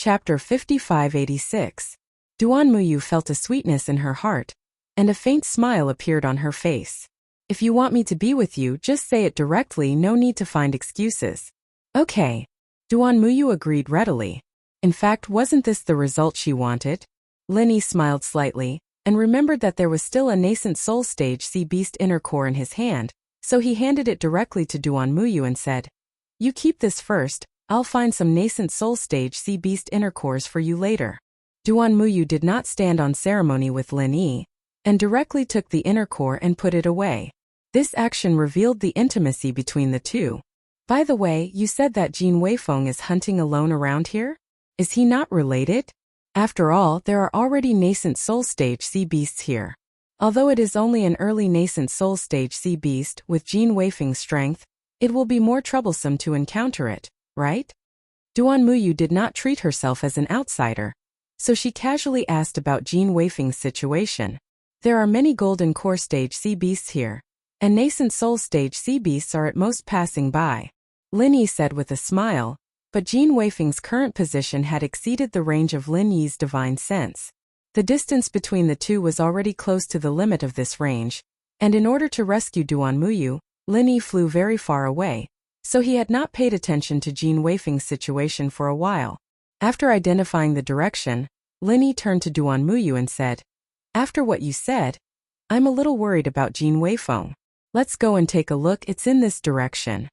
Chapter 5586. Duan Muyu felt a sweetness in her heart, and a faint smile appeared on her face. If you want me to be with you, just say it directly, no need to find excuses. Okay. Duan Muyu agreed readily. In fact, wasn't this the result she wanted? Linny smiled slightly, and remembered that there was still a nascent soul stage sea beast inner core in his hand, so he handed it directly to Duan Muyu and said, "You keep this first, I'll find some nascent soul stage sea beast inner cores for you later." Duan Muyu did not stand on ceremony with Lin Yi, and directly took the inner core and put it away. This action revealed the intimacy between the two. By the way, you said that Jin Weifeng is hunting alone around here? Is he not related? After all, there are already nascent soul stage sea beasts here. Although it is only an early nascent soul stage sea beast, with Jin Weifeng's strength, it will be more troublesome to encounter it, right? Duan Muyu did not treat herself as an outsider, so she casually asked about Jin Weifeng's situation. There are many golden core stage sea beasts here, and nascent soul stage sea beasts are at most passing by. Lin Yi said with a smile, but Jin Weifeng's current position had exceeded the range of Lin Yi's divine sense. The distance between the two was already close to the limit of this range, and in order to rescue Duan Muyu, Lin Yi flew very far away, so he had not paid attention to Jin Weifeng's situation for a while. After identifying the direction, Lin Yi turned to Duan Muyu and said, "After what you said, I'm a little worried about Jin Weifeng. Let's go and take a look, it's in this direction."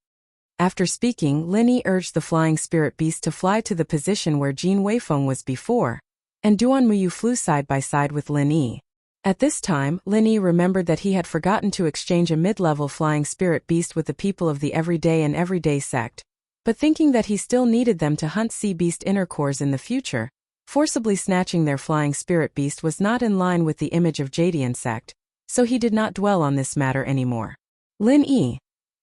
After speaking, Lin Yi urged the flying spirit beast to fly to the position where Jin Weifeng was before, and Duan Muyu flew side by side with Lin Yi. At this time, Lin Yi remembered that he had forgotten to exchange a mid-level flying spirit beast with the people of the Everyday and Everyday sect, but thinking that he still needed them to hunt sea beast inner cores in the future, forcibly snatching their flying spirit beast was not in line with the image of Jadian sect, so he did not dwell on this matter anymore. "Lin Yi,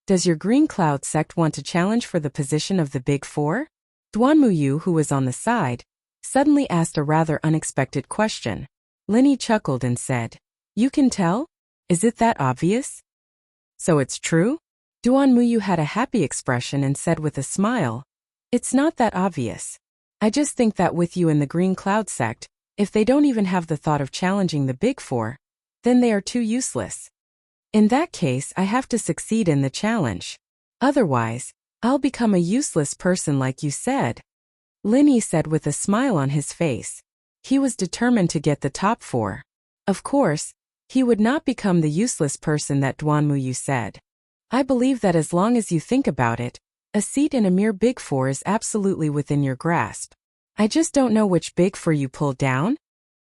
does your Green Cloud sect want to challenge for the position of the Big Four?" Duan Muyu, who was on the side, suddenly asked a rather unexpected question. Lin Yi chuckled and said, "You can tell? Is it that obvious?" "So it's true?" Duan Muyu had a happy expression and said with a smile, "It's not that obvious. I just think that with you in the Green Cloud sect, if they don't even have the thought of challenging the Big Four, then they are too useless. In that case, I have to succeed in the challenge. Otherwise, I'll become a useless person like you said." Lin Yi said with a smile on his face. He was determined to get the top four. Of course, he would not become the useless person that Duan Muyu said. "I believe that as long as you think about it, a seat in a mere Big Four is absolutely within your grasp. I just don't know which Big Four you pull down."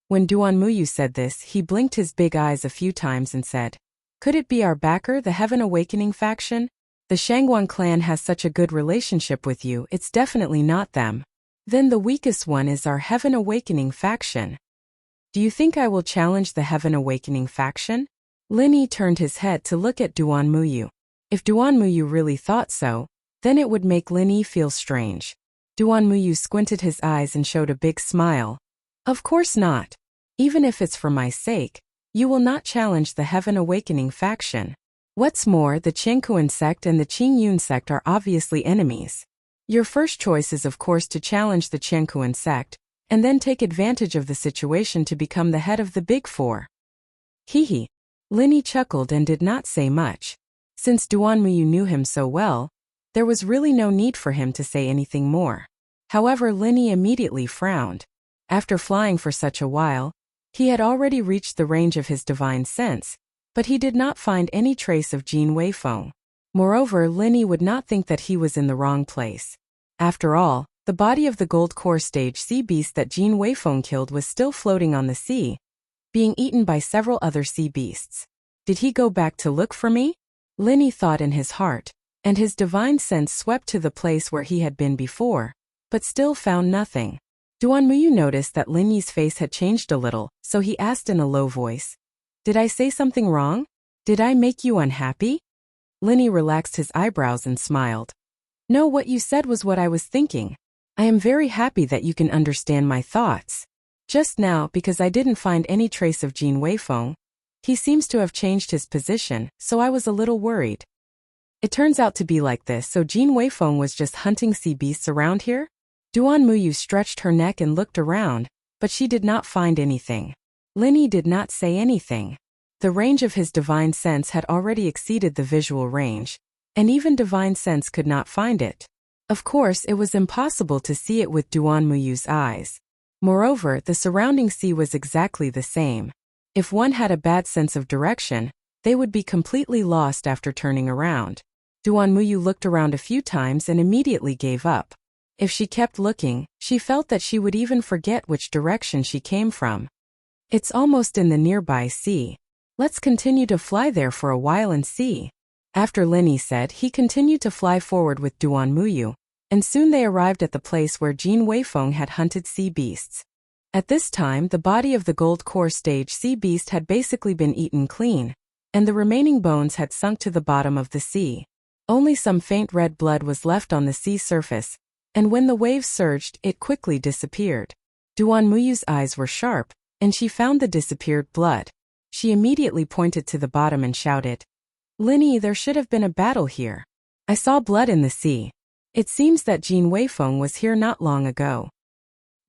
When Duan Muyu said this, he blinked his big eyes a few times and said, "Could it be our backer, the Heaven Awakening faction? The Shangguan clan has such a good relationship with you, it's definitely not them. Then the weakest one is our Heaven Awakening faction. Do you think I will challenge the Heaven Awakening faction?" Lin Yi turned his head to look at Duan Muyu. If Duan Muyu really thought so, then it would make Lin Yi feel strange. Duan Muyu squinted his eyes and showed a big smile. "Of course not. Even if it's for my sake, you will not challenge the Heaven Awakening faction. What's more, the Qingkuan sect and the Qingyun sect are obviously enemies. Your first choice is of course to challenge the Qingkuan sect, and then take advantage of the situation to become the head of the Big Four." Hee. Lin Yi chuckled and did not say much. Since Duan Muyu knew him so well, there was really no need for him to say anything more. However, Lin Yi immediately frowned. After flying for such a while, he had already reached the range of his divine sense, but he did not find any trace of Jin Weifeng. Moreover, Lin Yi would not think that he was in the wrong place. After all, the body of the gold core stage sea beast that Jin Weifeng killed was still floating on the sea, being eaten by several other sea beasts. Did he go back to look for me? Lin Yi thought in his heart, and his divine sense swept to the place where he had been before, but still found nothing. Duan Muyu noticed that Lin Yi's face had changed a little, so he asked in a low voice, "Did I say something wrong? Did I make you unhappy?" Lin Yi relaxed his eyebrows and smiled. "No, what you said was what I was thinking. I am very happy that you can understand my thoughts. Just now, because I didn't find any trace of Jin Weifeng, he seems to have changed his position, so I was a little worried. It turns out to be like this, so Jin Weifeng was just hunting sea beasts around here?" Duan Muyu stretched her neck and looked around, but she did not find anything. Linny did not say anything. The range of his divine sense had already exceeded the visual range, and even divine sense could not find it. Of course, it was impossible to see it with Duan Muyu's eyes. Moreover, the surrounding sea was exactly the same. If one had a bad sense of direction, they would be completely lost after turning around. Duan Muyu looked around a few times and immediately gave up. If she kept looking, she felt that she would even forget which direction she came from. It's almost in the nearby sea. Let's continue to fly there for a while and see. After Linny said, he continued to fly forward with Duan Muyu, and soon they arrived at the place where Jin Weifeng had hunted sea beasts. At this time, the body of the gold core stage sea beast had basically been eaten clean, and the remaining bones had sunk to the bottom of the sea. Only some faint red blood was left on the sea surface, and when the waves surged, it quickly disappeared. Duan Muyu's eyes were sharp, and she found the disappeared blood. She immediately pointed to the bottom and shouted, "Linny, there should have been a battle here. I saw blood in the sea. It seems that Jin Weifeng was here not long ago."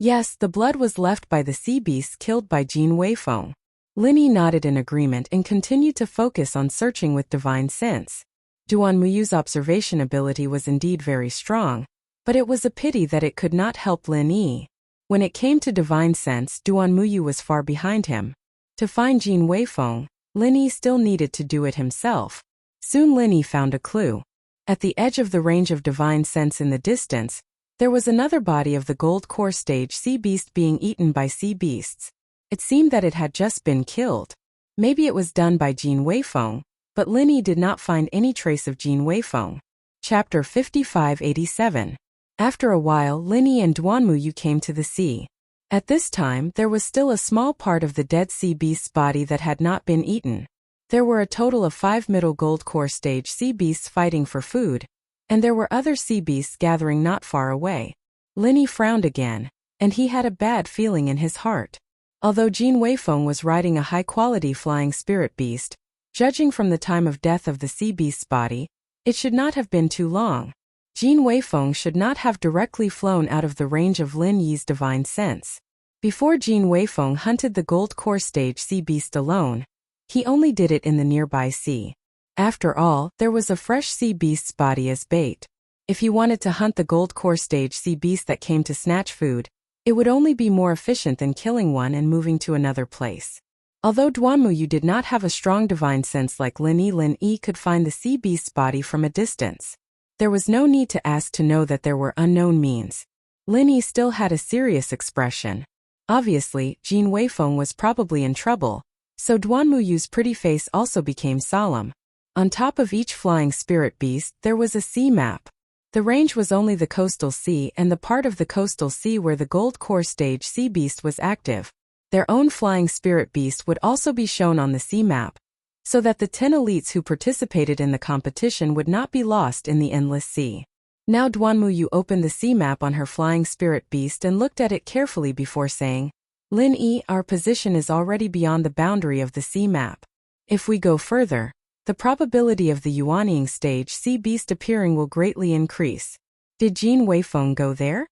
Yes, the blood was left by the sea beasts killed by Jin Weifeng. Linny nodded in agreement and continued to focus on searching with divine sense. Duan Muyu's observation ability was indeed very strong, but it was a pity that it could not help Lin Yi. When it came to divine sense, Duan Muyu was far behind him. To find Jin Weifeng, Lin Yi still needed to do it himself. Soon Lin Yi found a clue. At the edge of the range of divine sense in the distance, there was another body of the gold core stage sea beast being eaten by sea beasts. It seemed that it had just been killed. Maybe it was done by Jin Weifeng, but Lin Yi did not find any trace of Jin Weifeng. Chapter 5587. After a while, Lin Yi and Duan Muyu came to the sea. At this time, there was still a small part of the dead sea beast's body that had not been eaten. There were a total of 5 middle gold core stage sea beasts fighting for food, and there were other sea beasts gathering not far away. Lin Yi frowned again, and he had a bad feeling in his heart. Although Jin Weifeng was riding a high-quality flying spirit beast, judging from the time of death of the sea beast's body, it should not have been too long. Jin Weifeng should not have directly flown out of the range of Lin Yi's divine sense. Before Jin Weifeng hunted the gold core stage sea beast alone, he only did it in the nearby sea. After all, there was a fresh sea beast's body as bait. If he wanted to hunt the gold core stage sea beast that came to snatch food, it would only be more efficient than killing one and moving to another place. Although Duan Muyu did not have a strong divine sense like Lin Yi could find the sea beast's body from a distance. There was no need to ask to know that there were unknown means. Lin Yi still had a serious expression. Obviously, Jin Weifeng was probably in trouble, so Duan Muyu's pretty face also became solemn. On top of each flying spirit beast, there was a sea map. The range was only the coastal sea and the part of the coastal sea where the gold core stage sea beast was active. Their own flying spirit beast would also be shown on the sea map, so that the 10 elites who participated in the competition would not be lost in the endless sea. Now Duan Muyu opened the sea map on her flying spirit beast and looked at it carefully before saying, "Lin Yi, our position is already beyond the boundary of the sea map. If we go further, the probability of the Yuanying stage sea beast appearing will greatly increase." Did Jin Weifeng go there?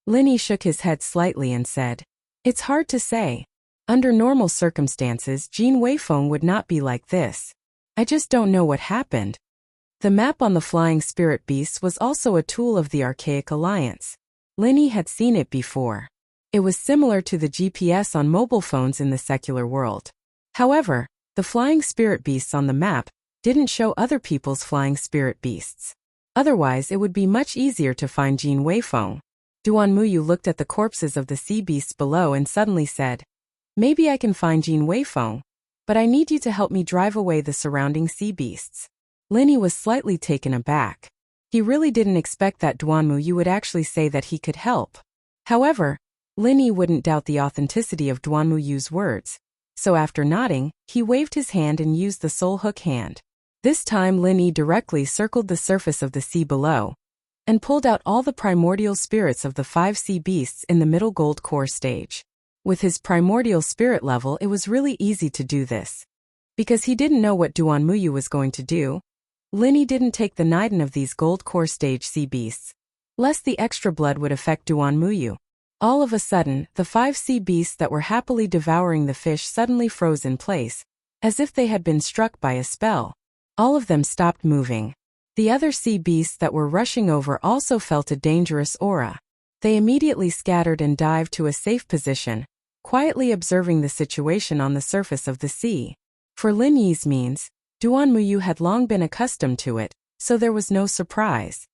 Lin Yi shook his head slightly and said, "It's hard to say. Under normal circumstances, Jin Weifeng would not be like this. I just don't know what happened." The map on the flying spirit beasts was also a tool of the Archaic Alliance. Lin Yi had seen it before. It was similar to the GPS on mobile phones in the secular world. However, the flying spirit beasts on the map didn't show other people's flying spirit beasts. Otherwise, it would be much easier to find Jin Weifeng. Duan Muyu looked at the corpses of the sea beasts below and suddenly said, "Maybe I can find Jin Weifeng, but I need you to help me drive away the surrounding sea beasts." Lin Yi was slightly taken aback. He really didn't expect that Duan Muyu would actually say that he could help. However, Lin Yi wouldn't doubt the authenticity of Duan Muyu's words, so after nodding, he waved his hand and used the soul hook hand. This time Lin Yi directly circled the surface of the sea below, and pulled out all the primordial spirits of the 5 sea beasts in the middle gold core stage. With his primordial spirit level, it was really easy to do this. Because he didn't know what Duan Muyu was going to do, Lin Yi didn't take the Niden of these gold core stage sea beasts. lest the extra blood would affect Duan Muyu. All of a sudden, the 5 sea beasts that were happily devouring the fish suddenly froze in place, as if they had been struck by a spell. All of them stopped moving. The other sea beasts that were rushing over also felt a dangerous aura. They immediately scattered and dived to a safe position, quietly observing the situation on the surface of the sea. For Lin Yi's means, Duan Muyu had long been accustomed to it, so there was no surprise.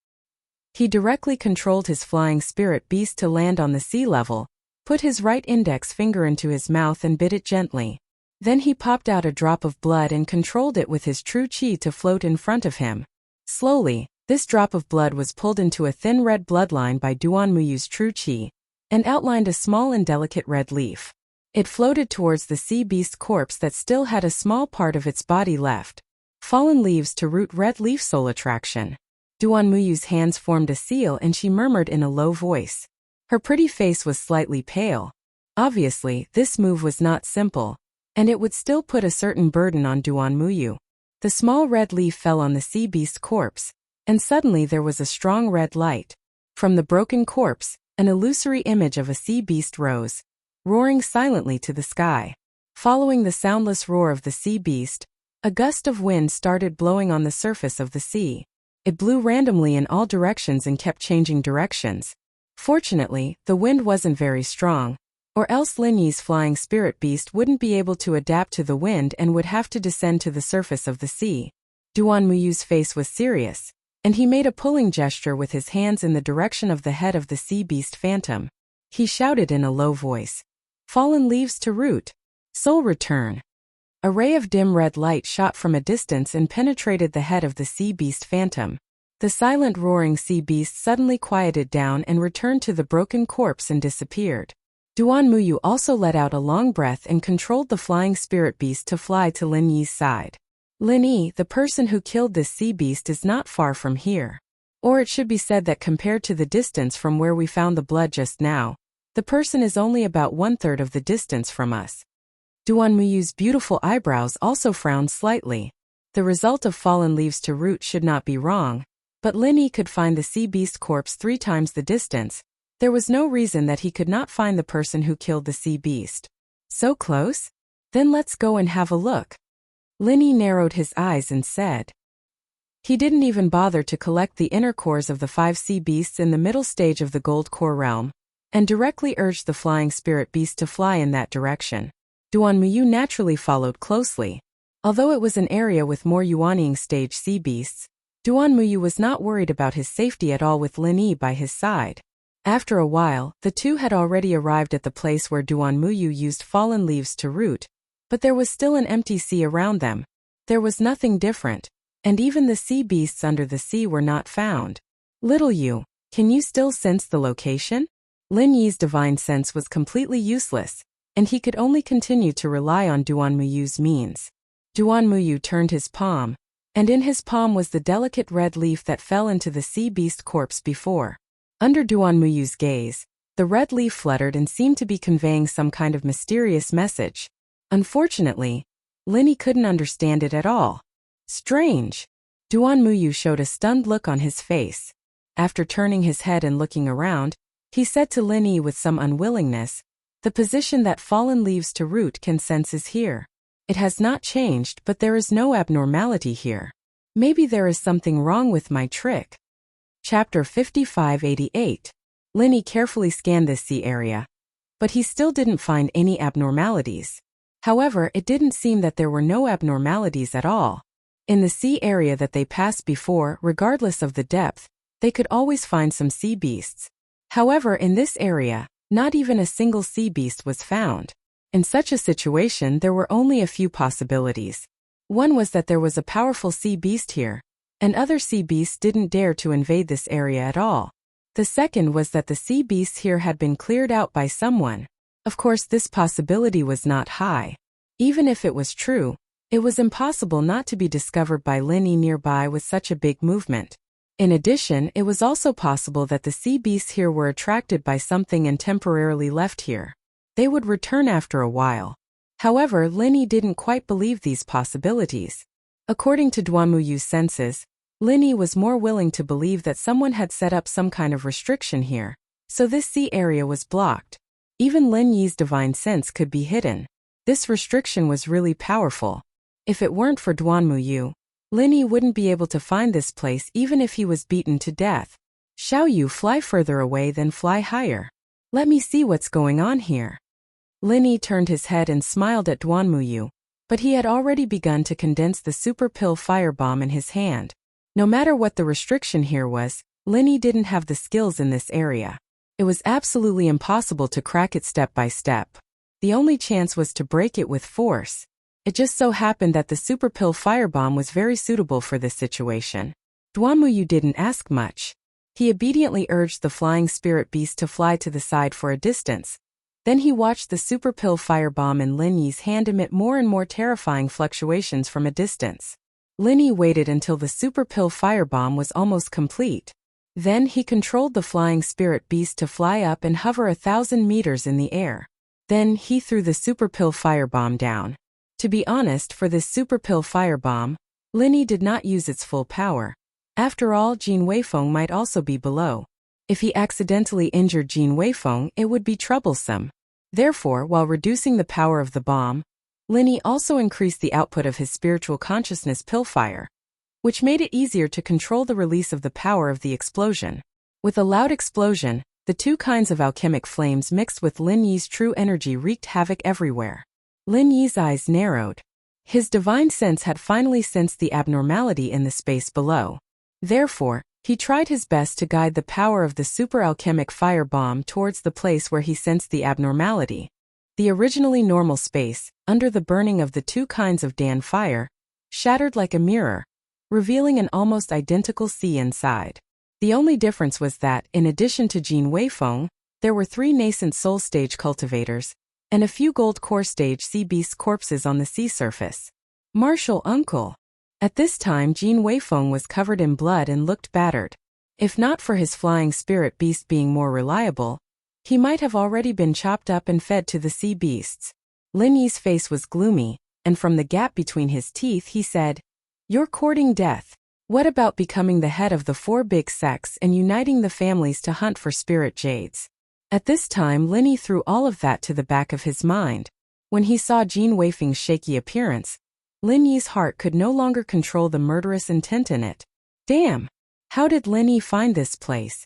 He directly controlled his flying spirit beast to land on the sea level, put his right index finger into his mouth and bit it gently. Then he popped out a drop of blood and controlled it with his true qi to float in front of him. Slowly, this drop of blood was pulled into a thin red bloodline by Duan Muyu's true qi, and outlined a small and delicate red leaf. It floated towards the sea beast's corpse that still had a small part of its body left. Fallen leaves to root red leaf soul attraction. Duan Muyu's hands formed a seal and she murmured in a low voice. Her pretty face was slightly pale. Obviously, this move was not simple, and it would still put a certain burden on Duan Muyu. The small red leaf fell on the sea beast's corpse, and suddenly there was a strong red light. From the broken corpse, an illusory image of a sea beast rose, roaring silently to the sky. Following the soundless roar of the sea beast, a gust of wind started blowing on the surface of the sea. It blew randomly in all directions and kept changing directions. Fortunately, the wind wasn't very strong, or else Lin Yi's flying spirit beast wouldn't be able to adapt to the wind and would have to descend to the surface of the sea. Duan Muyu's face was serious, and he made a pulling gesture with his hands in the direction of the head of the sea beast phantom. He shouted in a low voice, "Fallen leaves to root. Soul return." A ray of dim red light shot from a distance and penetrated the head of the sea beast phantom. The silent roaring sea beast suddenly quieted down and returned to the broken corpse and disappeared. Duan Muyu also let out a long breath and controlled the flying spirit beast to fly to Lin Yi's side. Lin Yi, the person who killed this sea beast, is not far from here. Or it should be said that compared to the distance from where we found the blood just now, the person is only about 1/3 of the distance from us. Duan Muyu's beautiful eyebrows also frowned slightly. The result of fallen leaves to root should not be wrong, but Lin Yi could find the sea beast corpse 3 times the distance. There was no reason that he could not find the person who killed the sea beast. So close? Then let's go and have a look. Lin Yi narrowed his eyes and said. He didn't even bother to collect the inner cores of the 5 sea beasts in the middle stage of the gold core realm, and directly urged the flying spirit beast to fly in that direction. Duan Muyu naturally followed closely. Although it was an area with more Yuanying stage sea beasts, Duan Muyu was not worried about his safety at all with Lin Yi by his side. After a while, the two had already arrived at the place where Duan Muyu used fallen leaves to root, but there was still an empty sea around them. There was nothing different, and even the sea beasts under the sea were not found. Little Yu, can you still sense the location? Lin Yi's divine sense was completely useless, and he could only continue to rely on Duan Muyu's means. Duan Muyu turned his palm, and in his palm was the delicate red leaf that fell into the sea beast corpse before. Under Duan Muyu's gaze, the red leaf fluttered and seemed to be conveying some kind of mysterious message. Unfortunately, Lin Yi couldn't understand it at all. Strange. Duan Muyu showed a stunned look on his face. After turning his head and looking around, he said to Lin Yi with some unwillingness, "The position that fallen leaves to root can sense is here. It has not changed, but there is no abnormality here. Maybe there is something wrong with my trick." Chapter 5588. Lin Yi carefully scanned this sea area, but he still didn't find any abnormalities. However, it didn't seem that there were no abnormalities at all. In the sea area that they passed before, regardless of the depth, they could always find some sea beasts. However, in this area, not even a single sea beast was found. In such a situation, there were only a few possibilities. One was that there was a powerful sea beast here, and other sea beasts didn't dare to invade this area at all. The second was that the sea beasts here had been cleared out by someone. Of course, this possibility was not high. Even if it was true, it was impossible not to be discovered by Lin Yi nearby with such a big movement. In addition, it was also possible that the sea beasts here were attracted by something and temporarily left here. They would return after a while. However, Lin Yi didn't quite believe these possibilities. According to Duan Muyu's senses, Lin Yi was more willing to believe that someone had set up some kind of restriction here, so this sea area was blocked. Even Lin Yi's divine sense could be hidden. This restriction was really powerful. If it weren't for Duanmuyu, Lin Yi wouldn't be able to find this place even if he was beaten to death. Xiao Yu, fly further away then fly higher. Let me see what's going on here. Lin Yi turned his head and smiled at Duanmuyu, but he had already begun to condense the super pill firebomb in his hand. No matter what the restriction here was, Lin Yi didn't have the skills in this area. It was absolutely impossible to crack it step by step. The only chance was to break it with force. It just so happened that the super pill firebomb was very suitable for this situation. Duanmuyu didn't ask much. He obediently urged the flying spirit beast to fly to the side for a distance. Then he watched the super pill firebomb in Lin Yi's hand emit more and more terrifying fluctuations from a distance. Lin Yi waited until the super pill firebomb was almost complete. Then he controlled the flying spirit beast to fly up and hover 1,000 meters in the air. Then he threw the super pill firebomb down. To be honest, for this super pill firebomb, Lin Yi did not use its full power. After all, Jin Weifeng might also be below. If he accidentally injured Jin Weifeng, it would be troublesome. Therefore, while reducing the power of the bomb, Lin Yi also increased the output of his spiritual consciousness pillfire, which made it easier to control the release of the power of the explosion. With a loud explosion, the two kinds of alchemic flames mixed with Lin Yi's true energy wreaked havoc everywhere. Lin Yi's eyes narrowed. His divine sense had finally sensed the abnormality in the space below. Therefore, he tried his best to guide the power of the super alchemic fire bomb towards the place where he sensed the abnormality. The originally normal space, under the burning of the two kinds of Dan fire, shattered like a mirror, revealing an almost identical sea inside. The only difference was that, in addition to Jin Weifeng, there were 3 nascent soul stage cultivators, and a few gold core stage sea beast corpses on the sea surface. Martial uncle. At this time Jin Weifeng was covered in blood and looked battered. If not for his flying spirit beast being more reliable, he might have already been chopped up and fed to the sea beasts. Lin Yi's face was gloomy, and from the gap between his teeth he said, "You're courting death. What about becoming the head of the 4 big sects and uniting the families to hunt for spirit jades?" At this time Lin Yi threw all of that to the back of his mind. When he saw Jin Weifeng's shaky appearance, Lin Yi's heart could no longer control the murderous intent in it. Damn! How did Lin Yi find this place?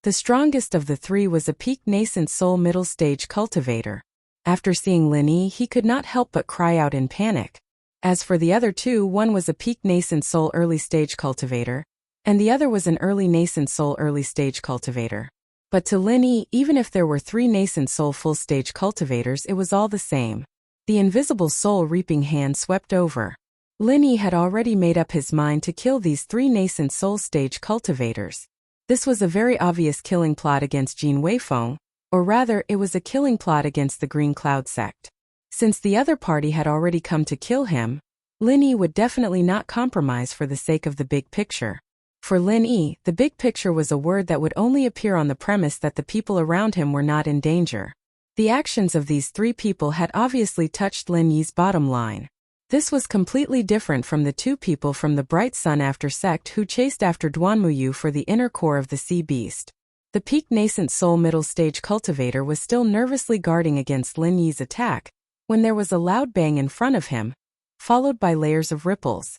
The strongest of the 3 was a peak nascent soul middle stage cultivator. After seeing Lin Yi, he could not help but cry out in panic. As for the other 2, one was a peak nascent soul early stage cultivator, and the other was an early nascent soul early stage cultivator. But to Lin Yi, even if there were 3 nascent soul full stage cultivators, it was all the same. The invisible soul reaping hand swept over. Lin Yi had already made up his mind to kill these 3 nascent soul stage cultivators. This was a very obvious killing plot against Jin Weifeng, or rather, it was a killing plot against the Green Cloud sect. Since the other party had already come to kill him, Lin Yi would definitely not compromise for the sake of the big picture. For Lin Yi, the big picture was a word that would only appear on the premise that the people around him were not in danger. The actions of these 3 people had obviously touched Lin Yi's bottom line. This was completely different from the 2 people from the Bright Sun After sect who chased after Duanmuyu for the inner core of the sea beast. The peak nascent soul middle stage cultivator was still nervously guarding against Lin Yi's attack, when there was a loud bang in front of him, followed by layers of ripples.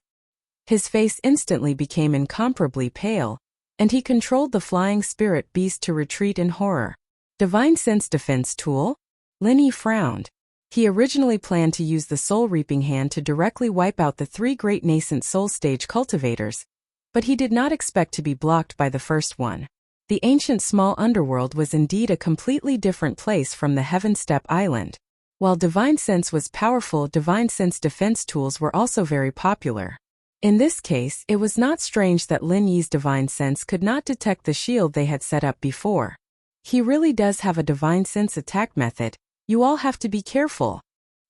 His face instantly became incomparably pale, and he controlled the flying spirit beast to retreat in horror. Divine Sense Defense Tool? Lin Yi frowned. He originally planned to use the Soul Reaping Hand to directly wipe out the 3 great nascent soul stage cultivators, but he did not expect to be blocked by the first one. The ancient small underworld was indeed a completely different place from the Heaven Step Island. While Divine Sense was powerful, Divine Sense defense tools were also very popular. In this case, it was not strange that Lin Yi's Divine Sense could not detect the shield they had set up before. He really does have a Divine Sense attack method. You all have to be careful.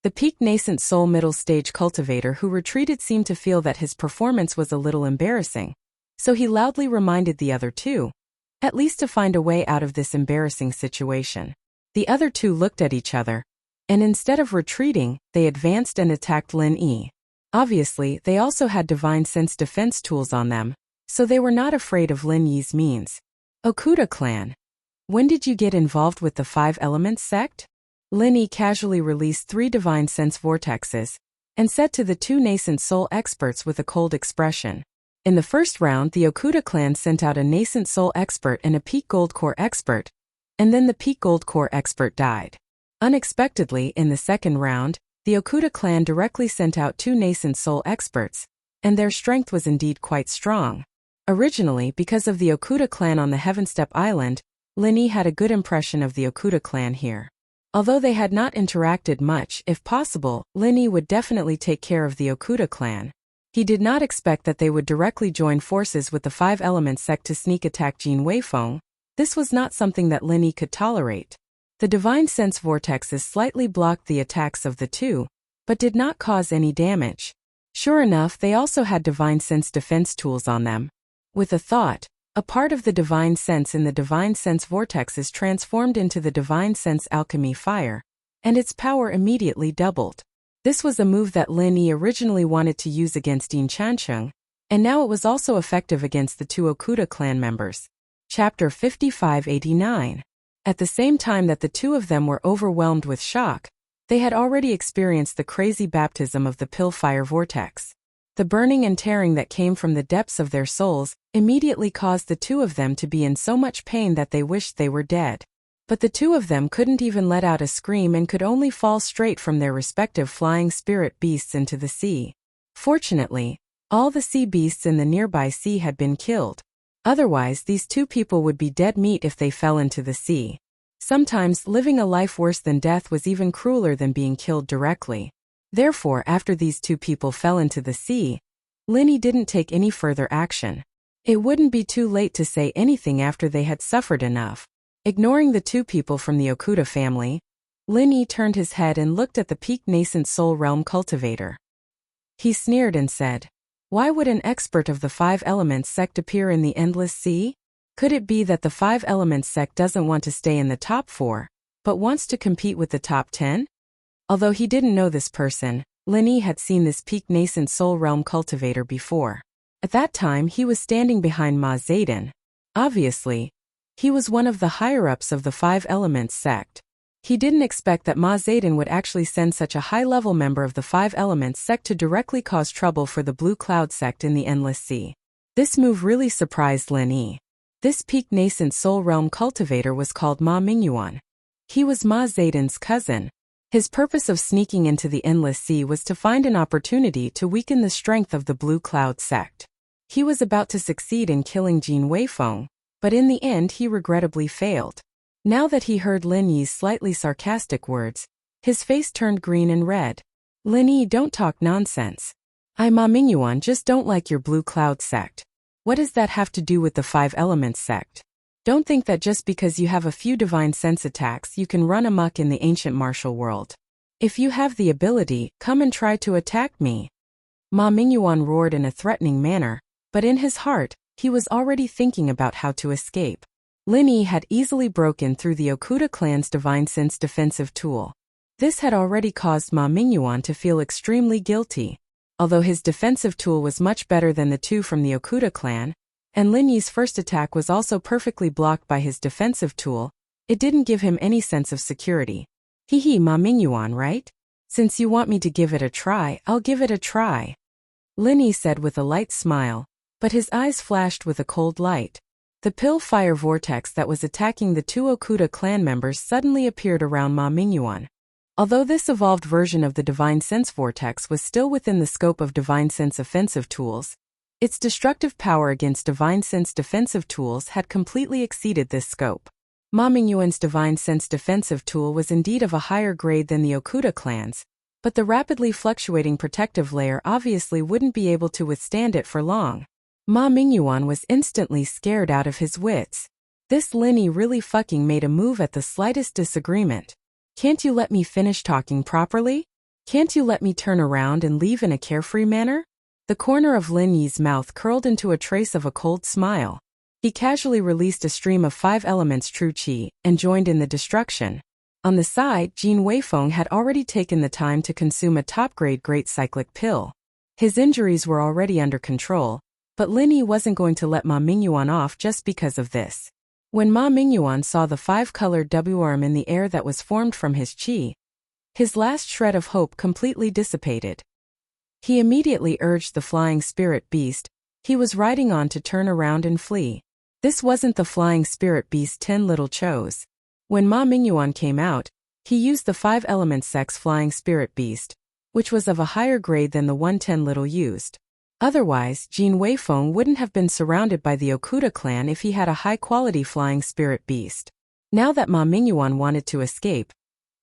The peak nascent soul middle stage cultivator who retreated seemed to feel that his performance was a little embarrassing, so he loudly reminded the other 2, at least to find a way out of this embarrassing situation. The other 2 looked at each other, and instead of retreating, they advanced and attacked Lin Yi. Obviously, they also had Divine Sense defense tools on them, So they were not afraid of Lin Yi's means. Okuda clan. When did you get involved with the Five Elements sect? Lin Yi casually released 3 divine sense vortexes and said to the 2 nascent soul experts with a cold expression. In the first round, the Okuda clan sent out a nascent soul expert and a peak gold core expert, and then the peak gold core expert died. Unexpectedly, in the second round, the Okuda clan directly sent out 2 nascent soul experts, and their strength was indeed quite strong. Originally, because of the Okuda clan on the Heavenstep Island, Lin Yi had a good impression of the Okuda clan here. Although they had not interacted much, if possible, Lin Yi would definitely take care of the Okuda clan. He did not expect that they would directly join forces with the Five Elements sect to sneak attack Jin Weifeng. This was not something that Lin Yi could tolerate. The divine sense vortexes slightly blocked the attacks of the 2, but did not cause any damage. Sure enough, they also had divine sense defense tools on them. With a thought, a part of the divine sense in the divine sense vortexes transformed into the divine sense alchemy fire, and its power immediately doubled. This was a move that Lin Yi originally wanted to use against Yin Chancheng, and now it was also effective against the 2 Okuda clan members. Chapter 5589. At the same time that the 2 of them were overwhelmed with shock, they had already experienced the crazy baptism of the pill fire vortex. The burning and tearing that came from the depths of their souls immediately caused the 2 of them to be in so much pain that they wished they were dead. But the 2 of them couldn't even let out a scream and could only fall straight from their respective flying spirit beasts into the sea. Fortunately, all the sea beasts in the nearby sea had been killed. Otherwise, these 2 people would be dead meat if they fell into the sea. Sometimes, living a life worse than death was even crueler than being killed directly. Therefore, after these 2 people fell into the sea, Lin Yi didn't take any further action. It wouldn't be too late to say anything after they had suffered enough. Ignoring the 2 people from the Okuda family, Lin Yi turned his head and looked at the peak nascent soul realm cultivator. He sneered and said, "Why would an expert of the Five Elements sect appear in the Endless Sea? Could it be that the Five Elements sect doesn't want to stay in the top 4, but wants to compete with the top 10? Although he didn't know this person, Lin Yi had seen this peak nascent soul realm cultivator before. At that time, he was standing behind Ma Zayden. Obviously, he was one of the higher-ups of the Five Elements sect. He didn't expect that Ma Zayden would actually send such a high-level member of the Five Elements sect to directly cause trouble for the Blue Cloud sect in the Endless Sea. This move really surprised Lin Yi. This peak nascent soul realm cultivator was called Ma Mingyuan. He was Ma Zayden's cousin. His purpose of sneaking into the Endless Sea was to find an opportunity to weaken the strength of the Blue Cloud sect. He was about to succeed in killing Jin Weifeng, but in the end he regrettably failed. Now that he heard Lin Yi's slightly sarcastic words, his face turned green and red. "Lin Yi, don't talk nonsense. I Ma Mingyuan just don't like your Blue Cloud sect. What does that have to do with the Five Elements sect? Don't think that just because you have a few divine sense attacks you can run amok in the ancient martial world. If you have the ability, come and try to attack me." Ma Mingyuan roared in a threatening manner, but in his heart, he was already thinking about how to escape. Lin Yi had easily broken through the Okuda clan's divine sense defensive tool. This had already caused Ma Mingyuan to feel extremely guilty. Although his defensive tool was much better than the 2 from the Okuda clan, and Lin Yi's first attack was also perfectly blocked by his defensive tool, it didn't give him any sense of security. "Hee Ma Mingyuan, right? Since you want me to give it a try, I'll give it a try," Lin Yi said with a light smile, but his eyes flashed with a cold light. The pill fire vortex that was attacking the 2 Okuda clan members suddenly appeared around Ma Mingyuan. Although this evolved version of the divine sense vortex was still within the scope of divine sense offensive tools, its destructive power against divine sense defensive tools had completely exceeded this scope. Ma Mingyuan's divine sense defensive tool was indeed of a higher grade than the Okuda clan's, but the rapidly fluctuating protective layer obviously wouldn't be able to withstand it for long. Ma Mingyuan was instantly scared out of his wits. This Lin Yi really fucking made a move at the slightest disagreement. "Can't you let me finish talking properly? Can't you let me turn around and leave in a carefree manner?" The corner of Lin Yi's mouth curled into a trace of a cold smile. He casually released a stream of 5 elements true qi and joined in the destruction. On the side, Jin Weifeng had already taken the time to consume a top-grade great cyclic pill. His injuries were already under control, But Lin Yi wasn't going to let Ma Mingyuan off just because of this. When Ma Mingyuan saw the five-colored W-arm in the air that was formed from his qi, his last shred of hope completely dissipated. He immediately urged the flying spirit beast he was riding on to turn around and flee. This wasn't the flying spirit beast Tin Little chose. When Ma Mingyuan came out, he used the 5 elements sex flying spirit beast, which was of a higher grade than the one Tin Little used. Otherwise, Jin Weifeng wouldn't have been surrounded by the Okuda clan if he had a high-quality flying spirit beast. Now that Ma Mingyuan wanted to escape,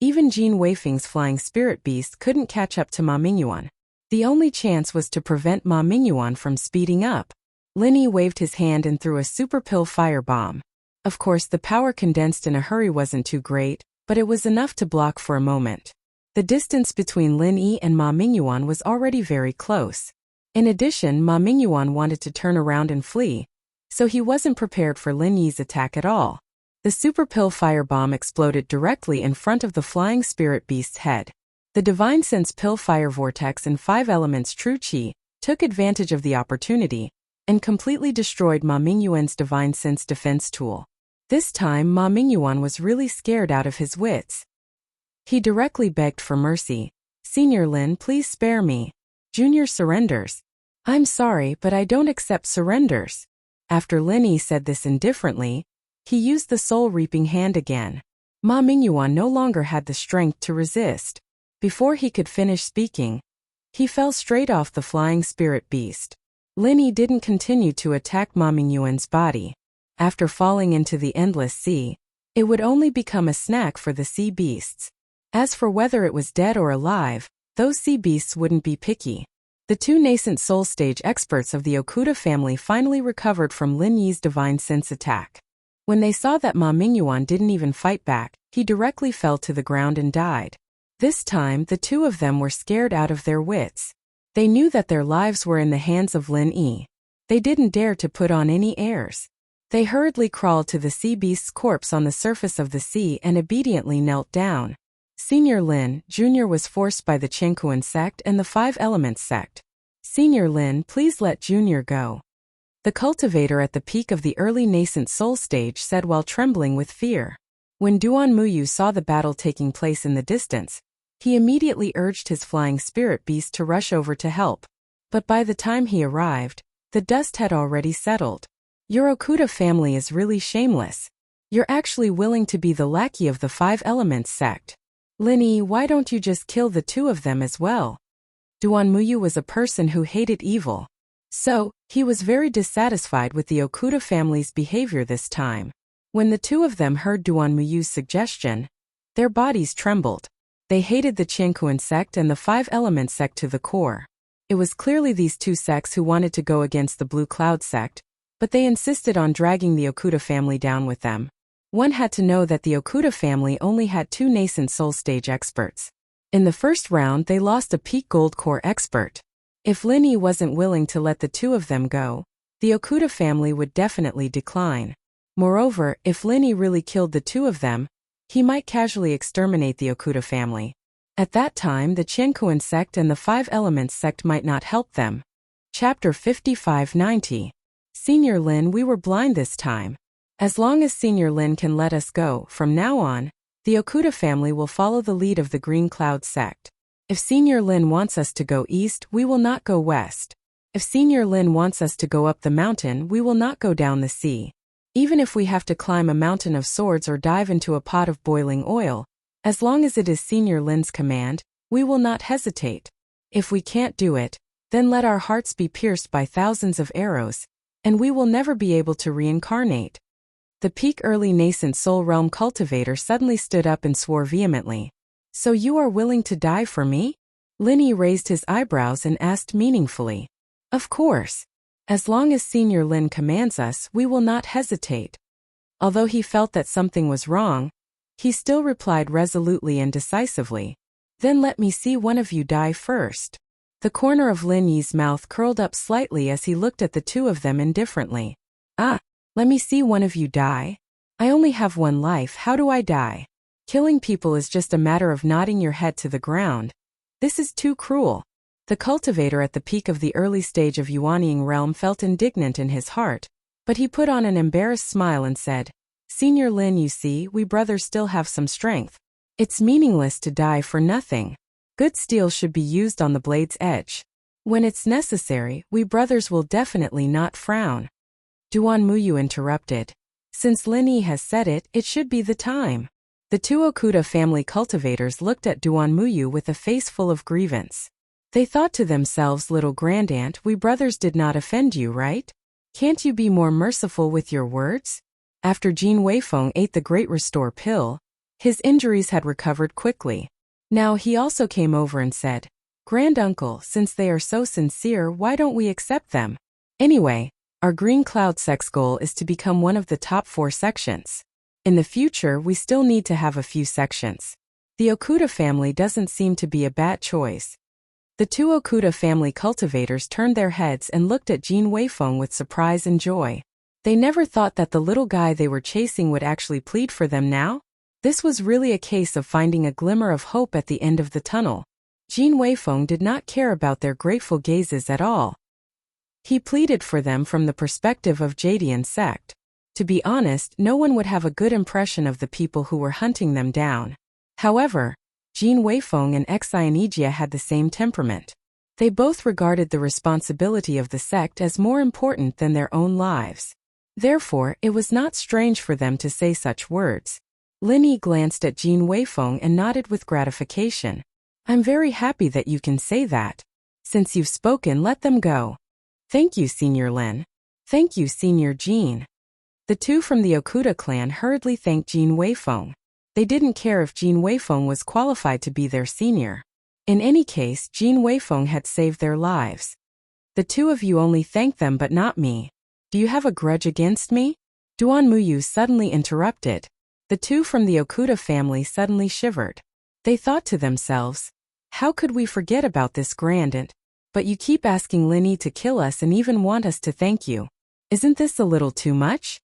even Jin Weifeng's flying spirit beast couldn't catch up to Ma Mingyuan. The only chance was to prevent Ma Mingyuan from speeding up. Lin Yi waved his hand and threw a super pill firebomb. Of course, the power condensed in a hurry wasn't too great, but it was enough to block for a moment. The distance between Lin Yi and Ma Mingyuan was already very close. In addition, Ma Mingyuan wanted to turn around and flee, so he wasn't prepared for Lin Yi's attack at all. The super pill firebomb exploded directly in front of the flying spirit beast's head. The divine sense pill fire vortex and 5 elements true qi took advantage of the opportunity and completely destroyed Ma Mingyuan's divine sense defense tool. This time Ma Mingyuan was really scared out of his wits. He directly begged for mercy. "Senior Lin, please spare me." Junior surrenders. "I'm sorry, but I don't accept surrenders." After Lin Yi said this indifferently, he used the soul-reaping hand again. Ma Mingyuan no longer had the strength to resist. Before he could finish speaking, he fell straight off the flying spirit beast. Lin Yi didn't continue to attack Ma Mingyuan's body. After falling into the endless sea, it would only become a snack for the sea beasts. As for whether it was dead or alive, those sea beasts wouldn't be picky. The 2 nascent soul stage experts of the Okuda family finally recovered from Lin Yi's divine sense attack. When they saw that Ma Mingyuan didn't even fight back, he directly fell to the ground and died. This time, the 2 of them were scared out of their wits. They knew that their lives were in the hands of Lin Yi. They didn't dare to put on any airs. They hurriedly crawled to the sea beast's corpse on the surface of the sea and obediently knelt down. Senior Lin, Junior was forced by the Chenkuan sect and the 5 elements sect. "Senior Lin, please let Junior go," the cultivator at the peak of the early nascent soul stage said while trembling with fear. When Duan Muyu saw the battle taking place in the distance, he immediately urged his flying spirit beast to rush over to help. But by the time he arrived, the dust had already settled. "Your Okuda family is really shameless. You're actually willing to be the lackey of the 5 elements sect. Lin Yi, why don't you just kill the 2 of them as well?" Duan Muyu was a person who hated evil. So, he was very dissatisfied with the Okuda family's behavior this time. When the 2 of them heard Duan Muyu's suggestion, their bodies trembled. They hated the Chenkuan sect and the 5 elements sect to the core. It was clearly these 2 sects who wanted to go against the Blue Cloud sect, but they insisted on dragging the Okuda family down with them. One had to know that the Okuda family only had 2 nascent soul stage experts. In the first round, they lost a peak gold core expert. If Lin Yi wasn't willing to let the 2 of them go, the Okuda family would definitely decline. Moreover, if Lin Yi really killed the 2 of them, he might casually exterminate the Okuda family. At that time, the Chenkuan sect and the 5 elements sect might not help them. Chapter 5590. Senior Lin, we were blind this time. As long as Senior Lin can let us go, from now on, the Okuda family will follow the lead of the Green Cloud sect. If Senior Lin wants us to go east, we will not go west. If Senior Lin wants us to go up the mountain, we will not go down the sea. Even if we have to climb a mountain of swords or dive into a pot of boiling oil, as long as it is Senior Lin's command, we will not hesitate. If we can't do it, then let our hearts be pierced by thousands of arrows, and we will never be able to reincarnate. The peak early nascent soul realm cultivator suddenly stood up and swore vehemently. "So you are willing to die for me?" Lin Yi raised his eyebrows and asked meaningfully. "Of course. As long as Senior Lin commands us, we will not hesitate." Although he felt that something was wrong, he still replied resolutely and decisively. "Then let me see one of you die first." The corner of Lin Yi's mouth curled up slightly as he looked at the 2 of them indifferently. Let me see one of you die? I only have 1 life, how do I die? Killing people is just a matter of nodding your head to the ground. This is too cruel. The cultivator at the peak of the early stage of Yuanying realm felt indignant in his heart, but he put on an embarrassed smile and said, Senior Lin, you see, we brothers still have some strength. It's meaningless to die for nothing. Good steel should be used on the blade's edge. When it's necessary, we brothers will definitely not frown. Duan Muyu interrupted. Since Lin Yi has said it, it should be the time. The two Okuda family cultivators looked at Duan Muyu with a face full of grievance. They thought to themselves, little grandaunt, we brothers did not offend you, right? Can't you be more merciful with your words? After Jin Weifeng ate the Great Restore pill, his injuries had recovered quickly. Now he also came over and said, Granduncle, since they are so sincere, why don't we accept them? Anyway, our Green Cloud sect's goal is to become one of the top 4 sections. In the future, we still need to have a few sections. The Okuda family doesn't seem to be a bad choice. The two Okuda family cultivators turned their heads and looked at Jin Weifeng with surprise and joy. They never thought that the little guy they were chasing would actually plead for them now. This was really a case of finding a glimmer of hope at the end of the tunnel. Jin Weifeng did not care about their grateful gazes at all. He pleaded for them from the perspective of Jadian sect. To be honest, no one would have a good impression of the people who were hunting them down. However, Jin Weifeng and Xianijia had the same temperament. They both regarded the responsibility of the sect as more important than their own lives. Therefore, it was not strange for them to say such words. Lin Yi glanced at Jin Weifeng and nodded with gratification. I'm very happy that you can say that. Since you've spoken, let them go. Thank you, Senior Lin. Thank you, Senior Jin. The two from the Okuda clan hurriedly thanked Jin Weifeng. They didn't care if Jin Weifeng was qualified to be their senior. In any case, Jin Weifeng had saved their lives. The two of you only thanked them but not me. Do you have a grudge against me? Duan Muyu suddenly interrupted. The two from the Okuda family suddenly shivered. They thought to themselves, how could we forget about this grandaunt? But you keep asking Lin Yi to kill us and even want us to thank you. Isn't this a little too much?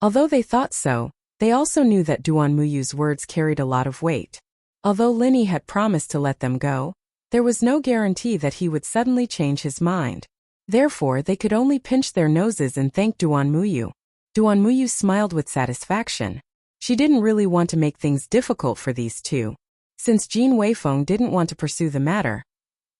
Although they thought so, they also knew that Duan Muyu's words carried a lot of weight. Although Lin Yi had promised to let them go, there was no guarantee that he would suddenly change his mind. Therefore, they could only pinch their noses and thank Duan Muyu. Duan Muyu smiled with satisfaction. She didn't really want to make things difficult for these two. Since Jin Weifeng didn't want to pursue the matter,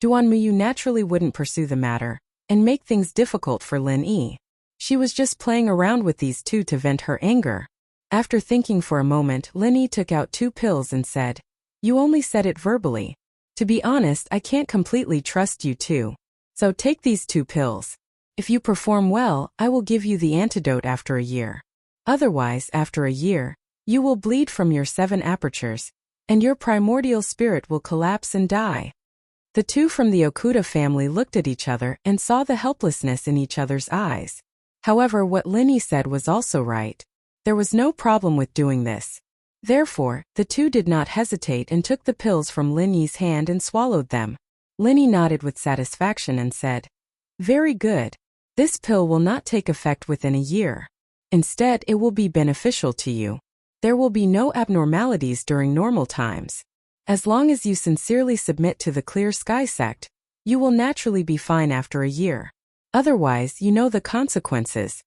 Duan Muyu naturally wouldn't pursue the matter and make things difficult for Lin Yi. She was just playing around with these two to vent her anger. After thinking for a moment, Lin Yi took out 2 pills and said, You only said it verbally. To be honest, I can't completely trust you two. So take these 2 pills. If you perform well, I will give you the antidote after a year. Otherwise, after a year, you will bleed from your 7 apertures, and your primordial spirit will collapse and die. The two from the Okuda family looked at each other and saw the helplessness in each other's eyes. However, what Lin Yi said was also right. There was no problem with doing this. Therefore, the two did not hesitate and took the pills from Lin Yi's hand and swallowed them. Lin Yi nodded with satisfaction and said, Very good. This pill will not take effect within a year. Instead, it will be beneficial to you. There will be no abnormalities during normal times. As long as you sincerely submit to the Clear Sky sect, you will naturally be fine after a year. Otherwise, you know the consequences.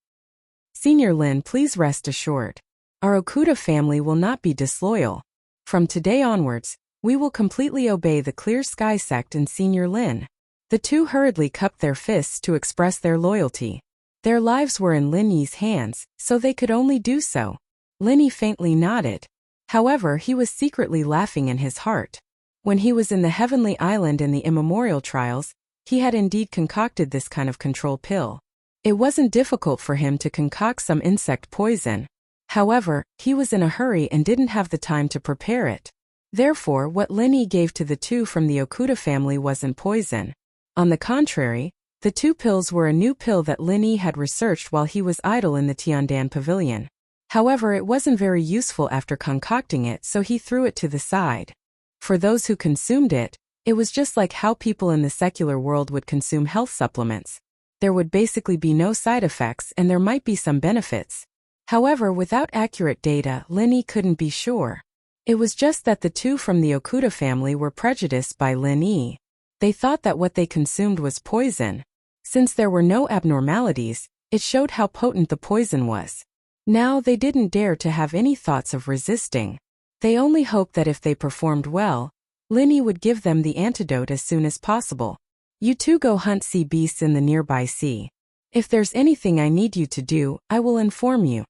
Senior Lin, please rest assured. Our Okuda family will not be disloyal. From today onwards, we will completely obey the Clear Sky sect and Senior Lin. The two hurriedly cupped their fists to express their loyalty. Their lives were in Lin Yi's hands, so they could only do so. Lin Yi faintly nodded. However, he was secretly laughing in his heart. When he was in the Heavenly Island in the immemorial trials, he had indeed concocted this kind of control pill. It wasn't difficult for him to concoct some insect poison. However, he was in a hurry and didn't have the time to prepare it. Therefore, what Lin Yi gave to the two from the Okuda family wasn't poison. On the contrary, the 2 pills were a new pill that Lin Yi had researched while he was idle in the Tiandan pavilion. However, it wasn't very useful after concocting it, so he threw it to the side. For those who consumed it, it was just like how people in the secular world would consume health supplements. There would basically be no side effects and there might be some benefits. However, without accurate data, Lin Yi couldn't be sure. It was just that the two from the Okuda family were prejudiced by Lin Yi. They thought that what they consumed was poison. Since there were no abnormalities, it showed how potent the poison was. Now they didn't dare to have any thoughts of resisting. They only hoped that if they performed well, Linny would give them the antidote as soon as possible. You two go hunt sea beasts in the nearby sea. If there's anything I need you to do, I will inform you.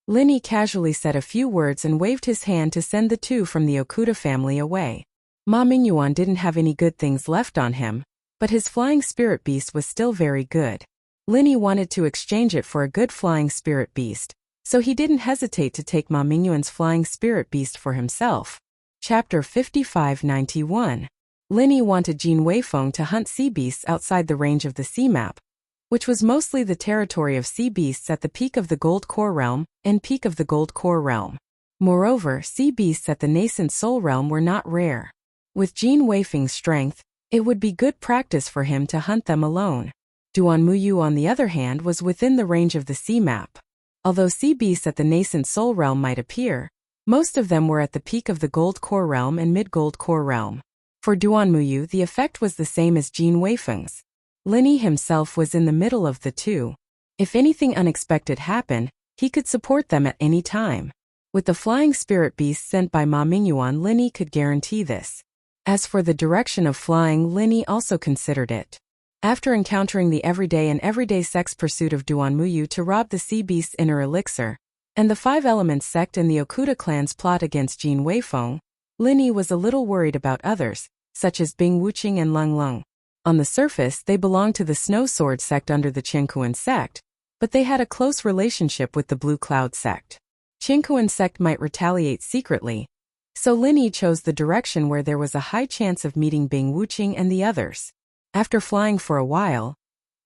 Linny casually said a few words and waved his hand to send the two from the Okuda family away. Ma Mingyuan didn't have any good things left on him, but his flying spirit beast was still very good. Linny wanted to exchange it for a good flying spirit beast, so he didn't hesitate to take Ma Mingyuan's flying spirit beast for himself. Chapter 5591. Linny wanted Jin Weifeng to hunt sea beasts outside the range of the sea map, which was mostly the territory of sea beasts at the peak of the Gold Core Realm and peak of the Gold Core Realm. Moreover, sea beasts at the nascent Soul Realm were not rare. With Jin Weifeng's strength, it would be good practice for him to hunt them alone. Duan Muyu, on the other hand, was within the range of the sea map. Although sea beasts at the nascent Soul Realm might appear, most of them were at the peak of the Gold Core Realm and Mid-Gold Core Realm. For Duan Muyu, the effect was the same as Jin Weifeng's. Linny himself was in the middle of the two. If anything unexpected happened, he could support them at any time. With the flying spirit beast sent by Ma Mingyuan, Linny could guarantee this. As for the direction of flying, Linny also considered it. After encountering the everyday sex pursuit of Duan Muyu to rob the sea beast's inner elixir, and the Five Elements sect and the Okuda clan's plot against Jin Weifeng, Linny was a little worried about others, such as Bing Wuqing and Leng Leng. On the surface, they belonged to the Snow Sword sect under the Qingkuan sect, but they had a close relationship with the Blue Cloud sect. Qingkuan sect might retaliate secretly, so Linny chose the direction where there was a high chance of meeting Bing Wuqing and the others. After flying for a while,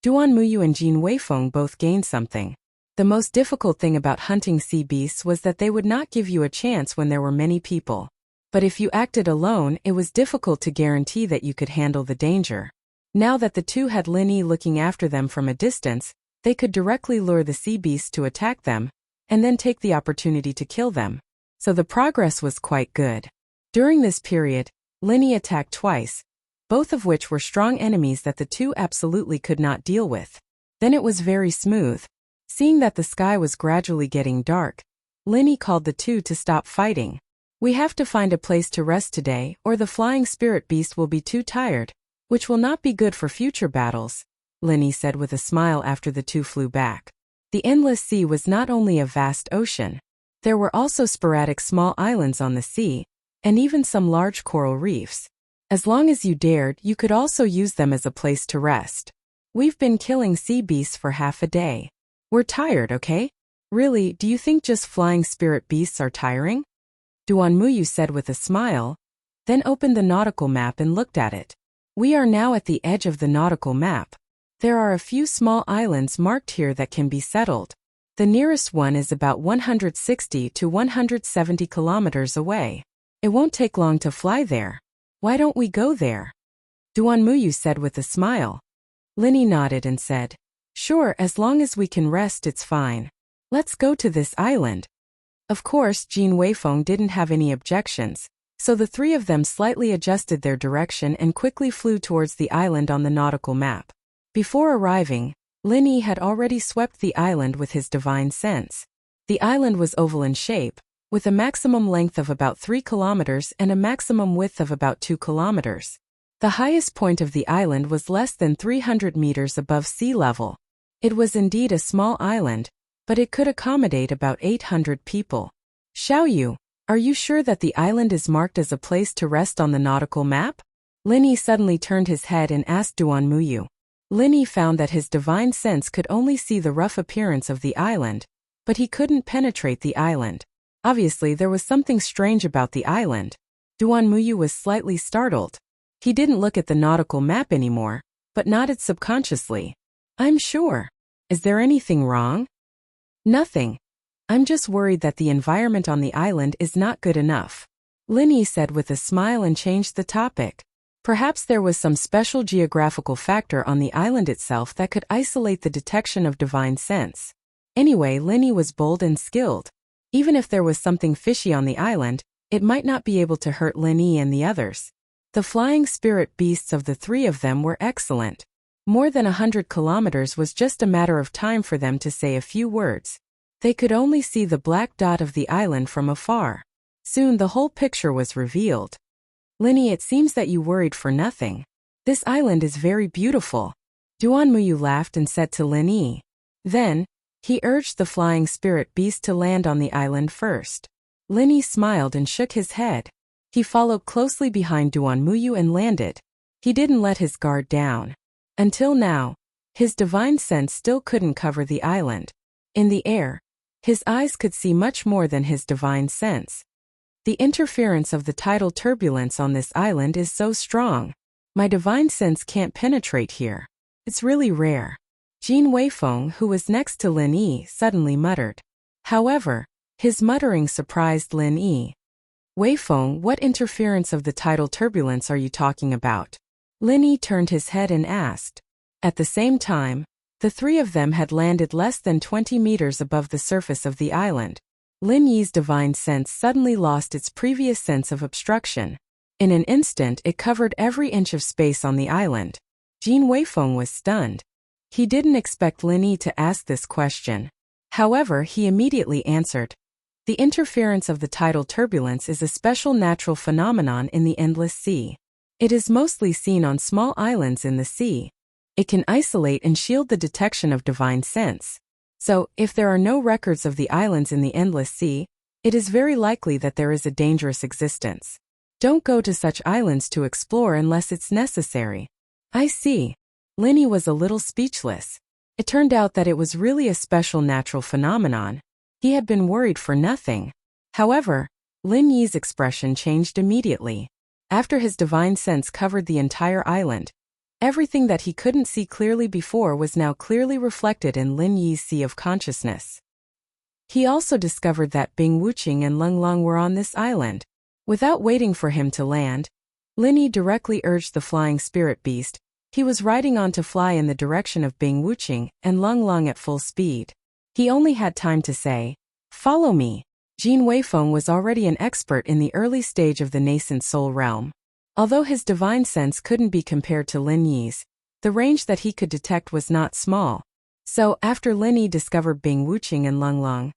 Duan Muyu and Jin Weifeng both gained something. The most difficult thing about hunting sea beasts was that they would not give you a chance when there were many people. But if you acted alone, it was difficult to guarantee that you could handle the danger. Now that the two had Linny looking after them from a distance, they could directly lure the sea beasts to attack them, and then take the opportunity to kill them. So the progress was quite good. During this period, Linny attacked twice, both of which were strong enemies that the two absolutely could not deal with. Then it was very smooth. Seeing that the sky was gradually getting dark, Linny called the two to stop fighting. We have to find a place to rest today, or the flying spirit beast will be too tired, which will not be good for future battles, Linny said with a smile after the two flew back. The endless sea was not only a vast ocean. There were also sporadic small islands on the sea, and even some large coral reefs. As long as you dared, you could also use them as a place to rest. We've been killing sea beasts for half a day. We're tired, okay? Really, do you think just flying spirit beasts are tiring? Duan Muyu said with a smile, then opened the nautical map and looked at it. We are now at the edge of the nautical map. There are a few small islands marked here that can be settled. The nearest one is about 160 to 170 kilometers away. It won't take long to fly there. Why don't we go there? Duan Muyu said with a smile. Linny nodded and said, sure, as long as we can rest it's fine. Let's go to this island. Of course, Jin Weifeng didn't have any objections, so the three of them slightly adjusted their direction and quickly flew towards the island on the nautical map. Before arriving, Linny had already swept the island with his divine sense. The island was oval in shape, with a maximum length of about 3 kilometers and a maximum width of about 2 kilometers. The highest point of the island was less than 300 meters above sea level. It was indeed a small island, but it could accommodate about 800 people. Xiaoyu, are you sure that the island is marked as a place to rest on the nautical map? Linny suddenly turned his head and asked Duan Muyu. Linny found that his divine sense could only see the rough appearance of the island, but he couldn't penetrate the island. Obviously, there was something strange about the island. Duan Muyu was slightly startled. He didn't look at the nautical map anymore, but nodded subconsciously. I'm sure. Is there anything wrong? Nothing. I'm just worried that the environment on the island is not good enough, Linny said with a smile and changed the topic. Perhaps there was some special geographical factor on the island itself that could isolate the detection of divine sense. Anyway, Linny was bold and skilled. Even if there was something fishy on the island, it might not be able to hurt Linny and the others. The flying spirit beasts of the three of them were excellent. More than 100 kilometers was just a matter of time for them to say a few words. They could only see the black dot of the island from afar. Soon the whole picture was revealed. Linny, it seems that you worried for nothing. This island is very beautiful. Duan Muyu laughed and said to Linny. Then, he urged the flying spirit beast to land on the island first. Linny smiled and shook his head. He followed closely behind Duan Muyu and landed. He didn't let his guard down. Until now, his divine sense still couldn't cover the island. In the air, his eyes could see much more than his divine sense. The interference of the tidal turbulence on this island is so strong. My divine sense can't penetrate here. It's really rare. Jin Weifeng, who was next to Lin Yi, suddenly muttered. However, his muttering surprised Lin Yi. Weifeng, what interference of the tidal turbulence are you talking about? Lin Yi turned his head and asked. At the same time, the three of them had landed less than 20 meters above the surface of the island. Lin Yi's divine sense suddenly lost its previous sense of obstruction. In an instant, it covered every inch of space on the island. Jin Weifeng was stunned. He didn't expect Lin Yi to ask this question. However, he immediately answered. The interference of the tidal turbulence is a special natural phenomenon in the endless sea. It is mostly seen on small islands in the sea. It can isolate and shield the detection of divine sense. So, if there are no records of the islands in the endless sea, it is very likely that there is a dangerous existence. Don't go to such islands to explore unless it's necessary. I see. Lin Yi was a little speechless. It turned out that it was really a special natural phenomenon. He had been worried for nothing. However, Lin Yi's expression changed immediately. After his divine sense covered the entire island, everything that he couldn't see clearly before was now clearly reflected in Lin Yi's sea of consciousness. He also discovered that Bing Wuqing and Leng Long were on this island. Without waiting for him to land, Lin Yi directly urged the flying spirit beast. He was riding on to fly in the direction of Bing Wuqing and Leng Long at full speed. He only had time to say, "Follow me." Jin Weifeng was already an expert in the early stage of the nascent soul realm. Although his divine sense couldn't be compared to Lin Yi's, the range that he could detect was not small. So, after Lin Yi discovered Bing Wuqing and Leng Long,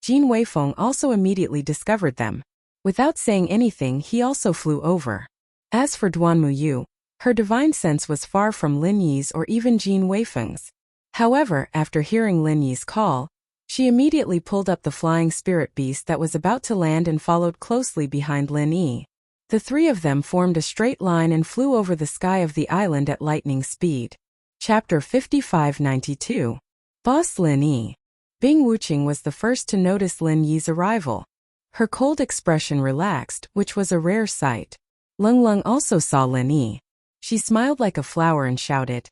Jin Weifeng also immediately discovered them. Without saying anything, he also flew over. As for Duan Muyu, her divine sense was far from Lin Yi's or even Jin Weifeng's. However, after hearing Lin Yi's call, she immediately pulled up the flying spirit beast that was about to land and followed closely behind Lin Yi. The three of them formed a straight line and flew over the sky of the island at lightning speed. Chapter 5592. Boss Lin Yi. Bing Wuqing was the first to notice Lin Yi's arrival. Her cold expression relaxed, which was a rare sight. Leng Long also saw Lin Yi. She smiled like a flower and shouted,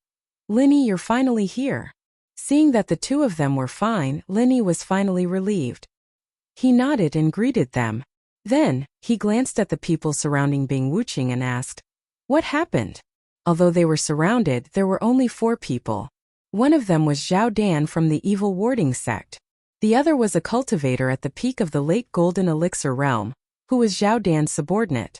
"Lin Yi, you're finally here." Seeing that the two of them were fine, Lin Yi was finally relieved. He nodded and greeted them. Then, he glanced at the people surrounding Bing Wuqing and asked, "What happened?" Although they were surrounded, there were only 4 people. One of them was Zhao Dan from the evil warding sect. The other was a cultivator at the peak of the late Golden Elixir realm, who was Zhao Dan's subordinate.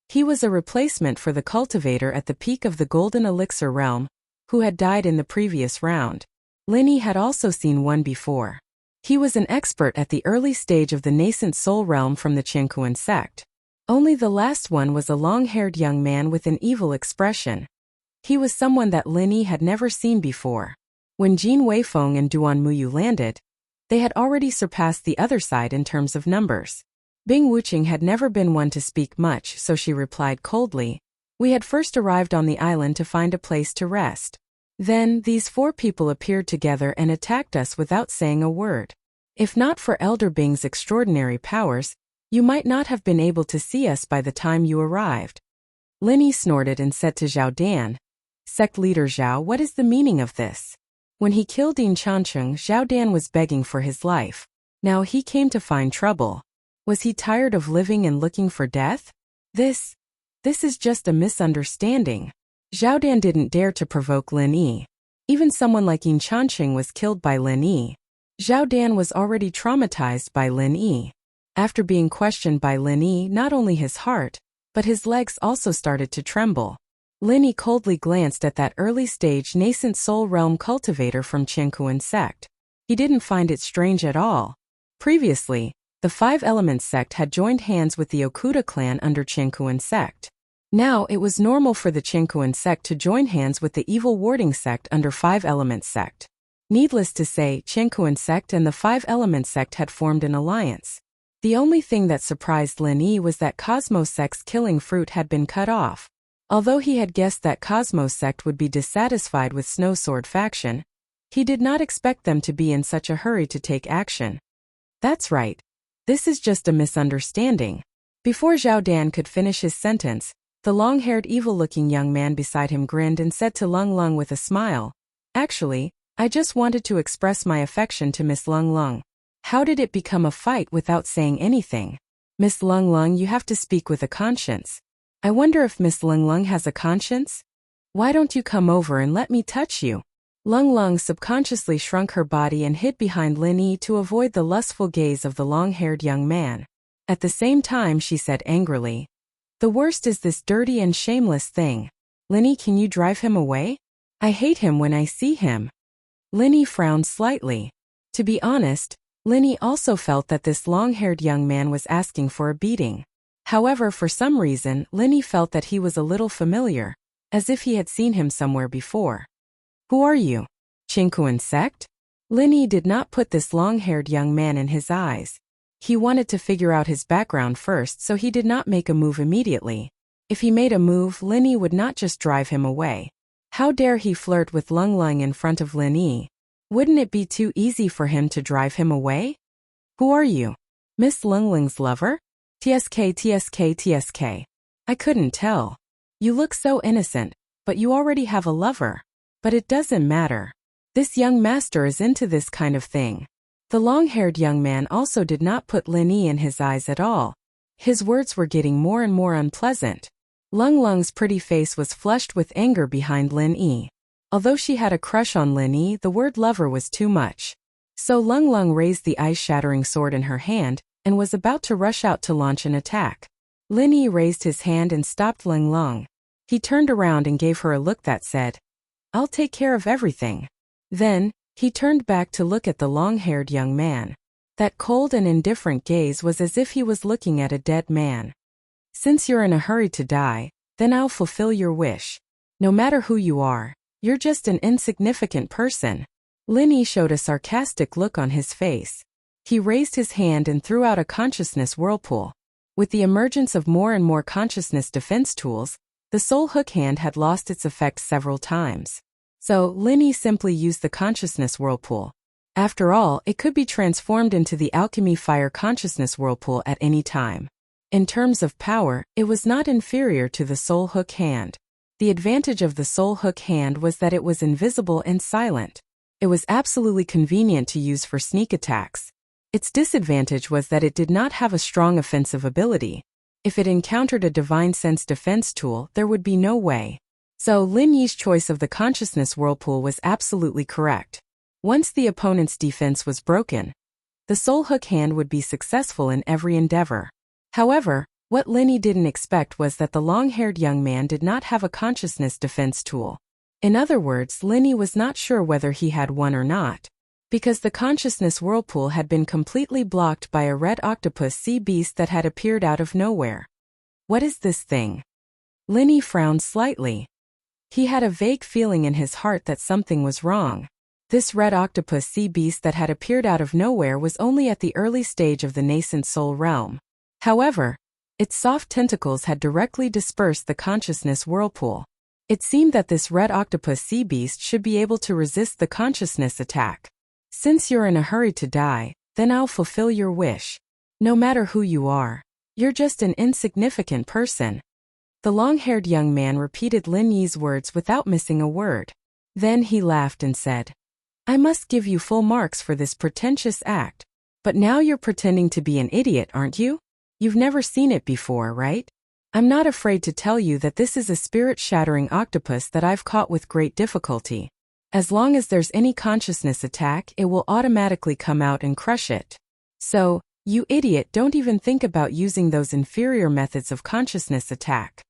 He was a replacement for the cultivator at the peak of the Golden Elixir realm, who had died in the previous round. Lin Yi had also seen one before. He was an expert at the early stage of the nascent soul realm from the Qiankuan sect. Only the last one was a long-haired young man with an evil expression. He was someone that Lin Yi had never seen before. When Jin Weifeng and Duan Muyu landed, they had already surpassed the other side in terms of numbers. Bing Wuqing had never been one to speak much, so she replied coldly, "We had first arrived on the island to find a place to rest. Then, these 4 people appeared together and attacked us without saying a word. If not for Elder Bing's extraordinary powers, you might not have been able to see us by the time you arrived." Lin Yi snorted and said to Zhao Dan, "Sect leader Zhao, what is the meaning of this? When he killed Din Chancheng, Zhao Dan was begging for his life. Now he came to find trouble. Was he tired of living and looking for death? This is just a misunderstanding." Zhao Dan didn't dare to provoke Lin Yi. Even someone like Yin Chanqing was killed by Lin Yi. Zhao Dan was already traumatized by Lin Yi. After being questioned by Lin Yi, not only his heart, but his legs also started to tremble. Lin Yi coldly glanced at that early-stage nascent soul realm cultivator from Qiankuan sect. He didn't find it strange at all. Previously, the Five Elements sect had joined hands with the Okuda clan under Qiankuan sect. Now it was normal for the Qiankuan sect to join hands with the evil warding sect under Five Elements sect. Needless to say, Qiankuan sect and the Five Elements sect had formed an alliance. The only thing that surprised Lin Yi was that Cosmos sect's killing fruit had been cut off. Although he had guessed that Cosmos sect would be dissatisfied with Snow Sword faction, he did not expect them to be in such a hurry to take action. That's right. This is just a misunderstanding. Before Zhao Dan could finish his sentence, the long-haired evil-looking young man beside him grinned and said to Lung Lung with a smile, "Actually, I just wanted to express my affection to Miss Lung Lung. How did it become a fight without saying anything? Miss Lung Lung, you have to speak with a conscience. I wonder if Miss Lung Lung has a conscience? Why don't you come over and let me touch you?" Lung Lung subconsciously shrunk her body and hid behind Lin Yi to avoid the lustful gaze of the long-haired young man. At the same time she said angrily, "The worst is this dirty and shameless thing. Lin Yi, can you drive him away? I hate him when I see him." Lin Yi frowned slightly. To be honest, Lin Yi also felt that this long-haired young man was asking for a beating. However, for some reason, Lin Yi felt that he was a little familiar, as if he had seen him somewhere before. "Who are you? Qiankuan sect?" Lin Yi did not put this long-haired young man in his eyes. He wanted to figure out his background first, so he did not make a move immediately. If he made a move, Lin Yi would not just drive him away. How dare he flirt with Lung Lung in front of Lin Yi? Wouldn't it be too easy for him to drive him away? "Who are you? Miss Lung Lung's lover? TSK. I couldn't tell. You look so innocent, but you already have a lover. But it doesn't matter. This young master is into this kind of thing." The long-haired young man also did not put Lin Yi in his eyes at all. His words were getting more and more unpleasant. Lung Lung's pretty face was flushed with anger behind Lin Yi. Although she had a crush on Lin Yi, the word lover was too much. So Lung Lung raised the ice-shattering sword in her hand and was about to rush out to launch an attack. Lin Yi raised his hand and stopped Lung Lung. He turned around and gave her a look that said, "I'll take care of everything." Then, he turned back to look at the long-haired young man. That cold and indifferent gaze was as if he was looking at a dead man. "Since you're in a hurry to die, then I'll fulfill your wish. No matter who you are, you're just an insignificant person." Lin Yi showed a sarcastic look on his face. He raised his hand and threw out a consciousness whirlpool. With the emergence of more and more consciousness defense tools, the soul hook hand had lost its effect several times. So, Lin Yi simply used the consciousness whirlpool. After all, it could be transformed into the alchemy fire consciousness whirlpool at any time. In terms of power, it was not inferior to the soul hook hand. The advantage of the soul hook hand was that it was invisible and silent. It was absolutely convenient to use for sneak attacks. Its disadvantage was that it did not have a strong offensive ability. If it encountered a divine sense defense tool, there would be no way. So Lin Yi's choice of the consciousness whirlpool was absolutely correct. Once the opponent's defense was broken, the soul hook hand would be successful in every endeavor. However, what Lin Yi didn't expect was that the long-haired young man did not have a consciousness defense tool. In other words, Lin Yi was not sure whether he had one or not, because the consciousness whirlpool had been completely blocked by a red octopus sea beast that had appeared out of nowhere. "What is this thing?" Lin Yi frowned slightly. He had a vague feeling in his heart that something was wrong. This red octopus sea beast that had appeared out of nowhere was only at the early stage of the nascent soul realm. However, its soft tentacles had directly dispersed the consciousness whirlpool. It seemed that this red octopus sea beast should be able to resist the consciousness attack. "Since you're in a hurry to die, then I'll fulfill your wish. No matter who you are, you're just an insignificant person." The long-haired young man repeated Lin Yi's words without missing a word. Then he laughed and said, "I must give you full marks for this pretentious act. But now you're pretending to be an idiot, aren't you? You've never seen it before, right? I'm not afraid to tell you that this is a spirit-shattering octopus that I've caught with great difficulty. As long as there's any consciousness attack, it will automatically come out and crush it. So, You idiot, don't even think about using those inferior methods of consciousness attack.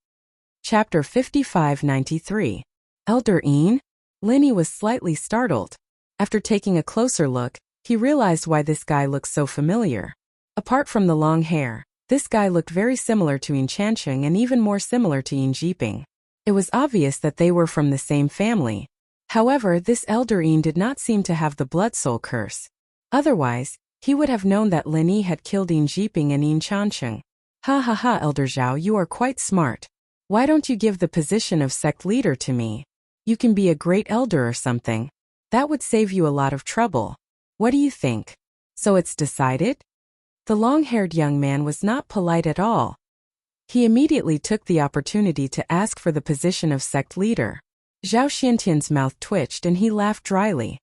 Chapter 5593. Elder Een? Linny was slightly startled. After taking a closer look, he realized why this guy looked so familiar. Apart from the long hair, this guy looked very similar to Een Chancheng and even more similar to Een Jiping. It was obvious that they were from the same family. However, this Elder Een did not seem to have the blood soul curse. Otherwise, he would have known that Lin Yi had killed Een Jiping and Een Chancheng. Ha ha ha, Elder Zhao, you are quite smart. Why don't you give the position of sect leader to me? You can be a great elder or something. That would save you a lot of trouble. What do you think? So it's decided? The long-haired young man was not polite at all. He immediately took the opportunity to ask for the position of sect leader. Zhao Xiantian's mouth twitched and he laughed dryly.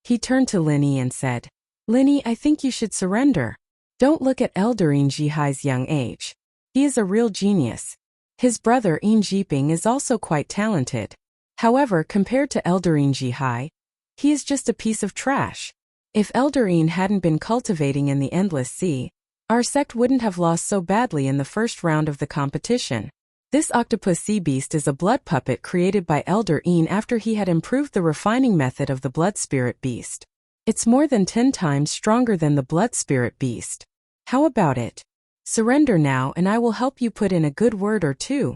He turned to Lin Yi and said, Lin Yi, I think you should surrender. Don't look at Elder Een Jihai's young age. He is a real genius. His brother Een Jiping is also quite talented. However, compared to Elder Een Jihai, he is just a piece of trash. If Elder Een hadn't been cultivating in the Endless Sea, our sect wouldn't have lost so badly in the first round of the competition. This octopus sea beast is a blood puppet created by Elder Een after he had improved the refining method of the blood spirit beast. It's more than 10 times stronger than the blood spirit beast. How about it? Surrender now and I will help you put in a good word or two.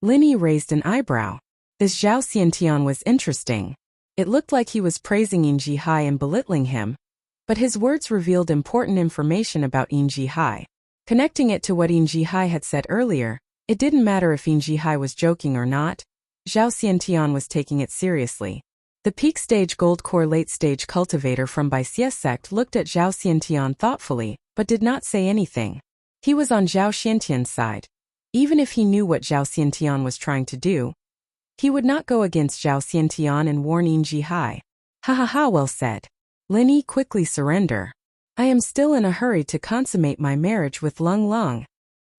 Lin Yi raised an eyebrow. This Zhao Xiantian was interesting. It looked like he was praising Een Jihai and belittling him, but his words revealed important information about Een Jihai. Connecting it to what Een Jihai had said earlier, it didn't matter if Een Jihai was joking or not. Zhao Xiantian was taking it seriously. The peak stage gold core late stage cultivator from Baixie sect looked at Zhao Xiantian thoughtfully, but did not say anything. He was on Zhao Xiantian's side. Even if he knew what Zhao Xiantian was trying to do, he would not go against Zhao Xiantian and warn Een Jihai. Ha ha ha, well said. Lin Yi, quickly surrender. I am still in a hurry to consummate my marriage with Lung Lung.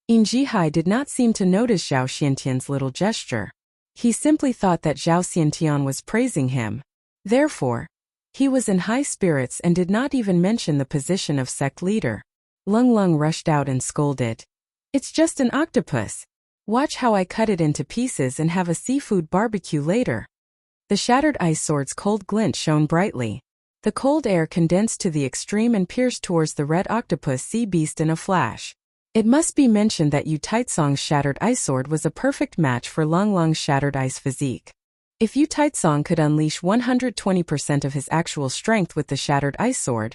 Een Jihai did not seem to notice Zhao Xiantian's little gesture. He simply thought that Zhao Xiantian was praising him. Therefore, he was in high spirits and did not even mention the position of sect leader. Lung Lung rushed out and scolded. It's just an octopus. Watch how I cut it into pieces and have a seafood barbecue later. The shattered ice sword's cold glint shone brightly. The cold air condensed to the extreme and pierced towards the red octopus sea beast in a flash. It must be mentioned that Yu Taitsong's shattered ice sword was a perfect match for Lung Lung's shattered ice physique. If Yu Taitsong could unleash 120% of his actual strength with the shattered ice sword,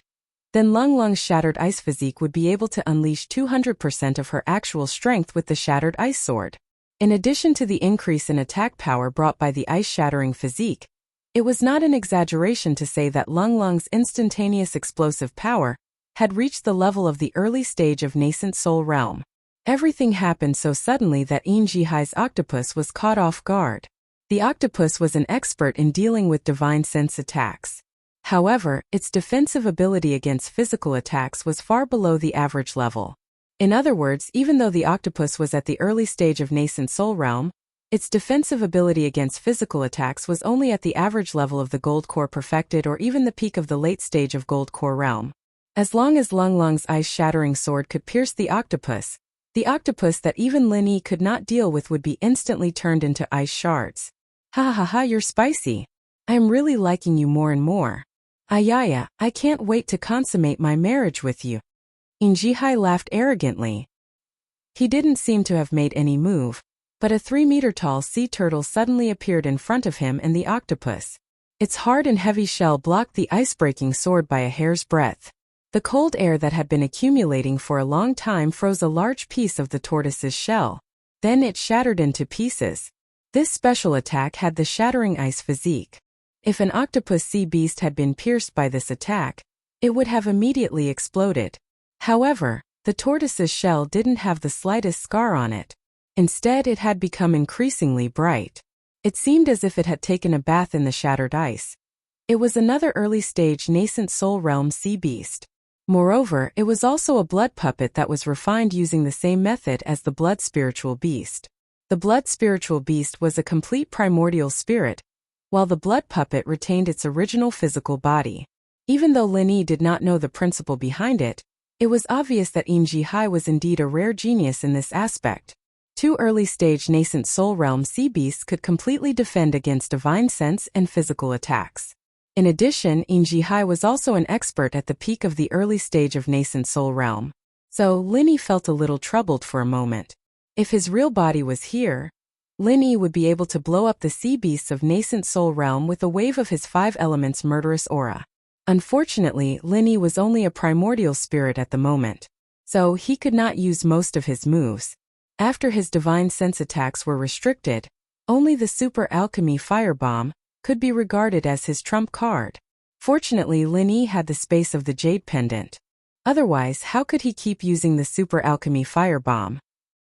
then Lung Lung's shattered ice physique would be able to unleash 200% of her actual strength with the shattered ice sword. In addition to the increase in attack power brought by the ice-shattering physique, it was not an exaggeration to say that Lung Lung's instantaneous explosive power had reached the level of the early stage of nascent soul realm. Everything happened so suddenly that Een Jihai's octopus was caught off guard. The octopus was an expert in dealing with divine sense attacks. However, its defensive ability against physical attacks was far below the average level. In other words, even though the octopus was at the early stage of nascent soul realm, its defensive ability against physical attacks was only at the average level of the gold core perfected or even the peak of the late stage of gold core realm. As long as Lung Lung's ice-shattering sword could pierce the octopus that even Lin Yi could not deal with would be instantly turned into ice shards. Ha ha ha, you're spicy. I am really liking you more and more. Ayaya, I can't wait to consummate my marriage with you. Een Jihai laughed arrogantly. He didn't seem to have made any move, but a 3-meter-tall sea turtle suddenly appeared in front of him and the octopus. Its hard and heavy shell blocked the ice-breaking sword by a hair's breadth. The cold air that had been accumulating for a long time froze a large piece of the tortoise's shell. Then it shattered into pieces. This special attack had the shattering ice physique. If an octopus sea beast had been pierced by this attack, it would have immediately exploded. However, the tortoise's shell didn't have the slightest scar on it. Instead, it had become increasingly bright. It seemed as if it had taken a bath in the shattered ice. It was another early-stage nascent soul realm sea beast. Moreover, it was also a blood puppet that was refined using the same method as the blood spiritual beast. The blood spiritual beast was a complete primordial spirit, while the blood puppet retained its original physical body. Even though Lin Yi did not know the principle behind it, It was obvious that Yin Jihai was indeed a rare genius in this aspect. Two early-stage nascent soul realm sea beasts could completely defend against divine sense and physical attacks. In addition, Yin Jihai was also an expert at the peak of the early stage of nascent soul realm. So, Lin Yi felt a little troubled for a moment. If his real body was here, Lin Yi would be able to blow up the sea beasts of nascent soul realm with a wave of his 5 elements murderous aura. Unfortunately, Lin Yi was only a primordial spirit at the moment, so he could not use most of his moves. After his divine sense attacks were restricted, only the super alchemy firebomb could be regarded as his trump card. Fortunately, Lin Yi had the space of the jade pendant. Otherwise, how could he keep using the super alchemy firebomb?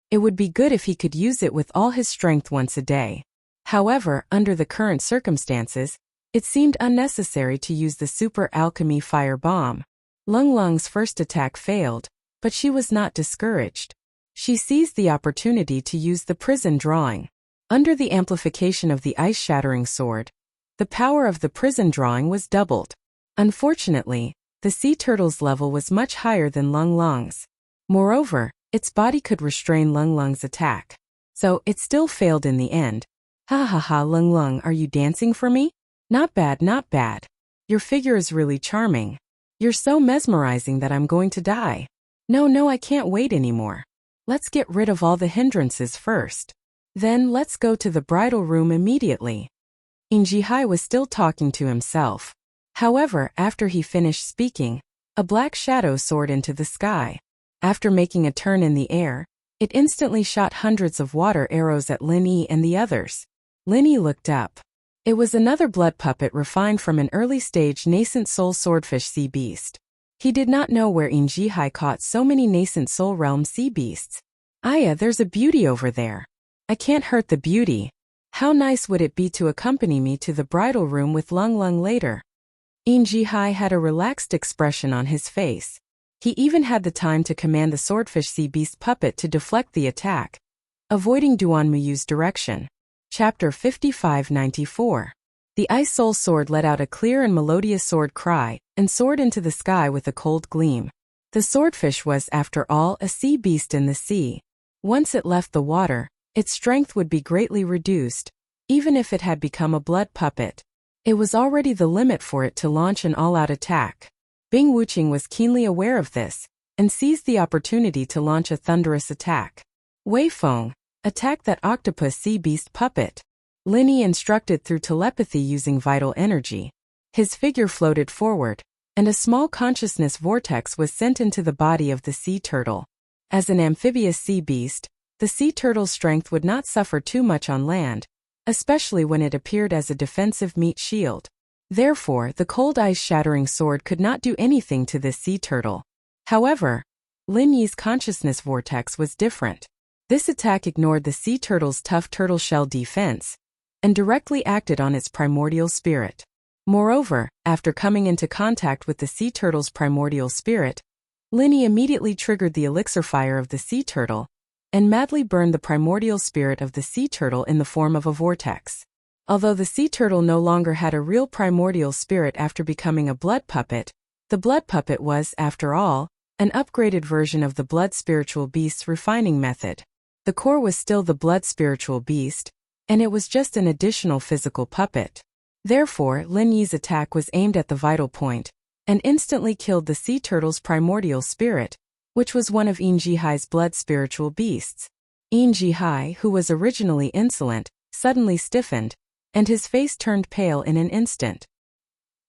It would be good if he could use it with all his strength once a day. However, under the current circumstances, it seemed unnecessary to use the super alchemy firebomb. Lung Lung's first attack failed, but she was not discouraged. She seized the opportunity to use the prison drawing. Under the amplification of the ice-shattering sword, the power of the prison drawing was doubled. Unfortunately, the sea turtle's level was much higher than Lung Lung's. Moreover, its body could restrain Lung Lung's attack. So, it still failed in the end. Ha ha ha, Lung Lung, are you dancing for me? Not bad, not bad. Your figure is really charming. You're so mesmerizing that I'm going to die. No, I can't wait anymore. Let's get rid of all the hindrances first. Then let's go to the bridal room immediately. Yin Jihai was still talking to himself. However, after he finished speaking, a black shadow soared into the sky. After making a turn in the air, it instantly shot hundreds of water arrows at Lin Yi and the others. Lin Yi looked up. It was another blood puppet refined from an early-stage nascent soul swordfish sea beast. He did not know where Yin Jihai caught so many nascent soul realm sea beasts. Aya, there's a beauty over there. I can't hurt the beauty. How nice would it be to accompany me to the bridal room with Lung Lung later? Yin Jihai had a relaxed expression on his face. He even had the time to command the swordfish sea beast puppet to deflect the attack, avoiding Duan Muyu's direction. Chapter 5594. The Ice Soul Sword let out a clear and melodious sword cry, and soared into the sky with a cold gleam. The swordfish was, after all, a sea beast in the sea. Once it left the water, its strength would be greatly reduced, even if it had become a blood puppet. It was already the limit for it to launch an all-out attack. Bing Wuqing was keenly aware of this, and seized the opportunity to launch a thunderous attack. Wei Feng, attack that octopus sea beast puppet. Lin Yi instructed through telepathy using vital energy. His figure floated forward, and a small consciousness vortex was sent into the body of the sea turtle. As an amphibious sea beast, the sea turtle's strength would not suffer too much on land, especially when it appeared as a defensive meat shield. Therefore, the cold ice-shattering sword could not do anything to this sea turtle. However, Lin Yi's consciousness vortex was different. This attack ignored the sea turtle's tough turtle shell defense, and directly acted on its primordial spirit. Moreover, after coming into contact with the sea turtle's primordial spirit, Lin Yi immediately triggered the elixir fire of the sea turtle, and madly burned the primordial spirit of the sea turtle in the form of a vortex. Although the sea turtle no longer had a real primordial spirit after becoming a blood puppet, the blood puppet was, after all, an upgraded version of the blood spiritual beast's refining method. The core was still the blood spiritual beast, and it was just an additional physical puppet. Therefore, Lin Yi's attack was aimed at the vital point, and instantly killed the sea turtle's primordial spirit, which was one of Yin Jihai's blood spiritual beasts. Yin Jihai, who was originally insolent, suddenly stiffened, and his face turned pale in an instant.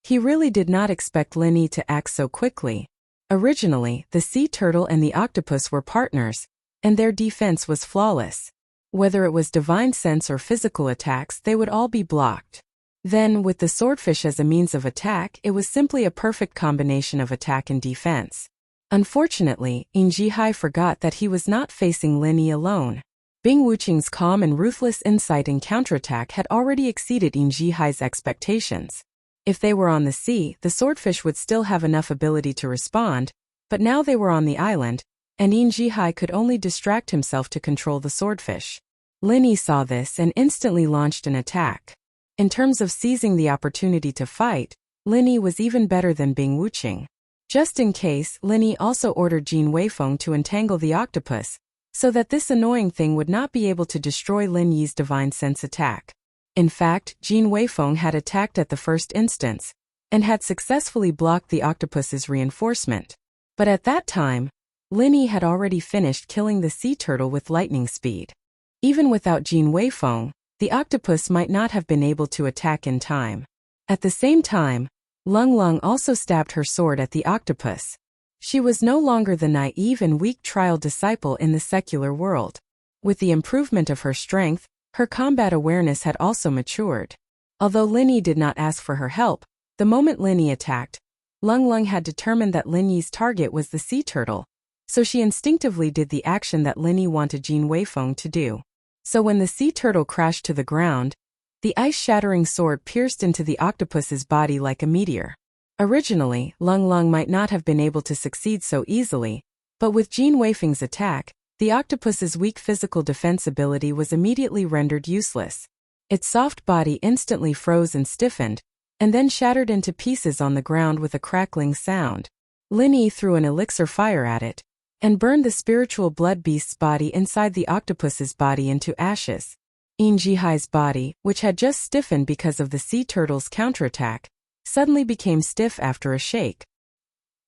He really did not expect Lin Yi to act so quickly. Originally, the sea turtle and the octopus were partners, and their defense was flawless. Whether it was divine sense or physical attacks, they would all be blocked. Then, with the swordfish as a means of attack, it was simply a perfect combination of attack and defense. Unfortunately, Yin Jihai forgot that he was not facing Lin Yi alone. Bing Wuqing's calm and ruthless insight and counterattack had already exceeded Yin Jihai's expectations. If they were on the sea, the swordfish would still have enough ability to respond, but now they were on the island, and Yin Jihai could only distract himself to control the swordfish. Lin Yi saw this and instantly launched an attack. In terms of seizing the opportunity to fight, Lin Yi was even better than Bing Wuqing. Just in case, Linny also ordered Jin Weifeng to entangle the octopus, so that this annoying thing would not be able to destroy Lin Yi's divine sense attack. In fact, Jin Weifeng had attacked at the first instance, and had successfully blocked the octopus's reinforcement. But at that time, Lin Yi had already finished killing the sea turtle with lightning speed. Even without Jin Weifeng, the octopus might not have been able to attack in time. At the same time, Lung Lung also stabbed her sword at the octopus. She was no longer the naive and weak trial disciple in the secular world. With the improvement of her strength, her combat awareness had also matured. Although Lin Yi did not ask for her help, the moment Lin Yi attacked, Lung Lung had determined that Lin Yi's target was the sea turtle, so she instinctively did the action that Lin Yi wanted Jin Weifeng to do. So when the sea turtle crashed to the ground, the ice-shattering sword pierced into the octopus's body like a meteor. Originally, Lung Lung might not have been able to succeed so easily, but with Jin Weifeng's attack, the octopus's weak physical defense ability was immediately rendered useless. Its soft body instantly froze and stiffened, and then shattered into pieces on the ground with a crackling sound. Lin Yi threw an elixir fire at it, and burned the spiritual blood beast's body inside the octopus's body into ashes. In Jihai's body, which had just stiffened because of the sea turtle's counterattack, suddenly became stiff after a shake.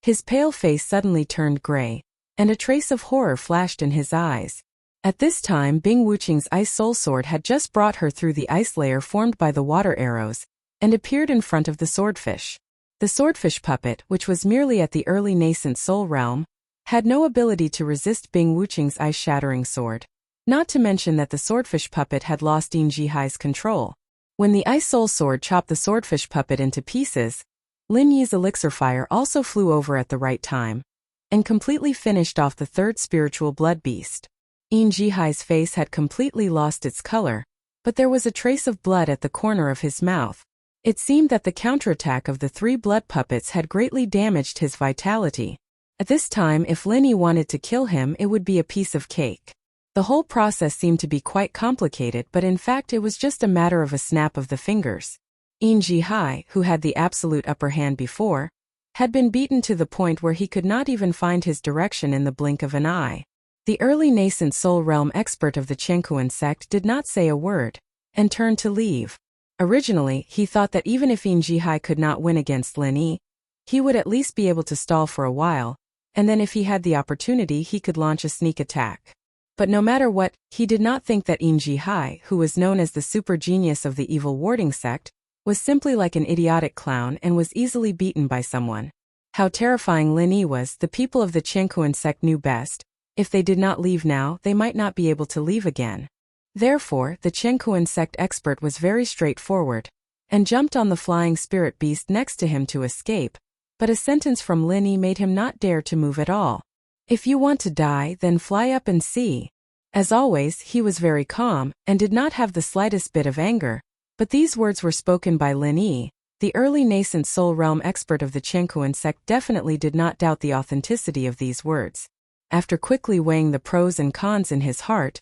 His pale face suddenly turned gray, and a trace of horror flashed in his eyes. At this time, Bing Wuqing's ice soul sword had just brought her through the ice layer formed by the water arrows, and appeared in front of the swordfish. The swordfish puppet, which was merely at the early nascent soul realm, had no ability to resist Bing Wuqing's ice-shattering sword. Not to mention that the swordfish puppet had lost Yin Jihai's control. When the ice soul sword chopped the swordfish puppet into pieces, Lin Yi's elixir fire also flew over at the right time, and completely finished off the third spiritual blood beast. Yin Jihai's face had completely lost its color, but there was a trace of blood at the corner of his mouth. It seemed that the counterattack of the three blood puppets had greatly damaged his vitality. At this time, if Lin Yi wanted to kill him, it would be a piece of cake. The whole process seemed to be quite complicated, but in fact it was just a matter of a snap of the fingers. Yin Jihai, who had the absolute upper hand before, had been beaten to the point where he could not even find his direction in the blink of an eye. The early nascent soul realm expert of the Qiankuan sect did not say a word, and turned to leave. Originally, he thought that even if Yin Jihai could not win against Lin Yi, he would at least be able to stall for a while, and then if he had the opportunity he could launch a sneak attack. But no matter what, he did not think that Yin Jihai, who was known as the super genius of the evil warding sect, was simply like an idiotic clown and was easily beaten by someone. How terrifying Lin Yi was, the people of the Qiankuan sect knew best. If they did not leave now, they might not be able to leave again. Therefore, the Qiankuan sect expert was very straightforward, and jumped on the flying spirit beast next to him to escape, but a sentence from Lin Yi made him not dare to move at all. If you want to die, then fly up and see. As always, he was very calm, and did not have the slightest bit of anger, but these words were spoken by Lin Yi. The early nascent soul realm expert of the Qiankuan sect definitely did not doubt the authenticity of these words. After quickly weighing the pros and cons in his heart,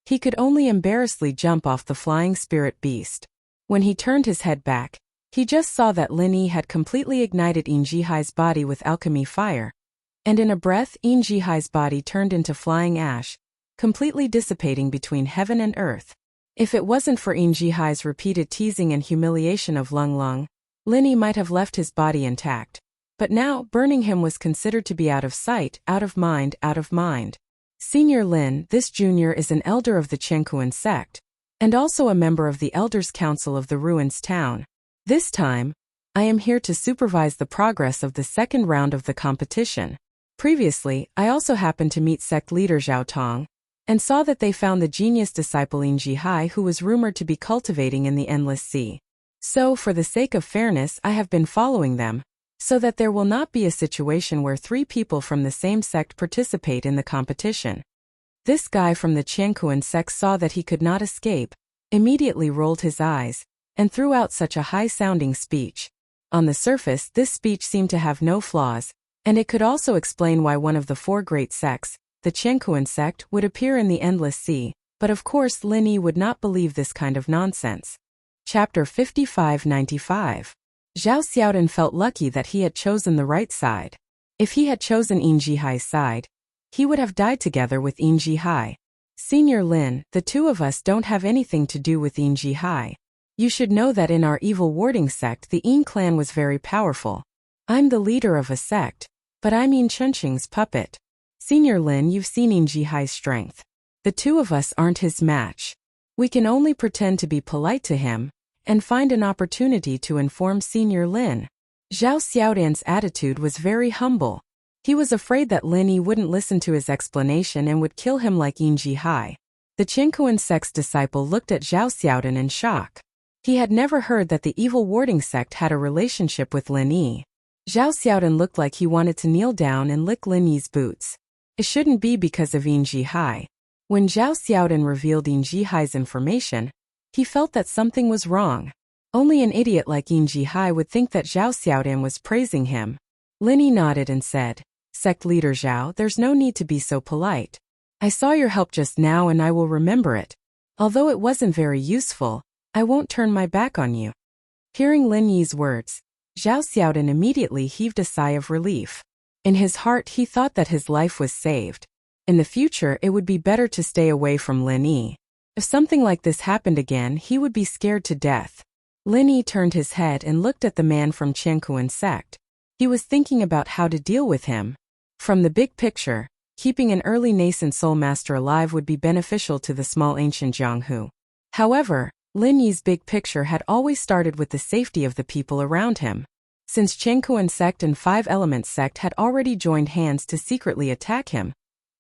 he could only embarrassedly jump off the flying spirit beast. When he turned his head back, he just saw that Lin Yi had completely ignited Yin Jihai's body with alchemy fire, and in a breath Yin Jihai's body turned into flying ash, completely dissipating between heaven and earth. If it wasn't for Yin Jihai's repeated teasing and humiliation of Lung Lung, Lin Yi might have left his body intact. But now, burning him was considered to be out of sight, out of mind, out of mind. Senior Lin, this junior is an elder of the Qiankuan sect, and also a member of the Elders' Council of the Ruins Town. This time, I am here to supervise the progress of the second round of the competition. Previously, I also happened to meet sect leader Zhao Tong, and saw that they found the genius disciple Yin Jihai, who was rumored to be cultivating in the Endless Sea. So, for the sake of fairness, I have been following them, so that there will not be a situation where three people from the same sect participate in the competition. This guy from the Qiankuan sect saw that he could not escape, immediately rolled his eyes, and threw out such a high-sounding speech. On the surface, this speech seemed to have no flaws, and it could also explain why one of the four great sects, the Qiankuan sect, would appear in the Endless Sea, but of course Lin Yi would not believe this kind of nonsense. Chapter 55-95. Zhao Xiaodan felt lucky that he had chosen the right side. If he had chosen Yin Jihai's side, he would have died together with Yin Jihai. Senior Lin, the two of us don't have anything to do with Yin Jihai. You should know that in our evil warding sect the Yin clan was very powerful. I'm the leader of a sect, but I'm Yin Chunqing's puppet. Senior Lin, you've seen Yin Jihai's strength. The two of us aren't his match. We can only pretend to be polite to him and find an opportunity to inform Senior Lin. Zhao Xiaodan's attitude was very humble. He was afraid that Lin Yi wouldn't listen to his explanation and would kill him like Yin Jihai. The Qinkuan sect's disciple looked at Zhao Xiaodan in shock. He had never heard that the evil warding sect had a relationship with Lin Yi. Zhao Xiaodan looked like he wanted to kneel down and lick Lin Yi's boots. It shouldn't be because of Yin Jihai. When Zhao Xiaodan revealed Yin Jihai's information, he felt that something was wrong. Only an idiot like Yin Jihai would think that Zhao Xiaodan was praising him. Lin Yi nodded and said, "Sect leader Zhao, there's no need to be so polite. I saw your help just now and I will remember it. Although it wasn't very useful, I won't turn my back on you." Hearing Lin Yi's words, Zhao Xiaodan immediately heaved a sigh of relief. In his heart he thought that his life was saved. In the future it would be better to stay away from Lin Yi. If something like this happened again he would be scared to death. Lin Yi turned his head and looked at the man from Qinkuan sect. He was thinking about how to deal with him. From the big picture, keeping an early nascent soul master alive would be beneficial to the small ancient Jianghu. However, Lin Yi's big picture had always started with the safety of the people around him. Since Qinkuan sect and Five Elements sect had already joined hands to secretly attack him,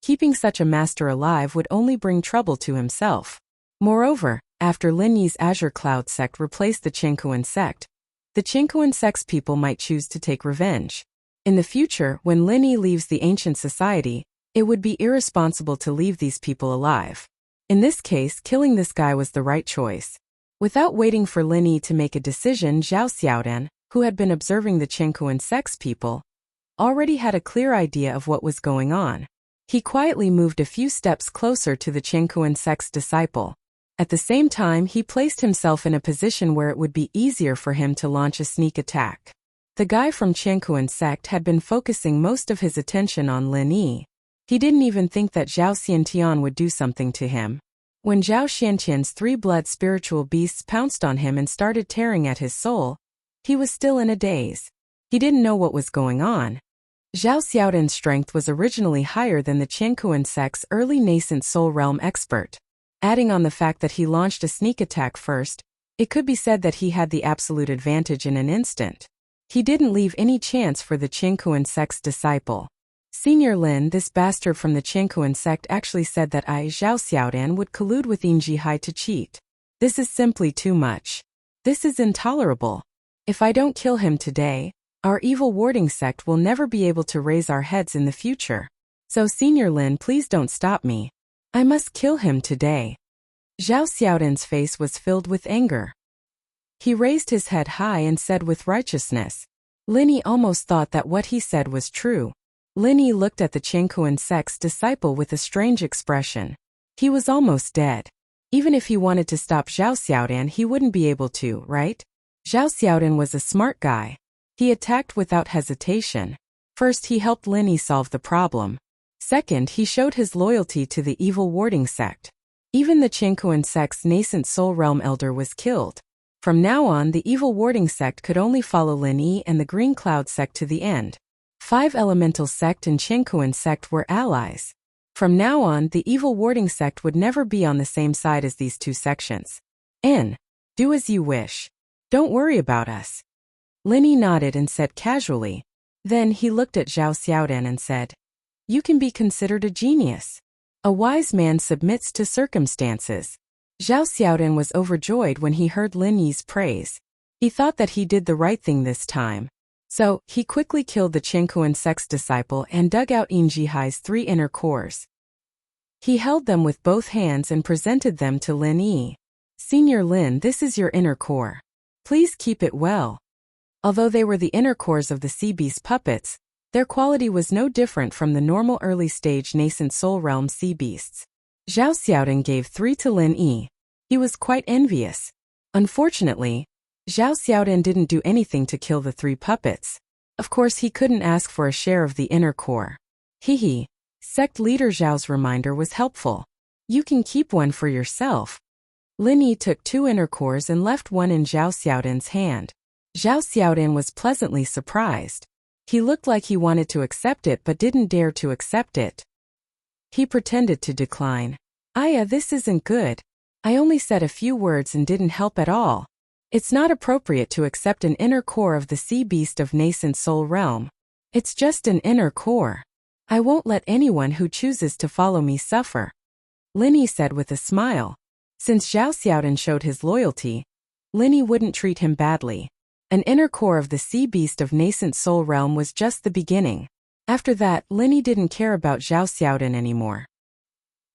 keeping such a master alive would only bring trouble to himself. Moreover, after Lin Yi's Azure Cloud sect replaced the Qinkuan sect, the Qinkuan sect's people might choose to take revenge. In the future, when Lin Yi leaves the ancient society, it would be irresponsible to leave these people alive. In this case, killing this guy was the right choice. Without waiting for Lin Yi to make a decision, Zhao Xiaodan, who had been observing the Qinkuan sect's people, already had a clear idea of what was going on. He quietly moved a few steps closer to the Qinkuan sect's disciple. At the same time, he placed himself in a position where it would be easier for him to launch a sneak attack. The guy from Qinkuan sect had been focusing most of his attention on Lin Yi. He didn't even think that Zhao Xiantian would do something to him. When Zhao Xiantian's three-blood spiritual beasts pounced on him and started tearing at his soul, he was still in a daze. He didn't know what was going on. Zhao Xiaodan's strength was originally higher than the Qinkuan sect's early nascent soul realm expert. Adding on the fact that he launched a sneak attack first, it could be said that he had the absolute advantage in an instant. He didn't leave any chance for the Qinkuan sect's disciple. Senior Lin, this bastard from the Qinkuan sect, actually said that I, Zhao Xiaodan, would collude with Yin Jihai to cheat. This is simply too much. This is intolerable. If I don't kill him today, our evil warding sect will never be able to raise our heads in the future. So Senior Lin, please don't stop me. I must kill him today. Zhao Xiaodan's face was filled with anger. He raised his head high and said with righteousness. Lin Yi almost thought that what he said was true. Lin Yi looked at the Qinkuan sect's disciple with a strange expression. He was almost dead. Even if he wanted to stop Zhao Xiaodan, he wouldn't be able to, right? Zhao Xiaodan was a smart guy. He attacked without hesitation. First, he helped Lin Yi solve the problem. Second, he showed his loyalty to the evil warding sect. Even the Qinkuan sect's nascent soul realm elder was killed. From now on, the evil warding sect could only follow Lin Yi and the Green Cloud sect to the end. Five Elemental sect and Qinkuan sect were allies. From now on, the evil warding sect would never be on the same side as these two sections. Do as you wish. Don't worry about us. Lin Yi nodded and said casually. Then he looked at Zhao Xiaodan and said, You can be considered a genius. A wise man submits to circumstances. Zhao Xiaodan was overjoyed when he heard Lin Yi's praise. He thought that he did the right thing this time. So, he quickly killed the Qinkuan sect's disciple and dug out Yin Jihai's 3 inner cores. He held them with both hands and presented them to Lin Yi. Senior Lin, this is your inner core. Please keep it well. Although they were the inner cores of the sea beast puppets, their quality was no different from the normal early-stage nascent soul realm sea beasts. Zhao Xiaodan gave 3 to Lin Yi. He was quite envious. Unfortunately, Zhao Xiaodan didn't do anything to kill the 3 puppets. Of course he couldn't ask for a share of the inner core. Hehe. Sect leader Zhao's reminder was helpful. You can keep one for yourself. Lin Yi took 2 inner cores and left one in Zhao Xiaodin's hand. Zhao Xiaodin was pleasantly surprised. He looked like he wanted to accept it but didn't dare to accept it. He pretended to decline. Aya, this isn't good. I only said a few words and didn't help at all. It's not appropriate to accept an inner core of the sea beast of nascent soul realm. It's just an inner core. I won't let anyone who chooses to follow me suffer. Lin Yi said with a smile. Since Zhao Xiaodin showed his loyalty, Lin Yi wouldn't treat him badly. An inner core of the sea beast of nascent soul realm was just the beginning. After that, Lin Yi didn't care about Zhao Xiaodin anymore.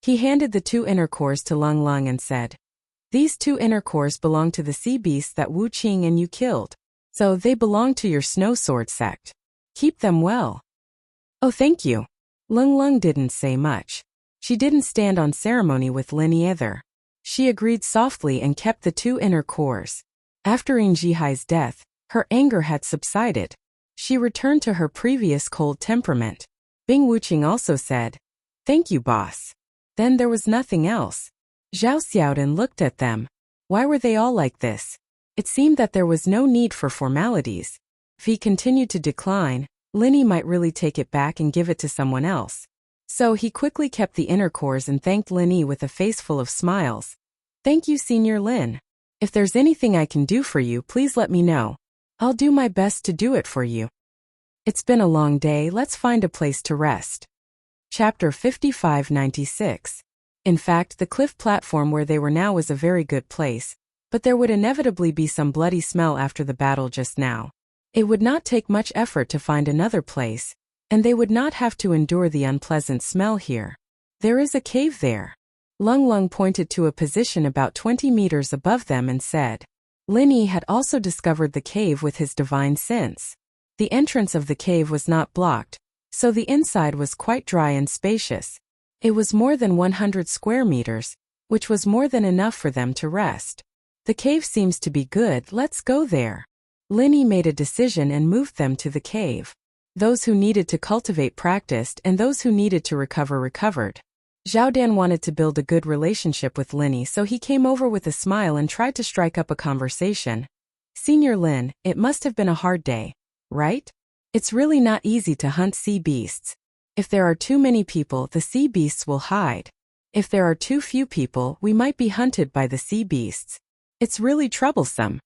He handed the 2 inner cores to Lung Lung and said, "These 2 inner cores belong to the sea beast that Wu Qing and you killed. So they belong to your snow sword sect. Keep them well." "Oh, thank you." Lung Lung didn't say much. She didn't stand on ceremony with Lin Yi either. She agreed softly and kept the 2 inner cores. After Yin Jihai's death, her anger had subsided. She returned to her previous cold temperament. Bing Wuqing also said, "Thank you, boss." Then there was nothing else. Zhao Xiaodin looked at them. Why were they all like this? It seemed that there was no need for formalities. If he continued to decline, Lin Yi might really take it back and give it to someone else. So he quickly kept the inner cores and thanked Lin Yi with a face full of smiles. "Thank you, Senior Lin. If there's anything I can do for you, please let me know. I'll do my best to do it for you. It's been a long day, let's find a place to rest." Chapter 5596. In fact, the cliff platform where they were now was a very good place, but there would inevitably be some bloody smell after the battle just now. It would not take much effort to find another place, and they would not have to endure the unpleasant smell here. There is a cave there. Lung Lung pointed to a position about 20 meters above them and said. Lin Yi had also discovered the cave with his divine sense. The entrance of the cave was not blocked, so the inside was quite dry and spacious. It was more than 100 square meters, which was more than enough for them to rest. The cave seems to be good, let's go there. Lin Yi made a decision and moved them to the cave. Those who needed to cultivate practiced and those who needed to recover recovered. Zhao Dan wanted to build a good relationship with Lin Yi, so he came over with a smile and tried to strike up a conversation. "Senior Lin, it must have been a hard day, right? It's really not easy to hunt sea beasts. If there are too many people, the sea beasts will hide. If there are too few people, we might be hunted by the sea beasts. It's really troublesome."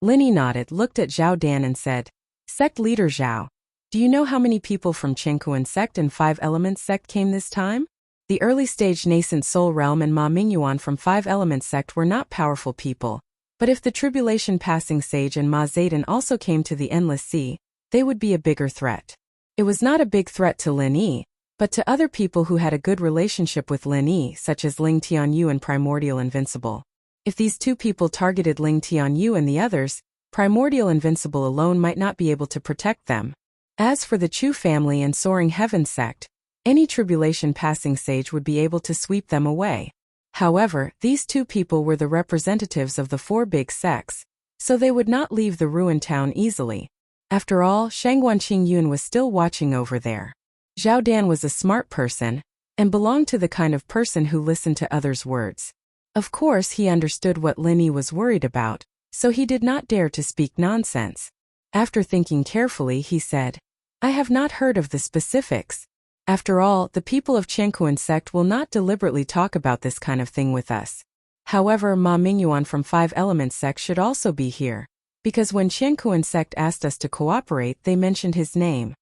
Lin Yi nodded, looked at Zhao Dan and said, "Sect leader Zhao, do you know how many people from Chengkuan sect and 5 Elements sect came this time?" The early-stage nascent soul realm and Ma Mingyuan from 5 Elements sect were not powerful people, but if the tribulation passing sage and Ma Zayden also came to the endless sea, they would be a bigger threat. It was not a big threat to Lin Yi, but to other people who had a good relationship with Lin Yi, such as Ling Tianyu and Primordial Invincible. If these 2 people targeted Ling Tianyu and the others, Primordial Invincible alone might not be able to protect them. As for the Chu family and Soaring Heaven sect, any tribulation passing sage would be able to sweep them away. However, these 2 people were the representatives of the 4 big sects, so they would not leave the ruined town easily. After all, Shangguan Qingyun was still watching over there. Zhao Dan was a smart person, and belonged to the kind of person who listened to others' words. Of course he understood what Lin Yi was worried about, so he did not dare to speak nonsense. After thinking carefully he said, "I have not heard of the specifics. After all, the people of Chengkuan sect will not deliberately talk about this kind of thing with us. However, Ma Mingyuan from 5 Elements sect should also be here, because when Chengkuan sect asked us to cooperate they mentioned his name."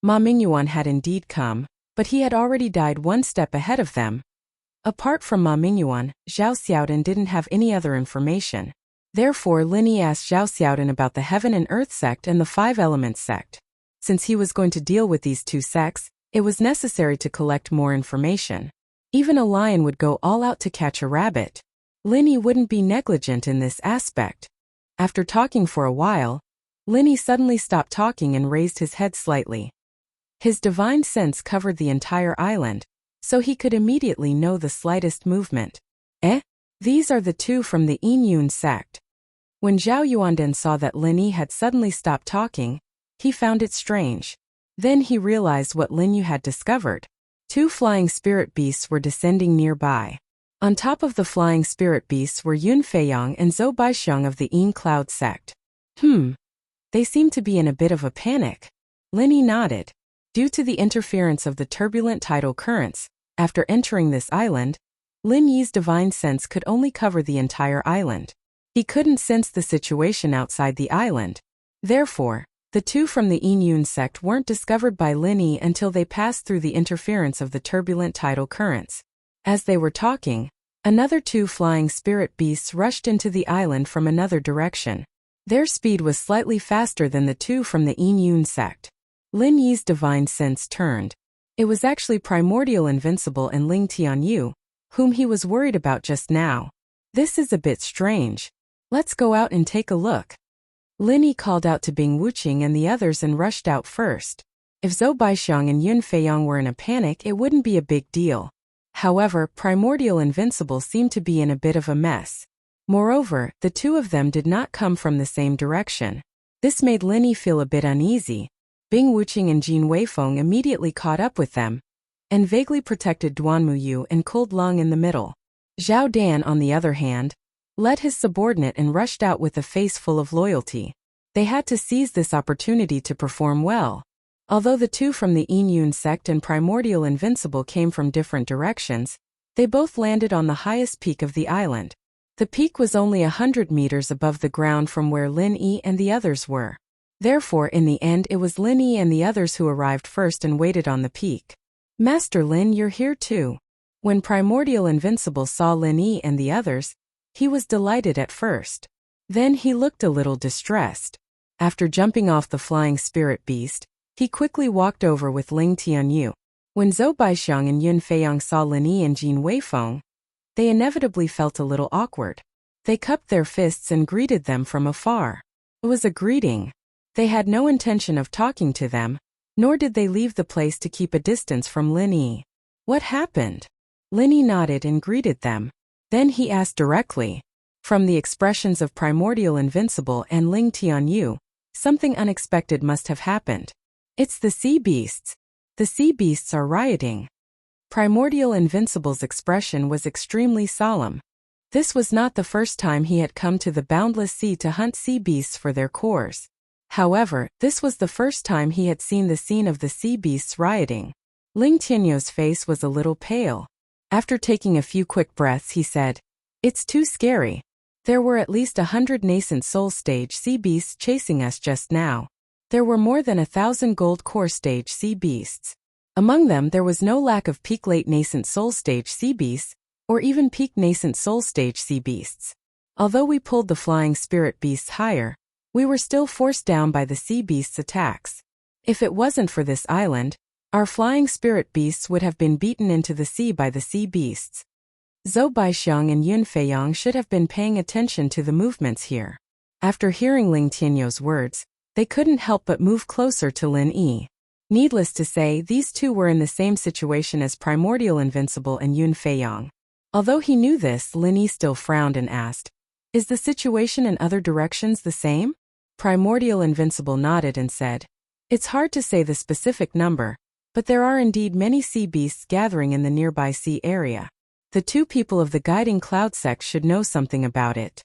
Ma Mingyuan had indeed come, but he had already died 1 step ahead of them. Apart from Ma Mingyuan, Zhao Xiaodin didn't have any other information. Therefore Lin Yi asked Zhao Xiaodin about the Heaven and Earth sect and the 5 Elements sect. Since he was going to deal with these 2 sects, it was necessary to collect more information. Even a lion would go all out to catch a rabbit. Lin Yi wouldn't be negligent in this aspect. After talking for a while, Lin Yi suddenly stopped talking and raised his head slightly. His divine sense covered the entire island, so he could immediately know the slightest movement. These are the 2 from the Yin Yun sect. When Zhao Yuanden saw that Lin Yi had suddenly stopped talking, He found it strange. Then he realized what Lin Yu had discovered. 2 flying spirit beasts were descending nearby. On top of the flying spirit beasts were Yun Feiyang and Zhou Baixiang of the Yin Cloud sect. They seemed to be in a bit of a panic. Lin Yi nodded. Due to the interference of the turbulent tidal currents, after entering this island, Lin Yi's divine sense could only cover the entire island. He couldn't sense the situation outside the island. Therefore, the 2 from the Yin Yun sect weren't discovered by Lin Yi until they passed through the interference of the turbulent tidal currents. As they were talking, another 2 flying spirit beasts rushed into the island from another direction. Their speed was slightly faster than the 2 from the Yin Yun sect. Lin Yi's divine sense turned. It was actually Primordial Invincible and Ling Tianyu, whom he was worried about just now. This is a bit strange. Let's go out and take a look. Lin Yi called out to Bing Wuqing and the others and rushed out first. If Zhou Baixiang and Yun Feiyang were in a panic, it wouldn't be a big deal. However, Primordial Invincible seemed to be in a bit of a mess. Moreover, the 2 of them did not come from the same direction. This made Lin Yi feel a bit uneasy. Bing Wuqing and Jin Weifeng immediately caught up with them, and vaguely protected Duan Muyu and Cold Lung in the middle. Zhao Dan, on the other hand, led his subordinate and rushed out with a face full of loyalty. They had to seize this opportunity to perform well. Although the 2 from the Yin Yun sect and Primordial Invincible came from different directions, they both landed on the highest peak of the island. The peak was only 100 meters above the ground from where Lin Yi and the others were. Therefore, in the end, it was Lin Yi and the others who arrived first and waited on the peak. Master Lin, you're here too. When Primordial Invincible saw Lin Yi and the others, he was delighted at first. Then he looked a little distressed. After jumping off the flying spirit beast, he quickly walked over with Ling Tianyu. When Zhou Baixiang and Yun Feiyang saw Lin Yi and Jin Weifeng, they inevitably felt a little awkward. They cupped their fists and greeted them from afar. It was a greeting. They had no intention of talking to them, nor did they leave the place to keep a distance from Lin Yi. What happened? Lin Yi nodded and greeted them. Then he asked directly. From the expressions of Primordial Invincible and Ling Tianyu, something unexpected must have happened. It's the sea beasts. The sea beasts are rioting. Primordial Invincible's expression was extremely solemn. This was not the first time he had come to the boundless sea to hunt sea beasts for their cores. However, this was the first time he had seen the scene of the sea beasts rioting. Ling Tianyu's face was a little pale. After taking a few quick breaths, he said, "It's too scary. There were at least 100 nascent soul stage sea beasts chasing us just now. There were more than 1,000 gold core stage sea beasts. Among them there was no lack of peak late nascent soul stage sea beasts, or even peak nascent soul stage sea beasts. Although we pulled the flying spirit beasts higher, we were still forced down by the sea beasts' attacks. If it wasn't for this island, our flying spirit beasts would have been beaten into the sea by the sea beasts." Zhou Baixiang and Yun Feiyang should have been paying attention to the movements here. After hearing Ling Tianyu's words, they couldn't help but move closer to Lin Yi. Needless to say, these 2 were in the same situation as Primordial Invincible and Yun Feiyang. Although he knew this, Lin Yi still frowned and asked, "Is the situation in other directions the same?" Primordial Invincible nodded and said, "It's hard to say the specific number, but there are indeed many sea beasts gathering in the nearby sea area. The 2 people of the guiding cloud sect should know something about it."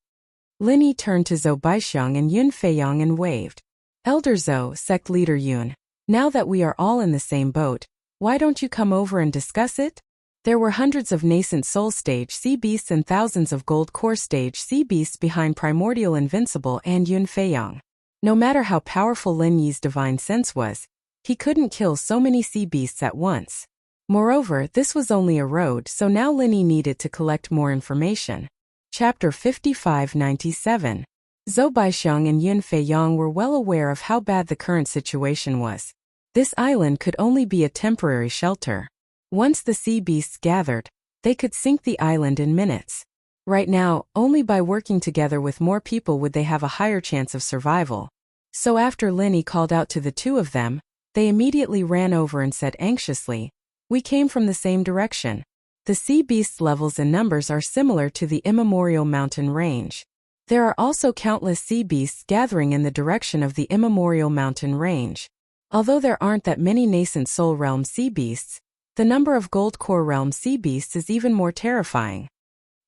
Lin Yi turned to Zhou Baixiang and Yun Feiyang and waved. "Elder Zhou, sect leader Yun, now that we are all in the same boat, why don't you come over and discuss it?" There were hundreds of nascent soul stage sea beasts and thousands of gold core stage sea beasts behind Primordial Invincible and Yun Feiyang. No matter how powerful Lin Yi's divine sense was, he couldn't kill so many sea beasts at once. Moreover, this was only a road, so now Lin Yi needed to collect more information. Chapter 5597. Zhou Baixiang and Yun Feiyang were well aware of how bad the current situation was. This island could only be a temporary shelter. Once the sea beasts gathered, they could sink the island in minutes. Right now, only by working together with more people would they have a higher chance of survival. So after Lin Yi called out to the 2 of them, they immediately ran over and said anxiously, "We came from the same direction. The sea beasts' levels and numbers are similar to the immemorial mountain range. There are also countless sea beasts gathering in the direction of the immemorial mountain range. Although there aren't that many nascent soul realm sea beasts, the number of gold core realm sea beasts is even more terrifying.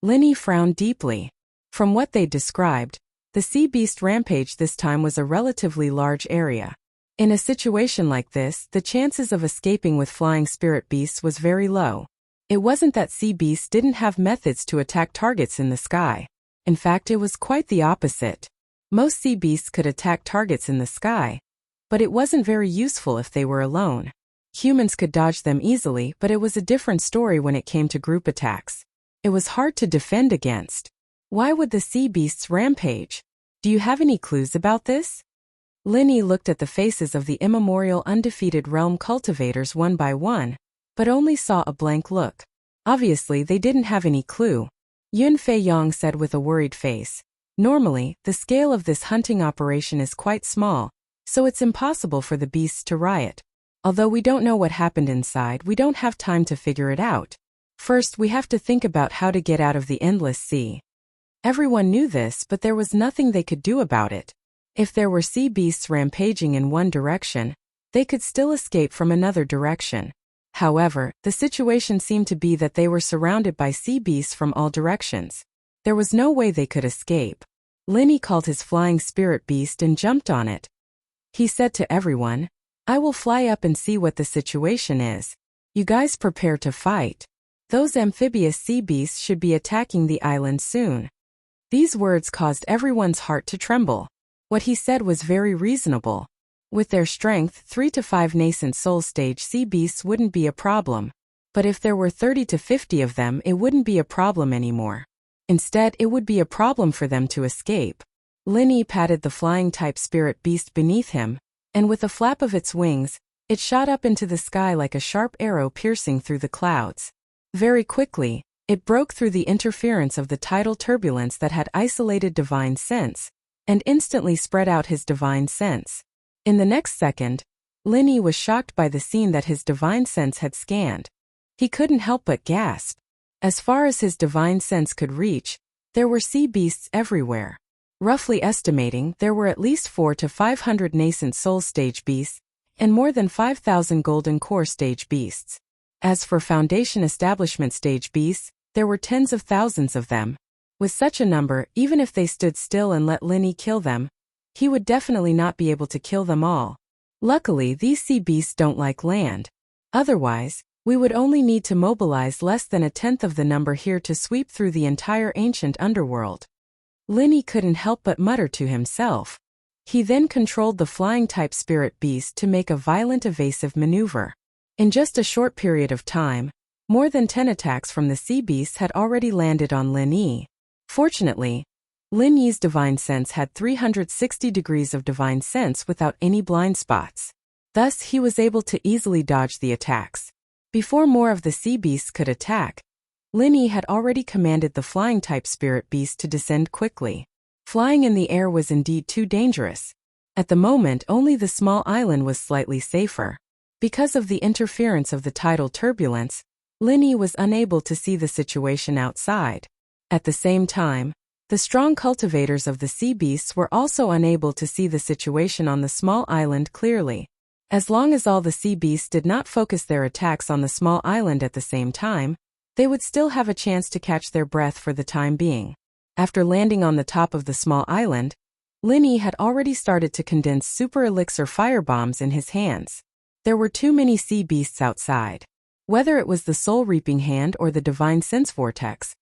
Linny frowned deeply. From what they'd described, the sea beast rampage this time was a relatively large area. In a situation like this, the chances of escaping with flying spirit beasts was very low. It wasn't that sea beasts didn't have methods to attack targets in the sky. In fact, it was quite the opposite. Most sea beasts could attack targets in the sky, but it wasn't very useful if they were alone. Humans could dodge them easily, but it was a different story when it came to group attacks. It was hard to defend against. Why would the sea beasts rampage? Do you have any clues about this? Linny looked at the faces of the immemorial undefeated realm cultivators one by one, but only saw a blank look. Obviously, they didn't have any clue. Yun Fei Yang said with a worried face, "Normally, the scale of this hunting operation is quite small, so it's impossible for the beasts to riot. Although we don't know what happened inside, we don't have time to figure it out. First, we have to think about how to get out of the endless sea." Everyone knew this, but there was nothing they could do about it. If there were sea beasts rampaging in one direction, they could still escape from another direction. However, the situation seemed to be that they were surrounded by sea beasts from all directions. There was no way they could escape. Linny called his flying spirit beast and jumped on it. He said to everyone, "I will fly up and see what the situation is. You guys prepare to fight. Those amphibious sea beasts should be attacking the island soon." These words caused everyone's heart to tremble. What he said was very reasonable. With their strength, 3 to 5 nascent soul stage sea beasts wouldn't be a problem. But if there were 30 to 50 of them, it wouldn't be a problem anymore. Instead, it would be a problem for them to escape. Linny patted the flying-type spirit beast beneath him, and with a flap of its wings, it shot up into the sky like a sharp arrow piercing through the clouds. Very quickly, it broke through the interference of the tidal turbulence that had isolated divine sense, and instantly spread out his divine sense. In the next second, Linny was shocked by the scene that his divine sense had scanned. He couldn't help but gasp. As far as his divine sense could reach, there were sea beasts everywhere. Roughly estimating, there were at least 400 to 500 nascent soul stage beasts, and more than 5,000 golden core stage beasts. As for foundation establishment stage beasts, there were tens of thousands of them. With such a number, even if they stood still and let Linny kill them, he would definitely not be able to kill them all. Luckily, these sea beasts don't like land. Otherwise, we would only need to mobilize less than a tenth of the number here to sweep through the entire ancient underworld. Linny couldn't help but mutter to himself. He then controlled the flying-type spirit beast to make a violent evasive maneuver. In just a short period of time, more than 10 attacks from the sea beasts had already landed on Linny. Fortunately, Linny's divine sense had 360 degrees of divine sense without any blind spots. Thus, he was able to easily dodge the attacks. Before more of the sea beasts could attack, Linny had already commanded the flying-type spirit beast to descend quickly. Flying in the air was indeed too dangerous. At the moment, only the small island was slightly safer. Because of the interference of the tidal turbulence, Linny was unable to see the situation outside. At the same time, the strong cultivators of the sea beasts were also unable to see the situation on the small island clearly. As long as all the sea beasts did not focus their attacks on the small island at the same time, they would still have a chance to catch their breath for the time being. After landing on the top of the small island, Linny had already started to condense super elixir firebombs in his hands. There were too many sea beasts outside. Whether it was the soul reaping hand or the divine sense vortex,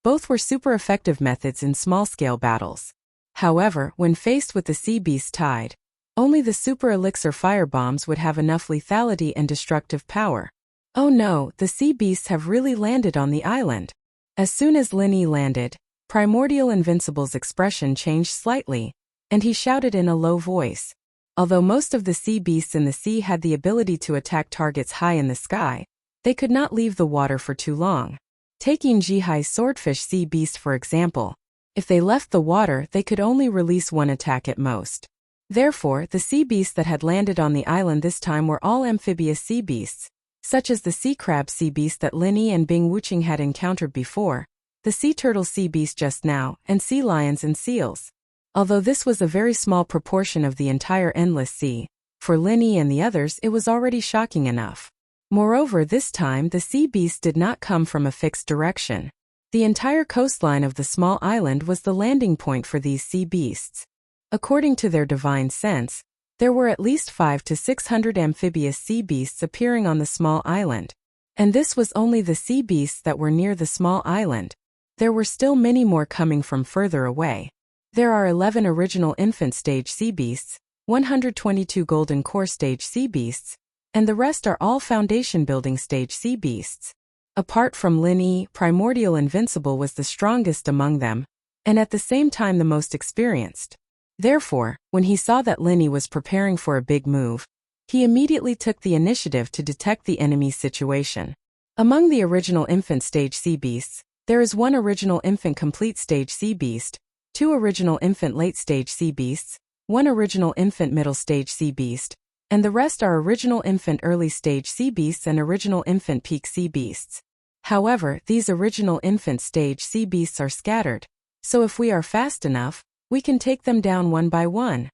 both were super effective methods in small-scale battles. However, when faced with the sea beast tide, only the super elixir firebombs would have enough lethality and destructive power. Oh no, the sea beasts have really landed on the island. As soon as Linny landed, Primordial Invincible's expression changed slightly, and he shouted in a low voice. Although most of the sea beasts in the sea had the ability to attack targets high in the sky, they could not leave the water for too long. Taking Jihai's swordfish sea beast for example, if they left the water they could only release one attack at most. Therefore, the sea beasts that had landed on the island this time were all amphibious sea beasts, such as the sea crab sea beast that Linny and Bing Wuxing had encountered before, the sea turtle sea beast just now, and sea lions and seals. Although this was a very small proportion of the entire endless sea, for Linny and the others it was already shocking enough. Moreover, this time the sea beasts did not come from a fixed direction. The entire coastline of the small island was the landing point for these sea beasts. According to their divine sense, there were at least 500 to 600 amphibious sea beasts appearing on the small island. And this was only the sea beasts that were near the small island. There were still many more coming from further away. There are 11 original infant stage sea beasts, 122 golden core stage sea beasts, and the rest are all foundation building stage sea beasts. Apart from Linny, Primordial Invincible was the strongest among them, and at the same time the most experienced. Therefore, when he saw that Linny was preparing for a big move, he immediately took the initiative to detect the enemy's situation. Among the original infant stage sea beasts, there is one original infant complete stage sea beast, 2 original infant late stage sea beasts, 1 original infant middle stage sea beast, and the rest are original infant early stage sea beasts and original infant peak sea beasts. However, these original infant stage sea beasts are scattered, so if we are fast enough, we can take them down one by one.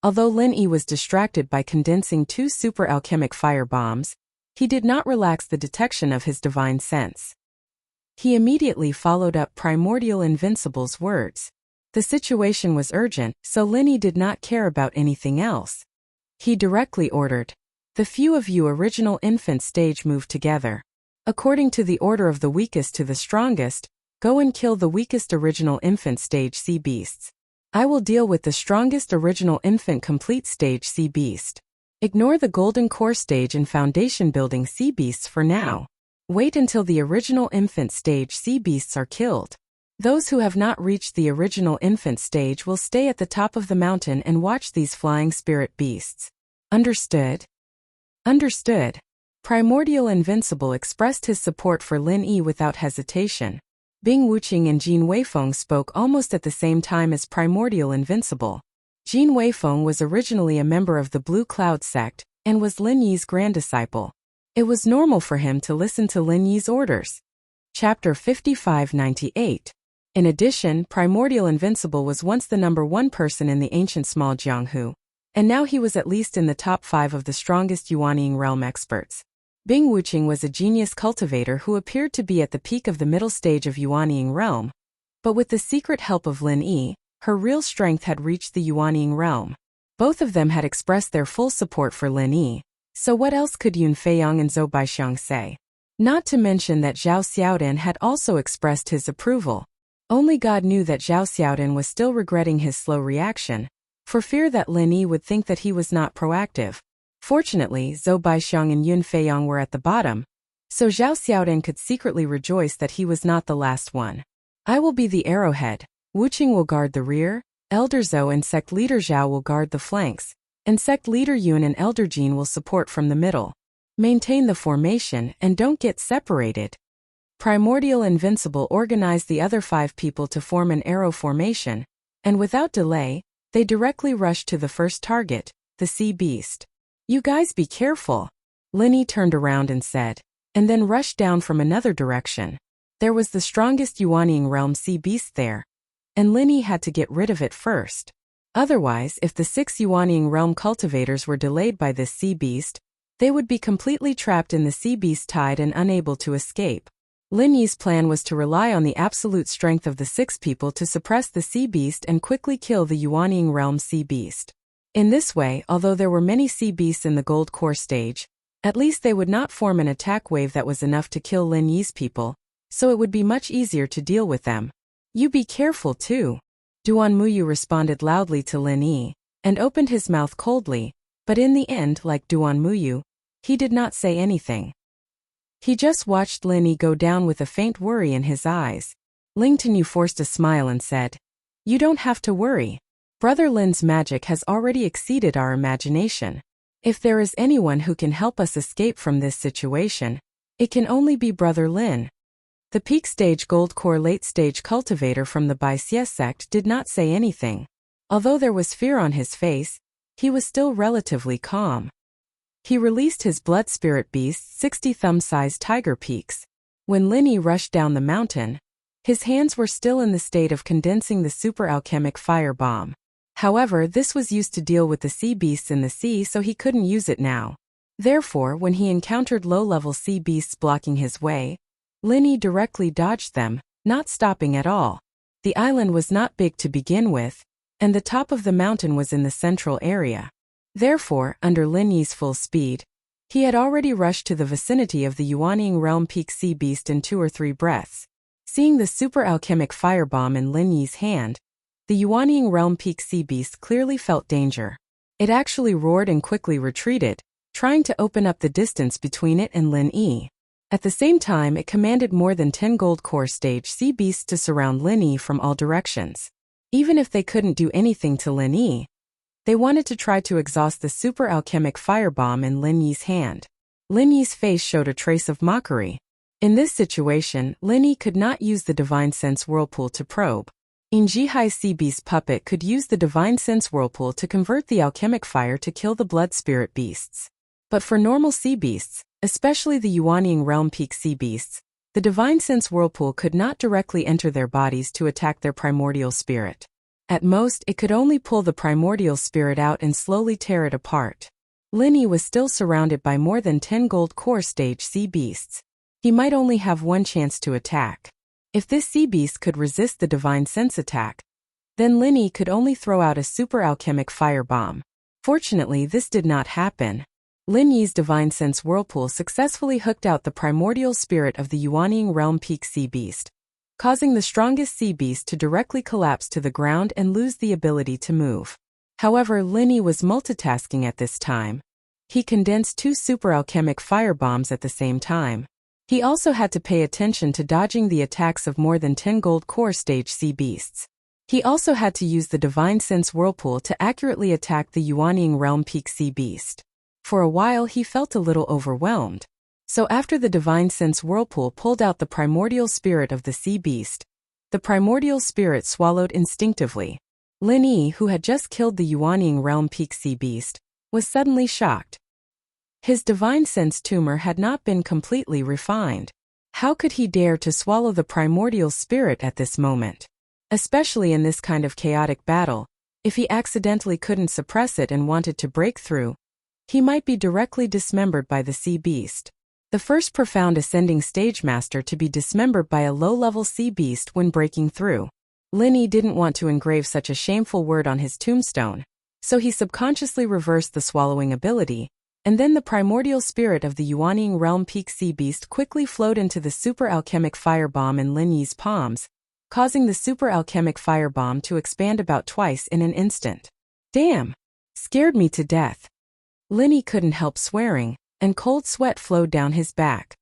Although Lin Yi was distracted by condensing 2 super alchemic fire bombs, he did not relax the detection of his divine sense. He immediately followed up Primordial Invincible's words. The situation was urgent, so Lin Yi did not care about anything else. He directly ordered, "The few of you original infant stage move together. According to the order of the weakest to the strongest, go and kill the weakest original infant stage sea beasts. I will deal with the strongest original infant complete stage sea beast. Ignore the golden core stage and foundation building sea beasts for now. Wait until the original infant stage sea beasts are killed. Those who have not reached the original infant stage will stay at the top of the mountain and watch these flying spirit beasts. Understood?" Understood. Primordial Invincible expressed his support for Lin Yi without hesitation. Bing Wuqing and Jin Weifeng spoke almost at the same time as Primordial Invincible. Jin Weifeng was originally a member of the Blue Cloud sect, and was Lin Yi's grand disciple. It was normal for him to listen to Lin Yi's orders. Chapter 5598. In addition, Primordial Invincible was once the #1 person in the ancient small Jianghu, and now he was at least in the top 5 of the strongest Yuanying realm experts. Bing Wuqing was a genius cultivator who appeared to be at the peak of the middle stage of Yuanying realm, but with the secret help of Lin Yi, her real strength had reached the Yuanying realm. Both of them had expressed their full support for Lin Yi, so what else could Yun Feiyang and Zhou Baixiang say? Not to mention that Zhao Xiaodan had also expressed his approval. Only God knew that Zhao Xiaodan was still regretting his slow reaction, for fear that Lin Yi would think that he was not proactive. Fortunately, Zhou Baixiang and Yun Feiyang were at the bottom, so Zhao Xiaodan could secretly rejoice that he was not the last one. I will be the arrowhead, Wuqing will guard the rear, Elder Zhou and Sect Leader Zhao will guard the flanks, and Sect Leader Yun and Elder Jin will support from the middle. Maintain the formation and don't get separated. Primordial Invincible organized the other 5 people to form an arrow formation, and without delay, they directly rushed to the first target, the sea beast. You guys be careful. Lin Yi turned around and said, and then rushed down from another direction. There was the strongest Yuanying realm sea beast there, and Lin Yi had to get rid of it first. Otherwise, if the 6 Yuanying realm cultivators were delayed by this sea beast, they would be completely trapped in the sea beast tide and unable to escape. Lin Yi's plan was to rely on the absolute strength of the 6 people to suppress the sea beast and quickly kill the Yuanying realm sea beast. In this way, although there were many sea beasts in the gold core stage, at least they would not form an attack wave that was enough to kill Lin Yi's people, so it would be much easier to deal with them. You be careful too. Duan Muyu responded loudly to Lin Yi, and opened his mouth coldly, but in the end, like Duan Muyu, he did not say anything. He just watched Lin Yi go down with a faint worry in his eyes. Ling Tenu forced a smile and said, "You don't have to worry. Brother Lin's magic has already exceeded our imagination. If there is anyone who can help us escape from this situation, it can only be Brother Lin." The peak stage gold core late stage cultivator from the Baixie sect did not say anything. Although there was fear on his face, he was still relatively calm. He released his blood spirit beast 60 thumb-sized tiger peaks. When Lin Yi rushed down the mountain, His hands were still in the state of condensing the super alchemic fire bomb. However, this was used to deal with the sea beasts in the sea, so he couldn't use it now. Therefore, when he encountered low-level sea beasts blocking his way, Lin Yi directly dodged them, not stopping at all. The island was not big to begin with, and the top of the mountain was in the central area. Therefore, under Lin Yi's full speed, he had already rushed to the vicinity of the Yuanying Realm Peak Sea Beast in 2 or 3 breaths. Seeing the super alchemic firebomb in Lin Yi's hand, the Yuanying Realm Peak Sea Beast clearly felt danger. It actually roared and quickly retreated, trying to open up the distance between it and Lin Yi. At the same time, it commanded more than 10 gold core stage sea beasts to surround Lin Yi from all directions. Even if they couldn't do anything to Lin Yi, they wanted to try to exhaust the super alchemic firebomb in Lin Yi's hand. Lin Yi's face showed a trace of mockery. In this situation, Lin Yi could not use the Divine Sense Whirlpool to probe. Jihai's sea beast puppet could use the Divine Sense Whirlpool to convert the alchemic fire to kill the blood spirit beasts. But for normal sea beasts, especially the Yuanying Realm Peak Sea Beasts, the Divine Sense Whirlpool could not directly enter their bodies to attack their primordial spirit. At most, it could only pull the primordial spirit out and slowly tear it apart. Lin Yi was still surrounded by more than 10 gold core stage sea beasts. He might only have one chance to attack. If this sea beast could resist the Divine Sense attack, then Lin Yi could only throw out a super alchemic fire bomb. Fortunately, this did not happen. Lin Yi's Divine Sense Whirlpool successfully hooked out the primordial spirit of the Yuanying Realm Peak Sea Beast, causing the strongest sea beast to directly collapse to the ground and lose the ability to move. However, Lin Yi was multitasking at this time. He condensed 2 super alchemic fire bombs at the same time. He also had to pay attention to dodging the attacks of more than 10 gold core stage sea beasts. He also had to use the Divine Sense Whirlpool to accurately attack the Yuanying Realm Peak Sea Beast. For a while he felt a little overwhelmed. So after the Divine Sense Whirlpool pulled out the primordial spirit of the sea beast, the primordial spirit swallowed instinctively. Lin Yi, who had just killed the Yuanying Realm Peak Sea Beast, was suddenly shocked. His Divine Sense tumor had not been completely refined. How could he dare to swallow the primordial spirit at this moment? Especially in this kind of chaotic battle, if he accidentally couldn't suppress it and wanted to break through, he might be directly dismembered by the sea beast. The first profound ascending stage master to be dismembered by a low-level sea beast when breaking through. Lin Yi didn't want to engrave such a shameful word on his tombstone, so he subconsciously reversed the swallowing ability, and then the primordial spirit of the Yuanying Realm Peak Sea Beast quickly flowed into the super alchemic firebomb in Lin Yi's palms, causing the super alchemic firebomb to expand about twice in an instant. Damn! Scared me to death. Lin Yi couldn't help swearing, and cold sweat flowed down his back.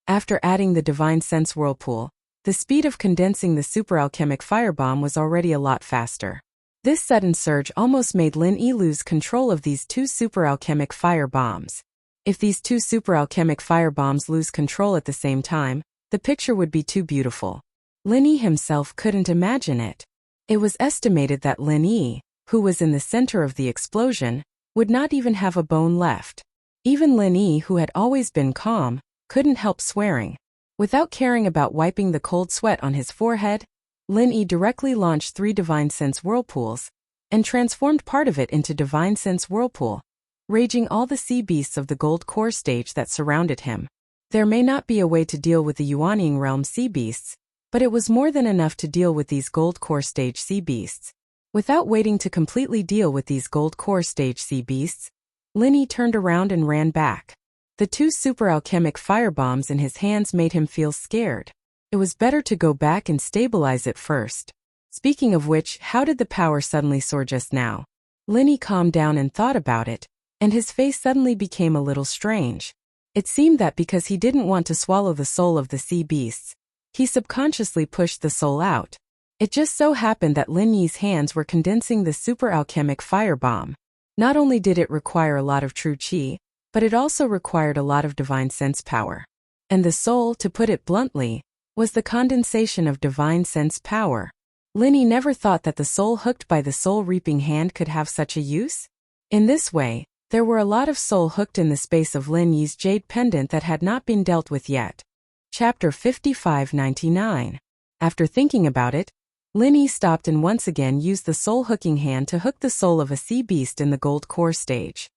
After adding the Divine Sense Whirlpool, the speed of condensing the super alchemic firebomb was already a lot faster. This sudden surge almost made Lin Yi lose control of these 2 super alchemic fire bombs. If these 2 super alchemic fire bombs lose control at the same time, the picture would be too beautiful. Lin Yi himself couldn't imagine it. It was estimated that Lin Yi, who was in the center of the explosion, would not even have a bone left. Even Lin Yi, who had always been calm, couldn't help swearing. Without caring about wiping the cold sweat on his forehead, Lin Yi directly launched 3 Divine Sense Whirlpools, and transformed part of it into Divine Sense Whirlpool, raging all the sea beasts of the gold core stage that surrounded him. There may not be a way to deal with the Yuanying Realm sea beasts, but it was more than enough to deal with these gold core stage sea beasts. Without waiting to completely deal with these gold core stage sea beasts, Lin Yi turned around and ran back. The 2 super alchemic firebombs in his hands made him feel scared. It was better to go back and stabilize it first. Speaking of which, how did the power suddenly soar just now? Lin Yi calmed down and thought about it, and his face suddenly became a little strange. It seemed that because he didn't want to swallow the soul of the sea beasts, he subconsciously pushed the soul out. It just so happened that Lin Yi's hands were condensing the super alchemic firebomb. Not only did it require a lot of true qi, but it also required a lot of divine sense power. And the soul, to put it bluntly, was the condensation of divine sense power. Lin Yi never thought that the soul hooked by the soul-reaping hand could have such a use. In this way, there were a lot of soul hooked in the space of Lin Yi's jade pendant that had not been dealt with yet. Chapter 5599. After thinking about it, Linny stopped and once again used the soul hooking hand to hook the soul of a sea beast in the gold core stage.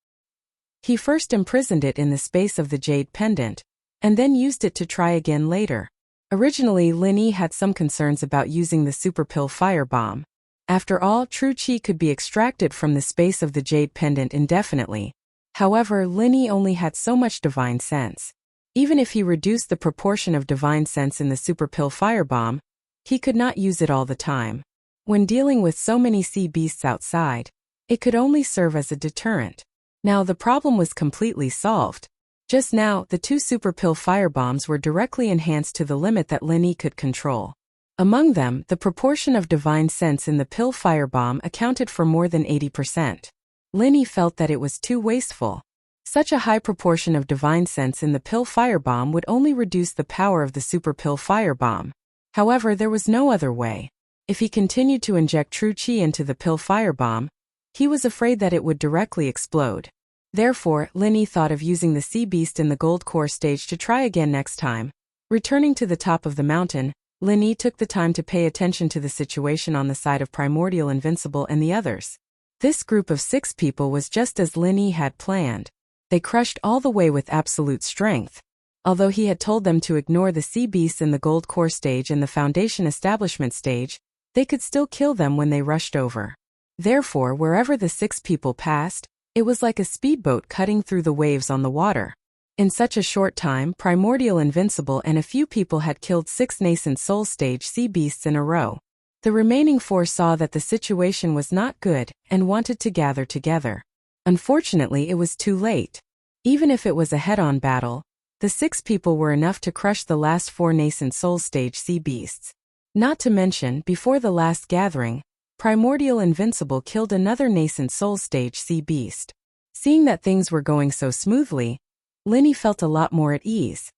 He first imprisoned it in the space of the jade pendant, and then used it to try again later. Originally, Linny had some concerns about using the super pill firebomb. After all, true chi could be extracted from the space of the jade pendant indefinitely. However, Linny only had so much divine sense. Even if he reduced the proportion of divine sense in the super pill firebomb, he could not use it all the time. When dealing with so many sea beasts outside, it could only serve as a deterrent. Now the problem was completely solved. Just now, the 2 super pill firebombs were directly enhanced to the limit that Linny could control. Among them, the proportion of divine sense in the pill firebomb accounted for more than 80%. Linny felt that it was too wasteful. Such a high proportion of divine sense in the pill firebomb would only reduce the power of the super pill firebomb. However, there was no other way. If he continued to inject true chi into the pill firebomb, he was afraid that it would directly explode. Therefore, Linny thought of using the sea beast in the gold core stage to try again next time. Returning to the top of the mountain, Linny took the time to pay attention to the situation on the side of Primordial Invincible and the others. This group of 6 people was just as Linny had planned. They crushed all the way with absolute strength. Although he had told them to ignore the sea beasts in the gold core stage and the foundation establishment stage, they could still kill them when they rushed over. Therefore, wherever the 6 people passed, it was like a speedboat cutting through the waves on the water. In such a short time, Primordial Invincible and a few people had killed 6 nascent soul stage sea beasts in a row. The remaining 4 saw that the situation was not good and wanted to gather together. Unfortunately, it was too late. Even if it was a head-on battle, the 6 people were enough to crush the last 4 nascent soul stage sea beasts. Not to mention, before the last gathering, Primordial Invincible killed another nascent soul stage sea beast. Seeing that things were going so smoothly, Linny felt a lot more at ease.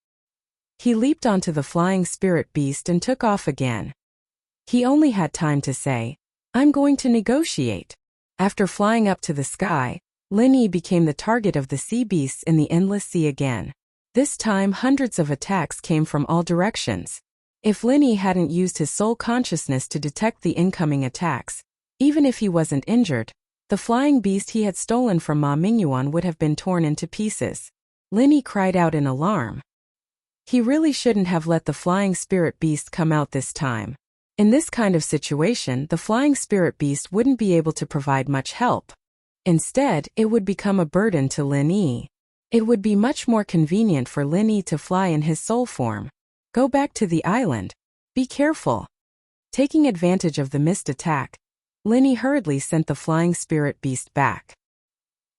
He leaped onto the flying spirit beast and took off again. He only had time to say, "I'm going to negotiate." After flying up to the sky, Linny became the target of the sea beasts in the endless sea again. This time hundreds of attacks came from all directions. If Linny hadn't used his soul consciousness to detect the incoming attacks, even if he wasn't injured, the flying beast he had stolen from Ma Mingyuan would have been torn into pieces. Linny cried out in alarm. He really shouldn't have let the flying spirit beast come out this time. In this kind of situation, the flying spirit beast wouldn't be able to provide much help. Instead, it would become a burden to Linny. It would be much more convenient for Linny to fly in his soul form. Go back to the island. Be careful. Taking advantage of the missed attack, Linny hurriedly sent the flying spirit beast back.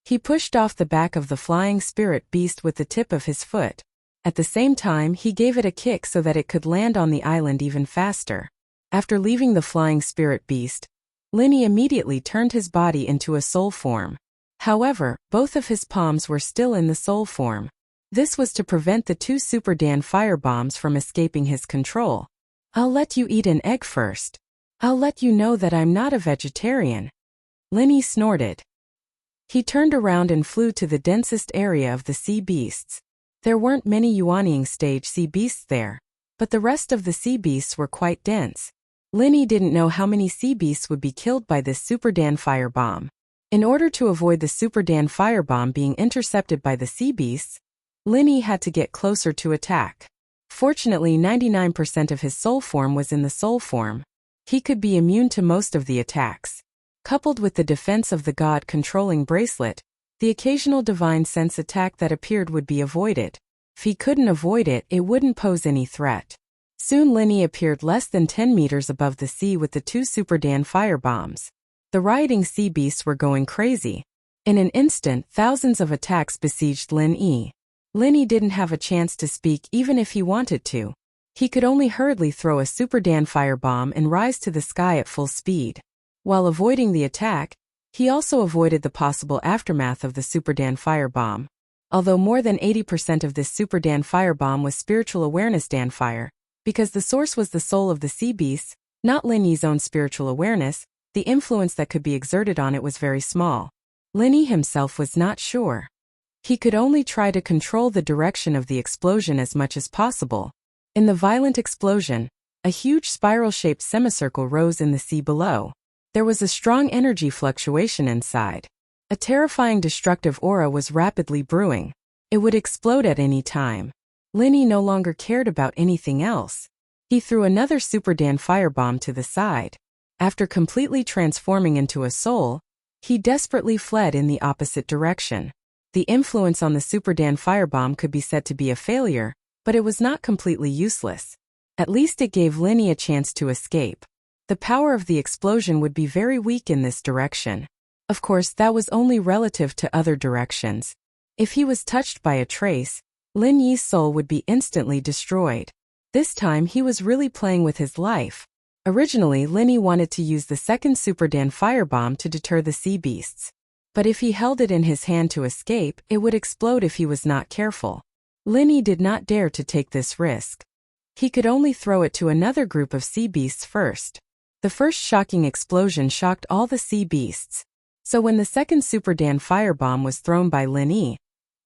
He pushed off the back of the flying spirit beast with the tip of his foot. At the same time, he gave it a kick so that it could land on the island even faster. After leaving the flying spirit beast, Linny immediately turned his body into a soul form. However, both of his palms were still in the soul form. This was to prevent the 2 Super Dan firebombs from escaping his control. "I'll let you eat an egg first. I'll let you know that I'm not a vegetarian," Linny snorted. He turned around and flew to the densest area of the sea beasts. There weren't many Yuanying stage sea beasts there, but the rest of the sea beasts were quite dense. Linny didn't know how many sea beasts would be killed by this Super Dan firebomb. In order to avoid the Super Dan firebomb being intercepted by the sea beasts, Linny had to get closer to attack. Fortunately, 99% of his soul form was in the soul form. He could be immune to most of the attacks. Coupled with the defense of the God-controlling bracelet, the occasional divine sense attack that appeared would be avoided. If he couldn't avoid it, it wouldn't pose any threat. Soon Linny appeared less than 10 meters above the sea with the 2 Super Dan firebombs. The rioting sea beasts were going crazy. In an instant, thousands of attacks besieged Linny. Linny didn't have a chance to speak even if he wanted to. He could only hurriedly throw a Super Dan firebomb and rise to the sky at full speed. While avoiding the attack, he also avoided the possible aftermath of the Super Dan firebomb. Although more than 80% of this Super Dan firebomb was spiritual awareness Dan fire, because the source was the soul of the sea beasts, not Linny's own spiritual awareness, the influence that could be exerted on it was very small. Linny himself was not sure. He could only try to control the direction of the explosion as much as possible. In the violent explosion, A huge spiral-shaped semicircle rose in the sea below. There was a strong energy fluctuation inside. A terrifying destructive aura was rapidly brewing. It would explode at any time. Linny no longer cared about anything else. He threw another Super Dan firebomb to the side. After completely transforming into a soul, he desperately fled in the opposite direction. The influence on the Super Dan firebomb could be said to be a failure, but it was not completely useless. At least it gave Linny a chance to escape. The power of the explosion would be very weak in this direction. Of course, that was only relative to other directions. If he was touched by a trace, Lin Yi's soul would be instantly destroyed. This time he was really playing with his life. Originally, Linny wanted to use the second Super Dan firebomb to deter the sea beasts. But if he held it in his hand to escape, it would explode if he was not careful. Linny did not dare to take this risk. He could only throw it to another group of sea beasts first. The first shocking explosion shocked all the sea beasts. So when the second Super Dan firebomb was thrown by Linny,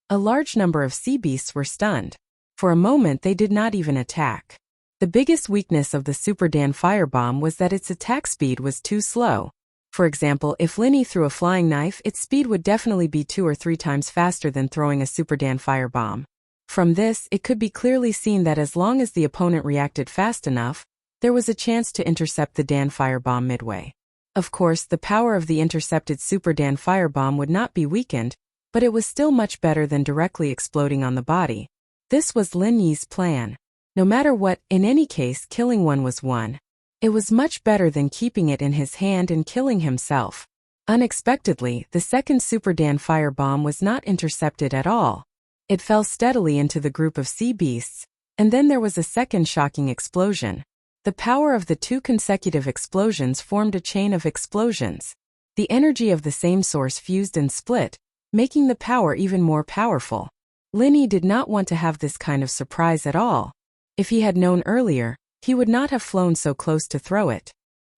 a large number of sea beasts were stunned. For a moment they did not even attack. The biggest weakness of the Super Dan firebomb was that its attack speed was too slow. For example, if Linny threw a flying knife, its speed would definitely be 2 or 3 times faster than throwing a Super Dan firebomb. From this, it could be clearly seen that as long as the opponent reacted fast enough, there was a chance to intercept the Dan firebomb midway. Of course, the power of the intercepted Super Dan firebomb would not be weakened, but it was still much better than directly exploding on the body. This was Lin Yi's plan. No matter what, in any case, killing one was one. It was much better than keeping it in his hand and killing himself. Unexpectedly, the second Super Dan firebomb was not intercepted at all. It fell steadily into the group of sea beasts, and then there was a second shocking explosion. The power of the 2 consecutive explosions formed a chain of explosions. The energy of the same source fused and split, making the power even more powerful. Linny did not want to have this kind of surprise at all. If he had known earlier, he would not have flown so close to throw it.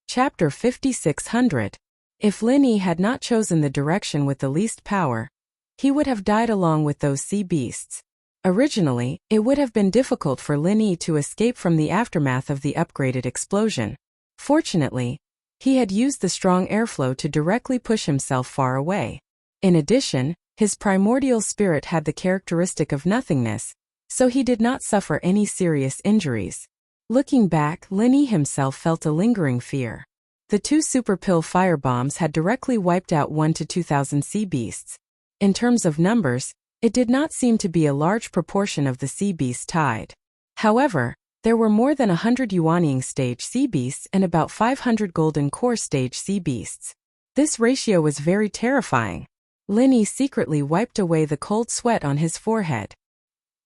Chapter 5600. If Linny had not chosen the direction with the least power, he would have died along with those sea beasts. Originally, it would have been difficult for Linny to escape from the aftermath of the upgraded explosion. Fortunately, he had used the strong airflow to directly push himself far away. In addition, his primordial spirit had the characteristic of nothingness, so he did not suffer any serious injuries. Looking back, Linny himself felt a lingering fear. The 2 super pill firebombs had directly wiped out 1 to 2,000 sea beasts. In terms of numbers, it did not seem to be a large proportion of the sea beasts tied. However, there were more than 100 Yuanying stage sea beasts and about 500 golden core stage sea beasts. This ratio was very terrifying. Linny secretly wiped away the cold sweat on his forehead.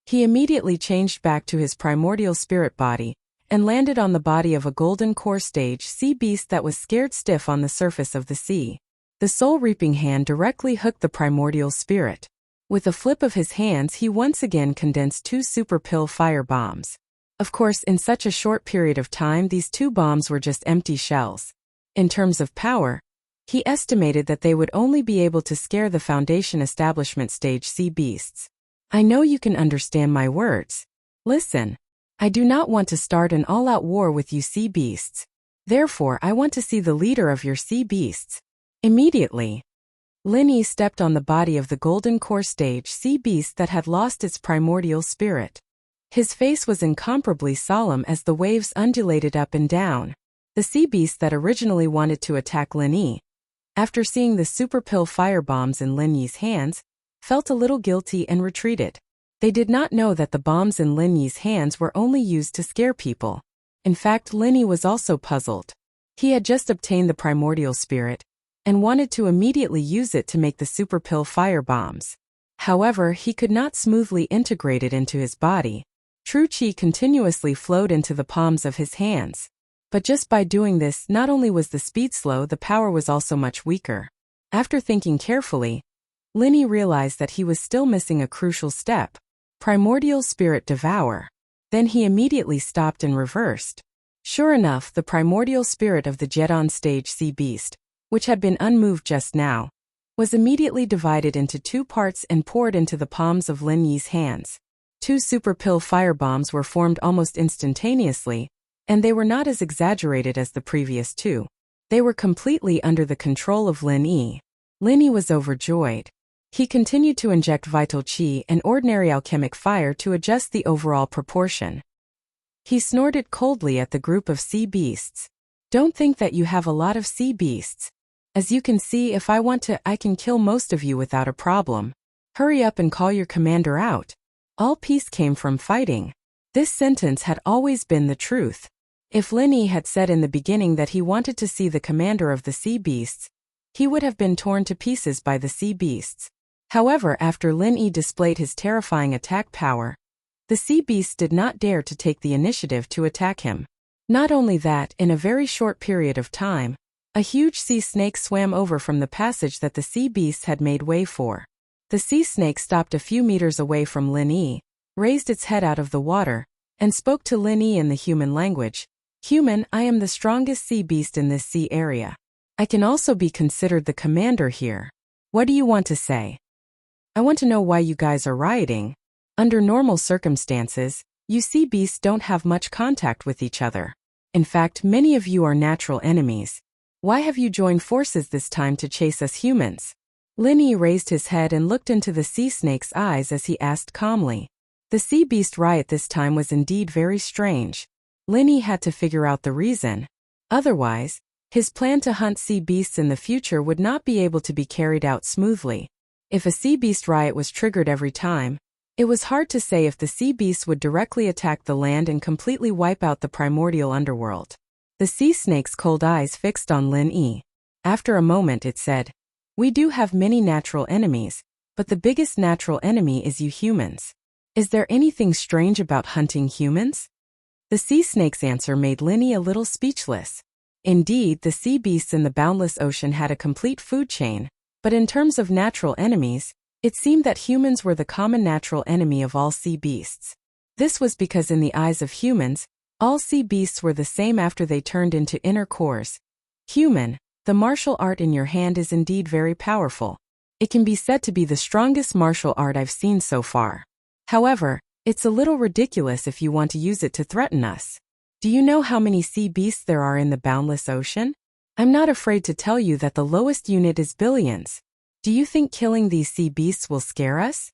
He immediately changed back to his primordial spirit body, and landed on the body of a golden core stage sea beast that was scared stiff on the surface of the sea. The soul-reaping hand directly hooked the primordial spirit. With a flip of his hands he once again condensed 2 super pill fire bombs. Of course, in such a short period of time these 2 bombs were just empty shells. In terms of power, he estimated that they would only be able to scare the Foundation Establishment stage sea beasts. I know you can understand my words. Listen. I do not want to start an all-out war with you sea beasts. Therefore, I want to see the leader of your sea beasts. Immediately, Linny stepped on the body of the golden core stage sea beast that had lost its primordial spirit. His face was incomparably solemn as the waves undulated up and down. The sea beast that originally wanted to attack Linny, after seeing the super pill firebombs in Linny's hands, felt a little guilty and retreated. They did not know that the bombs in Linny's hands were only used to scare people. In fact, Linny was also puzzled. He had just obtained the primordial spirit, and wanted to immediately use it to make the super pill fire bombs. However, he could not smoothly integrate it into his body. True Qi continuously flowed into the palms of his hands. But just by doing this, not only was the speed slow, the power was also much weaker. After thinking carefully, Linny realized that he was still missing a crucial step. Primordial Spirit Devour. Then he immediately stopped and reversed. Sure enough, the primordial spirit of the Jedon stage sea beast, which had been unmoved just now, was immediately divided into 2 parts and poured into the palms of Lin Yi's hands. 2 super pill firebombs were formed almost instantaneously, And they were not as exaggerated as the previous two. They were completely under the control of Lin Yi. Lin Yi was overjoyed. He continued to inject vital qi and ordinary alchemic fire to adjust the overall proportion. He snorted coldly at the group of sea beasts. Don't think that you have a lot of sea beasts. As you can see, if I want to, I can kill most of you without a problem. Hurry up and call your commander out. All peace came from fighting. This sentence had always been the truth. If Lin Yi had said in the beginning that he wanted to see the commander of the sea beasts, he would have been torn to pieces by the sea beasts. However, after Lin Yi displayed his terrifying attack power, the sea beasts did not dare to take the initiative to attack him. Not only that, in a very short period of time, a huge sea snake swam over from the passage that the sea beasts had made way for. The sea snake stopped a few meters away from Lin Yi, raised its head out of the water, and spoke to Lin Yi in the human language. Human, I am the strongest sea beast in this sea area. I can also be considered the commander here. What do you want to say? I want to know why you guys are rioting. Under normal circumstances, you sea beasts don't have much contact with each other. In fact, many of you are natural enemies. Why have you joined forces this time to chase us humans? Lin Yi raised his head and looked into the sea snake's eyes as he asked calmly. The sea beast riot this time was indeed very strange. Lin Yi had to figure out the reason. Otherwise, his plan to hunt sea beasts in the future would not be able to be carried out smoothly. If a sea beast riot was triggered every time, it was hard to say if the sea beasts would directly attack the land and completely wipe out the primordial underworld. The sea snake's cold eyes fixed on Lin Yi. After a moment it said, "We do have many natural enemies, but the biggest natural enemy is you humans. Is there anything strange about hunting humans?" The sea snake's answer made Lin Yi a little speechless. Indeed, the sea beasts in the boundless ocean had a complete food chain, but in terms of natural enemies, it seemed that humans were the common natural enemy of all sea beasts. This was because in the eyes of humans, all sea beasts were the same after they turned into inner cores. Human, the martial art in your hand is indeed very powerful. It can be said to be the strongest martial art I've seen so far. However, it's a little ridiculous if you want to use it to threaten us. Do you know how many sea beasts there are in the boundless ocean? I'm not afraid to tell you that the lowest unit is billions. Do you think killing these sea beasts will scare us?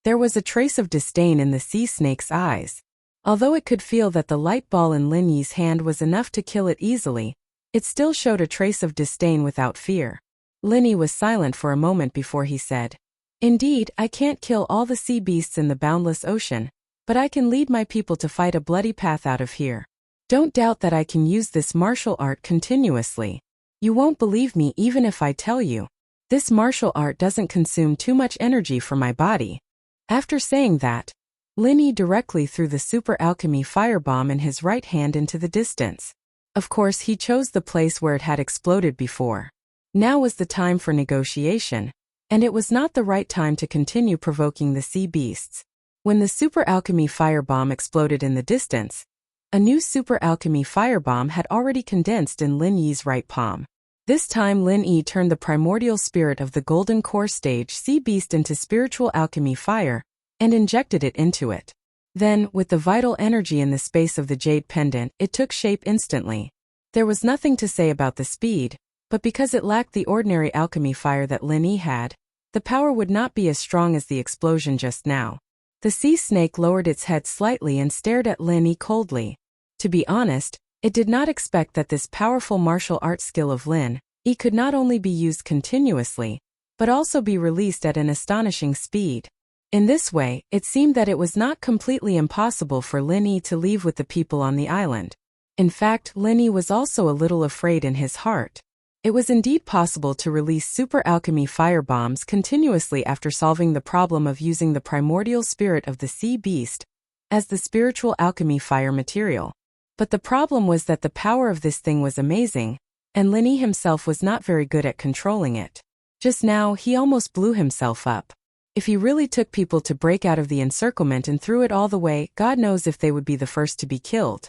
There was a trace of disdain in the sea snake's eyes. Although it could feel that the light ball in Lin Yi's hand was enough to kill it easily, it still showed a trace of disdain without fear. Lin Yi was silent for a moment before he said, "Indeed, I can't kill all the sea beasts in the boundless ocean, but I can lead my people to fight a bloody path out of here. Don't doubt that I can use this martial art continuously. You won't believe me even if I tell you. This martial art doesn't consume too much energy for my body." After saying that, Lin Yi directly threw the super alchemy firebomb in his right hand into the distance. Of course, he chose the place where it had exploded before. Now was the time for negotiation, and it was not the right time to continue provoking the sea beasts. When the super alchemy firebomb exploded in the distance, a new super alchemy firebomb had already condensed in Lin Yi's right palm. This time Lin Yi turned the primordial spirit of the golden core stage sea beast into spiritual alchemy fire, and injected it into it. Then, with the vital energy in the space of the jade pendant, it took shape instantly. There was nothing to say about the speed, but because it lacked the ordinary alchemy fire that Lin Yi had, the power would not be as strong as the explosion just now. The sea snake lowered its head slightly and stared at Lin Yi coldly. To be honest, it did not expect that this powerful martial art skill of Lin Yi could not only be used continuously, but also be released at an astonishing speed. In this way, it seemed that it was not completely impossible for Lin Yi to leave with the people on the island. In fact, Lin Yi was also a little afraid in his heart. It was indeed possible to release super alchemy firebombs continuously after solving the problem of using the primordial spirit of the sea beast as the spiritual alchemy fire material. But the problem was that the power of this thing was amazing, and Lin Yi himself was not very good at controlling it. Just now, he almost blew himself up. If he really took people to break out of the encirclement and threw it all the way, God knows if they would be the first to be killed.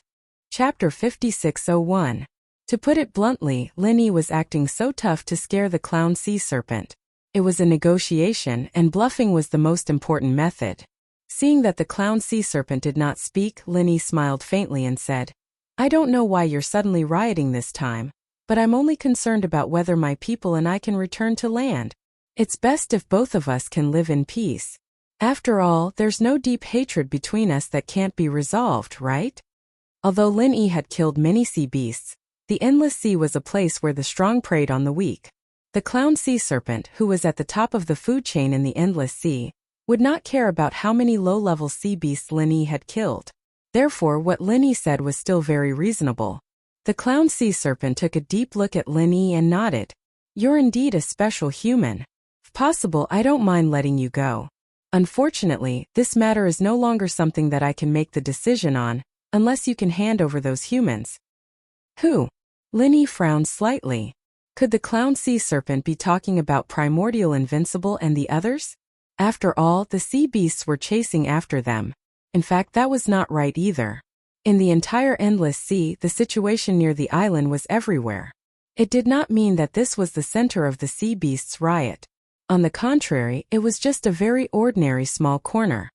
Chapter 5601. To put it bluntly, Lin Yi was acting so tough to scare the clown sea serpent. It was a negotiation, and bluffing was the most important method. Seeing that the clown sea serpent did not speak, Lin Yi smiled faintly and said, I don't know why you're suddenly rioting this time, but I'm only concerned about whether my people and I can return to land. It's best if both of us can live in peace. After all, there's no deep hatred between us that can't be resolved, right? Although Lin Yi had killed many sea beasts, the endless sea was a place where the strong preyed on the weak. The clown sea serpent, who was at the top of the food chain in the endless sea, would not care about how many low-level sea beasts Lin Yi had killed. Therefore, what Lin Yi said was still very reasonable. The clown sea serpent took a deep look at Lin Yi and nodded. You're indeed a special human. If possible, I don't mind letting you go. Unfortunately, this matter is no longer something that I can make the decision on, unless you can hand over those humans. Who? Lin Yi frowned slightly. Could the clown sea serpent be talking about Primordial Invincible and the others? After all, the sea beasts were chasing after them. In fact, that was not right either. In the entire endless sea, the situation near the island was everywhere. It did not mean that this was the center of the sea beasts' riot. On the contrary, it was just a very ordinary small corner.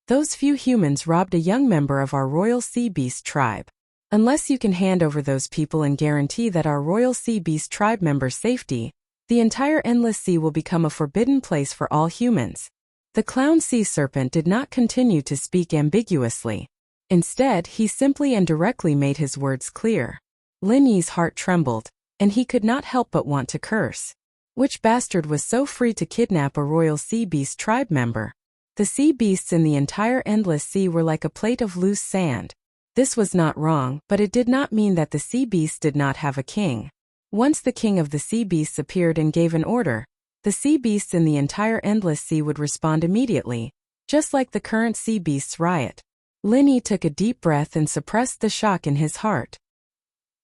Those few humans robbed a young member of our royal sea beast tribe. Unless you can hand over those people and guarantee that our royal sea beast tribe members' safety, the entire endless sea will become a forbidden place for all humans. The clown sea serpent did not continue to speak ambiguously. Instead, he simply and directly made his words clear. Lin Yi's heart trembled, and he could not help but want to curse. Which bastard was so free to kidnap a royal sea beast tribe member? The sea beasts in the entire endless sea were like a plate of loose sand. This was not wrong, but it did not mean that the sea beasts did not have a king. Once the king of the sea beasts appeared and gave an order, the sea beasts in the entire endless sea would respond immediately, just like the current sea beasts riot. Lin Yi took a deep breath and suppressed the shock in his heart.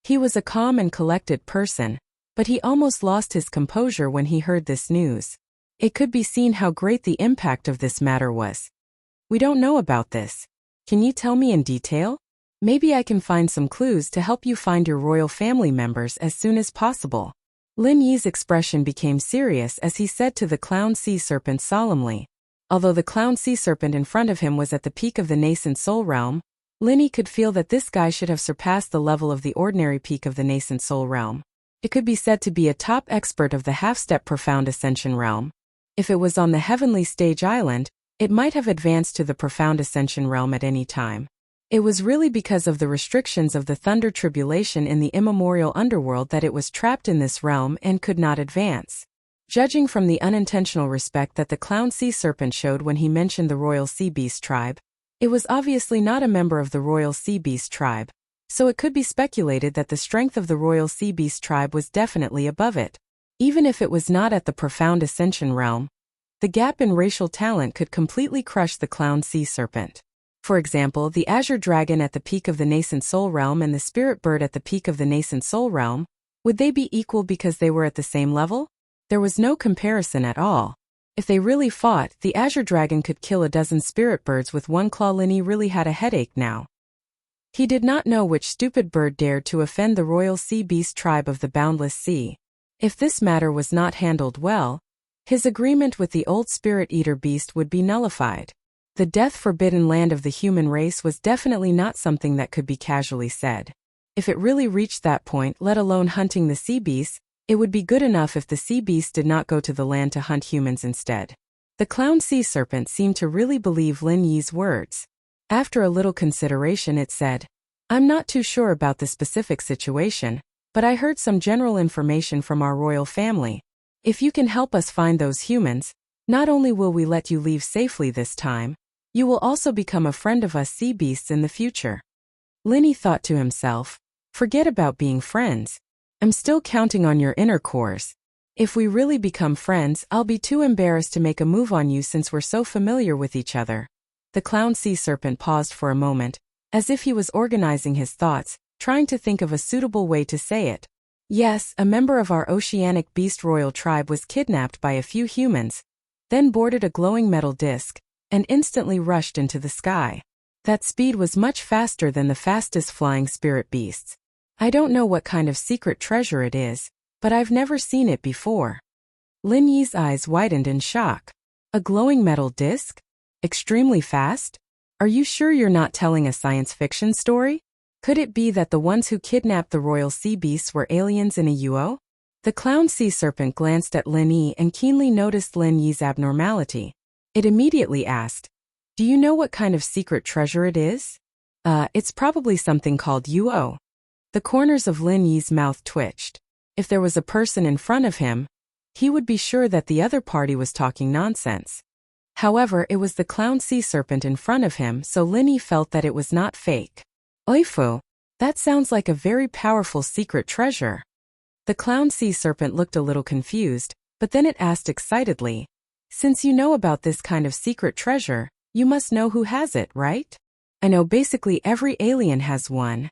He was a calm and collected person, but he almost lost his composure when he heard this news. It could be seen how great the impact of this matter was. We don't know about this. Can you tell me in detail? Maybe I can find some clues to help you find your royal family members as soon as possible. Lin Yi's expression became serious as he said to the clown sea serpent solemnly. Although the clown sea serpent in front of him was at the peak of the nascent soul realm, Lin Yi could feel that this guy should have surpassed the level of the ordinary peak of the nascent soul realm. It could be said to be a top expert of the half-step profound ascension realm. If it was on the heavenly stage island, it might have advanced to the profound ascension realm at any time. It was really because of the restrictions of the thunder tribulation in the immemorial underworld that it was trapped in this realm and could not advance. Judging from the unintentional respect that the clown sea serpent showed when he mentioned the royal sea beast tribe, it was obviously not a member of the royal sea beast tribe, so it could be speculated that the strength of the royal sea beast tribe was definitely above it. Even if it was not at the profound ascension realm, the gap in racial talent could completely crush the clown sea serpent. For example, the azure dragon at the peak of the nascent soul realm and the spirit bird at the peak of the nascent soul realm, would they be equal because they were at the same level? There was no comparison at all. If they really fought, the azure dragon could kill a dozen spirit birds with one claw. Lin Yi really had a headache now. He did not know which stupid bird dared to offend the royal sea beast tribe of the boundless sea. If this matter was not handled well, his agreement with the old spirit eater beast would be nullified. The death-forbidden land of the human race was definitely not something that could be casually said. If it really reached that point, let alone hunting the sea beasts, it would be good enough if the sea beasts did not go to the land to hunt humans instead. The clown sea serpent seemed to really believe Lin Yi's words. After a little consideration it said, I'm not too sure about the specific situation, but I heard some general information from our royal family. If you can help us find those humans, not only will we let you leave safely this time, you will also become a friend of us sea beasts in the future. Lin Yi thought to himself, forget about being friends. I'm still counting on your inner cores. If we really become friends, I'll be too embarrassed to make a move on you since we're so familiar with each other. The clown sea serpent paused for a moment, as if he was organizing his thoughts, trying to think of a suitable way to say it. Yes, a member of our oceanic beast royal tribe was kidnapped by a few humans, then boarded a glowing metal disc, and instantly rushed into the sky. That speed was much faster than the fastest flying spirit beasts. I don't know what kind of secret treasure it is, but I've never seen it before. Lin Yi's eyes widened in shock. A glowing metal disc? Extremely fast? Are you sure you're not telling a science fiction story? Could it be that the ones who kidnapped the royal sea beasts were aliens in a UO? The clown sea serpent glanced at Lin Yi and keenly noticed Lin Yi's abnormality. It immediately asked, "Do you know what kind of secret treasure it is?" It's probably something called UO. The corners of Lin Yi's mouth twitched. If there was a person in front of him, he would be sure that the other party was talking nonsense. However, it was the clown sea serpent in front of him, so Lin Yi felt that it was not fake. Oifu, that sounds like a very powerful secret treasure. The clown sea serpent looked a little confused, but then it asked excitedly, "Since you know about this kind of secret treasure, you must know who has it, right?" "I know basically every alien has one."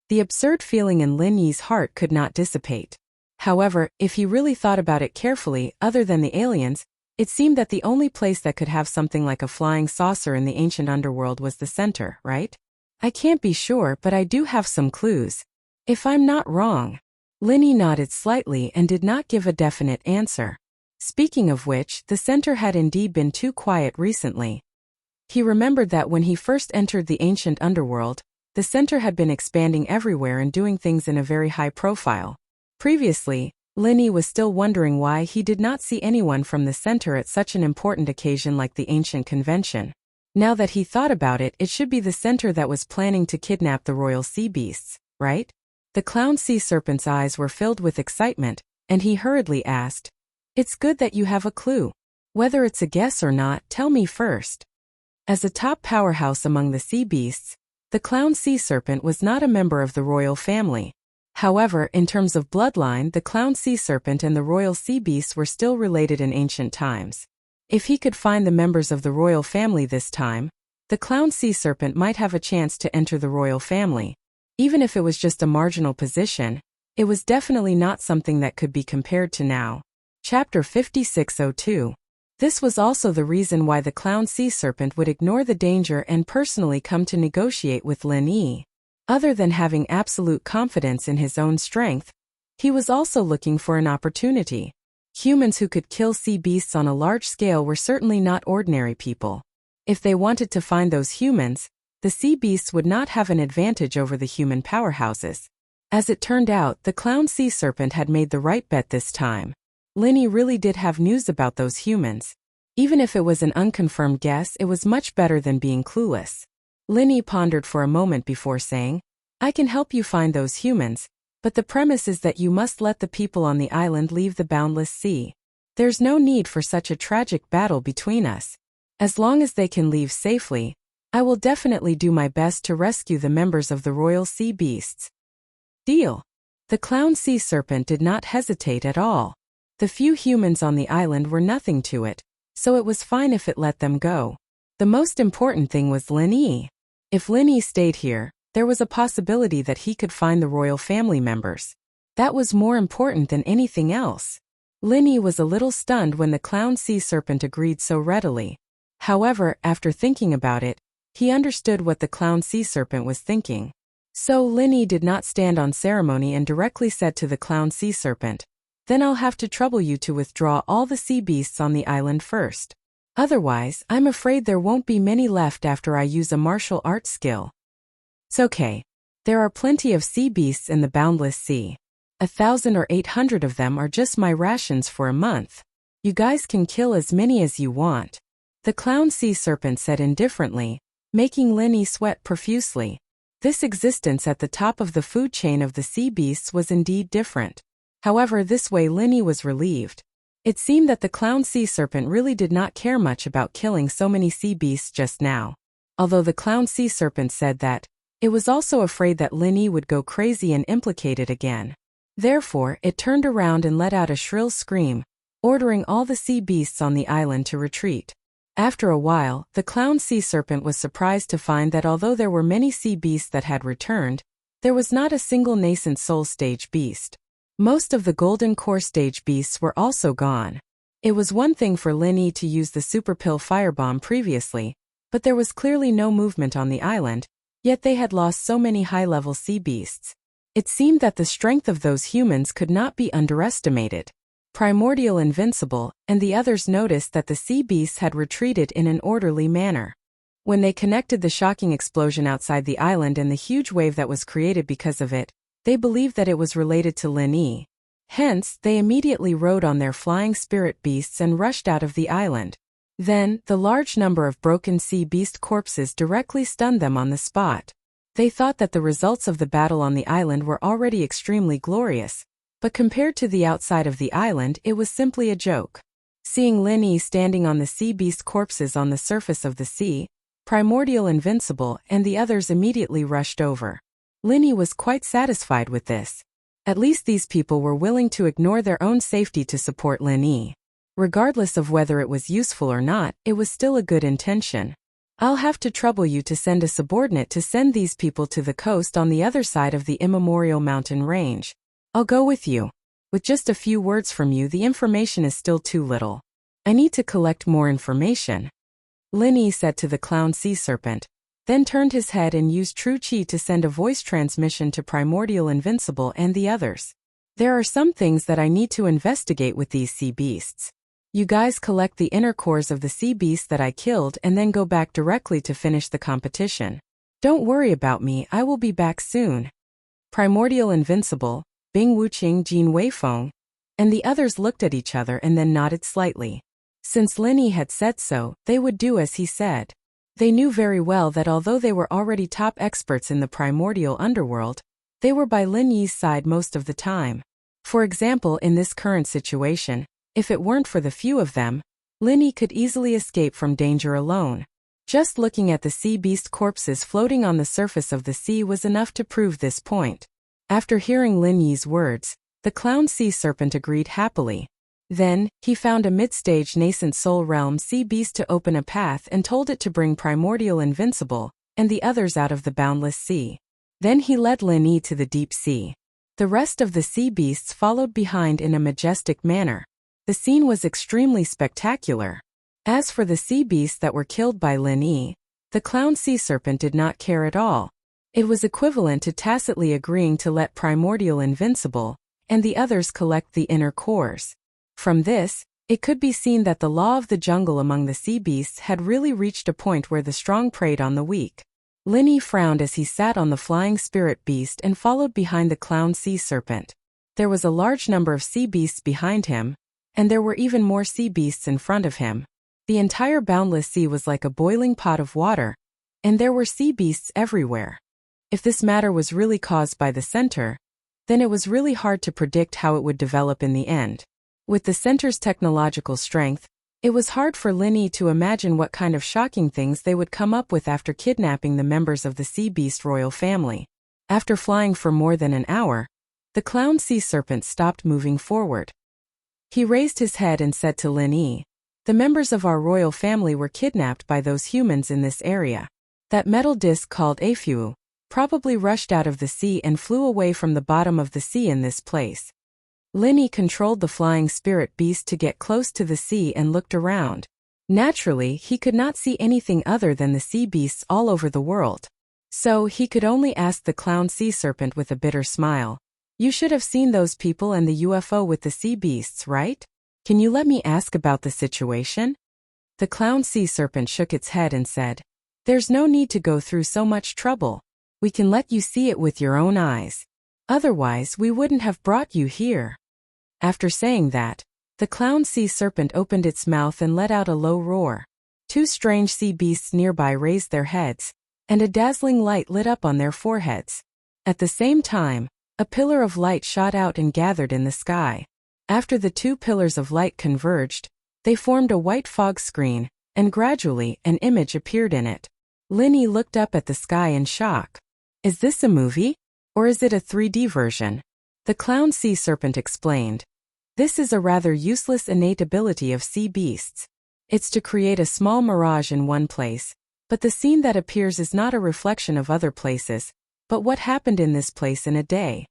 The absurd feeling in Lin Yi's heart could not dissipate. However, if he really thought about it carefully, other than the aliens, it seemed that the only place that could have something like a flying saucer in the ancient underworld was the center, right? "I can't be sure, but I do have some clues. If I'm not wrong." Lin Yi nodded slightly and did not give a definite answer. Speaking of which, the center had indeed been too quiet recently. He remembered that when he first entered the ancient underworld, the center had been expanding everywhere and doing things in a very high profile. Previously, Lin Yi was still wondering why he did not see anyone from the center at such an important occasion like the ancient convention. Now that he thought about it, it should be the center that was planning to kidnap the royal sea beasts, right? The clown sea serpent's eyes were filled with excitement, and he hurriedly asked, "It's good that you have a clue. Whether it's a guess or not, tell me first." As a top powerhouse among the sea beasts, the clown sea serpent was not a member of the royal family. However, in terms of bloodline, the clown sea serpent and the royal sea beasts were still related in ancient times. If he could find the members of the royal family this time, the clown sea serpent might have a chance to enter the royal family. Even if it was just a marginal position, it was definitely not something that could be compared to now. Chapter 5602. This was also the reason why the clown sea serpent would ignore the danger and personally come to negotiate with Lin Yi. Other than having absolute confidence in his own strength, he was also looking for an opportunity. Humans who could kill sea beasts on a large scale were certainly not ordinary people. If they wanted to find those humans, the sea beasts would not have an advantage over the human powerhouses. As it turned out, the clown sea serpent had made the right bet this time. Lin Yi really did have news about those humans. Even if it was an unconfirmed guess, it was much better than being clueless. Lin Yi pondered for a moment before saying, "I can help you find those humans, but the premise is that you must let the people on the island leave the boundless sea. There's no need for such a tragic battle between us. As long as they can leave safely, I will definitely do my best to rescue the members of the royal sea beasts." "Deal." The clown sea serpent did not hesitate at all. The few humans on the island were nothing to it, so it was fine if it let them go. The most important thing was Lin Yi. If Lin Yi stayed here, there was a possibility that he could find the royal family members. That was more important than anything else. Lin Yi was a little stunned when the clown sea serpent agreed so readily. However, after thinking about it, he understood what the clown sea serpent was thinking. So Lin Yi did not stand on ceremony and directly said to the clown sea serpent, "Then I'll have to trouble you to withdraw all the sea beasts on the island first. Otherwise, I'm afraid there won't be many left after I use a martial arts skill." "It's okay. There are plenty of sea beasts in the boundless sea. 1,000 or 800 of them are just my rations for a month. You guys can kill as many as you want," the clown sea serpent said indifferently, making Lin Yi sweat profusely. This existence at the top of the food chain of the sea beasts was indeed different. However, this way Lin Yi was relieved. It seemed that the clown sea serpent really did not care much about killing so many sea beasts just now. Although the clown sea serpent said that, it was also afraid that Lin Yi would go crazy and implicate it again. Therefore, it turned around and let out a shrill scream, ordering all the sea beasts on the island to retreat. After a while, the clown sea serpent was surprised to find that although there were many sea beasts that had returned, there was not a single nascent soul stage beast. Most of the golden core stage beasts were also gone. It was one thing for Lin Yi to use the super pill firebomb previously, but there was clearly no movement on the island, yet they had lost so many high-level sea beasts. It seemed that the strength of those humans could not be underestimated. Primordial Invincible and the others noticed that the sea beasts had retreated in an orderly manner. When they connected the shocking explosion outside the island and the huge wave that was created because of it, they believed that it was related to Lin Yi. Hence, they immediately rode on their flying spirit beasts and rushed out of the island. Then, the large number of broken sea beast corpses directly stunned them on the spot. They thought that the results of the battle on the island were already extremely glorious, but compared to the outside of the island, it was simply a joke. Seeing Lin Yi standing on the sea beast corpses on the surface of the sea, Primordial Invincible and the others immediately rushed over. Lin Yi was quite satisfied with this. At least these people were willing to ignore their own safety to support Lin Yi. Regardless of whether it was useful or not, it was still a good intention. I'll have to trouble you to send a subordinate to send these people to the coast on the other side of the immemorial mountain range. I'll go with you. With just a few words from you, the information is still too little. I need to collect more information. Lin Yi said to the clown sea serpent, then turned his head and used True Qi to send a voice transmission to Primordial Invincible and the others. There are some things that I need to investigate with these sea beasts. You guys collect the inner cores of the sea beasts that I killed and then go back directly to finish the competition. Don't worry about me, I will be back soon. Primordial Invincible, Bing Wuqing, Jin Weifeng, and the others looked at each other and then nodded slightly. Since Lin Yi had said so, they would do as he said. They knew very well that although they were already top experts in the primordial underworld, they were by Lin Yi's side most of the time. For example, in this current situation, if it weren't for the few of them, Lin Yi could easily escape from danger alone. Just looking at the sea beast corpses floating on the surface of the sea was enough to prove this point. After hearing Lin Yi's words, the clown sea serpent agreed happily. Then, he found a mid-stage nascent soul realm sea beast to open a path and told it to bring Primordial Invincible and the others out of the boundless sea. Then he led Lin Yi to the deep sea. The rest of the sea beasts followed behind in a majestic manner. The scene was extremely spectacular. As for the sea beasts that were killed by Lin Yi, the clown sea serpent did not care at all. It was equivalent to tacitly agreeing to let Primordial Invincible and the others collect the inner cores. From this, it could be seen that the law of the jungle among the sea beasts had really reached a point where the strong preyed on the weak. Lin Yi frowned as he sat on the flying spirit beast and followed behind the clown sea serpent. There was a large number of sea beasts behind him, and there were even more sea beasts in front of him. The entire boundless sea was like a boiling pot of water, and there were sea beasts everywhere. If this matter was really caused by the center, then it was really hard to predict how it would develop in the end. With the center's technological strength, it was hard for Lin Yi to imagine what kind of shocking things they would come up with after kidnapping the members of the sea beast royal family. After flying for more than an hour, the clown sea serpent stopped moving forward. He raised his head and said to Lin Yi, "The members of our royal family were kidnapped by those humans in this area. That metal disc called Afu probably rushed out of the sea and flew away from the bottom of the sea in this place." Lin Yi controlled the flying spirit beast to get close to the sea and looked around. Naturally, he could not see anything other than the sea beasts all over the world. So he could only ask the clown sea serpent with a bitter smile, "You should have seen those people and the UFO with the sea beasts, right? Can you let me ask about the situation?" The clown sea serpent shook its head and said, "There's no need to go through so much trouble. We can let you see it with your own eyes. Otherwise, we wouldn't have brought you here." After saying that, the clown sea serpent opened its mouth and let out a low roar. Two strange sea beasts nearby raised their heads, and a dazzling light lit up on their foreheads. At the same time, a pillar of light shot out and gathered in the sky. After the two pillars of light converged, they formed a white fog screen, and gradually an image appeared in it. Lin Yi looked up at the sky in shock. "Is this a movie? Or is it a 3D version?" The clown sea serpent explained. "This is a rather useless innate ability of sea beasts. It's to create a small mirage in one place, but the scene that appears is not a reflection of other places, but what happened in this place in a day."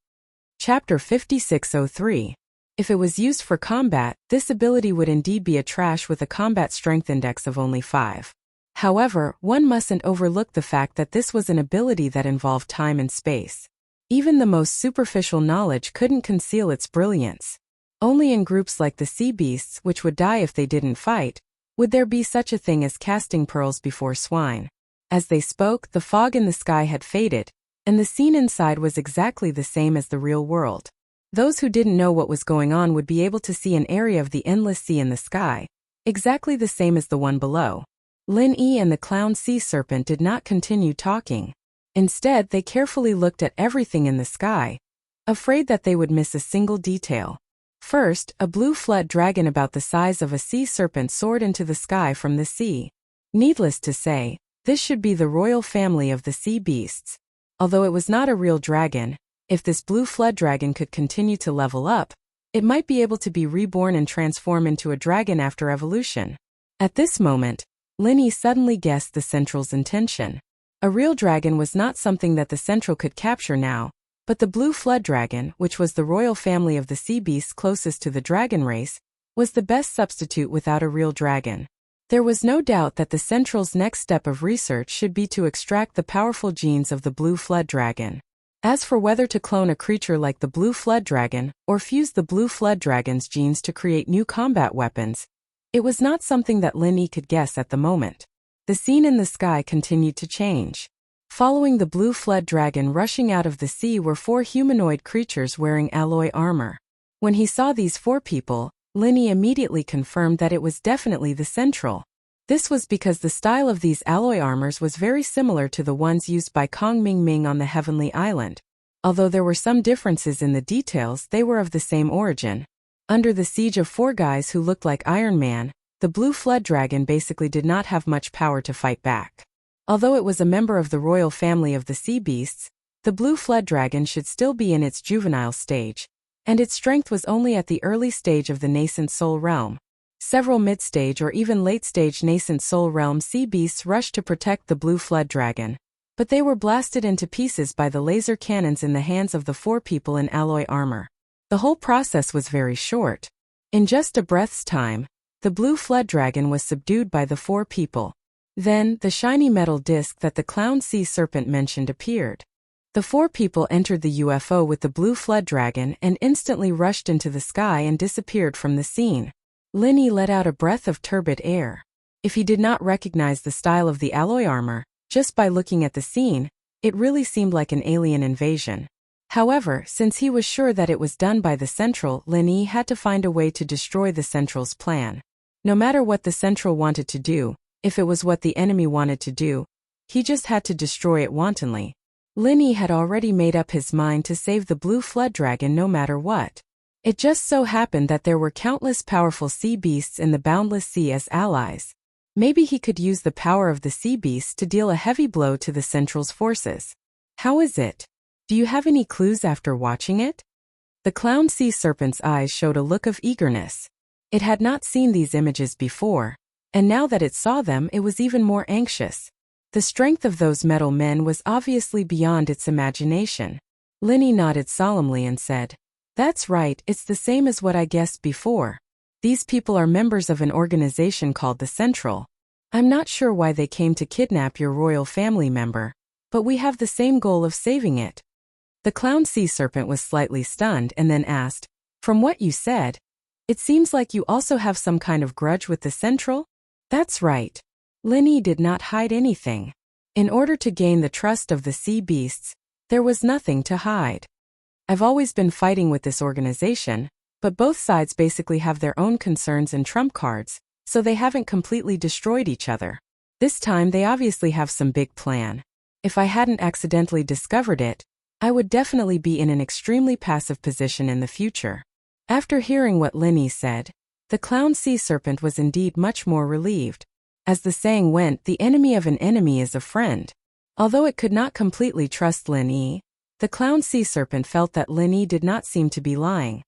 Chapter 5603. If it was used for combat, this ability would indeed be a trash with a combat strength index of only 5. However, one mustn't overlook the fact that this was an ability that involved time and space. Even the most superficial knowledge couldn't conceal its brilliance. Only in groups like the sea beasts, which would die if they didn't fight, would there be such a thing as casting pearls before swine. As they spoke, the fog in the sky had faded, and the scene inside was exactly the same as the real world. Those who didn't know what was going on would be able to see an area of the endless sea in the sky, exactly the same as the one below. Lin Yi and the clown sea serpent did not continue talking. Instead, they carefully looked at everything in the sky, afraid that they would miss a single detail. First, a blue flood dragon about the size of a sea serpent soared into the sky from the sea. Needless to say, this should be the royal family of the sea beasts. Although it was not a real dragon, if this blue flood dragon could continue to level up, it might be able to be reborn and transform into a dragon after evolution. At this moment, Lin Yi suddenly guessed the Central's intention. A real dragon was not something that the Central could capture now, but the blue flood dragon, which was the royal family of the sea beasts closest to the dragon race, was the best substitute without a real dragon. There was no doubt that the Central's next step of research should be to extract the powerful genes of the blue flood dragon. As for whether to clone a creature like the blue flood dragon, or fuse the blue flood dragon's genes to create new combat weapons, it was not something that Lin Yi could guess at the moment. The scene in the sky continued to change. Following the blue flood dragon rushing out of the sea were 4 humanoid creatures wearing alloy armor. When he saw these 4 people, Lin Yi immediately confirmed that it was definitely the Central. This was because the style of these alloy armors was very similar to the ones used by Kong Ming Ming on the Heavenly Island. Although there were some differences in the details, they were of the same origin. Under the siege of 4 guys who looked like Iron Man, the blue flood dragon basically did not have much power to fight back. Although it was a member of the royal family of the sea beasts, the blue flood dragon should still be in its juvenile stage, and its strength was only at the early stage of the nascent soul realm. Several mid-stage or even late-stage nascent soul realm sea beasts rushed to protect the blue flood dragon, but they were blasted into pieces by the laser cannons in the hands of the 4 people in alloy armor. The whole process was very short. In just a breath's time, the blue flood dragon was subdued by the 4 people. Then, the shiny metal disc that the clown sea serpent mentioned appeared. The 4 people entered the UFO with the blue flood dragon and instantly rushed into the sky and disappeared from the scene. Lin Yi let out a breath of turbid air. If he did not recognize the style of the alloy armor, just by looking at the scene, it really seemed like an alien invasion. However, since he was sure that it was done by the Central, Lin Yi had to find a way to destroy the Central's plan. No matter what the Central wanted to do, if it was what the enemy wanted to do, he just had to destroy it wantonly. Lin Yi had already made up his mind to save the blue flood dragon no matter what. It just so happened that there were countless powerful sea beasts in the boundless sea as allies. Maybe he could use the power of the sea beasts to deal a heavy blow to the Central's forces. How is it? Do you have any clues after watching it? The clown sea serpent's eyes showed a look of eagerness. It had not seen these images before, and now that it saw them, it was even more anxious. The strength of those metal men was obviously beyond its imagination. Lin Yi nodded solemnly and said, "That's right, it's the same as what I guessed before. These people are members of an organization called the Central. I'm not sure why they came to kidnap your royal family member, but we have the same goal of saving it." The clown sea serpent was slightly stunned and then asked, "From what you said, it seems like you also have some kind of grudge with the Central?" "That's right." Lin Yi did not hide anything. In order to gain the trust of the sea beasts, there was nothing to hide. "I've always been fighting with this organization, but both sides basically have their own concerns and trump cards, so they haven't completely destroyed each other. This time they obviously have some big plan. If I hadn't accidentally discovered it, I would definitely be in an extremely passive position in the future." After hearing what Lin Yi said, the clown sea serpent was indeed much more relieved. As the saying went, the enemy of an enemy is a friend. Although it could not completely trust Lin Yi, the clown sea serpent felt that Lin Yi did not seem to be lying.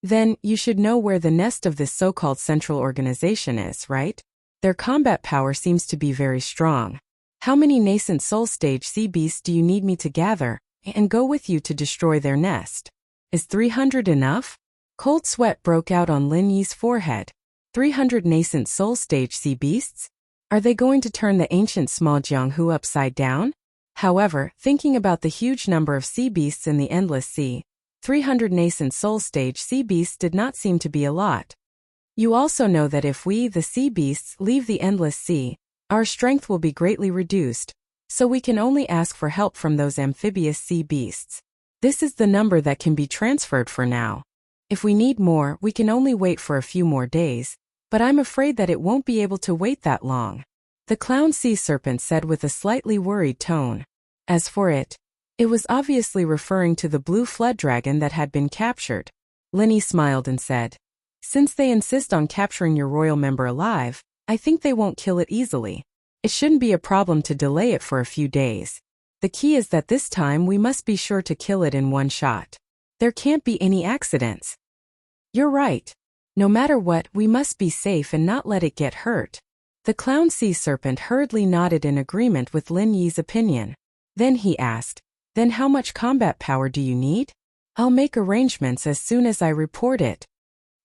"Then, you should know where the nest of this so-called Central organization is, right? Their combat power seems to be very strong. How many nascent soul stage sea beasts do you need me to gather and go with you to destroy their nest? Is 300 enough?" Cold sweat broke out on Lin Yi's forehead. 300 nascent soul stage sea beasts? Are they going to turn the ancient small Jianghu upside down? However, thinking about the huge number of sea beasts in the endless sea, 300 nascent soul stage sea beasts did not seem to be a lot. You also know that if we, the sea beasts, leave the endless sea, our strength will be greatly reduced, so we can only ask for help from those amphibious sea beasts. This is the number that can be transferred for now. If we need more, we can only wait for a few more days, but I'm afraid that it won't be able to wait that long," the clown sea serpent said with a slightly worried tone. As for it was obviously referring to the blue flood dragon that had been captured. Linny smiled and said, "Since they insist on capturing your royal member alive, I think they won't kill it easily. It shouldn't be a problem to delay it for a few days. The key is that this time we must be sure to kill it in one shot. There can't be any accidents." "You're right. No matter what, we must be safe and not let it get hurt." The clown sea serpent hurriedly nodded in agreement with Lin Yi's opinion. Then he asked, "Then how much combat power do you need?" "I'll make arrangements as soon as I report it."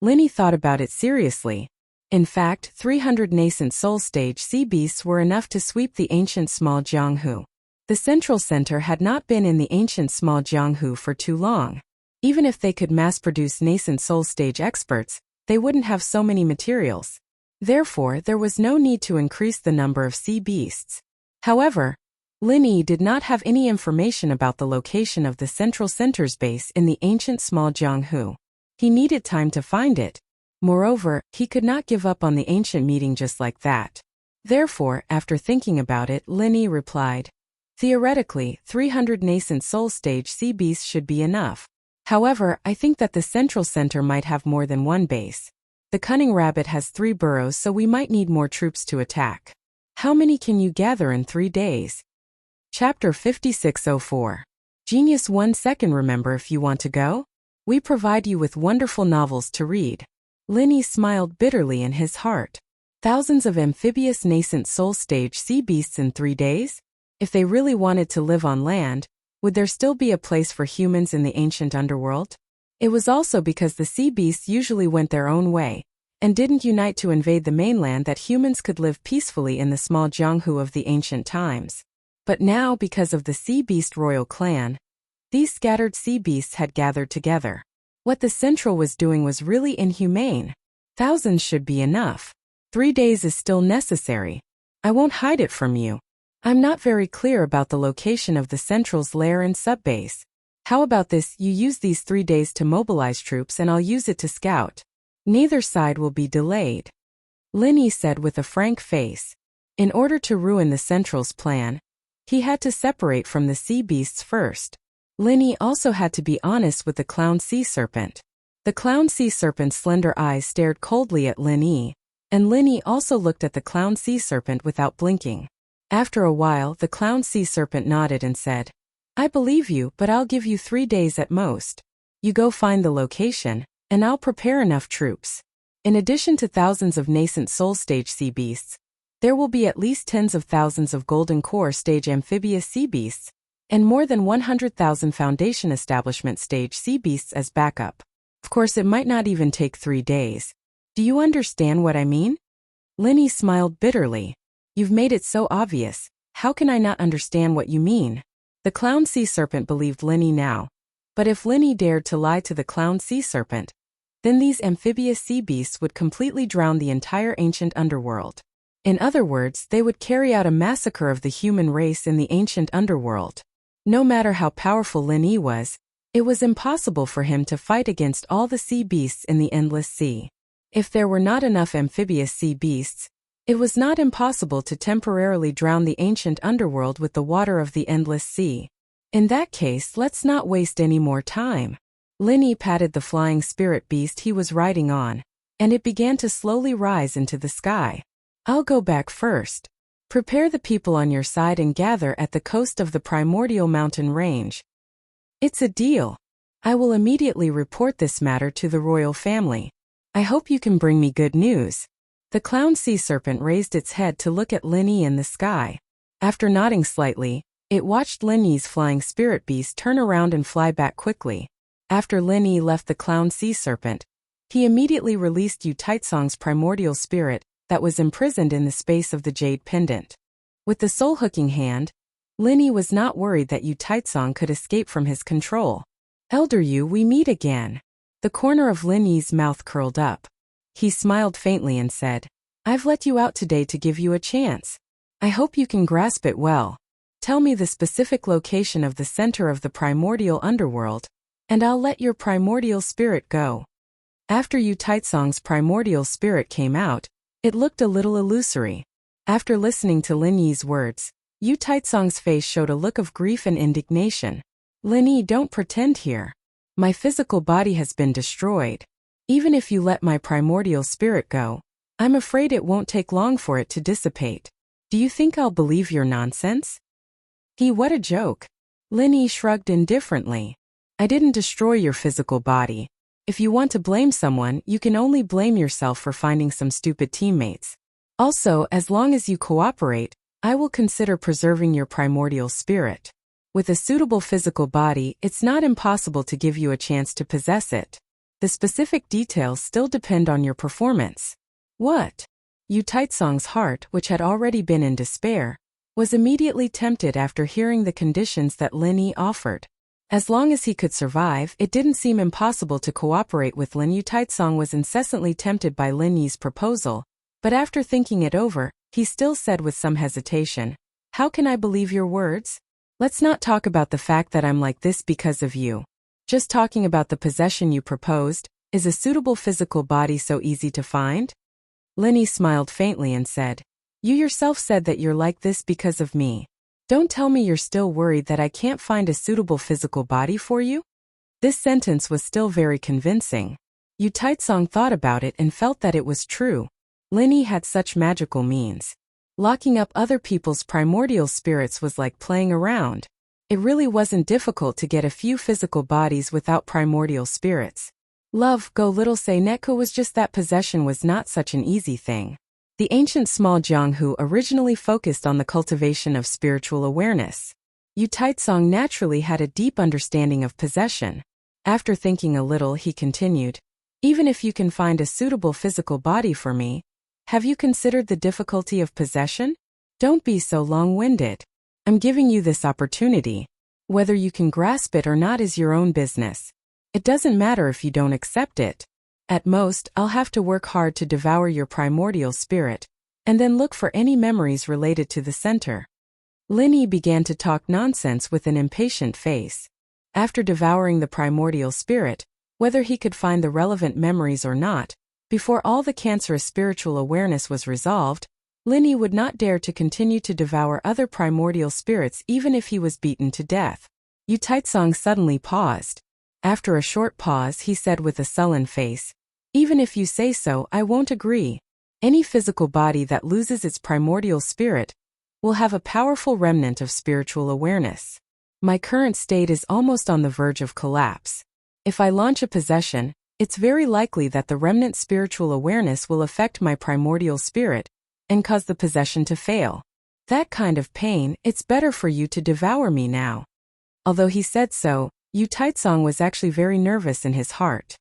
Linny thought about it seriously. In fact, 300 nascent soul stage sea beasts were enough to sweep the ancient small Jianghu. The central center had not been in the ancient small Jianghu for too long. Even if they could mass-produce nascent soul stage experts, they wouldn't have so many materials. Therefore, there was no need to increase the number of sea beasts. However, Lin Yi did not have any information about the location of the central center's base in the ancient small Jianghu. He needed time to find it. Moreover, he could not give up on the ancient meeting just like that. Therefore, after thinking about it, Lin Yi replied, "Theoretically, 300 nascent soul stage sea beasts should be enough. However, I think that the central center might have more than one base. The cunning rabbit has 3 burrows, so we might need more troops to attack. How many can you gather in 3 days? Chapter 5604. Genius 1 second. Remember, if you want to go, we provide you with wonderful novels to read." Lin Yi smiled bitterly in his heart. Thousands of amphibious nascent soul stage sea beasts in 3 days? If they really wanted to live on land, would there still be a place for humans in the ancient underworld? It was also because the sea beasts usually went their own way, and didn't unite to invade the mainland, that humans could live peacefully in the small Jianghu of the ancient times. But now, because of the sea beast royal clan, these scattered sea beasts had gathered together. What the Central was doing was really inhumane. Thousands should be enough. 3 days is still necessary. I won't hide it from you. I'm not very clear about the location of the Central's lair and subbase. How about this, you use these 3 days to mobilize troops and I'll use it to scout. Neither side will be delayed," Lin Yi said with a frank face. In order to ruin the Central's plan, he had to separate from the sea beasts first. Lin Yi also had to be honest with the clown sea serpent. The clown sea serpent's slender eyes stared coldly at Lin Yi, and Lin Yi also looked at the clown sea serpent without blinking. After a while, the clown sea serpent nodded and said, "I believe you, but I'll give you 3 days at most. You go find the location, and I'll prepare enough troops. In addition to thousands of nascent soul stage sea beasts, there will be at least tens of thousands of golden core stage amphibious sea beasts, and more than 100,000 foundation establishment stage sea beasts as backup. Of course, it might not even take 3 days. Do you understand what I mean?" Lin Yi smiled bitterly. "You've made it so obvious. How can I not understand what you mean?" The clown sea serpent believed Lin Yi now. But if Lin Yi dared to lie to the clown sea serpent, then these amphibious sea beasts would completely drown the entire ancient underworld. In other words, they would carry out a massacre of the human race in the ancient underworld. No matter how powerful Lin Yi was, it was impossible for him to fight against all the sea beasts in the endless sea. If there were not enough amphibious sea beasts, it was not impossible to temporarily drown the ancient underworld with the water of the endless sea. In that case, let's not waste any more time. Lin Yi patted the flying spirit beast he was riding on, and it began to slowly rise into the sky. "I'll go back first. Prepare the people on your side and gather at the coast of the primordial mountain range." "It's a deal. I will immediately report this matter to the royal family. I hope you can bring me good news." The clown sea serpent raised its head to look at Lin Yi in the sky. After nodding slightly, it watched Lin Yi's flying spirit beast turn around and fly back quickly. After Lin Yi left the clown sea serpent, he immediately released Yu Taitsong's primordial spirit that was imprisoned in the space of the jade pendant. With the soul-hooking hand, Lin Yi was not worried that Yu Taitsong could escape from his control. "Elder Yu, we meet again." The corner of Lin Yi's mouth curled up. He smiled faintly and said, "I've let you out today to give you a chance. I hope you can grasp it well. Tell me the specific location of the center of the primordial underworld, and I'll let your primordial spirit go. After Yu Taitsong's primordial spirit came out, it looked a little illusory. After listening to Lin Yi's words, Yu Taitsong's face showed a look of grief and indignation. Lin Yi, don't pretend here. My physical body has been destroyed. Even if you let my primordial spirit go, I'm afraid it won't take long for it to dissipate. Do you think I'll believe your nonsense? What a joke. Lin Yi shrugged indifferently. I didn't destroy your physical body. If you want to blame someone, you can only blame yourself for finding some stupid teammates. Also, as long as you cooperate, I will consider preserving your primordial spirit. With a suitable physical body, it's not impossible to give you a chance to possess it. The specific details still depend on your performance. What? Yu Taitsong's heart, which had already been in despair, was immediately tempted after hearing the conditions that Lin Yi offered. As long as he could survive, it didn't seem impossible to cooperate with Lin. Yu Taitsong was incessantly tempted by Lin Yi's proposal, but after thinking it over, he still said with some hesitation, "How can I believe your words? Let's not talk about the fact that I'm like this because of you. Just talking about the possession you proposed, is a suitable physical body so easy to find?" Lin Yi smiled faintly and said, "You yourself said that you're like this because of me. Don't tell me you're still worried that I can't find a suitable physical body for you?" This sentence was still very convincing. Yu Taitsong thought about it and felt that it was true. Lin Yi had such magical means. Locking up other people's primordial spirits was like playing around. It really wasn't difficult to get a few physical bodies without primordial spirits. Love, go little say Netko was just that possession was not such an easy thing. The ancient small Jianghu originally focused on the cultivation of spiritual awareness. Yu Taitsong naturally had a deep understanding of possession. After thinking a little, he continued, "Even if you can find a suitable physical body for me, have you considered the difficulty of possession? Don't be so long-winded. I'm giving you this opportunity. Whether you can grasp it or not is your own business. It doesn't matter if you don't accept it. At most, I'll have to work hard to devour your primordial spirit, and then look for any memories related to the center." Lin Yi began to talk nonsense with an impatient face. After devouring the primordial spirit, whether he could find the relevant memories or not, before all the cancerous spiritual awareness was resolved, Lin Yi would not dare to continue to devour other primordial spirits even if he was beaten to death. Yu Taitsong suddenly paused. After a short pause, he said with a sullen face, "Even if you say so, I won't agree. Any physical body that loses its primordial spirit will have a powerful remnant of spiritual awareness. My current state is almost on the verge of collapse. If I launch a possession, it's very likely that the remnant spiritual awareness will affect my primordial spirit and cause the possession to fail. That kind of pain, it's better for you to devour me now." Although he said so, Yu Taitsong was actually very nervous in his heart.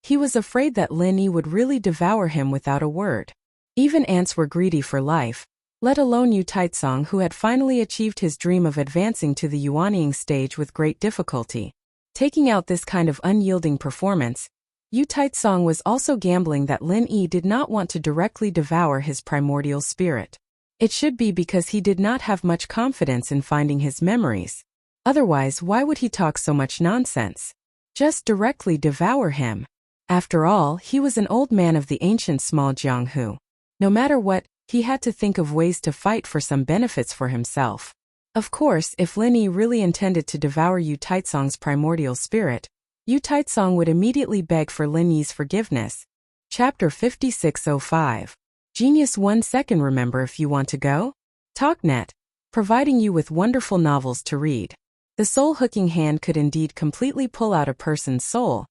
He was afraid that Lin Yi would really devour him without a word. Even ants were greedy for life, let alone Yu Taitsong, who had finally achieved his dream of advancing to the Yuanying stage with great difficulty. Taking out this kind of unyielding performance, Yu Taitsong was also gambling that Lin Yi did not want to directly devour his primordial spirit. It should be because he did not have much confidence in finding his memories. Otherwise, why would he talk so much nonsense? Just directly devour him. After all, he was an old man of the ancient small Jianghu. No matter what, he had to think of ways to fight for some benefits for himself. Of course, if Lin Yi really intended to devour Yu Taitsong's primordial spirit, Yu Taitsong would immediately beg for Lin Yi's forgiveness. Chapter 5605. Genius 1 second. Remember, if you want to go? TalkNet, providing you with wonderful novels to read. The soul-hooking hand could indeed completely pull out a person's soul,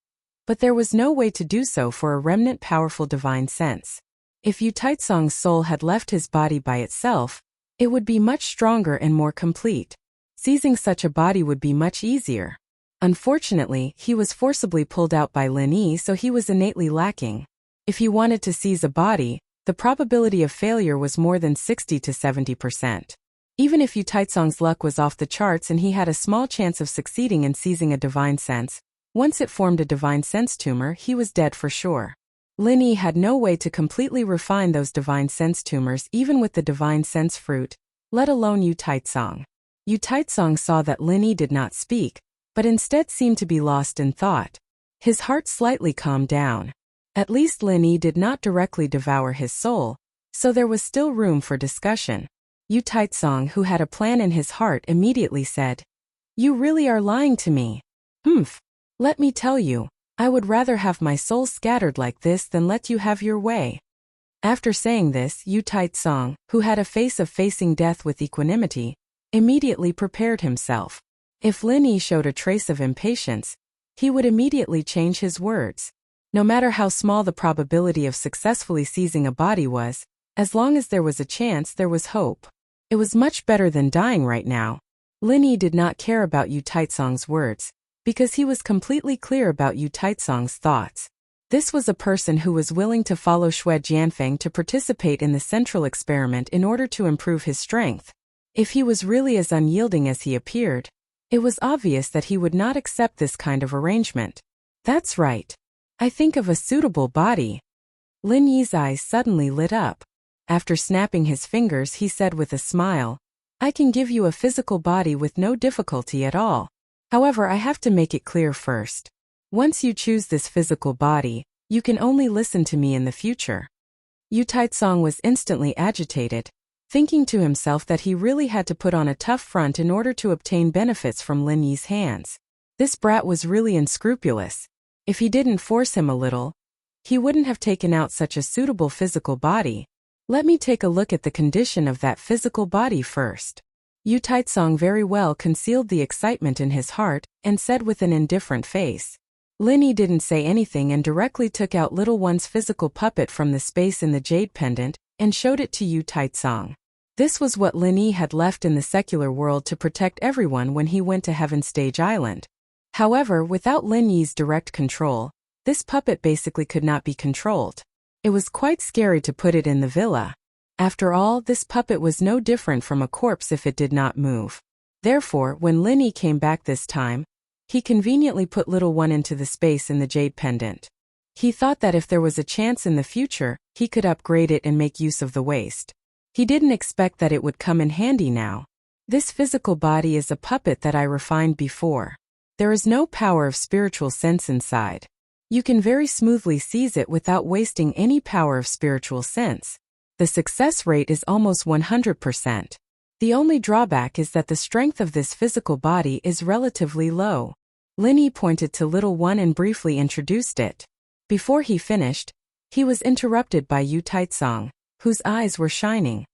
but there was no way to do so for a remnant powerful divine sense. If Yu Taitsong's soul had left his body by itself, it would be much stronger and more complete. Seizing such a body would be much easier. Unfortunately, he was forcibly pulled out by Lin Yi, so he was innately lacking. If he wanted to seize a body, the probability of failure was more than 60 to 70%. Even if Yu Taitsong's luck was off the charts and he had a small chance of succeeding in seizing a divine sense, once it formed a divine sense tumor, he was dead for sure. Lin Yi had no way to completely refine those divine sense tumors even with the divine sense fruit, let alone Yu Taizong. Yu Taizong saw that Lin Yi did not speak, but instead seemed to be lost in thought. His heart slightly calmed down. At least Lin Yi did not directly devour his soul, so there was still room for discussion. Yu Taizong, who had a plan in his heart, immediately said, "You really are lying to me." Let me tell you, I would rather have my soul scattered like this than let you have your way." After saying this, Yu Taizong, who had a face of facing death with equanimity, immediately prepared himself. If Lin Yi showed a trace of impatience, he would immediately change his words. No matter how small the probability of successfully seizing a body was, as long as there was a chance, there was hope. It was much better than dying right now. Lin Yi did not care about Yu Taizong's words, because he was completely clear about Yu Taizong's thoughts. This was a person who was willing to follow Xue Jianfeng to participate in the central experiment in order to improve his strength. If he was really as unyielding as he appeared, it was obvious that he would not accept this kind of arrangement. "That's right. I think of a suitable body." Lin Yi's eyes suddenly lit up. After snapping his fingers, he said with a smile, "I can give you a physical body with no difficulty at all. However, I have to make it clear first. Once you choose this physical body, you can only listen to me in the future." Yu Taizong was instantly agitated, thinking to himself that he really had to put on a tough front in order to obtain benefits from Lin Yi's hands. This brat was really unscrupulous. If he didn't force him a little, he wouldn't have taken out such a suitable physical body. Let me take a look at the condition of that physical body first. Yu Taizong very well concealed the excitement in his heart and said with an indifferent face. Lin Yi didn't say anything and directly took out little one's physical puppet from the space in the jade pendant and showed it to Yu Taizong. This was what Lin Yi had left in the secular world to protect everyone when he went to Heaven Stage Island. However, without Lin Yi's direct control, this puppet basically could not be controlled. It was quite scary to put it in the villa. After all, this puppet was no different from a corpse if it did not move. Therefore, when Lin Yi came back this time, he conveniently put little one into the space in the jade pendant. He thought that if there was a chance in the future, he could upgrade it and make use of the waste. He didn't expect that it would come in handy now. This physical body is a puppet that I refined before. There is no power of spiritual sense inside. You can very smoothly seize it without wasting any power of spiritual sense. The success rate is almost 100%. The only drawback is that the strength of this physical body is relatively low. Lin Yi pointed to little one and briefly introduced it. Before he finished, he was interrupted by Yu Taizong, whose eyes were shining.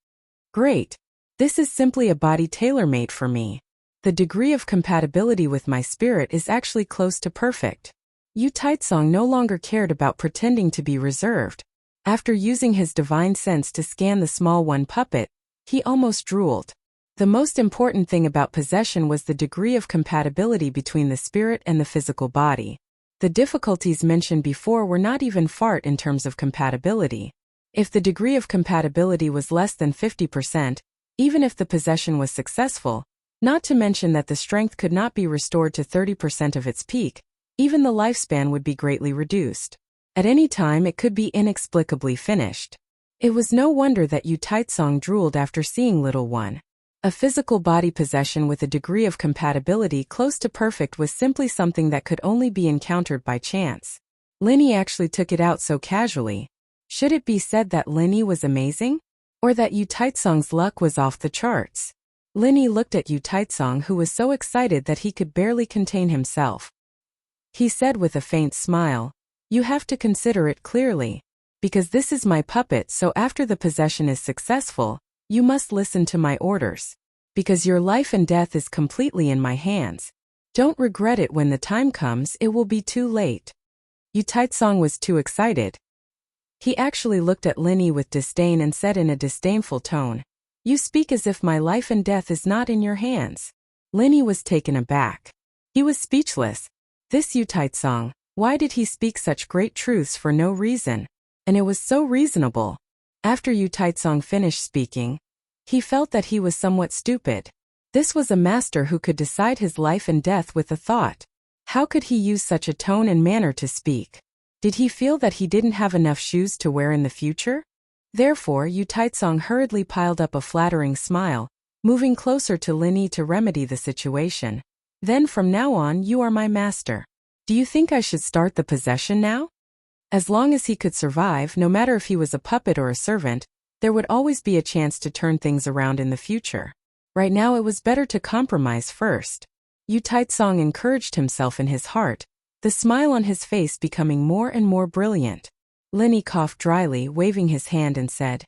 "Great! This is simply a body tailor-made for me. The degree of compatibility with my spirit is actually close to perfect." Yu Taizong no longer cared about pretending to be reserved. After using his divine sense to scan the small one puppet, he almost drooled. The most important thing about possession was the degree of compatibility between the spirit and the physical body. The difficulties mentioned before were not even fart in terms of compatibility. If the degree of compatibility was less than 50%, even if the possession was successful, not to mention that the strength could not be restored to 30% of its peak, even the lifespan would be greatly reduced. At any time it could be inexplicably finished. It was no wonder that Yu Taizong drooled after seeing little one. A physical body possession with a degree of compatibility close to perfect was simply something that could only be encountered by chance. Lin Yi actually took it out so casually. Should it be said that Lin Yi was amazing? Or that Yu Taizong's luck was off the charts? Lin Yi looked at Yu Taizong, who was so excited that he could barely contain himself. He said with a faint smile, "You have to consider it clearly. Because this is my puppet, so after the possession is successful, you must listen to my orders. Because your life and death is completely in my hands. Don't regret it when the time comes, it will be too late." Yu Taizong was too excited. He actually looked at Lin Yi with disdain and said in a disdainful tone, "You speak as if my life and death is not in your hands." Lin Yi was taken aback. He was speechless. This Yu Taizong, why did he speak such great truths for no reason? And it was so reasonable. After Yu Taizong finished speaking, he felt that he was somewhat stupid. This was a master who could decide his life and death with a thought. How could he use such a tone and manner to speak? Did he feel that he didn't have enough shoes to wear in the future? Therefore, Yu Taitsong hurriedly piled up a flattering smile, moving closer to Lin Yi to remedy the situation. Then from now on you are my master. Do you think I should start the possession now? As long as he could survive, no matter if he was a puppet or a servant, there would always be a chance to turn things around in the future. Right now it was better to compromise first. Yu Taitsong encouraged himself in his heart, the smile on his face becoming more and more brilliant. Lin Yi coughed dryly, waving his hand and said,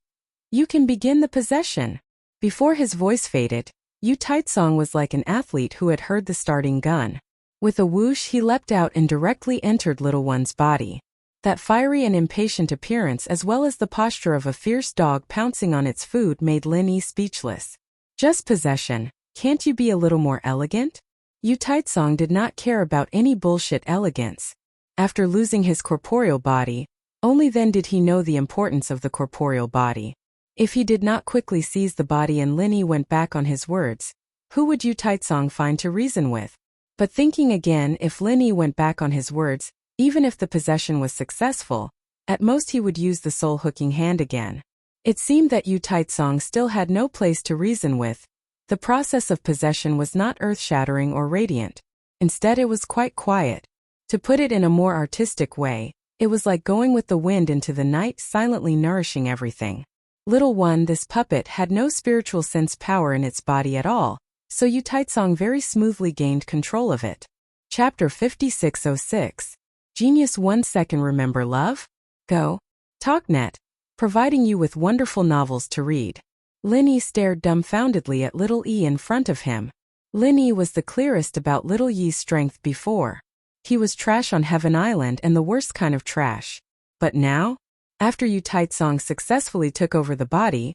"You can begin the possession." Before his voice faded, Yu Taitsong was like an athlete who had heard the starting gun. With a whoosh he leapt out and directly entered little one's body. That fiery and impatient appearance as well as the posture of a fierce dog pouncing on its food made Lin Yi speechless. Just possession, can't you be a little more elegant? Yu Taitsong did not care about any bullshit elegance. After losing his corporeal body, only then did he know the importance of the corporeal body. If he did not quickly seize the body and Lin Yi went back on his words, who would Yu Taitsong find to reason with? But thinking again, if Lin Yi went back on his words, even if the possession was successful, at most he would use the soul-hooking hand again. It seemed that Yu Taitsong still had no place to reason with. The process of possession was not earth-shattering or radiant. Instead it was quite quiet. To put it in a more artistic way, it was like going with the wind into the night, silently nourishing everything. Little one, this puppet had no spiritual sense power in its body at all, so Yu Taitsong very smoothly gained control of it. Chapter 5606. Genius 1 second. Remember love? Go. TalkNet. Providing you with wonderful novels to read. Lin Yi stared dumbfoundedly at little E in front of him. Lin Yi was the clearest about little Yi's strength before. He was trash on Heaven Island and the worst kind of trash. But now? After Yu Taitsong successfully took over the body,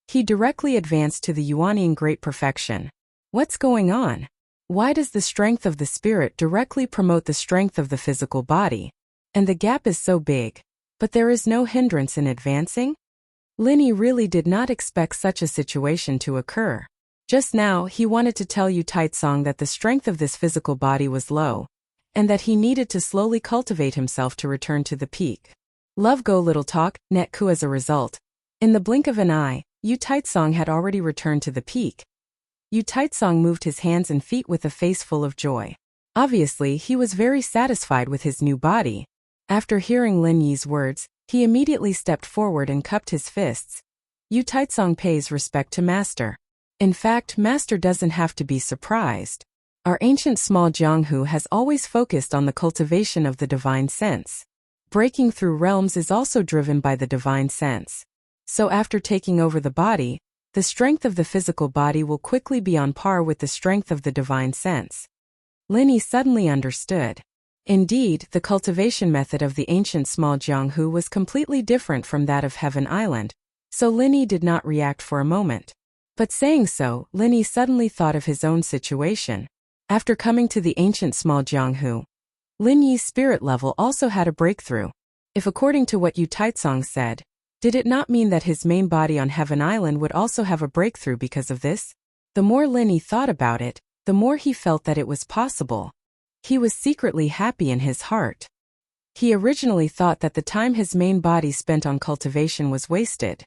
he directly advanced to the Yuanian great perfection. What's going on? Why does the strength of the spirit directly promote the strength of the physical body? And the gap is so big, but there is no hindrance in advancing? Lin Yi really did not expect such a situation to occur. Just now he wanted to tell Yu Taitsong that the strength of this physical body was low, and that he needed to slowly cultivate himself to return to the peak. Love go little talk, net ku. As a result, in the blink of an eye, Yu Taitsong had already returned to the peak. Yu Taitsong moved his hands and feet with a face full of joy. Obviously, he was very satisfied with his new body. After hearing Lin Yi's words, he immediately stepped forward and cupped his fists. Yu Taitsong pays respect to Master. In fact, Master doesn't have to be surprised. Our ancient small Jianghu has always focused on the cultivation of the divine sense. Breaking through realms is also driven by the divine sense. So after taking over the body, the strength of the physical body will quickly be on par with the strength of the divine sense. Lin Yi suddenly understood. Indeed, the cultivation method of the ancient small Jianghu was completely different from that of Heaven Island, so Lin Yi did not react for a moment. But saying so, Lin Yi suddenly thought of his own situation. After coming to the ancient small Jianghu, Lin Yi's spirit level also had a breakthrough. If according to what Yu Taitsong said, did it not mean that his main body on Heaven Island would also have a breakthrough because of this? The more Lin Yi thought about it, the more he felt that it was possible. He was secretly happy in his heart. He originally thought that the time his main body spent on cultivation was wasted.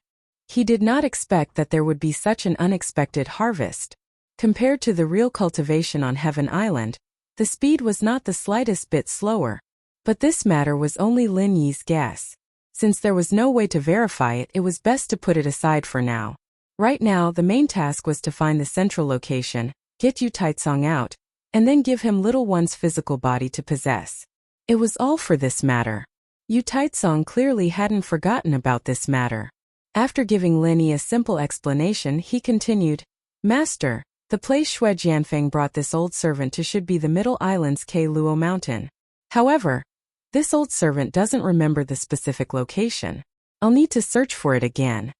He did not expect that there would be such an unexpected harvest. Compared to the real cultivation on Heaven Island, the speed was not the slightest bit slower. But this matter was only Lin Yi's guess. Since there was no way to verify it, it was best to put it aside for now. Right now, the main task was to find the central location, get Yu Taitsong out, and then give him little one's physical body to possess. It was all for this matter. Yu Taitsong clearly hadn't forgotten about this matter. After giving Lin Yi a simple explanation, he continued, Master, the place Xue Jianfeng brought this old servant to should be the Middle Island's Ke Luo Mountain. However, this old servant doesn't remember the specific location. I'll need to search for it again.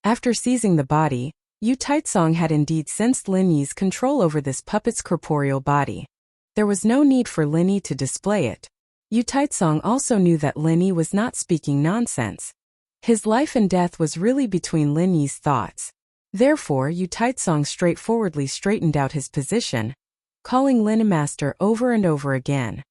After seizing the body, Yu Taitsong had indeed sensed Lin Yi's control over this puppet's corporeal body. There was no need for Lin Yi to display it. Yu Taitsong also knew that Lin Yi was not speaking nonsense. His life and death was really between Lin Yi's thoughts. Therefore, Yu Taitsong straightforwardly straightened out his position, calling Lin Master over and over again.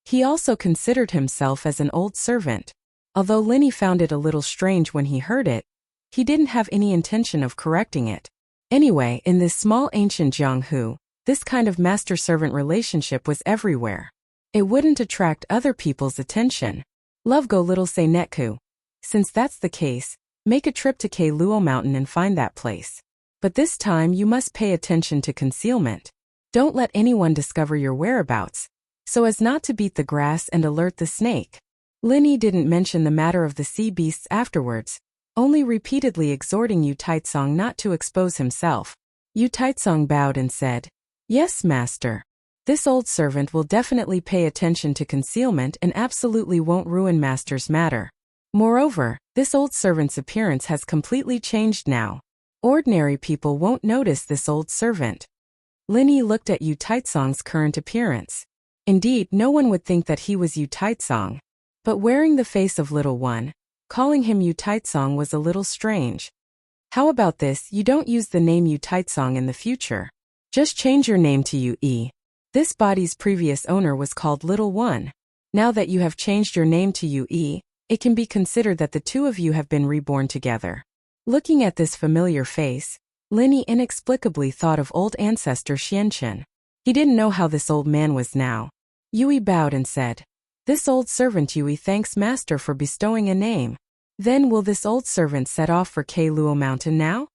He also considered himself as an old servant. Although Linny found it a little strange when he heard it, he didn't have any intention of correcting it. Anyway, in this small ancient Jianghu, this kind of master-servant relationship was everywhere. It wouldn't attract other people's attention. Love go little say netku. Since that's the case, make a trip to Luo Mountain and find that place. But this time you must pay attention to concealment. Don't let anyone discover your whereabouts, so as not to beat the grass and alert the snake. Linny didn't mention the matter of the sea beasts afterwards, only repeatedly exhorting Yu Taitsong not to expose himself. Yu Taitsong bowed and said, "Yes, master. This old servant will definitely pay attention to concealment and absolutely won't ruin master's matter. Moreover, this old servant's appearance has completely changed now. Ordinary people won't notice this old servant." Linny looked at Yu Taitsong's current appearance. Indeed, no one would think that he was Yu Taitsong. But wearing the face of little one, calling him Yu Taitsong was a little strange. How about this, you don't use the name Yu Taitsong in the future. Just change your name to Yu E. This body's previous owner was called Little One. Now that you have changed your name to Yu E, it can be considered that the two of you have been reborn together. Looking at this familiar face, Linny inexplicably thought of old ancestor Xianchen. He didn't know how this old man was now. Yui bowed and said, "This old servant Yui thanks master for bestowing a name. Then will this old servant set off for Luo Mountain now?"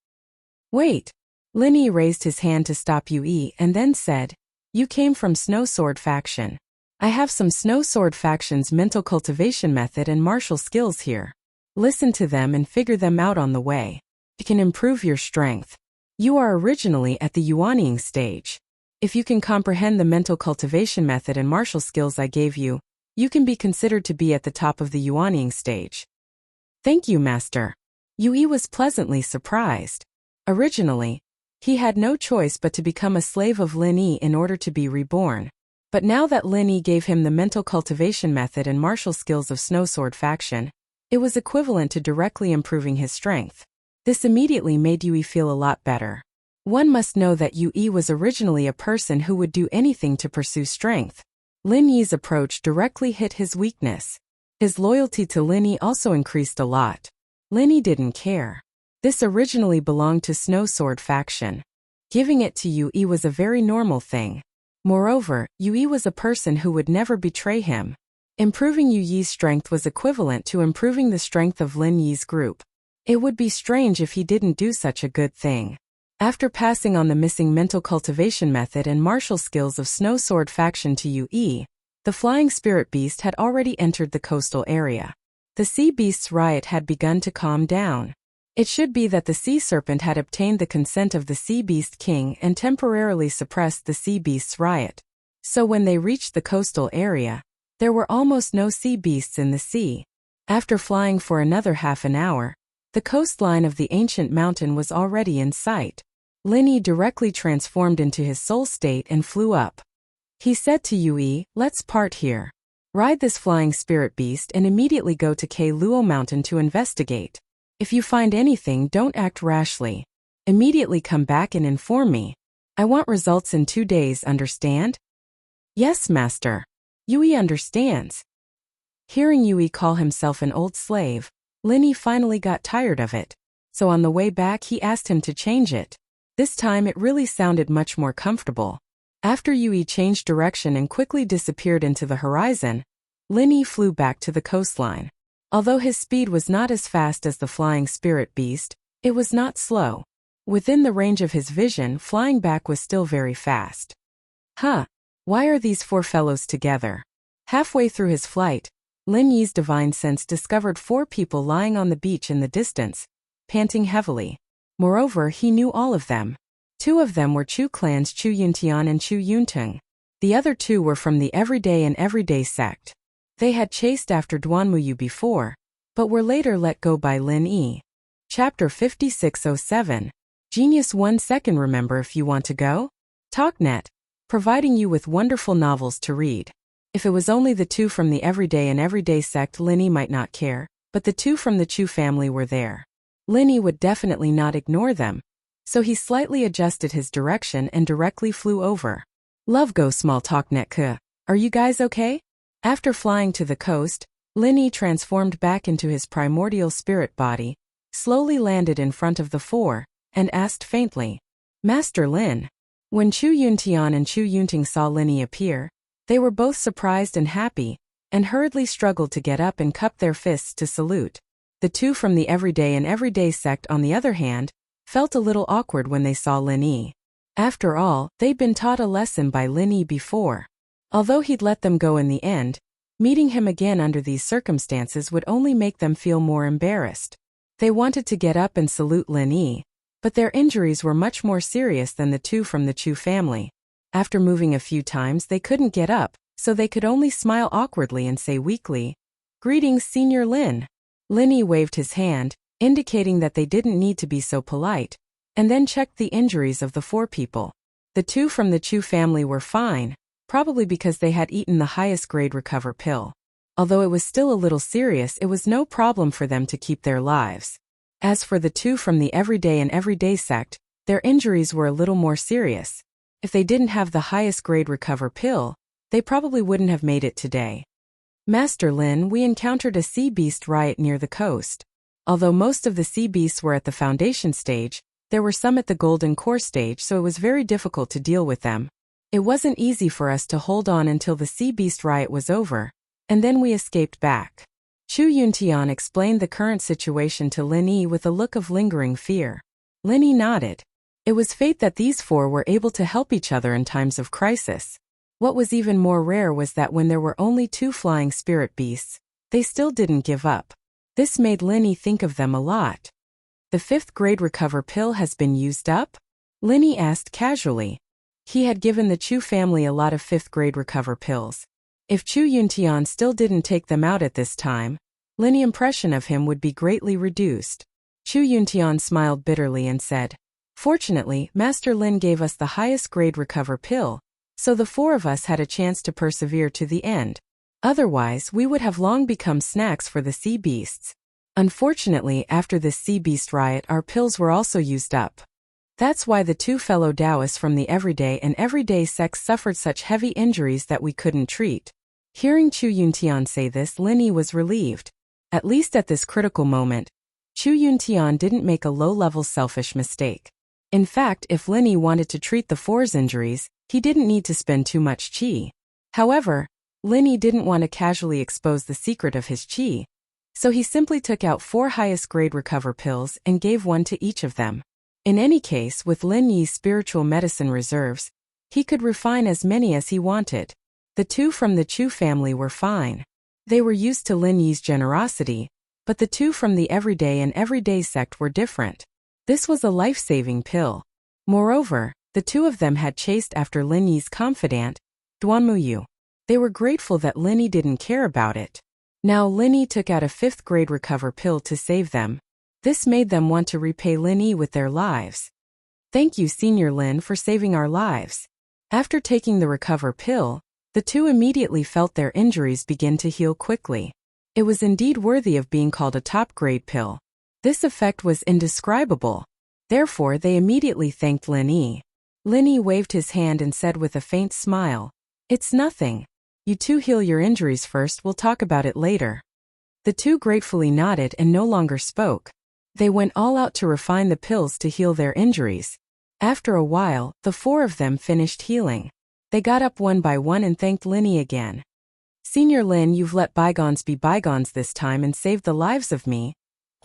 "Wait." Linny raised his hand to stop Yui and then said, "You came from Snow Sword faction. I have some Snow Sword faction's mental cultivation method and martial skills here. Listen to them and figure them out on the way. It can improve your strength. You are originally at the Yuanying stage. If you can comprehend the mental cultivation method and martial skills I gave you, you can be considered to be at the top of the Yuanying stage." "Thank you, master." Yui was pleasantly surprised. Originally, he had no choice but to become a slave of Lin Yi in order to be reborn. But now that Lin Yi gave him the mental cultivation method and martial skills of Snow Sword faction, it was equivalent to directly improving his strength. This immediately made Yui feel a lot better. One must know that Yui was originally a person who would do anything to pursue strength. Lin Yi's approach directly hit his weakness. His loyalty to Lin Yi also increased a lot. Lin Yi didn't care. This originally belonged to Snow Sword faction. Giving it to Yui was a very normal thing. Moreover, Yui was a person who would never betray him. Improving Yui's strength was equivalent to improving the strength of Lin Yi's group. It would be strange if he didn't do such a good thing. After passing on the missing mental cultivation method and martial skills of Snow Sword faction to Yui, the flying spirit beast had already entered the coastal area. The sea beast's riot had begun to calm down. It should be that the sea serpent had obtained the consent of the sea beast king and temporarily suppressed the sea beast's riot. So when they reached the coastal area, there were almost no sea beasts in the sea. After flying for another half an hour, the coastline of the ancient mountain was already in sight. Lin Yi directly transformed into his soul state and flew up. He said to Yui, "Let's part here. Ride this flying spirit beast and immediately go to Luo Mountain to investigate. If you find anything, don't act rashly. Immediately come back and inform me. I want results in 2 days, understand?" "Yes, master." Yui understands. Hearing Yui call himself an old slave, Lin Yi finally got tired of it. So on the way back he asked him to change it. This time it really sounded much more comfortable. After Yui changed direction and quickly disappeared into the horizon, Lin Yi flew back to the coastline. Although his speed was not as fast as the flying spirit beast, it was not slow. Within the range of his vision, flying back was still very fast. Why are these 4 fellows together? Halfway through his flight, Lin Yi's divine sense discovered 4 people lying on the beach in the distance, panting heavily. Moreover, he knew all of them. 2 of them were Chu clans Chu Yuntian and Chu Yuntung. The other 2 were from the Everyday and Everyday sect. They had chased after Duanmuyu before, but were later let go by Lin Yi. Chapter 5607. Genius 1 second. Remember, if you want to go? TalkNet. Providing you with wonderful novels to read. If it was only the 2 from the Everyday and Everyday sect, Lin Yi might not care, but the 2 from the Chu family were there. Lin Yi would definitely not ignore them, so he slightly adjusted his direction and directly flew over. Love go small TalkNet. Are you guys okay? After flying to the coast, Lin Yi transformed back into his primordial spirit body, slowly landed in front of the four, and asked faintly, "Master Lin." When Chu Yuntian and Chu Yunting saw Lin Yi appear, they were both surprised and happy, and hurriedly struggled to get up and cup their fists to salute. The two from the everyday and everyday sect, on the other hand, felt a little awkward when they saw Lin Yi. After all, they'd been taught a lesson by Lin Yi before. Although he'd let them go in the end, meeting him again under these circumstances would only make them feel more embarrassed. They wanted to get up and salute Lin Yi, but their injuries were much more serious than the two from the Chu family. After moving a few times they couldn't get up, so they could only smile awkwardly and say weakly, "Greetings, Senior Lin." Lin Yi waved his hand, indicating that they didn't need to be so polite, and then checked the injuries of the four people. The two from the Chu family were fine, probably because they had eaten the highest grade recover pill. Although it was still a little serious, it was no problem for them to keep their lives. As for the two from the everyday and everyday sect, their injuries were a little more serious. If they didn't have the highest grade recover pill, they probably wouldn't have made it today. "Master Lin, we encountered a sea beast riot near the coast. Although most of the sea beasts were at the foundation stage, there were some at the golden core stage, so it was very difficult to deal with them. It wasn't easy for us to hold on until the sea beast riot was over, and then we escaped back." Chu Yuntian explained the current situation to Lin Yi with a look of lingering fear. Lin Yi nodded. It was fate that these four were able to help each other in times of crisis. What was even more rare was that when there were only two flying spirit beasts, they still didn't give up. This made Lin Yi think of them a lot. "The 5th grade recover pill has been used up?" Lin Yi asked casually. He had given the Chu family a lot of 5th grade recover pills. If Chu Yuntian still didn't take them out at this time, Lin Yi's impression of him would be greatly reduced. Chu Yuntian smiled bitterly and said, "Fortunately, Master Lin gave us the highest grade recover pill, so the four of us had a chance to persevere to the end. Otherwise, we would have long become snacks for the sea beasts. Unfortunately, after this sea beast riot, our pills were also used up. That's why the two fellow Taoists from the everyday and everyday sects suffered such heavy injuries that we couldn't treat." Hearing Chu Yuntian say this, Lin Yi was relieved. At least at this critical moment, Chu Yuntian didn't make a low-level selfish mistake. In fact, if Lin Yi wanted to treat the four's injuries, he didn't need to spend too much qi. However, Lin Yi didn't want to casually expose the secret of his qi, so he simply took out 4 highest grade recover pills and gave one to each of them. In any case, with Lin Yi's spiritual medicine reserves, he could refine as many as he wanted. The two from the Chu family were fine. They were used to Lin Yi's generosity, but the two from the everyday and everyday sect were different. This was a life-saving pill. Moreover, the two of them had chased after Lin Yi's confidant, Duanmuyu. They were grateful that Lin Yi didn't care about it. Now Lin Yi took out a 5th grade recover pill to save them. This made them want to repay Lin Yi with their lives. "Thank you, Senior Lin, for saving our lives." After taking the recover pill, the two immediately felt their injuries begin to heal quickly. It was indeed worthy of being called a top-grade pill. This effect was indescribable. Therefore, they immediately thanked Lin Yi. Lin Yi waved his hand and said with a faint smile, "It's nothing. You two heal your injuries first, we'll talk about it later." The two gratefully nodded and no longer spoke. They went all out to refine the pills to heal their injuries. After a while, the four of them finished healing. They got up one by one and thanked Lin Yi again. "Senior Lin, you've let bygones be bygones this time and saved the lives of me,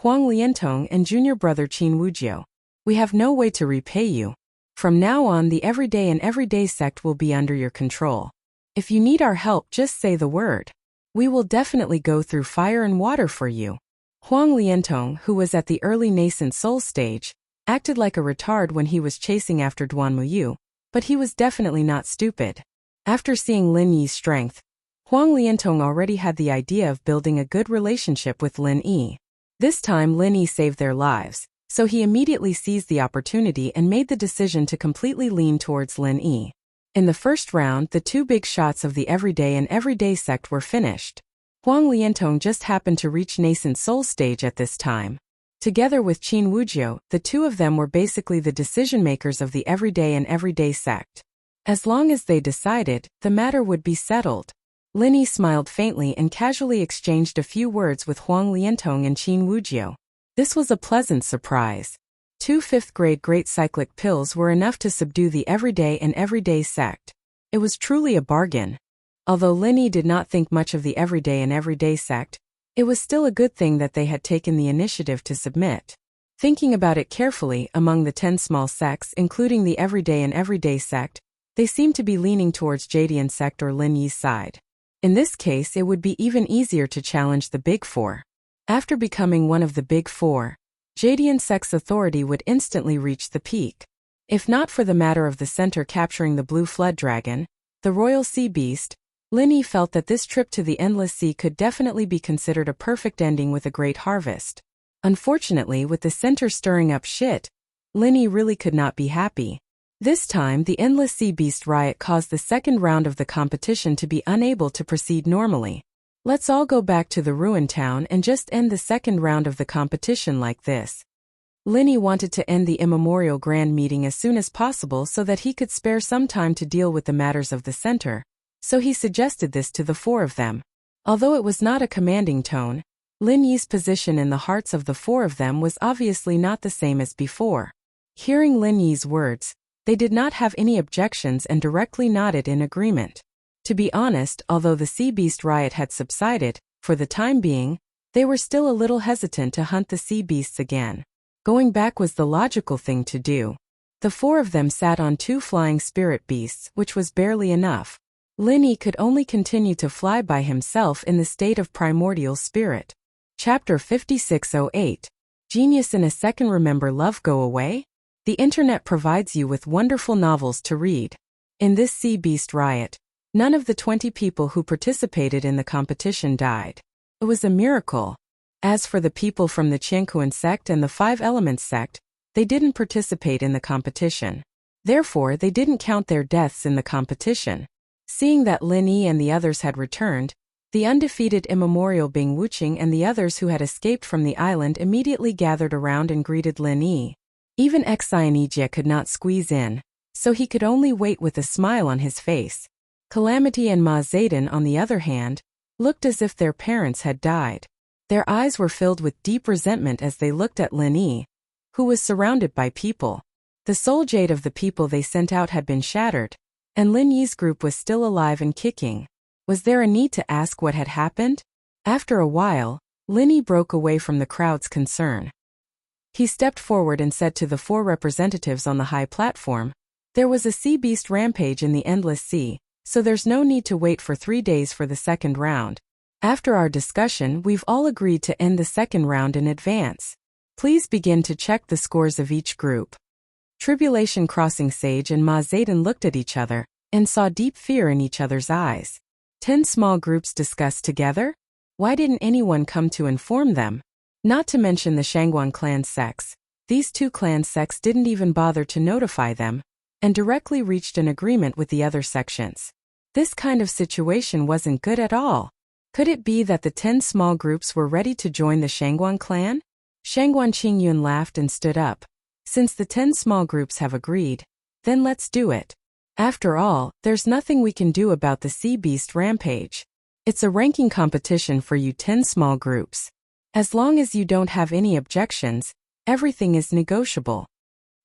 Huang Liantong, and junior brother Qin Wujiu. We have no way to repay you. From now on, the everyday and everyday sect will be under your control. If you need our help, just say the word. We will definitely go through fire and water for you." Huang Liantong, who was at the early nascent soul stage, acted like a retard when he was chasing after Duanmuyu, but he was definitely not stupid. After seeing Lin Yi's strength, Huang Liantong already had the idea of building a good relationship with Lin Yi. This time Lin Yi saved their lives, so he immediately seized the opportunity and made the decision to completely lean towards Lin Yi. In the first round, the two big shots of the everyday and everyday sect were finished. Huang Liantong just happened to reach nascent soul stage at this time. Together with Qin Wujiu, the two of them were basically the decision-makers of the everyday and everyday sect. As long as they decided, the matter would be settled. Linny smiled faintly and casually exchanged a few words with Huang Liantong and Qin Wujiu. This was a pleasant surprise. 2 fifth-grade great cyclic pills were enough to subdue the everyday and everyday sect. It was truly a bargain. Although Linny did not think much of the everyday and everyday sect, it was still a good thing that they had taken the initiative to submit. Thinking about it carefully, among the 10 small sects, including the everyday and everyday sect, they seemed to be leaning towards Jadian sect or Lin Yi's side. In this case, it would be even easier to challenge the Big Four. After becoming one of the Big Four, Jadian sect's authority would instantly reach the peak. If not for the matter of the center capturing the blue flood dragon, the royal sea beast, Linny felt that this trip to the endless sea could definitely be considered a perfect ending with a great harvest. Unfortunately, with the center stirring up shit, Linny really could not be happy. This time, the endless sea beast riot caused the second round of the competition to be unable to proceed normally. Let's all go back to the ruined town and just end the second round of the competition like this. Linny wanted to end the immemorial grand meeting as soon as possible so that he could spare some time to deal with the matters of the center, so he suggested this to the 4 of them. Although it was not a commanding tone, Lin Yi's position in the hearts of the 4 of them was obviously not the same as before. Hearing Lin Yi's words, they did not have any objections and directly nodded in agreement. To be honest, although the sea beast riot had subsided, for the time being, they were still a little hesitant to hunt the sea beasts again. Going back was the logical thing to do. The 4 of them sat on 2 flying spirit beasts, which was barely enough. Lin Yi could only continue to fly by himself in the state of primordial spirit. Chapter 5608. Genius in a Second. Remember Love Go Away? The internet provides you with wonderful novels to read. In this sea beast riot, none of the 20 people who participated in the competition died. It was a miracle. As for the people from the Qiankuan sect and the 5 Elements sect, they didn't participate in the competition. Therefore, they didn't count their deaths in the competition. Seeing that Lin Yi and the others had returned, the undefeated immemorial Bing Wuqing and the others who had escaped from the island immediately gathered around and greeted Lin Yi. Even Xionijia could not squeeze in, so he could only wait with a smile on his face. Calamity and Ma Zayden, on the other hand, looked as if their parents had died. Their eyes were filled with deep resentment as they looked at Lin Yi, who was surrounded by people. The soul jade of the people they sent out had been shattered, and Lin Yi's group was still alive and kicking. Was there a need to ask what had happened? After a while, Lin Yi broke away from the crowd's concern. He stepped forward and said to the 4 representatives on the high platform, "There was a sea beast rampage in the endless sea, so there's no need to wait for 3 days for the second round. After our discussion, we've all agreed to end the second round in advance. Please begin to check the scores of each group." Tribulation Crossing Sage and Ma Zayden looked at each other and saw deep fear in each other's eyes. 10 small groups discussed together? Why didn't anyone come to inform them? Not to mention the Shangguan clan sects. These 2 clan sects didn't even bother to notify them, and directly reached an agreement with the other sections. This kind of situation wasn't good at all. Could it be that the 10 small groups were ready to join the Shangguan clan? Shangguan Qingyun laughed and stood up. Since the 10 small groups have agreed, then let's do it. After all, there's nothing we can do about the sea beast rampage. It's a ranking competition for you 10 small groups. As long as you don't have any objections, everything is negotiable.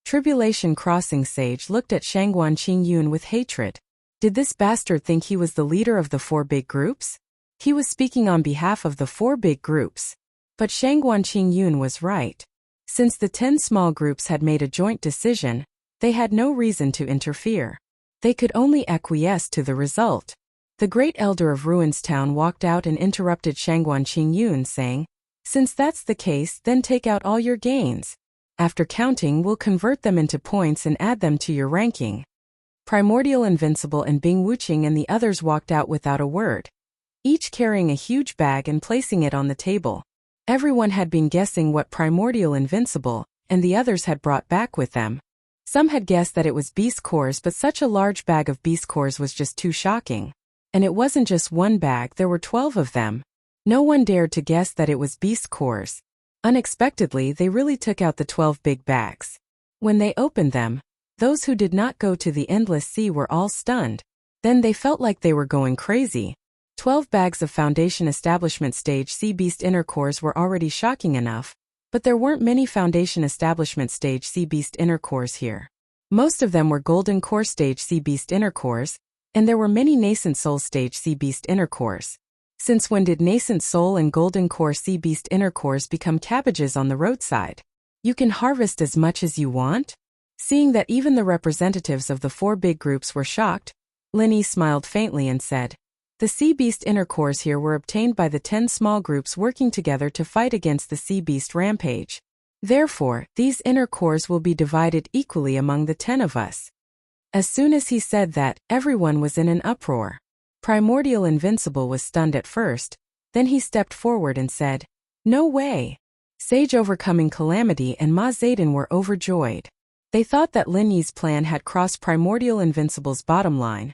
Tribulation Crossing Sage looked at Shangguan Qingyun with hatred. Did this bastard think he was the leader of the 4 big groups? He was speaking on behalf of the 4 big groups. But Shangguan Qingyun was right. Since the 10 small groups had made a joint decision, they had no reason to interfere. They could only acquiesce to the result. The great elder of Ruins Town walked out and interrupted Shangguan Qingyun, saying, "Since that's the case, then take out all your gains. After counting, we'll convert them into points and add them to your ranking." Primordial Invincible and Bing Wuqing and the others walked out without a word, each carrying a huge bag and placing it on the table. Everyone had been guessing what Primordial Invincible and the others had brought back with them. Some had guessed that it was beast cores, but such a large bag of beast cores was just too shocking. And it wasn't just one bag, there were 12 of them. No one dared to guess that it was beast cores. Unexpectedly, they really took out the 12 big bags. When they opened them, those who did not go to the endless sea were all stunned. Then they felt like they were going crazy. 12 bags of Foundation Establishment Stage Sea Beast inner cores were already shocking enough, but there weren't many Foundation Establishment Stage Sea Beast inner cores here. Most of them were Golden Core Stage Sea Beast inner cores, and there were many Nascent Soul Stage Sea Beast inner cores. Since when did Nascent Soul and Golden Core Sea Beast inner cores become cabbages on the roadside? You can harvest as much as you want? Seeing that even the representatives of the 4 big groups were shocked, Linny smiled faintly and said, "The Sea Beast inner cores here were obtained by the 10 small groups working together to fight against the Sea Beast rampage. Therefore, these inner cores will be divided equally among the 10 of us." As soon as he said that, everyone was in an uproar. Primordial Invincible was stunned at first, then he stepped forward and said, "No way!" Sage Overcoming Calamity and Ma Zayden were overjoyed. They thought that Lin Yi's plan had crossed Primordial Invincible's bottom line,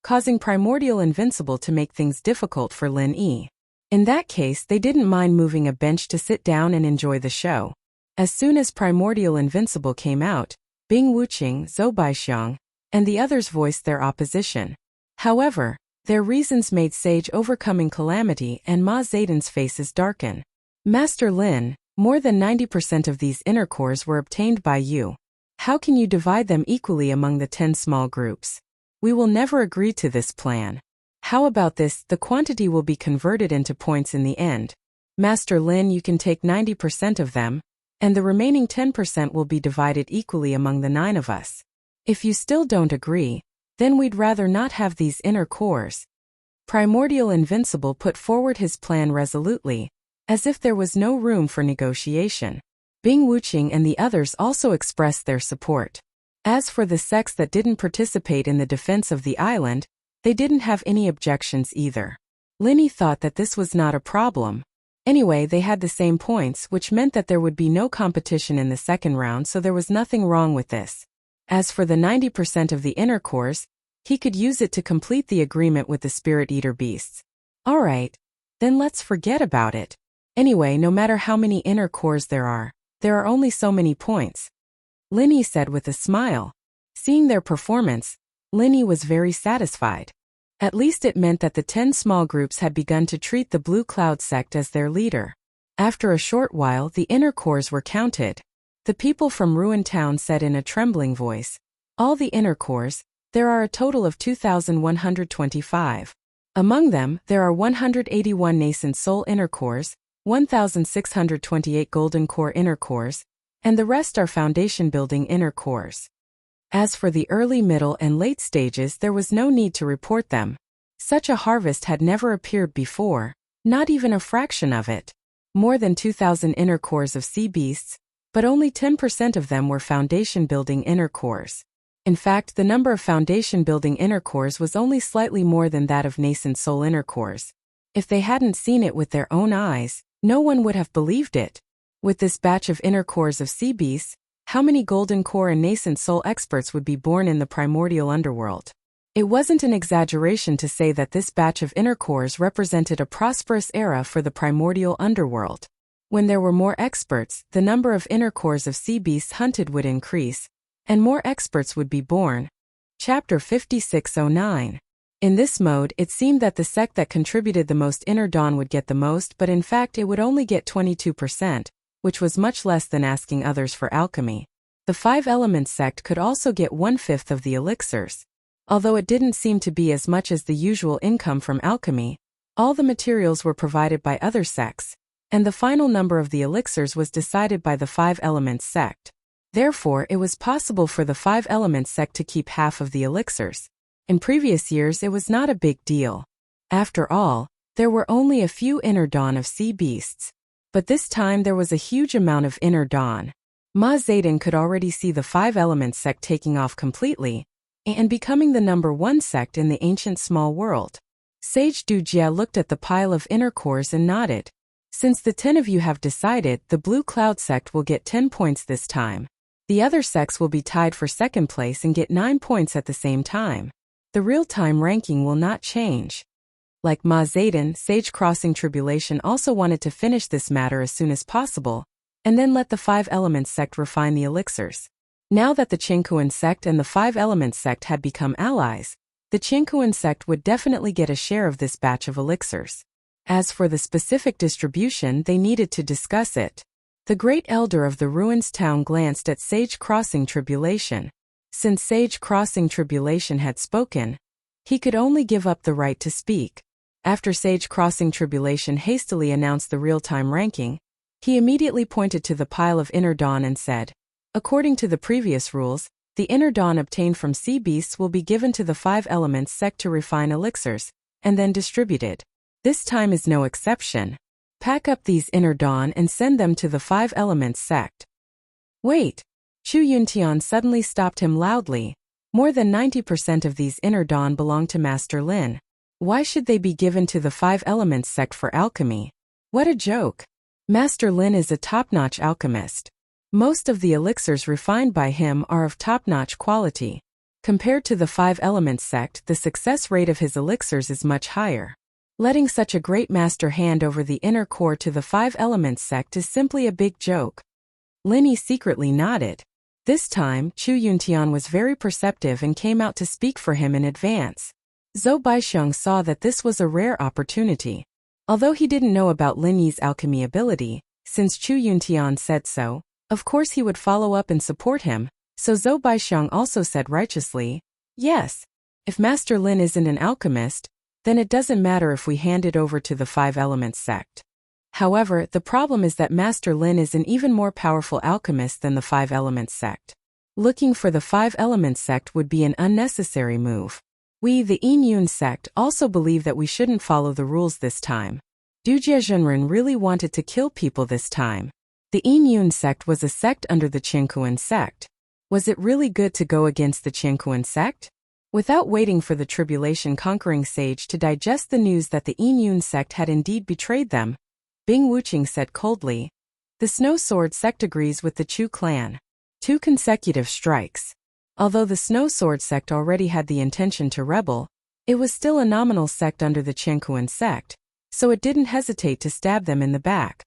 causing Primordial Invincible to make things difficult for Lin Yi. In that case, they didn't mind moving a bench to sit down and enjoy the show. As soon as Primordial Invincible came out, Bing Wuqing, Zhou Baixiang, and the others voiced their opposition. However, their reasons made Sage Overcoming Calamity and Ma Zayden's faces darken. "Master Lin, more than 90% of these inner cores were obtained by you. How can you divide them equally among the 10 small groups? We will never agree to this plan. How about this? The quantity will be converted into points in the end. Master Lin, you can take 90% of them, and the remaining 10% will be divided equally among the 9 of us. If you still don't agree, then we'd rather not have these inner cores." Primordial Invincible put forward his plan resolutely, as if there was no room for negotiation. Bing Wuqing and the others also expressed their support. As for the sects that didn't participate in the defense of the island, they didn't have any objections either. Linny thought that this was not a problem. Anyway, they had the same points, which meant that there would be no competition in the second round, so there was nothing wrong with this. As for the 90% of the inner cores, he could use it to complete the agreement with the Spirit Eater beasts. Alright, then let's forget about it. Anyway, no matter how many inner cores there are only so many points. Linny said with a smile. Seeing their performance, Linny was very satisfied. At least it meant that the 10 small groups had begun to treat the Blue Cloud sect as their leader. After a short while, the inner cores were counted. The people from Ruin Town said in a trembling voice, "All the inner cores, there are a total of 2,125. Among them, there are 181 Nascent Soul inner cores, 1,628 Golden Core inner cores, and the rest are Foundation Building inner cores." As for the early, middle, and late stages, there was no need to report them. Such a harvest had never appeared before, not even a fraction of it. More than 2,000 inner cores of sea beasts, but only 10% of them were Foundation Building inner cores. In fact, the number of Foundation Building inner cores was only slightly more than that of Nascent Soul inner cores. If they hadn't seen it with their own eyes, no one would have believed it. With this batch of inner cores of sea beasts, how many Golden Core and Nascent Soul experts would be born in the primordial underworld? It wasn't an exaggeration to say that this batch of inner cores represented a prosperous era for the primordial underworld. When there were more experts, the number of inner cores of sea beasts hunted would increase, and more experts would be born. Chapter 5609. In this mode, it seemed that the sect that contributed the most inner dawn would get the most, but in fact it would only get 22%, which was much less than asking others for alchemy. The 5 Elements sect could also get 1/5 of the elixirs. Although it didn't seem to be as much as the usual income from alchemy, all the materials were provided by other sects, and the final number of the elixirs was decided by the 5 Elements sect. Therefore, it was possible for the 5 Elements sect to keep half of the elixirs. In previous years, it was not a big deal. After all, there were only a few inner dawn of sea beasts. But this time there was a huge amount of inner dawn. Ma Zayden could already see the 5 Elements sect taking off completely, and becoming the number 1 sect in the ancient small world. Sage Du Jia looked at the pile of inner cores and nodded. Since the 10 of you have decided, the Blue Cloud sect will get 10 points this time. The other sects will be tied for second place and get 9 points at the same time. The real-time ranking will not change. Like Ma Zayden, Sage Crossing Tribulation also wanted to finish this matter as soon as possible, and then let the 5 Elements sect refine the elixirs. Now that the Qingkuan sect and the 5 Elements sect had become allies, the Qiankuan sect would definitely get a share of this batch of elixirs. As for the specific distribution, they needed to discuss it. The great elder of the ruins town glanced at Sage Crossing Tribulation. Since Sage Crossing Tribulation had spoken, he could only give up the right to speak. After Sage Crossing Tribulation hastily announced the real-time ranking, he immediately pointed to the pile of Inner Dawn and said, according to the previous rules, the Inner Dawn obtained from sea beasts will be given to the 5 Elements sect to refine elixirs, and then distributed. This time is no exception. Pack up these Inner Dawn and send them to the 5 Elements sect. Wait! Chu Yuntian suddenly stopped him loudly. More than 90% of these Inner Dawn belong to Master Lin. Why should they be given to the 5 Elements sect for alchemy? What a joke! Master Lin is a top-notch alchemist. Most of the elixirs refined by him are of top-notch quality. Compared to the 5 Elements sect, the success rate of his elixirs is much higher. Letting such a great master hand over the inner core to the 5 Elements sect is simply a big joke. Linny secretly nodded. This time, Chu Yuntian was very perceptive and came out to speak for him in advance. Zhou Baixiang saw that this was a rare opportunity. Although he didn't know about Lin Yi's alchemy ability, since Chu Yuntian said so, of course he would follow up and support him, so Zhou Baixiang also said righteously, yes, if Master Lin isn't an alchemist, then it doesn't matter if we hand it over to the 5 Elements sect. However, the problem is that Master Lin is an even more powerful alchemist than the 5 Elements sect. Looking for the 5 Elements sect would be an unnecessary move. We, the Yin Yun sect, also believe that we shouldn't follow the rules this time. Du Jiezhenren really wanted to kill people this time. The Yin Yun sect was a sect under the Qiankuan sect. Was it really good to go against the Qiankuan sect? Without waiting for the tribulation-conquering sage to digest the news that the Yin Yun sect had indeed betrayed them, Bing Wuqing said coldly, the Snow Sword sect agrees with the Chu clan. 2 consecutive strikes. Although the Snow Sword sect already had the intention to rebel, it was still a nominal sect under the Qiankuan sect, so it didn't hesitate to stab them in the back.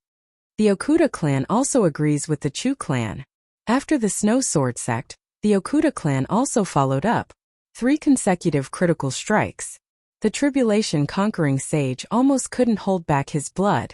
The Okuda clan also agrees with the Chu clan. After the Snow Sword sect, the Okuda clan also followed up. 3 consecutive critical strikes. The tribulation-conquering sage almost couldn't hold back his blood.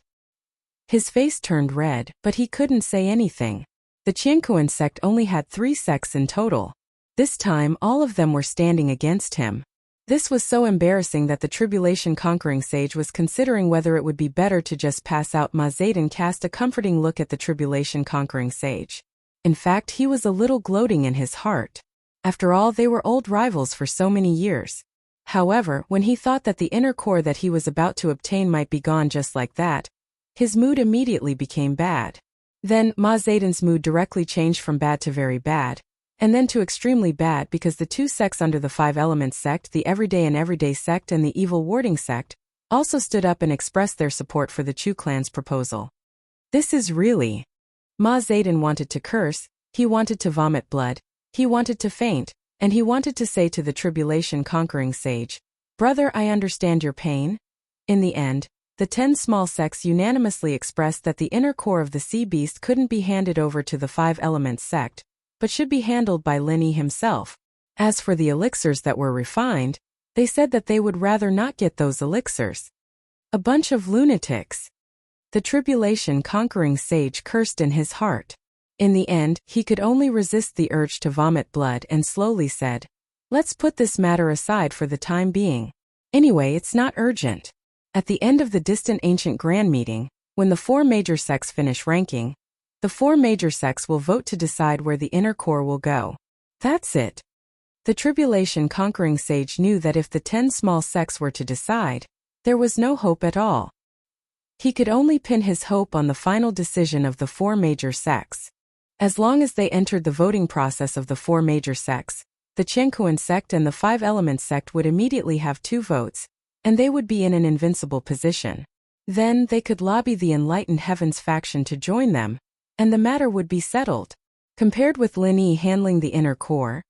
His face turned red, but he couldn't say anything. The Qiankuan sect only had 3 sects in total. This time, all of them were standing against him. This was so embarrassing that the tribulation-conquering sage was considering whether it would be better to just pass out. Ma Zayden cast a comforting look at the tribulation-conquering sage. In fact, he was a little gloating in his heart. After all, they were old rivals for so many years. However, when he thought that the inner core that he was about to obtain might be gone just like that, his mood immediately became bad. Then, Ma Zayden's mood directly changed from bad to very bad, and then to extremely bad because the 2 sects under the 5 Elements sect, the Everyday and Everyday sect and the Evil Warding sect, also stood up and expressed their support for the Chu clan's proposal. This is really... Ma Zayden wanted to curse, he wanted to vomit blood, he wanted to faint, and he wanted to say to the tribulation-conquering sage, "Brother, I understand your pain." In the end, the 10 small sects unanimously expressed that the inner core of the sea beast couldn't be handed over to the 5 Elements sect, but should be handled by Lin Yi himself. As for the elixirs that were refined, they said that they would rather not get those elixirs. A bunch of lunatics. The tribulation-conquering sage cursed in his heart. In the end, he could only resist the urge to vomit blood and slowly said, "Let's put this matter aside for the time being. Anyway, it's not urgent." At the end of the distant ancient grand meeting, when the 4 major sects finish ranking, the 4 major sects will vote to decide where the inner core will go. That's it. The tribulation-conquering sage knew that if the 10 small sects were to decide, there was no hope at all. He could only pin his hope on the final decision of the 4 major sects. As long as they entered the voting process of the 4 major sects, the Qiankuan sect and the 5 Elements sect would immediately have 2 votes, and they would be in an invincible position. Then they could lobby the Enlightened Heavens faction to join them, and the matter would be settled. Compared with Lin Yi handling the inner core,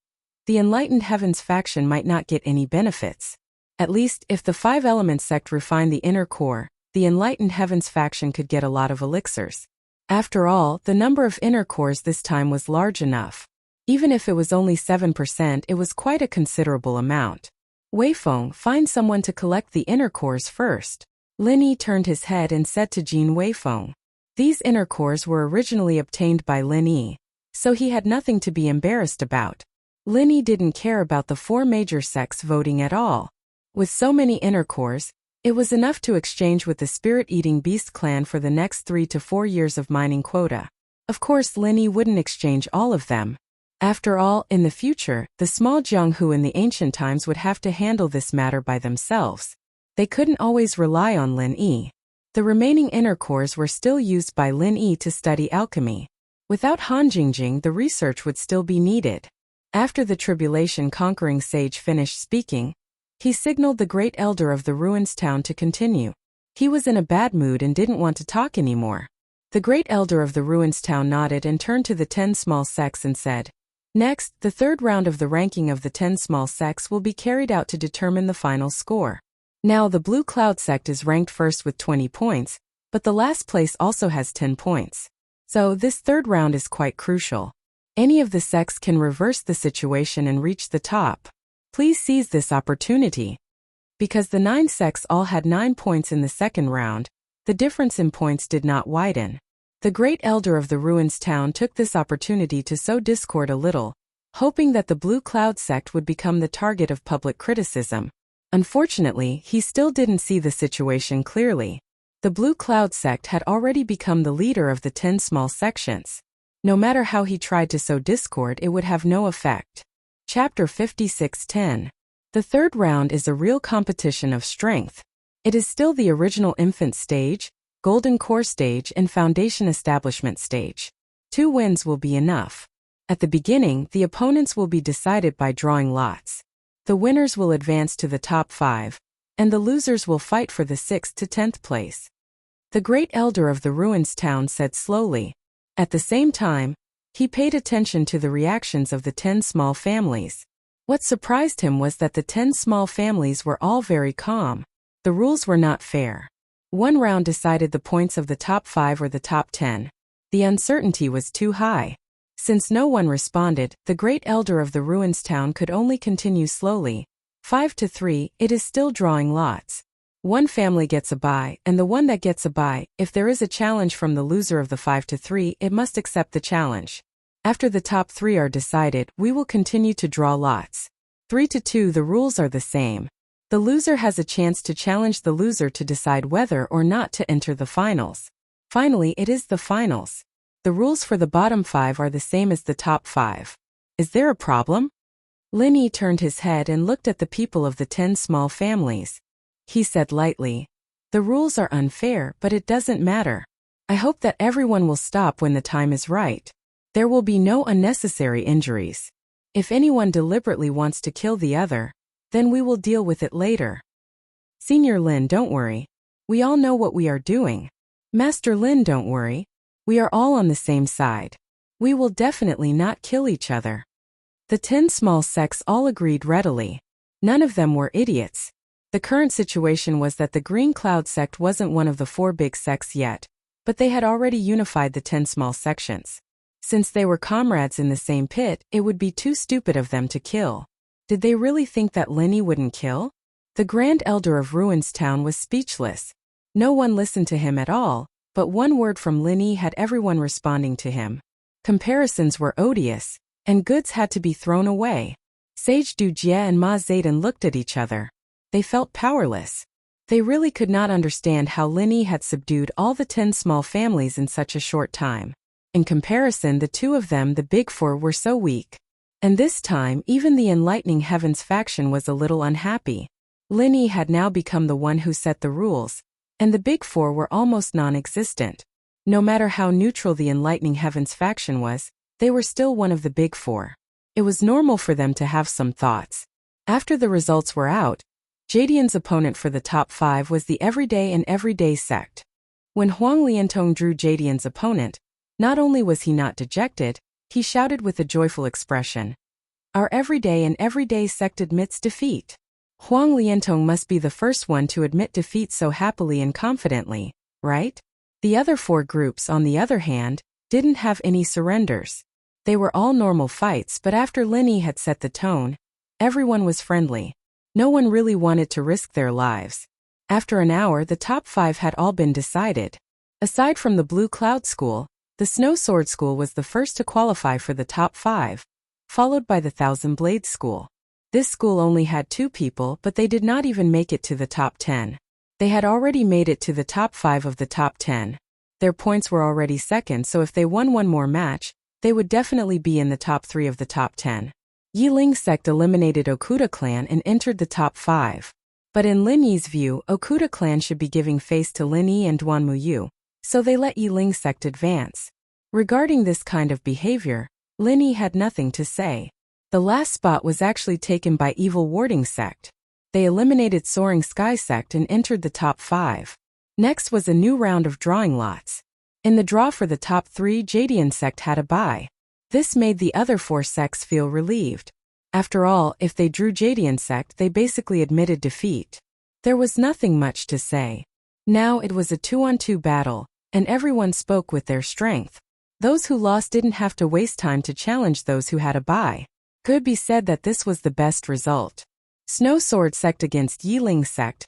the Enlightened Heavens faction might not get any benefits. At least, if the 5 Elements sect refined the inner core, the Enlightened Heavens faction could get a lot of elixirs. After all, the number of inner cores this time was large enough. Even if it was only 7%, it was quite a considerable amount. Weifeng, find someone to collect the inner cores first. Lin Yi turned his head and said to Jin Weifeng. These inner cores were originally obtained by Lin Yi, so he had nothing to be embarrassed about. Lin Yi didn't care about the 4 major sects voting at all. With so many inner cores, it was enough to exchange with the spirit-eating beast clan for the next 3 to 4 years of mining quota. Of course, Lin Yi wouldn't exchange all of them. After all, in the future, the small Jianghu in the ancient times would have to handle this matter by themselves. They couldn't always rely on Lin Yi. The remaining inner cores were still used by Lin Yi to study alchemy. Without Han Jingjing, the research would still be needed. After the tribulation-conquering sage finished speaking, he signaled the great elder of the ruins town to continue. He was in a bad mood and didn't want to talk anymore. The great elder of the ruins town nodded and turned to the 10 small sects and said, "Next, the third round of the ranking of the 10 small sects will be carried out to determine the final score. Now the Blue Cloud sect is ranked first with 20 points, but the last place also has 10 points. So this third round is quite crucial. Any of the sects can reverse the situation and reach the top. Please seize this opportunity." Because the 9 sects all had 9 points in the second round, the difference in points did not widen. The great elder of the ruins town took this opportunity to sow discord a little, hoping that the Blue Cloud sect would become the target of public criticism. Unfortunately, he still didn't see the situation clearly. The Blue Cloud sect had already become the leader of the 10 small sections. No matter how he tried to sow discord, it would have no effect. Chapter 56:10. The third round is a real competition of strength. It is still the original infant stage, golden core stage and foundation establishment stage. 2 wins will be enough. At the beginning, the opponents will be decided by drawing lots. The winners will advance to the top 5, and the losers will fight for the 6th to 10th place. The great elder of the ruins town said slowly. At the same time, he paid attention to the reactions of the 10 small families. What surprised him was that the 10 small families were all very calm. The rules were not fair. 1 round decided the points of the top 5 or the top 10. The uncertainty was too high. Since no one responded, the great elder of the ruins town could only continue slowly. 5 to 3, it is still drawing lots. 1 family gets a bye, and the one that gets a bye, if there is a challenge from the loser of the 5 to 3, it must accept the challenge. After the top 3 are decided, we will continue to draw lots. 3 to 2, the rules are the same. The loser has a chance to challenge the loser to decide whether or not to enter the finals. Finally, it is the finals. The rules for the bottom 5 are the same as the top 5. Is there a problem? Lin Yi turned his head and looked at the people of the 10 small families. He said lightly, "The rules are unfair, but it doesn't matter. I hope that everyone will stop when the time is right. There will be no unnecessary injuries. If anyone deliberately wants to kill the other, then we will deal with it later. Senior Lin, don't worry. We all know what we are doing. Master Lin, don't worry. We are all on the same side. We will definitely not kill each other." The 10 small sects all agreed readily. None of them were idiots. The current situation was that the Green Cloud sect wasn't one of the 4 big sects yet, but they had already unified the 10 small sections. Since they were comrades in the same pit, it would be too stupid of them to kill. Did they really think that Lin Yi wouldn't kill? The Grand Elder of Ruins Town was speechless. No one listened to him at all, but 1 word from Lin Yi had everyone responding to him. Comparisons were odious, and goods had to be thrown away. Sage Du Jie and Ma Zayden looked at each other. They felt powerless. They really could not understand how Lin Yi had subdued all the 10 small families in such a short time. In comparison, the 2 of them, the Big 4, were so weak. And this time, even the Enlightening Heavens faction was a little unhappy. Lin Yi had now become the one who set the rules, and the Big 4 were almost non-existent. No matter how neutral the Enlightening Heavens faction was, they were still one of the Big 4. It was normal for them to have some thoughts. After the results were out, Jadian's opponent for the top 5 was the Everyday and Everyday sect. When Huang Liantong drew Jadian's opponent, not only was he not dejected, he shouted with a joyful expression, "Our Everyday and Everyday sect admits defeat." Huang Liantong must be the first one to admit defeat so happily and confidently, right? The other 4 groups, on the other hand, didn't have any surrenders. They were all normal fights, but after Lin Yi had set the tone, everyone was friendly. No one really wanted to risk their lives. After an hour, the top 5 had all been decided. Aside from the Blue Cloud School, the Snow Sword School was the first to qualify for the top 5, followed by the Thousand Blades School. This school only had 2 people, but they did not even make it to the top 10. They had already made it to the top 5 of the top 10. Their points were already second, so if they won one more match, they would definitely be in the top 3 of the top 10. Yiling sect eliminated Okuda clan and entered the top 5. But in Lin Yi's view, Okuda clan should be giving face to Lin Yi and Duanmuyu, so they let Yiling sect advance. Regarding this kind of behavior, Lin Yi had nothing to say. The last spot was actually taken by Evil Warding sect. They eliminated Soaring Sky sect and entered the top 5. Next was a new round of drawing lots. In the draw for the top 3, Jadian sect had a bye. This made the other 4 sects feel relieved. After all, if they drew Jadian sect, they basically admitted defeat. There was nothing much to say. Now it was a 2-on-2 battle, and everyone spoke with their strength. Those who lost didn't have to waste time to challenge those who had a bye. Could be said that this was the best result. Snow Sword sect against Yiling sect,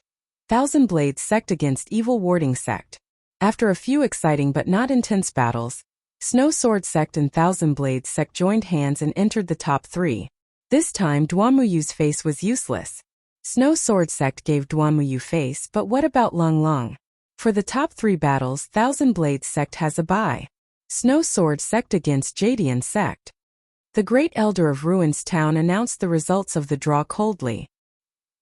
Thousand Blades sect against Evil Warding sect. After a few exciting but not intense battles, Snow Sword sect and Thousand Blades sect joined hands and entered the top 3. This time Duanmuyu's face was useless. Snow Sword sect gave Duanmuyu face, but what about Long Long? For the top 3 battles, Thousand Blades sect has a bye. Snow Sword sect against Jadian sect. The Great Elder of Ruins Town announced the results of the draw coldly.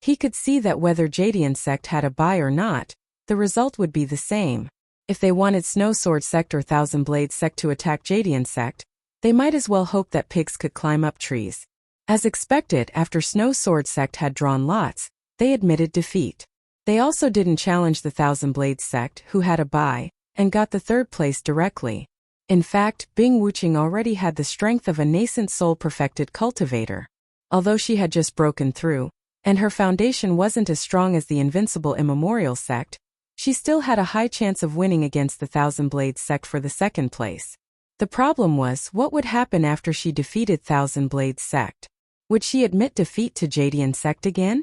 He could see that whether Jadian sect had a bye or not, the result would be the same. If they wanted Snow Sword sect or Thousand Blades sect to attack Jadian sect, they might as well hope that pigs could climb up trees. As expected, after Snow Sword sect had drawn lots, they admitted defeat. They also didn't challenge the Thousand Blades sect, who had a bye, and got the 3rd place directly. In fact, Bing Wuqing already had the strength of a nascent soul-perfected cultivator. Although she had just broken through, and her foundation wasn't as strong as the invincible Immemorial sect, she still had a high chance of winning against the Thousand Blades sect for the 2nd place. The problem was, what would happen after she defeated Thousand Blades sect? Would she admit defeat to Jadian sect again?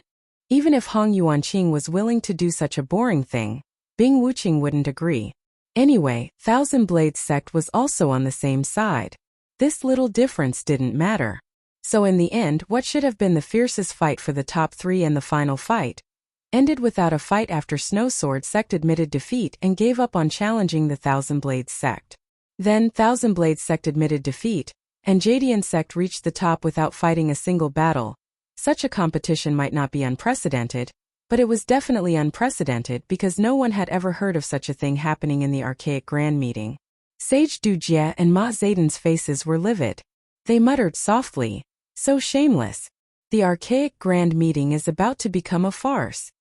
Even if Hong Yuanqing was willing to do such a boring thing, Bing Wuqing wouldn't agree. Anyway, Thousand Blades sect was also on the same side. This little difference didn't matter. So in the end, what should have been the fiercest fight for the top 3 and the final fight ended without a fight after Snow Sword sect admitted defeat and gave up on challenging the Thousand Blades sect. Then Thousand Blades sect admitted defeat, and Jadian sect reached the top without fighting a single battle. Such a competition might not be unprecedented, but it was definitely unprecedented because no one had ever heard of such a thing happening in the archaic grand meeting. Sage Du Jie and Ma Zedon's faces were livid. They muttered softly, "So shameless. The archaic grand meeting is about to become a farce."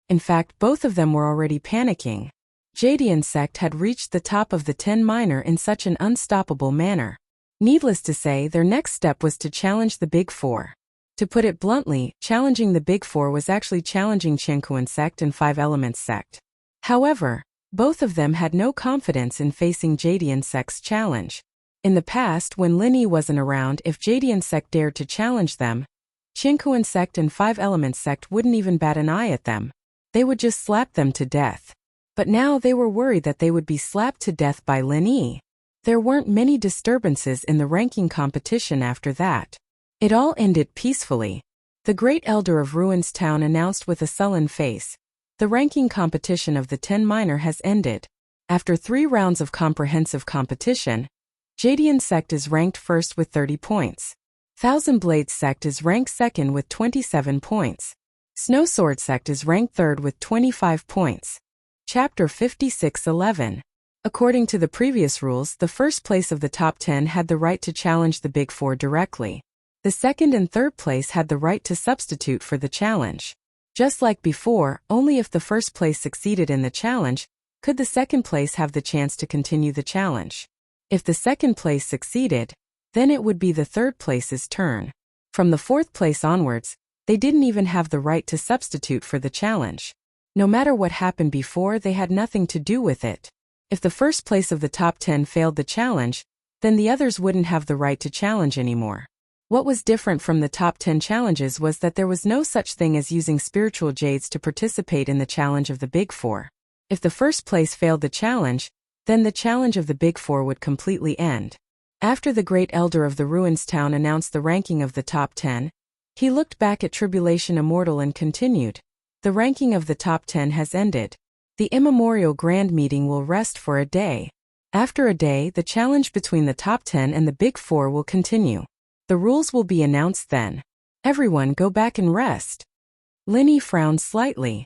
In fact, both of them were already panicking. Jadian sect had reached the top of the 10 minor in such an unstoppable manner. Needless to say, their next step was to challenge the Big Four. To put it bluntly, challenging the Big Four was actually challenging Qiankuan sect and Five Elements sect. However, both of them had no confidence in facing Jadian sect's challenge. In the past, when Lin Yi wasn't around, if Jadian sect dared to challenge them, Qiankuan sect and Five Elements sect wouldn't even bat an eye at them. They would just slap them to death. But now they were worried that they would be slapped to death by Lin Yi. There weren't many disturbances in the ranking competition after that. It all ended peacefully. The Great Elder of Ruins Town announced with a sullen face, "The ranking competition of the 10 minor has ended. After 3 rounds of comprehensive competition, Jadian sect is ranked first with 30 points. Thousand Blades sect is ranked second with 27 points. Snow Sword sect is ranked third with 25 points. Chapter 56:11. According to the previous rules, the first place of the top 10 had the right to challenge the Big Four directly. The second and third place had the right to substitute for the challenge. Just like before, only if the first place succeeded in the challenge, could the second place have the chance to continue the challenge. If the second place succeeded, then it would be the third place's turn. From the fourth place onwards, they didn't even have the right to substitute for the challenge. No matter what happened before, they had nothing to do with it. If the first place of the top 10 failed the challenge, then the others wouldn't have the right to challenge anymore. What was different from the top 10 challenges was that there was no such thing as using spiritual jades to participate in the challenge of the Big Four. If the first place failed the challenge, then the challenge of the Big Four would completely end. After the great elder of the ruins town announced the ranking of the top 10, he looked back at Tribulation Immortal and continued, "The ranking of the top 10 has ended. The immemorial grand meeting will rest for a day. After a day, the challenge between the top 10 and the Big Four will continue. The rules will be announced then. Everyone go back and rest." Linny frowned slightly.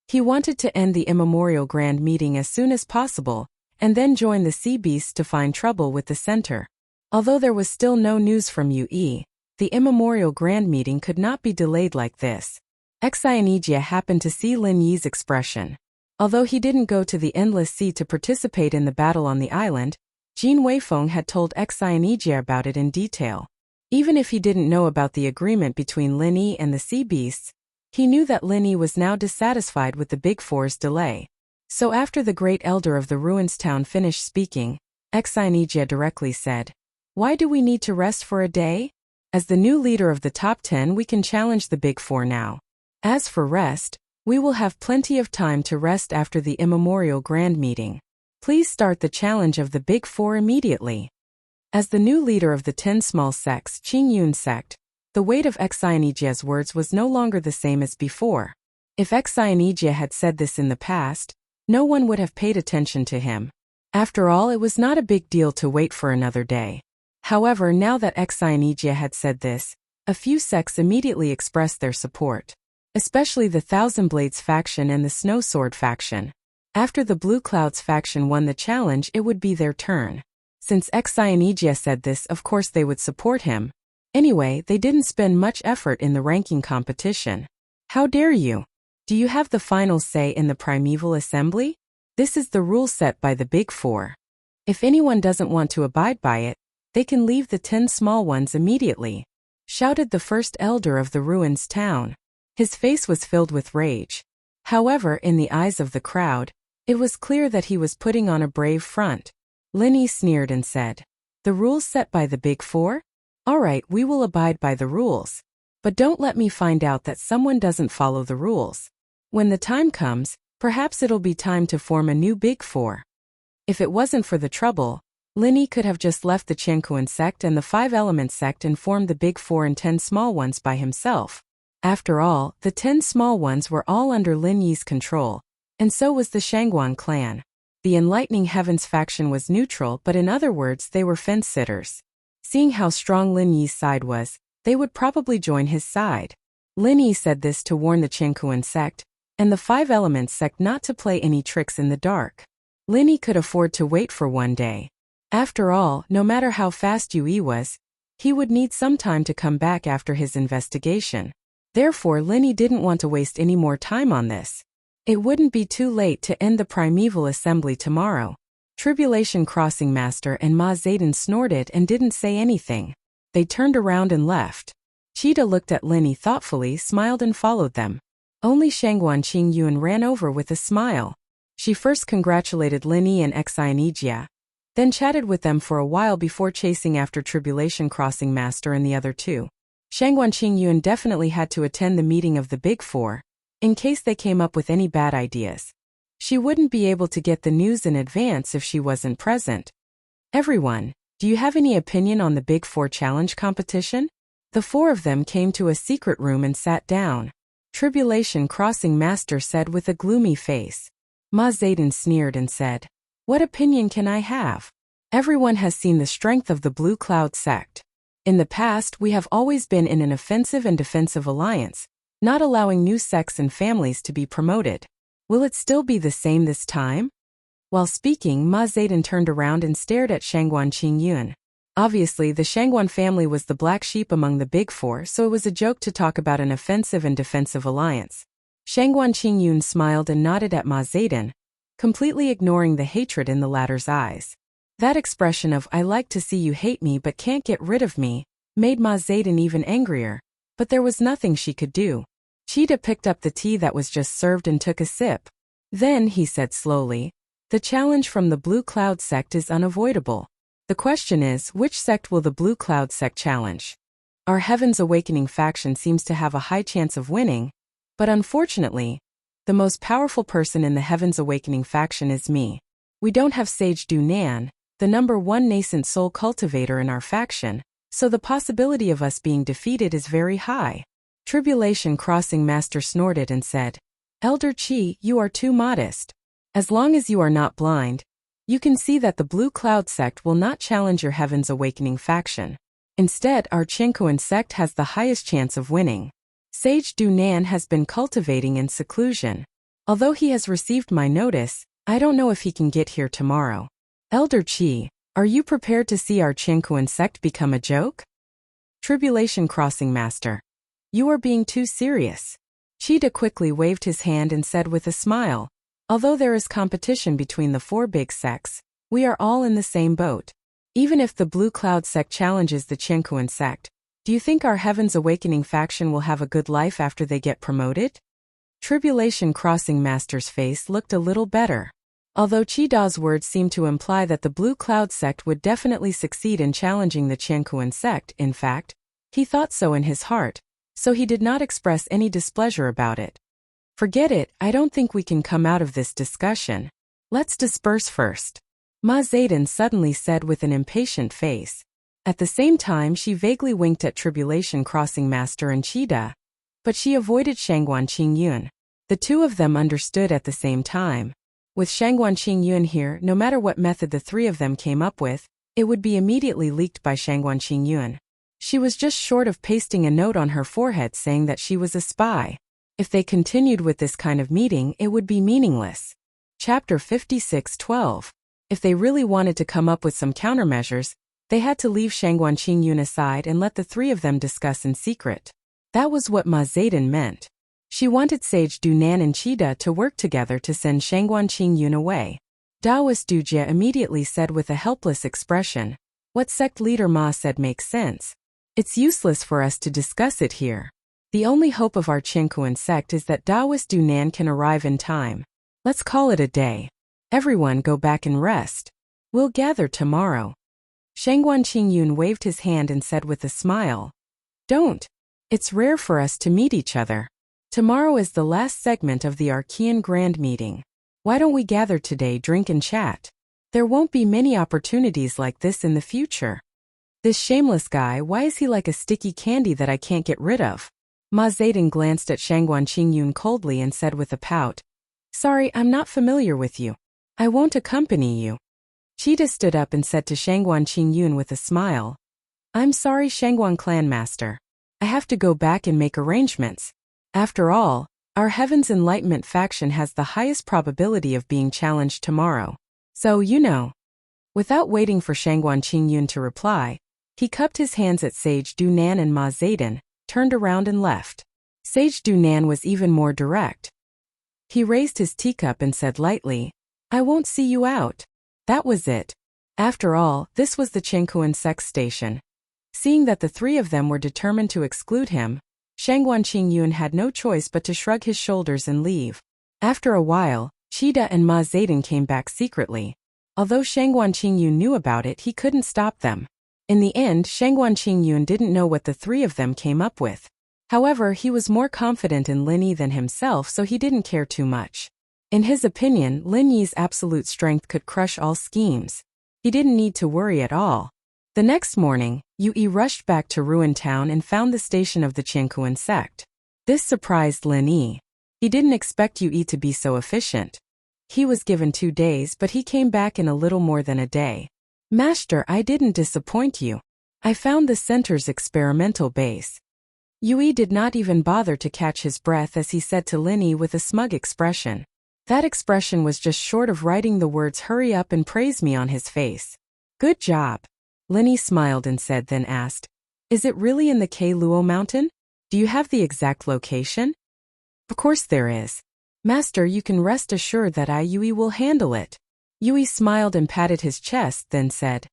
He wanted to end the immemorial grand meeting as soon as possible, and then join the sea beasts to find trouble with the center. Although there was still no news from UE, the immemorial grand meeting could not be delayed like this. Xianijia happened to see Lin Yi's expression. Although he didn't go to the Endless Sea to participate in the battle on the island, Jin Weifeng had told Xianijia about it in detail. Even if he didn't know about the agreement between Lin Yi and the sea beasts, he knew that Lin Yi was now dissatisfied with the Big Four's delay. So after the great elder of the ruins town finished speaking, Xianijia directly said, "Why do we need to rest for a day? As the new leader of the top 10, we can challenge the Big Four now. As for rest, we will have plenty of time to rest after the immemorial grand meeting. Please start the challenge of the Big Four immediately." As the new leader of the 10 small sects, Qingyun sect, the weight of Xianijia's words was no longer the same as before. If Xianijia had said this in the past, no one would have paid attention to him. After all, it was not a big deal to wait for another day. However, now that Xianijia had said this, a few sects immediately expressed their support, especially the Thousand Blades faction and the Snow Sword faction. After the Blue Clouds faction won the challenge, it would be their turn. Since Xianijia said this, of course they would support him. Anyway, they didn't spend much effort in the ranking competition. "How dare you? Do you have the final say in the Primeval Assembly? This is the rule set by the Big Four. If anyone doesn't want to abide by it, they can leave the 10 small ones immediately," shouted the first elder of the ruins town. His face was filled with rage. However, in the eyes of the crowd, it was clear that he was putting on a brave front. Lin Yi sneered and said, "The rules set by the Big Four? All right, we will abide by the rules. But don't let me find out that someone doesn't follow the rules. When the time comes, perhaps it'll be time to form a new Big Four." If it wasn't for the trouble, Lin Yi could have just left the Qiankuan sect and the Five Elements sect and formed the Big Four and 10 small ones by himself. After all, the 10 small ones were all under Lin Yi's control, and so was the Shangguan clan. The Enlightening Heavens faction was neutral, but in other words, they were fence-sitters. Seeing how strong Lin Yi's side was, they would probably join his side. Lin Yi said this to warn the Qiankuan sect and the Five Elements sect not to play any tricks in the dark. Lin Yi could afford to wait for one day. After all, no matter how fast Yue was, he would need some time to come back after his investigation. Therefore, Lin Yi didn't want to waste any more time on this. It wouldn't be too late to end the Primeval Assembly tomorrow. Tribulation Crossing Master and Ma Zayden snorted and didn't say anything. They turned around and left. Cheetah looked at Lin Yi thoughtfully, smiled and followed them. Only Shangguan Qingyun ran over with a smile. She first congratulated Lin Yi and Xianijia, then chatted with them for a while before chasing after Tribulation Crossing Master and the other two. Shangguan Qingyun definitely had to attend the meeting of the Big Four, in case they came up with any bad ideas. She wouldn't be able to get the news in advance if she wasn't present. "Everyone, do you have any opinion on the Big Four challenge competition?" The four of them came to a secret room and sat down. Tribulation Crossing Master said with a gloomy face. Ma Zayden sneered and said, "What opinion can I have? Everyone has seen the strength of the Blue Cloud sect. In the past, we have always been in an offensive and defensive alliance, not allowing new sects and families to be promoted. Will it still be the same this time?" While speaking, Ma Zayden turned around and stared at Shangguan Qingyun. Obviously, the Shangguan family was the black sheep among the Big Four, so it was a joke to talk about an offensive and defensive alliance. Shangguan Qingyun smiled and nodded at Ma Zayden, completely ignoring the hatred in the latter's eyes. That expression of "I like to see you hate me but can't get rid of me" made Ma Zayden even angrier, but there was nothing she could do. Cheetah picked up the tea that was just served and took a sip. Then, he said slowly, "The challenge from the Blue Cloud sect is unavoidable. The question is, which sect will the Blue Cloud sect challenge? Our Heaven's Awakening faction seems to have a high chance of winning, but unfortunately, the most powerful person in the Heaven's Awakening faction is me. We don't have Sage Dunan, the #1 nascent soul cultivator in our faction, so the possibility of us being defeated is very high. Tribulation Crossing Master snorted and said, Elder Qi, you are too modest. As long as you are not blind, you can see that the Blue Cloud sect will not challenge your Heaven's Awakening faction. Instead, our Chinkuan sect has the highest chance of winning. Sage Dunan has been cultivating in seclusion. Although he has received my notice, I don't know if he can get here tomorrow. Elder Qi, are you prepared to see our Chinkuan sect become a joke? Tribulation Crossing Master. You are being too serious. Cheetah quickly waved his hand and said with a smile, although there is competition between the 4 big sects, we are all in the same boat. Even if the Blue Cloud sect challenges the Chinkuan sect, do you think our Heaven's Awakening faction will have a good life after they get promoted? Tribulation Crossing Master's face looked a little better. Although Chida's words seemed to imply that the Blue Cloud sect would definitely succeed in challenging the Chinkuan sect, in fact, he thought so in his heart, so he did not express any displeasure about it. Forget it, I don't think we can come out of this discussion. Let's disperse first. Ma Zayden suddenly said with an impatient face. At the same time she vaguely winked at Tribulation Crossing Master and Chida, but she avoided Shangguan Qingyun. The two of them understood at the same time. With Shangguan Qingyun here, no matter what method the 3 of them came up with, it would be immediately leaked by Shangguan Qingyun. She was just short of pasting a note on her forehead saying that she was a spy. If they continued with this kind of meeting, it would be meaningless. Chapter 56:12. If they really wanted to come up with some countermeasures, they had to leave Shangguan Qingyun aside and let the 3 of them discuss in secret. That was what Ma Zayden meant. She wanted Sage Dunan and Chida to work together to send Shangguan Qingyun away. Daoist Dujie immediately said with a helpless expression, what sect leader Ma said makes sense. It's useless for us to discuss it here. The only hope of our Chinkuan sect is that Daoist Dunan can arrive in time. Let's call it a day. Everyone go back and rest. We'll gather tomorrow. Shangguan Qingyun waved his hand and said with a smile, don't. It's rare for us to meet each other. Tomorrow is the last segment of the Archean Grand Meeting. Why don't we gather today, drink and chat? There won't be many opportunities like this in the future. This shameless guy, why is he like a sticky candy that I can't get rid of? Ma Zayden glanced at Shangguan Qingyun coldly and said with a pout, sorry, I'm not familiar with you. I won't accompany you. Cheetah stood up and said to Shangguan Qingyun with a smile, I'm sorry, Shangguan Clan Master. I have to go back and make arrangements. After all, our Heaven's Enlightenment faction has the highest probability of being challenged tomorrow. So, you know. Without waiting for Shangguan Qingyun to reply, he cupped his hands at Sage Dunan and Ma Zayden, turned around and left. Sage Dunan was even more direct. He raised his teacup and said lightly, I won't see you out. That was it. After all, this was the Chinkuan sect station. Seeing that the 3 of them were determined to exclude him, Shangguan Qingyun had no choice but to shrug his shoulders and leave. After a while, Chida and Ma Zayden came back secretly. Although Shangguan Qingyun knew about it, he couldn't stop them. In the end, Shangguan Qingyun didn't know what the 3 of them came up with. However, he was more confident in Lin Yi than himself, so he didn't care too much. In his opinion, Lin Yi's absolute strength could crush all schemes. He didn't need to worry at all. The next morning, Yui rushed back to Ruin Town and found the station of the Chinkuan sect. This surprised Lin Yi. He didn't expect Yui to be so efficient. He was given 2 days, but he came back in a little more than a day. Master, I didn't disappoint you. I found the center's experimental base. Yui did not even bother to catch his breath as he said to Lin Yi with a smug expression. That expression was just short of writing the words hurry up and praise me on his face. Good job. Lin Yi smiled and said, then asked, is it really in the K Luo mountain? Do you have the exact location? Of course there is. Master, you can rest assured that Yui will handle it. Yui smiled and patted his chest, then said,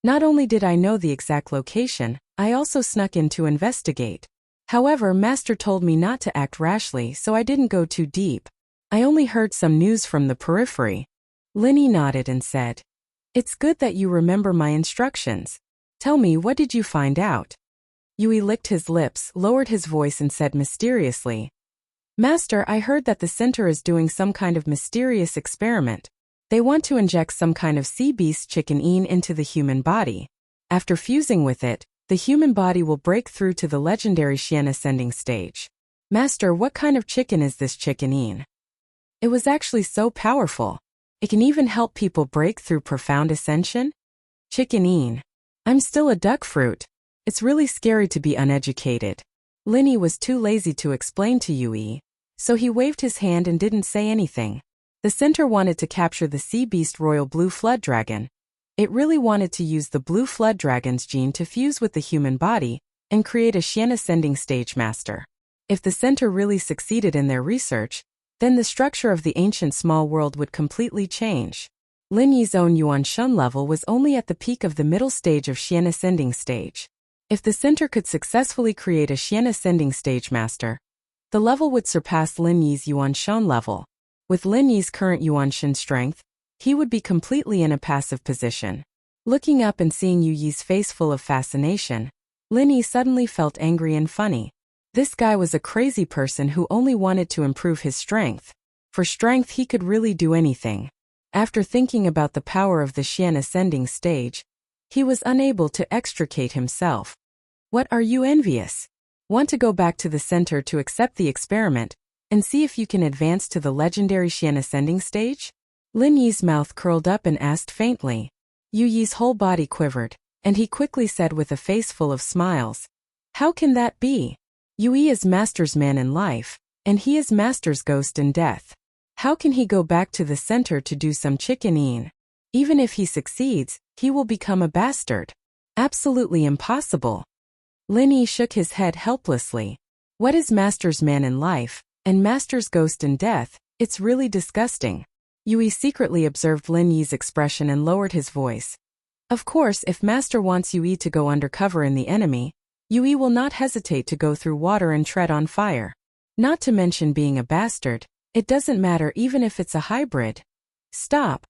not only did I know the exact location, I also snuck in to investigate. However, Master told me not to act rashly, so I didn't go too deep. I only heard some news from the periphery. Lin Yi nodded and said, it's good that you remember my instructions. Tell me, what did you find out? Yui licked his lips, lowered his voice and said mysteriously, Master, I heard that the center is doing some kind of mysterious experiment. They want to inject some kind of sea beast chicken into the human body. After fusing with it, the human body will break through to the legendary Xian ascending stage. Master, what kind of chicken is this chicken? It was actually so powerful. It can even help people break through profound ascension? Chicken. I'm still a duck fruit. It's really scary to be uneducated. Linny was too lazy to explain to Yui, so he waved his hand and didn't say anything. The center wanted to capture the sea beast royal blue flood dragon. It really wanted to use the blue flood dragon's gene to fuse with the human body and create a Xian ascending stage master. If the center really succeeded in their research, then the structure of the ancient small world would completely change. Lin Yi's own Yuan Shun level was only at the peak of the middle stage of Xian ascending stage. If the center could successfully create a Xian ascending stage master, the level would surpass Lin Yi's Yuan Shun level. With Lin Yi's current Yuan Shun strength, he would be completely in a passive position. Looking up and seeing Yu Yi's face full of fascination, Lin Yi suddenly felt angry and funny. This guy was a crazy person who only wanted to improve his strength. For strength he could really do anything. After thinking about the power of the Xian ascending stage, he was unable to extricate himself. What are you envious? Want to go back to the center to accept the experiment and see if you can advance to the legendary Xian ascending stage? Lin Yi's mouth curled up and asked faintly. Yu Yi's whole body quivered, and he quickly said with a face full of smiles, How can that be? Yui is Master's man in life, and he is Master's ghost in death. How can he go back to the center to do some chicken? Even if he succeeds, he will become a bastard. Absolutely impossible. Lin Yi shook his head helplessly. What is Master's man in life, and Master's ghost in death? It's really disgusting. Yui secretly observed Lin Yi's expression and lowered his voice. Of course, if Master wants Yui to go undercover in the enemy, Yui will not hesitate to go through water and tread on fire. Not to mention being a bastard, it doesn't matter even if it's a hybrid. Stop.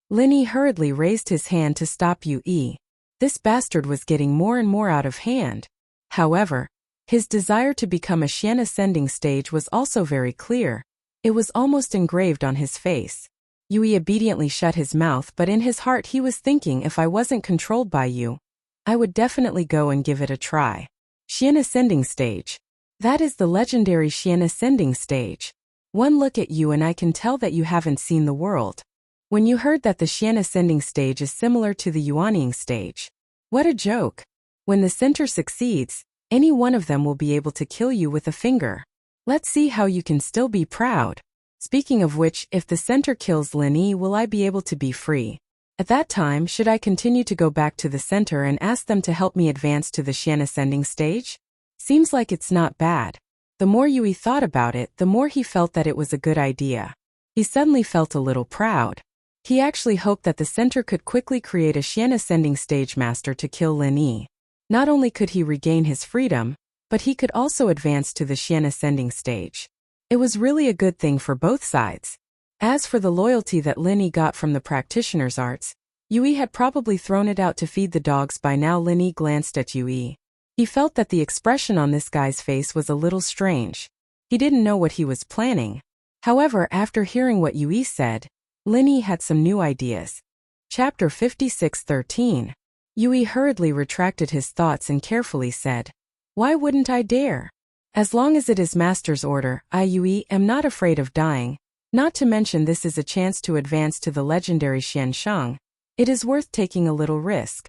Lin Yi hurriedly raised his hand to stop Yui. This bastard was getting more and more out of hand. However, his desire to become a Xian ascending stage was also very clear. It was almost engraved on his face. Yui obediently shut his mouth, but in his heart he was thinking, if I wasn't controlled by you, I would definitely go and give it a try. Xian ascending stage. That is the legendary Xian ascending stage. One look at you and I can tell that you haven't seen the world. When you heard that the Xian ascending stage is similar to the Yuanying stage. What a joke. When the center succeeds, any one of them will be able to kill you with a finger. Let's see how you can still be proud. Speaking of which, if the center kills Lin Yi, will I be able to be free? At that time, should I continue to go back to the center and ask them to help me advance to the Xian ascending stage? Seems like it's not bad. The more Yui thought about it, the more he felt that it was a good idea. He suddenly felt a little proud. He actually hoped that the center could quickly create a Xian ascending stage master to kill Lin Yi. Not only could he regain his freedom, but he could also advance to the Xian ascending stage. It was really a good thing for both sides. As for the loyalty that Lin Yi got from the practitioner's arts, Yui had probably thrown it out to feed the dogs by now. Lin Yi glanced at Yui. He felt that the expression on this guy's face was a little strange. He didn't know what he was planning. However, after hearing what Yui said, Lin Yi had some new ideas. Chapter 56:13. Yui hurriedly retracted his thoughts and carefully said, Why wouldn't I dare? As long as it is Master's order, I, Yui, am not afraid of dying. Not to mention this is a chance to advance to the legendary Xian Shang. It is worth taking a little risk.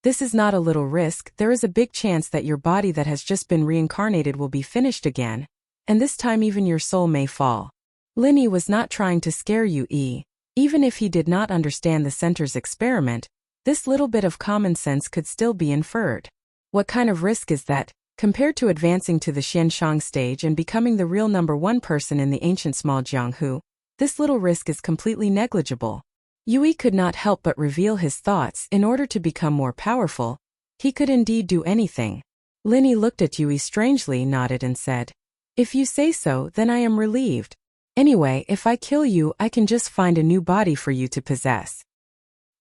This is not a little risk, there is a big chance that your body that has just been reincarnated will be finished again, and this time even your soul may fall. Lin Yi was not trying to scare Yui. Even if he did not understand the center's experiment, this little bit of common sense could still be inferred. What kind of risk is that, compared to advancing to the Xian Shang stage and becoming the real #1 person in the ancient small Jianghu? This little risk is completely negligible. Yui could not help but reveal his thoughts. In order to become more powerful, he could indeed do anything. Lin Yi looked at Yui strangely, nodded and said, If you say so, then I am relieved. Anyway, if I kill you, I can just find a new body for you to possess.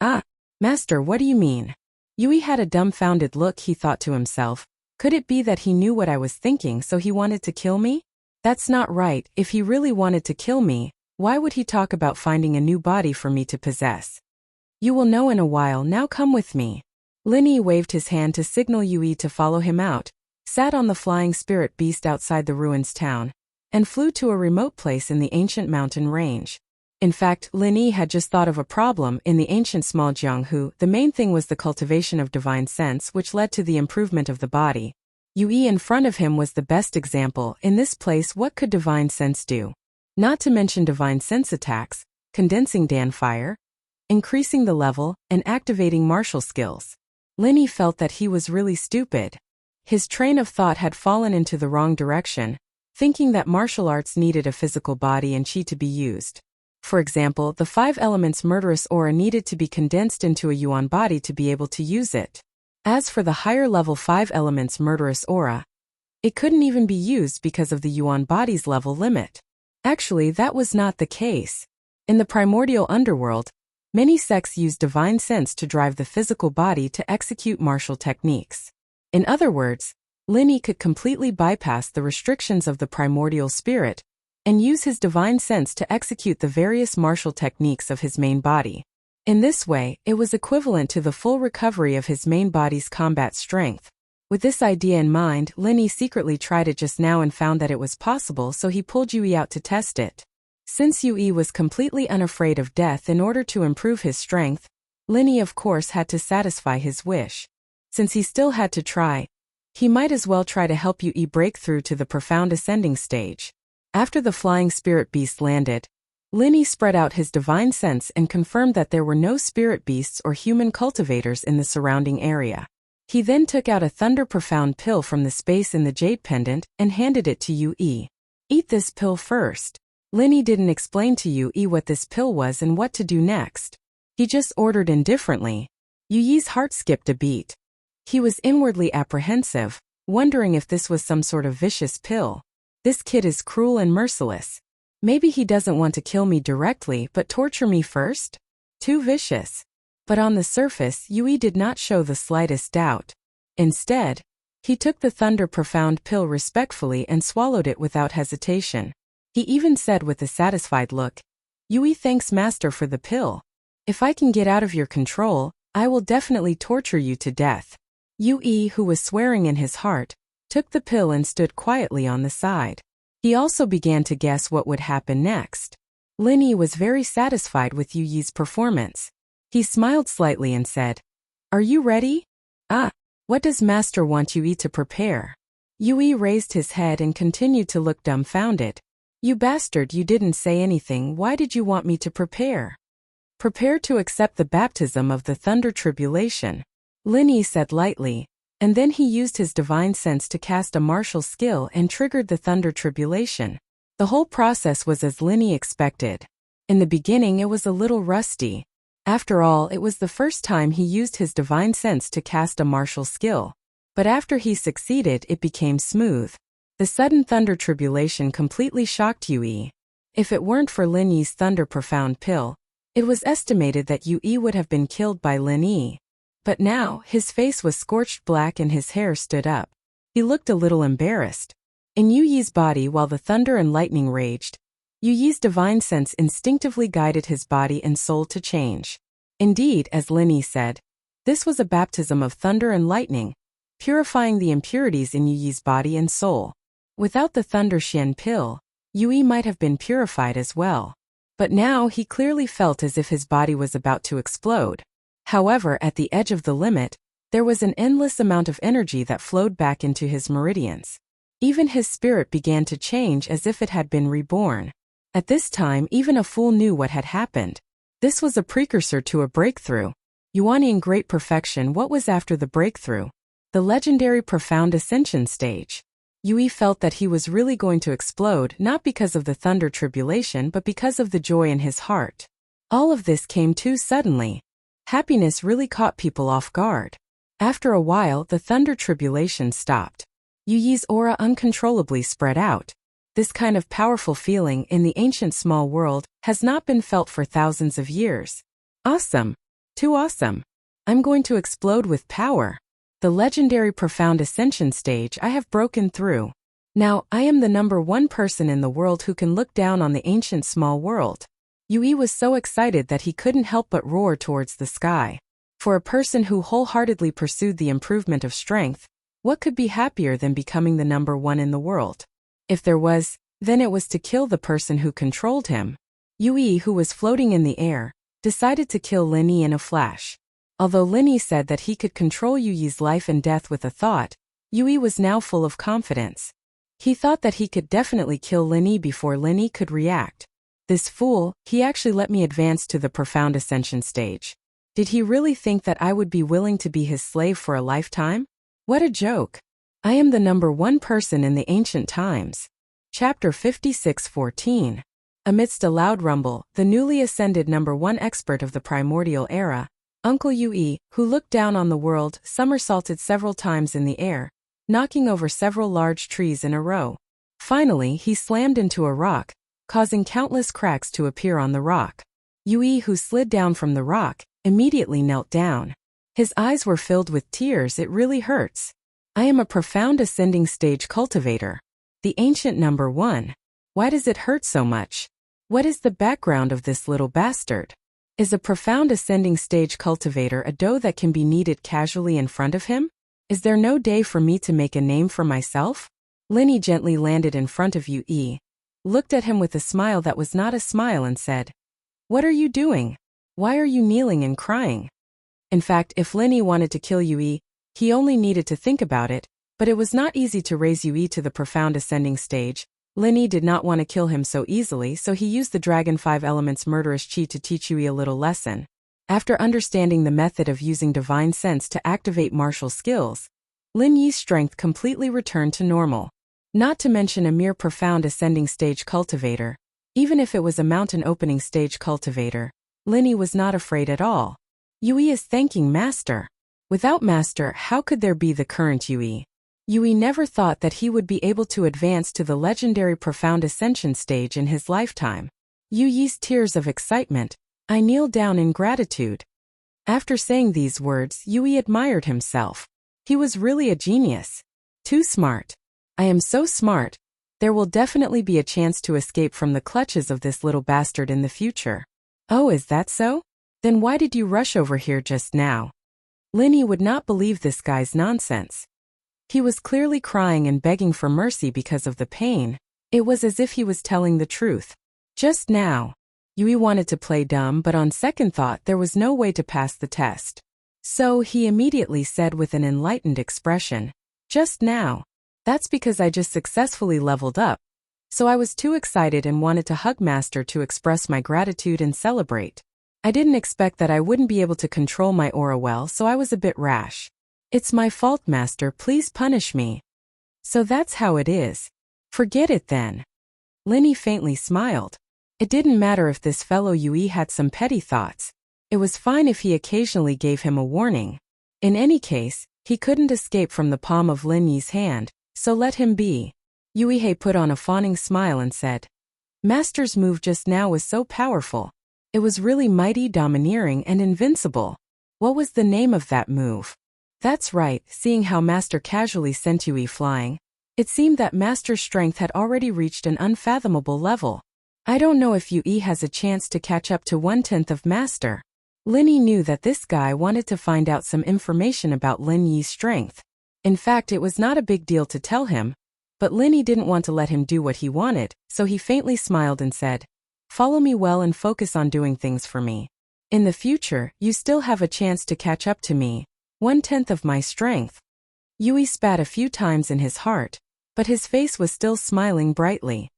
Ah, Master, what do you mean? Yui had a dumbfounded look. He thought to himself, Could it be that he knew what I was thinking so he wanted to kill me? That's not right. If he really wanted to kill me, why would he talk about finding a new body for me to possess? You will know in a while. Now come with me. Lin Yi waved his hand to signal Yui to follow him out, sat on the flying spirit beast outside the ruins town, and flew to a remote place in the ancient mountain range. In fact, Lin Yi had just thought of a problem in the ancient small Jianghu. The main thing was the cultivation of divine sense, which led to the improvement of the body. Yui in front of him was the best example. In this place, what could divine sense do? Not to mention divine sense attacks, condensing Dan fire, increasing the level, and activating martial skills. Lin Yi felt that he was really stupid. His train of thought had fallen into the wrong direction, thinking that martial arts needed a physical body and chi to be used. For example, the 5 elements murderous aura needed to be condensed into a yuan body to be able to use it. As for the higher level 5 elements murderous aura, it couldn't even be used because of the yuan body's level limit. Actually, that was not the case. In the primordial underworld, many sects use divine sense to drive the physical body to execute martial techniques. In other words, Lin Yi could completely bypass the restrictions of the primordial spirit and use his divine sense to execute the various martial techniques of his main body. In this way, it was equivalent to the full recovery of his main body's combat strength. With this idea in mind, Lin Yi secretly tried it just now and found that it was possible, so he pulled Yui out to test it. Since Yui was completely unafraid of death, in order to improve his strength, Lin Yi of course had to satisfy his wish. Since he still had to try, he might as well try to help Yui break through to the profound ascending stage. After the flying spirit beast landed, Lin Yi spread out his divine sense and confirmed that there were no spirit beasts or human cultivators in the surrounding area. He then took out a thunder profound pill from the space in the jade pendant and handed it to Yui. Eat this pill first. Lin Yi didn't explain to Yui what this pill was and what to do next. He just ordered indifferently. Yui's heart skipped a beat. He was inwardly apprehensive, wondering if this was some sort of vicious pill. This kid is cruel and merciless. Maybe he doesn't want to kill me directly but torture me first? Too vicious. But on the surface, Yui did not show the slightest doubt. Instead, he took the thunder profound pill respectfully and swallowed it without hesitation. He even said with a satisfied look, "Yui, thanks master for the pill. If I can get out of your control, I will definitely torture you to death." Yui, who was swearing in his heart, took the pill and stood quietly on the side. He also began to guess what would happen next. Lin Yi was very satisfied with Yui's performance. He smiled slightly and said, "Are you ready?" "Ah, what does master want Yui to prepare?" Yui raised his head and continued to look dumbfounded. "You bastard, you didn't say anything. Why did you want me to prepare?" "Prepare to accept the baptism of the thunder tribulation," Lin Yi said lightly, and then he used his divine sense to cast a martial skill and triggered the thunder tribulation. The whole process was as Lin Yi expected. In the beginning it was a little rusty. After all, it was the first time he used his divine sense to cast a martial skill. But after he succeeded, it became smooth. The sudden thunder tribulation completely shocked Yui. If it weren't for Lin Yi's thunder profound pill, it was estimated that Yui would have been killed by Lin Yi. But now, his face was scorched black and his hair stood up. He looked a little embarrassed. In Yui's body, while the thunder and lightning raged, Yui's divine sense instinctively guided his body and soul to change. Indeed, as Lin Yi said, this was a baptism of thunder and lightning, purifying the impurities in Yui's body and soul. Without the thunder Xian pill, Yui might have been purified as well. But now he clearly felt as if his body was about to explode. However, at the edge of the limit, there was an endless amount of energy that flowed back into his meridians. Even his spirit began to change as if it had been reborn. At this time, even a fool knew what had happened. This was a precursor to a breakthrough. Yuaniing great perfection. What was after the breakthrough? The legendary profound ascension stage. Yui felt that he was really going to explode, not because of the thunder tribulation but because of the joy in his heart. All of this came too suddenly. Happiness really caught people off guard. After a while, the thunder tribulation stopped. Yui's aura uncontrollably spread out. This kind of powerful feeling in the ancient small world has not been felt for thousands of years. Awesome. Too awesome. I'm going to explode with power. The legendary profound ascension stage I have broken through. Now, I am the #1 person in the world who can look down on the ancient small world. Yui was so excited that he couldn't help but roar towards the sky. For a person who wholeheartedly pursued the improvement of strength, what could be happier than becoming the #1 in the world? If there was, then it was to kill the person who controlled him. Yui, who was floating in the air, decided to kill Lin Yi in a flash. Although Lin Yi said that he could control Yui's life and death with a thought, Yui was now full of confidence. He thought that he could definitely kill Lin Yi before Lin Yi could react. This fool, he actually let me advance to the profound ascension stage. Did he really think that I would be willing to be his slave for a lifetime? What a joke. I am the #1 person in the ancient times. Chapter 56:14. Amidst a loud rumble, the newly ascended #1 expert of the primordial era, Uncle Yui, who looked down on the world, somersaulted several times in the air, knocking over several large trees in a row. Finally, he slammed into a rock, causing countless cracks to appear on the rock. Yui, who slid down from the rock, immediately knelt down. His eyes were filled with tears. It really hurts. I am a profound ascending stage cultivator. The ancient #1. Why does it hurt so much? What is the background of this little bastard? Is a profound ascending stage cultivator a dough that can be kneaded casually in front of him? Is there no day for me to make a name for myself? Lin Yi gently landed in front of Yui, looked at him with a smile that was not a smile and said, "What are you doing? Why are you kneeling and crying?" In fact, if Lin Yi wanted to kill Yui, he only needed to think about it, but it was not easy to raise Yui to the profound ascending stage. Lin Yi did not want to kill him so easily, so he used the Dragon 5 Elements murderous chi to teach Yui a little lesson. After understanding the method of using divine sense to activate martial skills, Lin Yi's strength completely returned to normal. Not to mention a mere profound ascending stage cultivator. Even if it was a mountain opening stage cultivator, Lin Yi was not afraid at all. Yui is thanking Master. Without Master, how could there be the current Yui? Yui never thought that he would be able to advance to the legendary profound ascension stage in his lifetime. Yui's tears of excitement. I kneel down in gratitude. After saying these words, Yui admired himself. He was really a genius. Too smart. I am so smart. There will definitely be a chance to escape from the clutches of this little bastard in the future. Oh, is that so? Then why did you rush over here just now? Lin Yi would not believe this guy's nonsense. He was clearly crying and begging for mercy because of the pain. It was as if he was telling the truth. Just now. Yui wanted to play dumb, but on second thought there was no way to pass the test. So he immediately said with an enlightened expression, "Just now. That's because I just successfully leveled up. So I was too excited and wanted to hug Master to express my gratitude and celebrate. I didn't expect that I wouldn't be able to control my aura well, so I was a bit rash. It's my fault, Master, please punish me." So that's how it is. Forget it then. Lin Yi faintly smiled. It didn't matter if this fellow Yui had some petty thoughts. It was fine if he occasionally gave him a warning. In any case, he couldn't escape from the palm of Lin Yi's hand, so let him be. Yui put on a fawning smile and said, "Master's move just now was so powerful. It was really mighty, domineering, and invincible. What was the name of that move?" That's right, seeing how Master casually sent Yui flying, it seemed that Master's strength had already reached an unfathomable level. I don't know if Yui has a chance to catch up to 1/10 of Master. Lin Yi knew that this guy wanted to find out some information about Lin Yi's strength. In fact, it was not a big deal to tell him, but Lin Yi didn't want to let him do what he wanted, so he faintly smiled and said, "Follow me well and focus on doing things for me. In the future, you still have a chance to catch up to me, 1/10 of my strength." Yui spat a few times in his heart, but his face was still smiling brightly.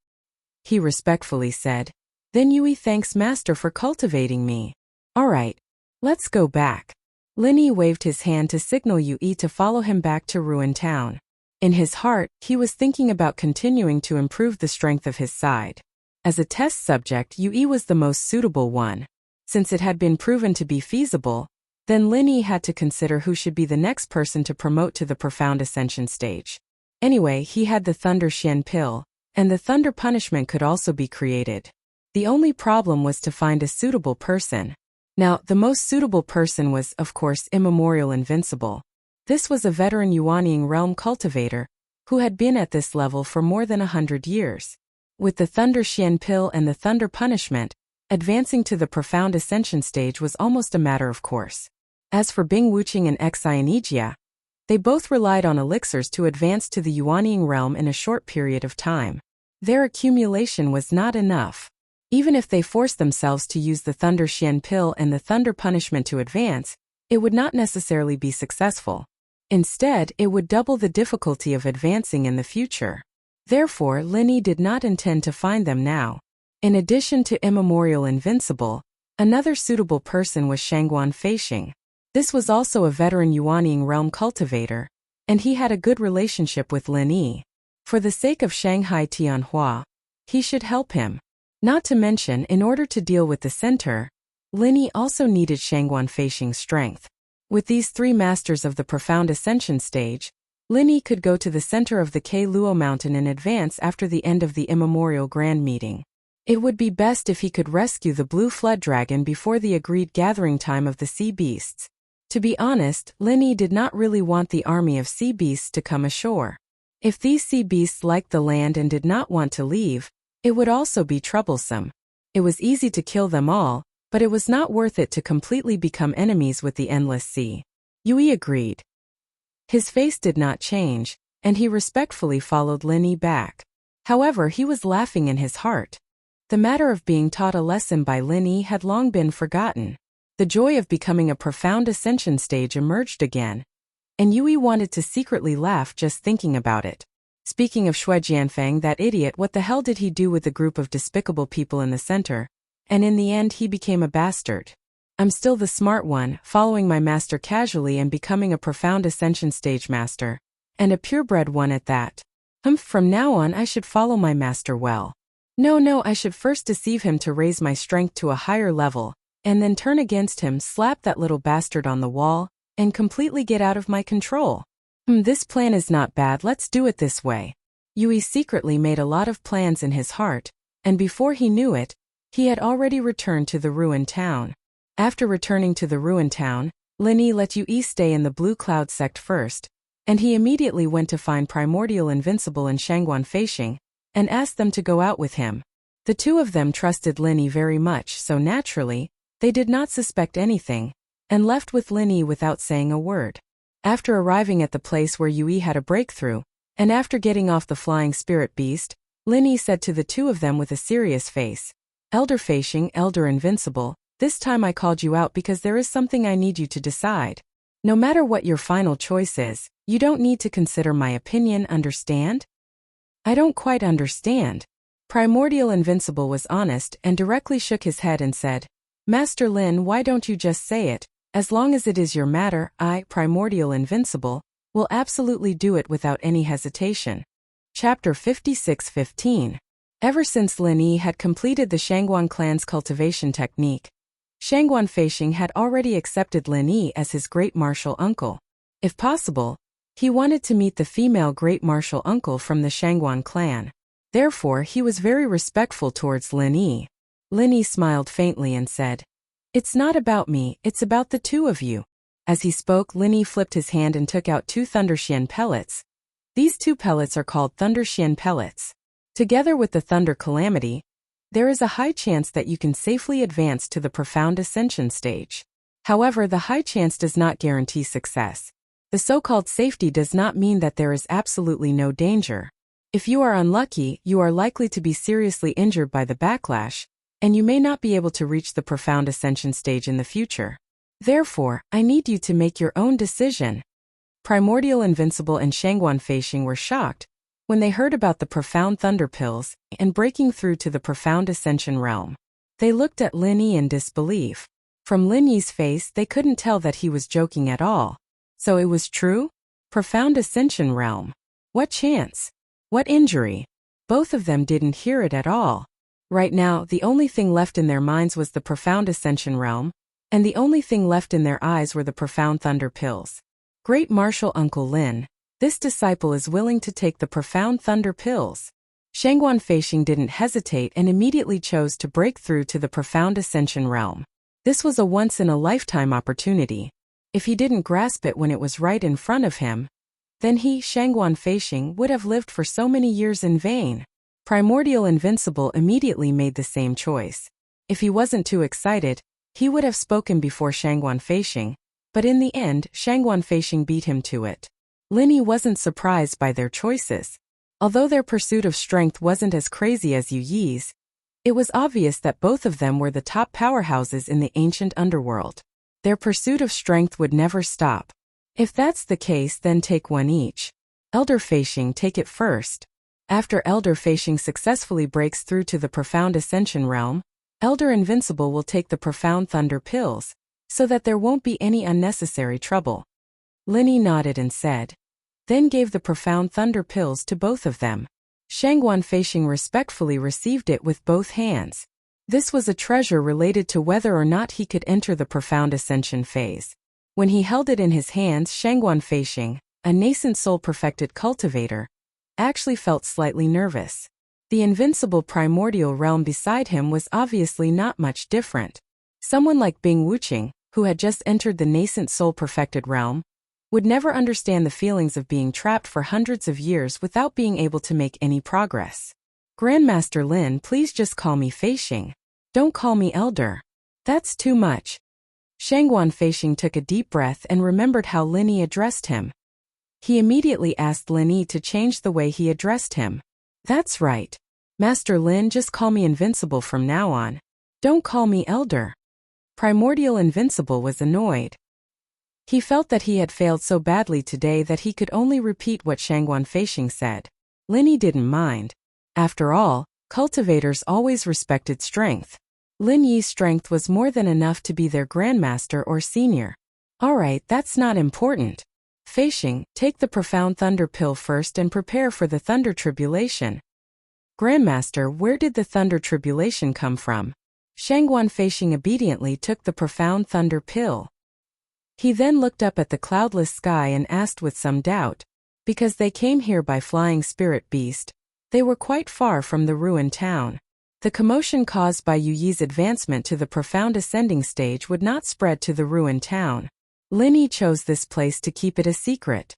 He respectfully said, "Then Yui thanks Master for cultivating me. Alright, let's go back." Lin Yi waved his hand to signal Yui to follow him back to Ruin Town. In his heart, he was thinking about continuing to improve the strength of his side. As a test subject, Yui was the most suitable one. Since it had been proven to be feasible, then Lin Yi had to consider who should be the next person to promote to the profound ascension stage. Anyway, he had the Thunder Shen pill, and the Thunder punishment could also be created. The only problem was to find a suitable person. Now, the most suitable person was, of course, Immemorial Invincible. This was a veteran Yuanying realm cultivator, who had been at this level for more than 100 years. With the Thunder Xian Pill and the Thunder Punishment, advancing to the Profound Ascension stage was almost a matter of course. As for Bing Wuqing and Xianijia, they both relied on elixirs to advance to the Yuanying realm in a short period of time. Their accumulation was not enough. Even if they forced themselves to use the Thunder Xian Pill and the Thunder Punishment to advance, it would not necessarily be successful. Instead, it would double the difficulty of advancing in the future. Therefore, Lin Yi did not intend to find them now. In addition to Immemorial Invincible, another suitable person was Shangguan Feixing. This was also a veteran Yuanying realm cultivator, and he had a good relationship with Lin Yi. For the sake of Shanghai Tianhua, he should help him. Not to mention, in order to deal with the center, Lin Yi also needed Shangguan Feixing's strength. With these three masters of the Profound Ascension stage, Lin Yi could go to the center of the K Luo Mountain in advance after the end of the Immemorial Grand Meeting. It would be best if he could rescue the Blue Flood Dragon before the agreed gathering time of the sea beasts. To be honest, Lin Yi did not really want the army of sea beasts to come ashore. If these sea beasts liked the land and did not want to leave, it would also be troublesome. It was easy to kill them all, but it was not worth it to completely become enemies with the endless sea. Yui agreed. His face did not change, and he respectfully followed Lin Yi back. However, he was laughing in his heart. The matter of being taught a lesson by Lin Yi had long been forgotten. The joy of becoming a Profound Ascension stage emerged again, and Yui wanted to secretly laugh just thinking about it. Speaking of Shui Jianfeng, that idiot, what the hell did he do with the group of despicable people in the center? And in the end he became a bastard. I'm still the smart one, following my master casually and becoming a Profound Ascension stage master. And a purebred one at that. From now on I should follow my master well. No, I should first deceive him to raise my strength to a higher level, and then turn against him, slap that little bastard on the wall, and completely get out of my control. This plan is not bad, let's do it this way. Yui secretly made a lot of plans in his heart, and before he knew it, he had already returned to the ruined town. After returning to the ruined town, Lin Yi let Yui stay in the Blue Cloud sect first, and he immediately went to find Primordial Invincible and Shangguan Feixing, and asked them to go out with him. The two of them trusted Lin Yi very much, so naturally, they did not suspect anything, and left with Lin Yi without saying a word. After arriving at the place where Yui had a breakthrough, and after getting off the flying spirit beast, Lin Yi said to the two of them with a serious face, Elder Feixing, Elder Invincible, this time I called you out because there is something I need you to decide. No matter what your final choice is, you don't need to consider my opinion, understand? I don't quite understand. Primordial Invincible was honest and directly shook his head and said, Master Lin, why don't you just say it? As long as it is your matter, I, Primordial Invincible, will absolutely do it without any hesitation. Chapter 56:15. Ever since Lin Yi had completed the Shangguan clan's cultivation technique, Shangguan Feixing had already accepted Lin Yi as his great martial uncle. If possible, he wanted to meet the female great martial uncle from the Shangguan clan. Therefore, he was very respectful towards Lin Yi. Lin Yi smiled faintly and said, It's not about me, it's about the two of you. As he spoke, Lin Yi flipped his hand and took out 2 Thunder Xian pellets. These 2 pellets are called Thunder Xian pellets. Together with the Thunder Calamity, there is a high chance that you can safely advance to the Profound Ascension stage. However, the high chance does not guarantee success. The so-called safety does not mean that there is absolutely no danger. If you are unlucky, you are likely to be seriously injured by the backlash, and you may not be able to reach the Profound Ascension stage in the future. Therefore, I need you to make your own decision. Primordial Invincible and Shangguan Feixing were shocked when they heard about the Profound Thunder Pills and breaking through to the Profound Ascension realm. They looked at Lin Yi in disbelief. From Lin Yi's face, they couldn't tell that he was joking at all. So it was true? Profound Ascension realm. What chance? What injury? Both of them didn't hear it at all. Right now, the only thing left in their minds was the Profound Ascension realm, and the only thing left in their eyes were the Profound Thunder Pills. Great Martial Uncle Lin, this disciple is willing to take the Profound Thunder Pills. Shangguan Feixing didn't hesitate and immediately chose to break through to the Profound Ascension realm. This was a once-in-a-lifetime opportunity. If he didn't grasp it when it was right in front of him, then he, Shangguan Feishing, would have lived for so many years in vain. Primordial Invincible immediately made the same choice. If he wasn't too excited, he would have spoken before Shangguan Feishing, but in the end, Shangguan Feishing beat him to it. Lin Yi wasn't surprised by their choices. Although their pursuit of strength wasn't as crazy as Yu Yi's, it was obvious that both of them were the top powerhouses in the ancient underworld. Their pursuit of strength would never stop. If that's the case, then take one each. Elder Feishing, take it first. After Elder Feishing successfully breaks through to the Profound Ascension realm, Elder Invincible will take the Profound Thunder pills, so that there won't be any unnecessary trouble. Lin Yi nodded and said, then gave the Profound Thunder pills to both of them. Shangguan Feishing respectfully received it with both hands. This was a treasure related to whether or not he could enter the Profound Ascension phase. When he held it in his hands, Shangguan Feishing, a nascent soul-perfected cultivator, actually felt slightly nervous. The invincible primordial realm beside him was obviously not much different. Someone like Bing Wuxia, who had just entered the nascent soul-perfected realm, would never understand the feelings of being trapped for hundreds of years without being able to make any progress. Grandmaster Lin, please just call me Feishing. Don't call me Elder. That's too much. Shangguan Feishing took a deep breath and remembered how Lin Yi addressed him. He immediately asked Lin Yi to change the way he addressed him. That's right. Master Lin, just call me Invincible from now on. Don't call me Elder. Primordial Invincible was annoyed. He felt that he had failed so badly today that he could only repeat what Shangguan Feishing said. Lin Yi didn't mind. After all, cultivators always respected strength. Lin Yi's strength was more than enough to be their grandmaster or senior. Alright, that's not important. Feishing, take the Profound Thunder pill first and prepare for the Thunder Tribulation. Grandmaster, where did the Thunder Tribulation come from? Shangguan Feishing obediently took the Profound Thunder pill. He then looked up at the cloudless sky and asked with some doubt, because they came here by flying spirit beast, they were quite far from the ruined town. The commotion caused by Yu Yi's advancement to the profound ascending stage would not spread to the ruined town. Lin Yi chose this place to keep it a secret.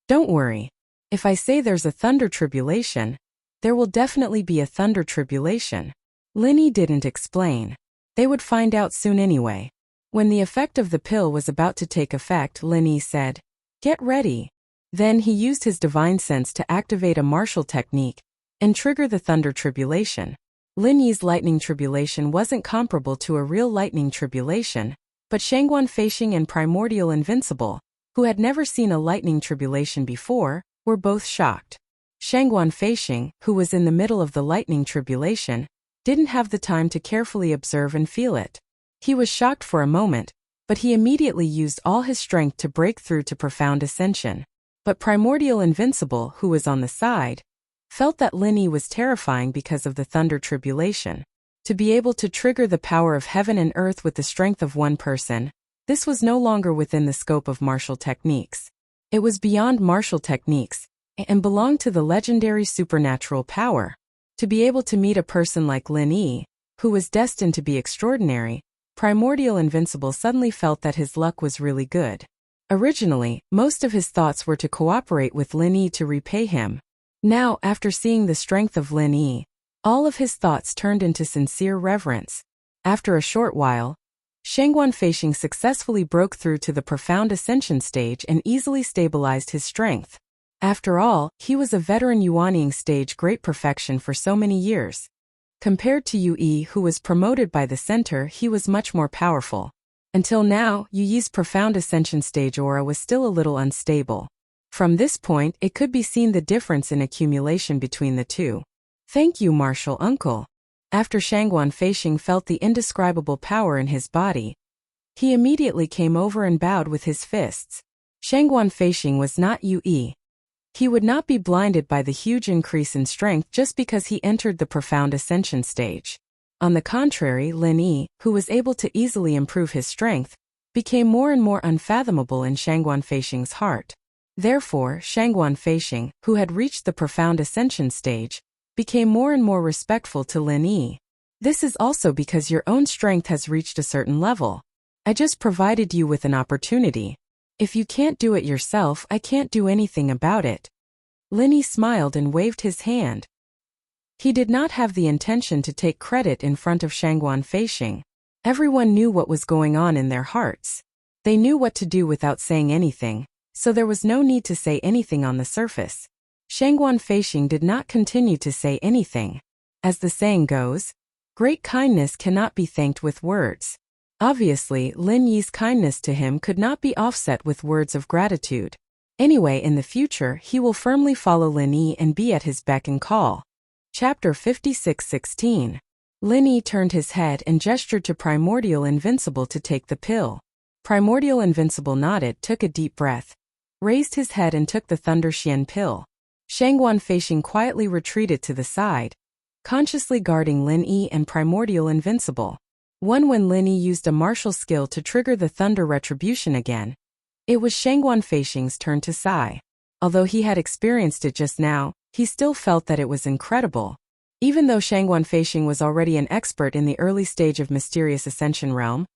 Don't worry. If I say there's a thunder tribulation, there will definitely be a thunder tribulation. Lin Yi didn't explain. They would find out soon anyway. When the effect of the pill was about to take effect, Lin Yi said, "Get ready." Then he used his divine sense to activate a martial technique and trigger the thunder tribulation. Lin Yi's lightning tribulation wasn't comparable to a real lightning tribulation, but Shangguan Feishing and Primordial Invincible, who had never seen a lightning tribulation before, were both shocked. Shangguan Feishing, who was in the middle of the lightning tribulation, didn't have the time to carefully observe and feel it. He was shocked for a moment, but he immediately used all his strength to break through to profound ascension. But Primordial Invincible, who was on the side, felt that Lin Yi was terrifying because of the thunder tribulation. To be able to trigger the power of heaven and earth with the strength of one person, this was no longer within the scope of martial techniques. It was beyond martial techniques, and belonged to the legendary supernatural power. To be able to meet a person like Lin Yi, who was destined to be extraordinary, Primordial Invincible suddenly felt that his luck was really good. Originally, most of his thoughts were to cooperate with Lin Yi to repay him. Now, after seeing the strength of Lin Yi, all of his thoughts turned into sincere reverence. After a short while, Shangguan Feishing successfully broke through to the profound ascension stage and easily stabilized his strength. After all, he was a veteran Yuanying stage great perfection for so many years. Compared to Yu Yi, who was promoted by the center, he was much more powerful. Until now, Yu Yi's profound ascension stage aura was still a little unstable. From this point, it could be seen the difference in accumulation between the two. Thank you, Martial Uncle. After Shangguan Feishing felt the indescribable power in his body, he immediately came over and bowed with his fists. Shangguan Feishing was not Yu Yi. He would not be blinded by the huge increase in strength just because he entered the profound ascension stage. On the contrary, Lin Yi, who was able to easily improve his strength, became more and more unfathomable in Shangguan Feishing's heart. Therefore, Shangguan Feishing, who had reached the profound ascension stage, became more and more respectful to Lin Yi. This is also because your own strength has reached a certain level. I just provided you with an opportunity. If you can't do it yourself, I can't do anything about it." Linny smiled and waved his hand. He did not have the intention to take credit in front of Shangguan Feixing. Everyone knew what was going on in their hearts. They knew what to do without saying anything, so there was no need to say anything on the surface. Shangguan Feixing did not continue to say anything. As the saying goes, great kindness cannot be thanked with words. Obviously, Lin Yi's kindness to him could not be offset with words of gratitude. Anyway, in the future, he will firmly follow Lin Yi and be at his beck and call. Chapter 56:16. Lin Yi turned his head and gestured to Primordial Invincible to take the pill. Primordial Invincible nodded, took a deep breath, raised his head and took the Thunder Xian pill. Shangguan Feixing quietly retreated to the side, consciously guarding Lin Yi and Primordial Invincible. When Lin Yi used a martial skill to trigger the Thunder Retribution again, it was Shangguan Feixing's turn to sigh. Although he had experienced it just now, he still felt that it was incredible. Even though Shangguan Feixing was already an expert in the early stage of Mysterious Ascension realm,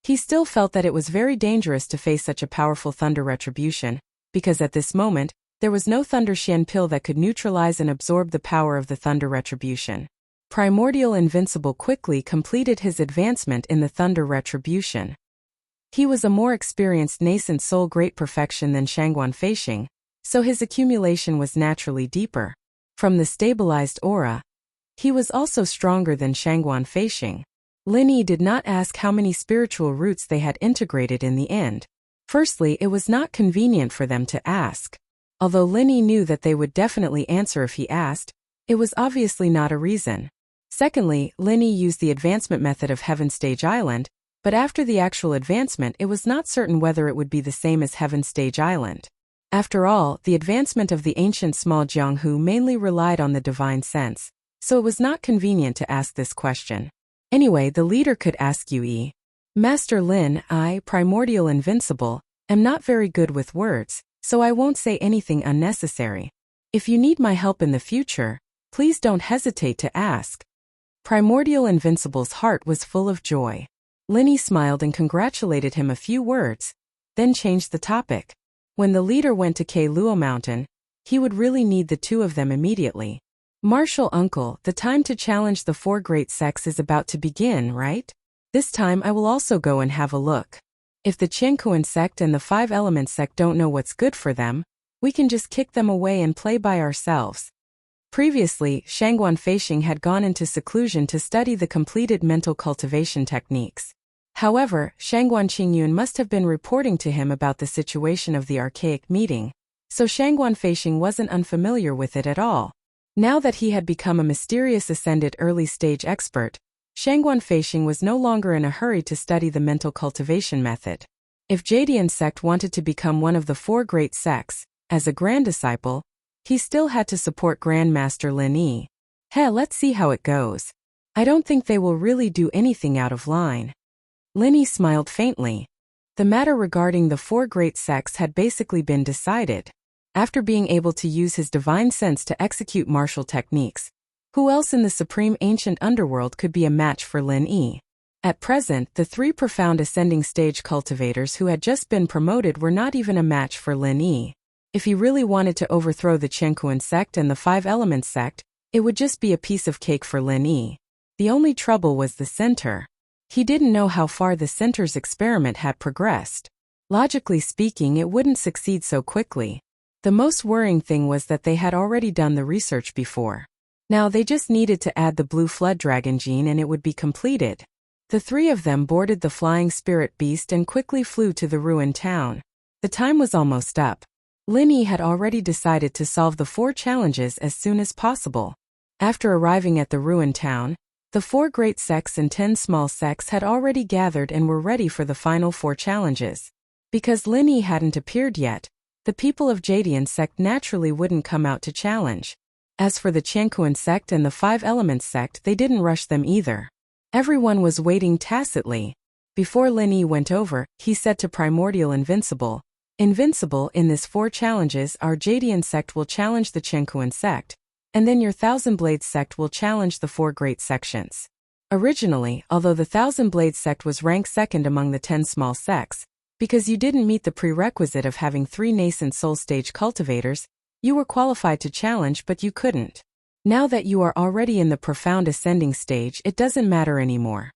he still felt that it was very dangerous to face such a powerful Thunder Retribution, because at this moment, there was no Thunder Xian pill that could neutralize and absorb the power of the Thunder Retribution. Primordial Invincible quickly completed his advancement in the Thunder Retribution. He was a more experienced nascent soul great perfection than Shangguan Feixing, so his accumulation was naturally deeper. From the stabilized aura, he was also stronger than Shangguan Feixing. Lin Yi did not ask how many spiritual roots they had integrated in the end. Firstly, it was not convenient for them to ask. Although Lin Yi knew that they would definitely answer if he asked, it was obviously not a reason. Secondly, Lin Yi used the advancement method of Heaven Stage Island, but after the actual advancement it was not certain whether it would be the same as Heaven Stage Island. After all, the advancement of the ancient small Jianghu mainly relied on the divine sense, so it was not convenient to ask this question. Anyway, the leader could ask Yue. "Master Lin, I, Primordial Invincible, am not very good with words, so I won't say anything unnecessary. If you need my help in the future, please don't hesitate to ask." Primordial Invincible's heart was full of joy. Lin Yi smiled and congratulated him a few words, then changed the topic. When the leader went to Luo Mountain, he would really need the two of them immediately. "Martial uncle, the time to challenge the four great sects is about to begin, right? This time I will also go and have a look. If the Qiankuan sect and the Five Elements sect don't know what's good for them, we can just kick them away and play by ourselves." Previously, Shangguan Feixing had gone into seclusion to study the completed mental cultivation techniques. However, Shangguan Qingyun must have been reporting to him about the situation of the archaic meeting, so Shangguan Feixing wasn't unfamiliar with it at all. Now that he had become a mysterious ascended early-stage expert, Shangguan Feixing was no longer in a hurry to study the mental cultivation method. If Jadian sect wanted to become one of the four great sects, as a grand disciple, he still had to support Grandmaster Lin Yi. Let's see how it goes. I don't think they will really do anything out of line. Lin Yi smiled faintly. The matter regarding the four great sects had basically been decided. After being able to use his divine sense to execute martial techniques, who else in the supreme ancient underworld could be a match for Lin Yi? At present, the three profound ascending stage cultivators who had just been promoted were not even a match for Lin Yi. If he really wanted to overthrow the Qiankuan sect and the Five Elements sect, it would just be a piece of cake for Lin Yi. The only trouble was the center. He didn't know how far the center's experiment had progressed. Logically speaking, it wouldn't succeed so quickly. The most worrying thing was that they had already done the research before. Now they just needed to add the blue flood dragon gene and it would be completed. The three of them boarded the flying spirit beast and quickly flew to the ruined town. The time was almost up. Lin Yi had already decided to solve the four challenges as soon as possible. After arriving at the ruined town, the four great sects and 10 small sects had already gathered and were ready for the final four challenges. Because Lin Yi hadn't appeared yet, the people of Jadian sect naturally wouldn't come out to challenge. As for the Qiankuan sect and the Five Elements sect, they didn't rush them either. Everyone was waiting tacitly. Before Lin Yi went over, he said to Primordial Invincible, "Invincible, in this four challenges our Jadian sect will challenge the Qiankuan sect, and then your Thousand Blades sect will challenge the four great sections." Originally, although the Thousand Blades sect was ranked second among the 10 small sects, because you didn't meet the prerequisite of having 3 nascent soul stage cultivators, you were qualified to challenge but you couldn't. Now that you are already in the profound ascending stage, it doesn't matter anymore.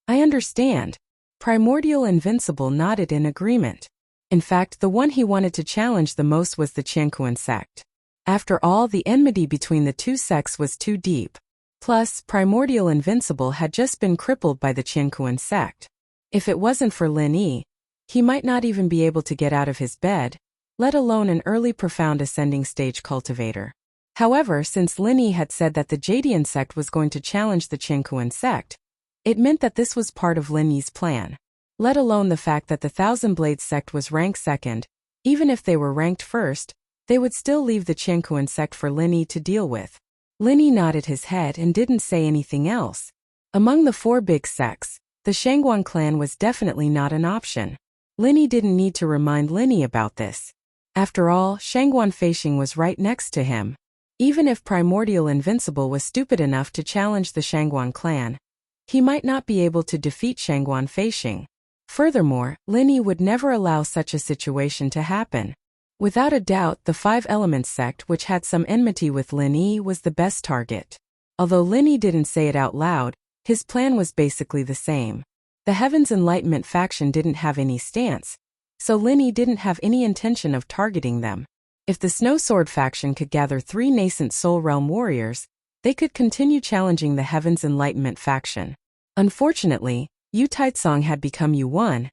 I understand. Primordial Invincible nodded in agreement. In fact, the one he wanted to challenge the most was the Qianquan sect. After all, the enmity between the two sects was too deep. Plus, Primordial Invincible had just been crippled by the Qianquan sect. If it wasn't for Lin Yi, he might not even be able to get out of his bed, let alone an early profound ascending stage cultivator. However, since Lin Yi had said that the Jadian sect was going to challenge the Qianquan sect, it meant that this was part of Lin Yi's plan. Let alone the fact that the Thousand Blades sect was ranked second. Even if they were ranked first, they would still leave the Qianquan sect for Lin Yi to deal with. Lin Yi nodded his head and didn't say anything else. Among the 4 big sects, the Shangguan clan was definitely not an option. Lin Yi didn't need to remind Lin Yi about this. After all, Shangguan Feixing was right next to him. Even if Primordial Invincible was stupid enough to challenge the Shangguan clan, he might not be able to defeat Shangguan Feixing. Furthermore, Lin Yi would never allow such a situation to happen. Without a doubt, the 5 Elements sect, which had some enmity with Lin Yi, was the best target. Although Lin Yi didn't say it out loud, his plan was basically the same. The Heaven's Enlightenment faction didn't have any stance, so Lin Yi didn't have any intention of targeting them. If the Snow Sword faction could gather 3 nascent Soul Realm warriors, they could continue challenging the Heaven's Enlightenment faction. Unfortunately, Yu Taitsong had become Yu1,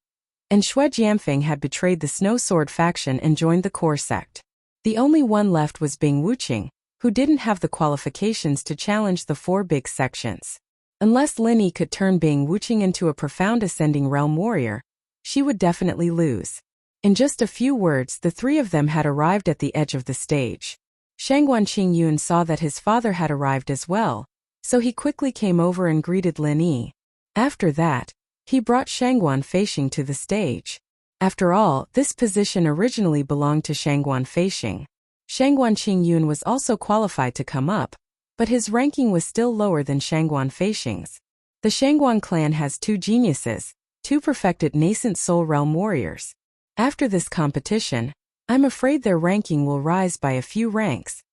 and Xue Jianfeng had betrayed the Snow Sword faction and joined the core sect. The only one left was Bing Wuqing, who didn't have the qualifications to challenge the 4 big sections. Unless Lin Yi could turn Bing Wuqing into a profound ascending realm warrior, she would definitely lose. In just a few words, the 3 of them had arrived at the edge of the stage. Shangguan Qingyun saw that his father had arrived as well, so he quickly came over and greeted Lin Yi. After that, he brought Shangguan Feixing to the stage. After all, this position originally belonged to Shangguan Feixing. Shangguan Qingyun was also qualified to come up, but his ranking was still lower than Shangguan Feixing's. The Shangguan clan has 2 geniuses, 2 perfected nascent soul realm warriors. After this competition, I'm afraid their ranking will rise by a few ranks.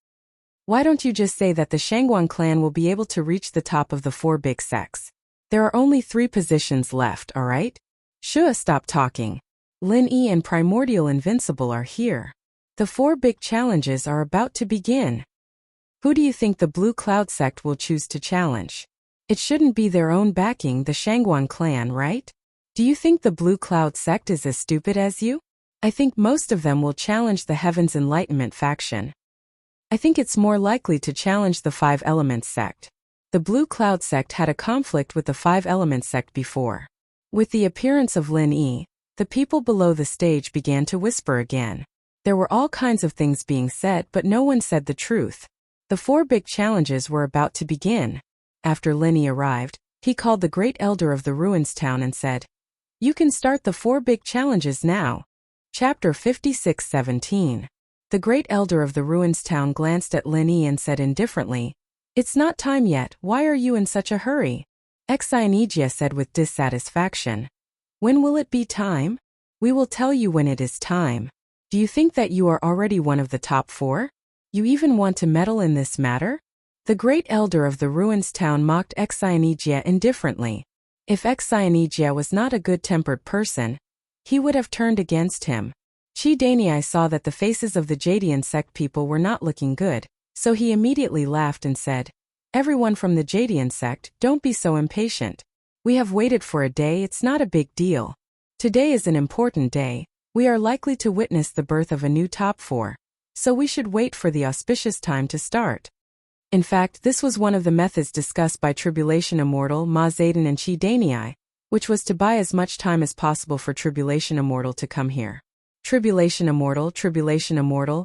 Why don't you just say that the Shangguan clan will be able to reach the top of the 4 big sects? There are only 3 positions left, alright? Shua, stop talking. Lin Yi and Primordial Invincible are here. The 4 big challenges are about to begin. Who do you think the Blue Cloud sect will choose to challenge? It shouldn't be their own backing, the Shangguan clan, right? Do you think the Blue Cloud sect is as stupid as you? I think most of them will challenge the Heaven's Enlightenment faction. I think it's more likely to challenge the 5 Elements sect. The Blue Cloud sect had a conflict with the 5 Elements sect before. With the appearance of Lin Yi, the people below the stage began to whisper again. There were all kinds of things being said, but no one said the truth. The 4 big challenges were about to begin. After Lin Yi arrived, he called the Great Elder of the Ruins Town and said, "You can start the 4 big challenges now." Chapter 56:17. The Great Elder of the Ruins Town glanced at Lin Yi and said indifferently, "It's not time yet, why are you in such a hurry?" Xianijia said with dissatisfaction, "When will it be time? We will tell you when it is time. Do you think that you are already one of the top 4? You even want to meddle in this matter?" The Great Elder of the Ruins Town mocked Xianijia indifferently. If Xianijia was not a good-tempered person, he would have turned against him. Qi Danyi saw that the faces of the Jadian sect people were not looking good, so he immediately laughed and said, "Everyone from the Jadian sect, don't be so impatient. We have waited for a day, it's not a big deal. Today is an important day, we are likely to witness the birth of a new top 4, so we should wait for the auspicious time to start." In fact, this was one of the methods discussed by Tribulation Immortal, Ma Zayden and Qi Danyi, which was to buy as much time as possible for Tribulation Immortal to come here. Tribulation Immortal,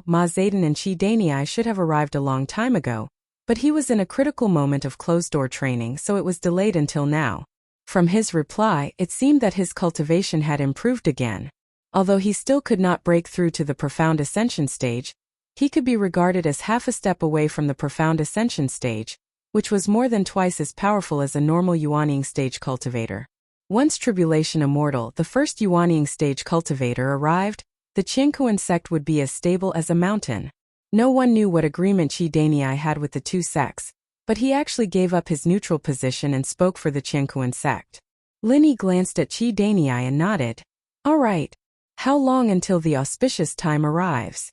Ma Zayden and Qi Danyi should have arrived a long time ago, but he was in a critical moment of closed-door training, so it was delayed until now. From his reply, it seemed that his cultivation had improved again. Although he still could not break through to the Profound Ascension stage, he could be regarded as half a step away from the Profound Ascension stage, which was more than twice as powerful as a normal Yuanying stage cultivator. Once Tribulation Immortal, the first Yuanying stage cultivator, arrived, the Qiankuan sect would be as stable as a mountain. No one knew what agreement Qi Danyi had with the two sects, but he actually gave up his neutral position and spoke for the Qiankuan sect. Lin Yi glanced at Qi Danyi and nodded. All right. How long until the auspicious time arrives?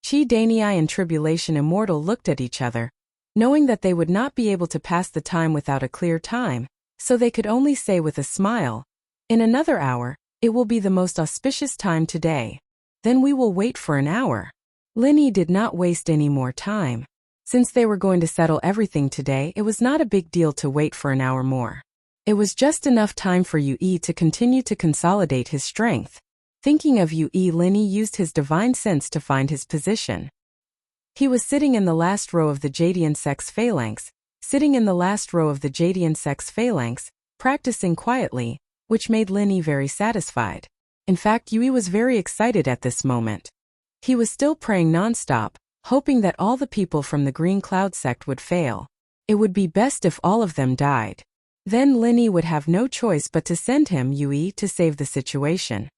Qi Danyi and Tribulation Immortal looked at each other, knowing that they would not be able to pass the time without a clear time, so they could only say with a smile, in another hour, it will be the most auspicious time today. Then we will wait for an hour. Lin Yi did not waste any more time. Since they were going to settle everything today, it was not a big deal to wait for an hour more. It was just enough time for Yu to continue to consolidate his strength. Thinking of Yu, Lin Yi used his divine sense to find his position. He was sitting in the last row of the Jadian sect's phalanx, practicing quietly, which made Lin Yi very satisfied. In fact, Yu was very excited at this moment. He was still praying non-stop, hoping that all the people from the Green Cloud sect would fail. It would be best if all of them died. Then Lin Yi would have no choice but to send him Yu to save the situation.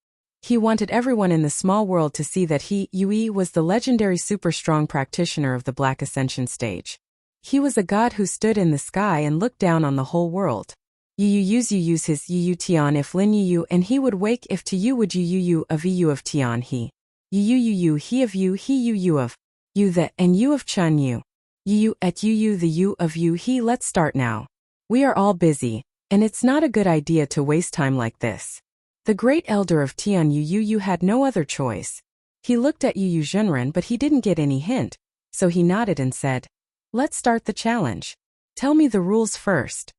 He wanted everyone in the small world to see that he, Yu, was the legendary super strong practitioner of the Black Ascension stage. He was a god who stood in the sky and looked down on the whole world. Yu use his Yu Tian if Lin Yu and he would wake if to Yu would Yu of Yu of Tian he. Yu he of Yu he Yu of Yu the and Yu of Chun Yu. Yu at Yu the Yu of Yu he. Let's start now. We are all busy, and it's not a good idea to waste time like this. The great elder of Tian Yu had no other choice. He looked at Yu Zhenren but he didn't get any hint, so he nodded and said, let's start the challenge. Tell me the rules first.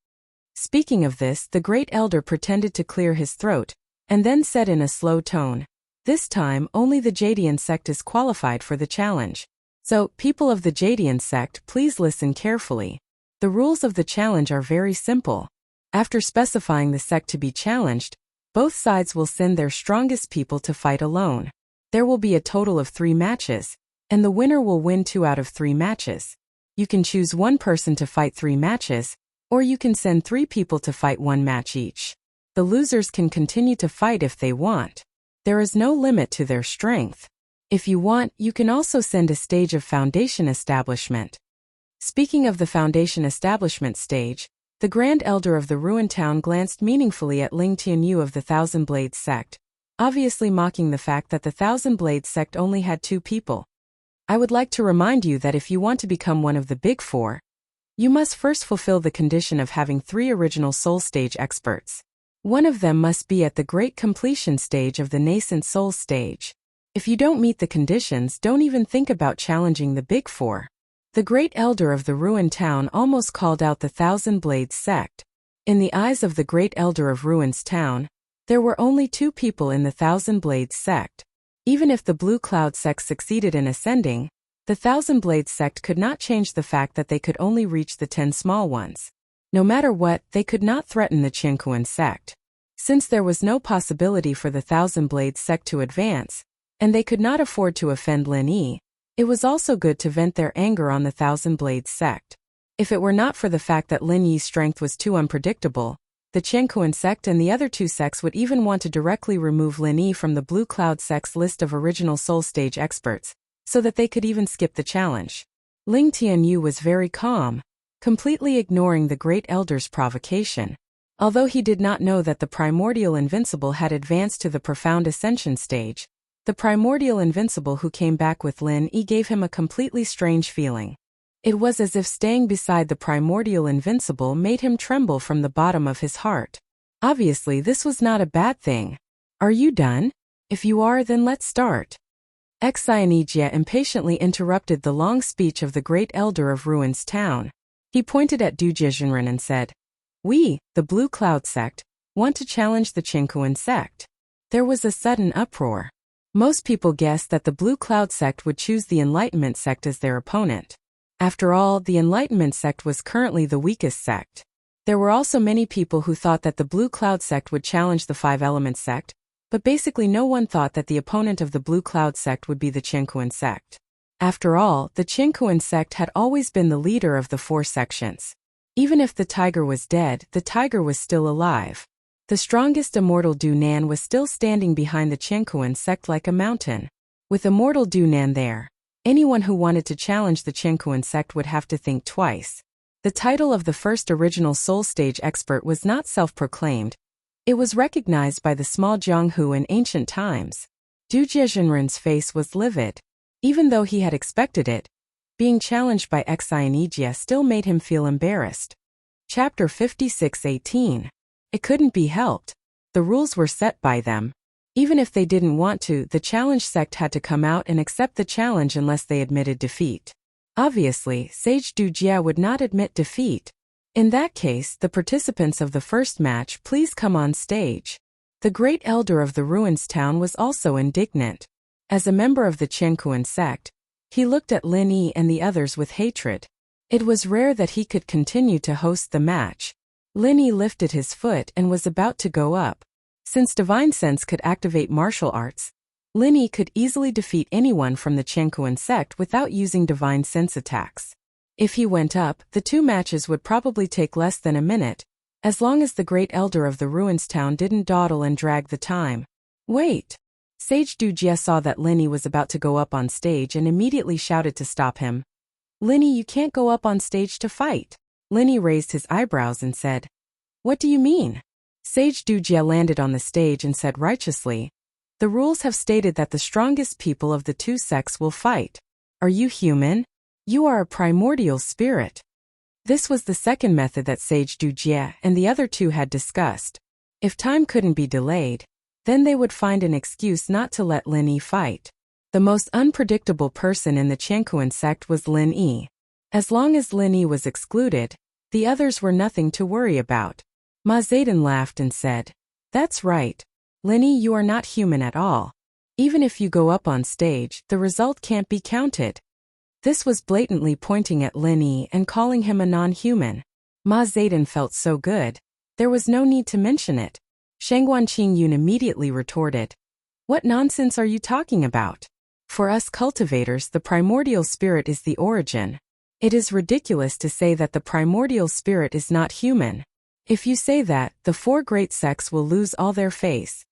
Speaking of this, the great elder pretended to clear his throat, and then said in a slow tone, this time only the Jadian sect is qualified for the challenge. So, people of the Jadian sect, please listen carefully. The rules of the challenge are very simple. After specifying the sect to be challenged, both sides will send their strongest people to fight alone. There will be a total of 3 matches, and the winner will win 2 out of 3 matches. You can choose one person to fight 3 matches, or you can send 3 people to fight 1 match each. The losers can continue to fight if they want. There is no limit to their strength. If you want, you can also send a stage of foundation establishment. Speaking of the foundation establishment stage, the Grand Elder of the ruined town glanced meaningfully at Ling Tianyu of the Thousand Blades sect, obviously mocking the fact that the Thousand Blades sect only had 2 people. I would like to remind you that if you want to become one of the Big Four, you must first fulfill the condition of having 3 original soul stage experts. One of them must be at the great completion stage of the nascent soul stage. If you don't meet the conditions, don't even think about challenging the Big Four. The great elder of the ruined town almost called out the Thousand Blades sect. In the eyes of the great elder of Ruins town, there were only 2 people in the Thousand Blades sect. Even if the Blue Cloud sect succeeded in ascending, the Thousand Blades sect could not change the fact that they could only reach the 10 small ones. No matter what, they could not threaten the Qiankuan sect. Since there was no possibility for the Thousand Blades sect to advance, and they could not afford to offend Lin Yi, it was also good to vent their anger on the Thousand Blades sect. If it were not for the fact that Lin Yi's strength was too unpredictable, the Qiankuan sect and the other 2 sects would even want to directly remove Lin Yi from the Blue Cloud sect's list of original soul stage experts, so that they could even skip the challenge. Ling Tianyu was very calm, completely ignoring the great elder's provocation. Although he did not know that the primordial invincible had advanced to the profound ascension stage, the primordial invincible who came back with Lin Yi gave him a completely strange feeling. It was as if staying beside the primordial invincible made him tremble from the bottom of his heart. Obviously, this was not a bad thing. Are you done? If you are, then let's start. Xianijia impatiently interrupted the long speech of the great elder of Ruins town. He pointed at Du Jizhenren and said, we, the Blue Cloud sect, want to challenge the Qiankuan sect. There was a sudden uproar. Most people guessed that the Blue Cloud sect would choose the Enlightenment sect as their opponent. After all, the Enlightenment sect was currently the weakest sect. There were also many people who thought that the Blue Cloud sect would challenge the 5 Elements sect, but basically no one thought that the opponent of the Blue Cloud sect would be the Qiankuan sect. After all, the Qingkuan sect had always been the leader of the 4 sections. Even if the tiger was dead, the tiger was still alive. The strongest immortal Du Nan was still standing behind the Qingkuan sect like a mountain. With immortal Du Nan there, anyone who wanted to challenge the Qingkuan sect would have to think twice. The title of the first original soul stage expert was not self-proclaimed. It was recognized by the small Jianghu in ancient times. Du Jiezhenren's face was livid. Even though he had expected it, being challenged by Xianijia still made him feel embarrassed. Chapter 56:18. It couldn't be helped. The rules were set by them. Even if they didn't want to, the challenge sect had to come out and accept the challenge unless they admitted defeat. Obviously, Sage Du Jia would not admit defeat. In that case, the participants of the first match, please come on stage. The great elder of the ruins town was also indignant. As a member of the Qingkuan sect, he looked at Lin Yi and the others with hatred. It was rare that he could continue to host the match. Lin Yi lifted his foot and was about to go up. Since Divine Sense could activate martial arts, Lin Yi could easily defeat anyone from the Qingkuan sect without using Divine Sense attacks. If he went up, the 2 matches would probably take less than a minute, as long as the great elder of the ruins town didn't dawdle and drag the time. Wait! Sage Du Jia saw that Lin Yi was about to go up on stage and immediately shouted to stop him. Lin Yi, you can't go up on stage to fight. Lin Yi raised his eyebrows and said, "What do you mean?" Sage Du Jia landed on the stage and said righteously, "The rules have stated that the strongest people of the 2 sects will fight. Are you human? You are a primordial spirit." This was the second method that Sage Du Jia and the other 2 had discussed. If time couldn't be delayed, then they would find an excuse not to let Lin Yi fight. The most unpredictable person in the Qingkuan sect was Lin Yi. As long as Lin Yi was excluded, the others were nothing to worry about. Ma Zedong laughed and said, "That's right. Lin Yi, you are not human at all. Even if you go up on stage, the result can't be counted." This was blatantly pointing at Lin Yi and calling him a non-human. Ma Zedong felt so good, there was no need to mention it. Shangguan Qingyun immediately retorted, "What nonsense are you talking about? For us cultivators, the primordial spirit is the origin. It is ridiculous to say that the primordial spirit is not human. If you say that, the 4 great sects will lose all their face."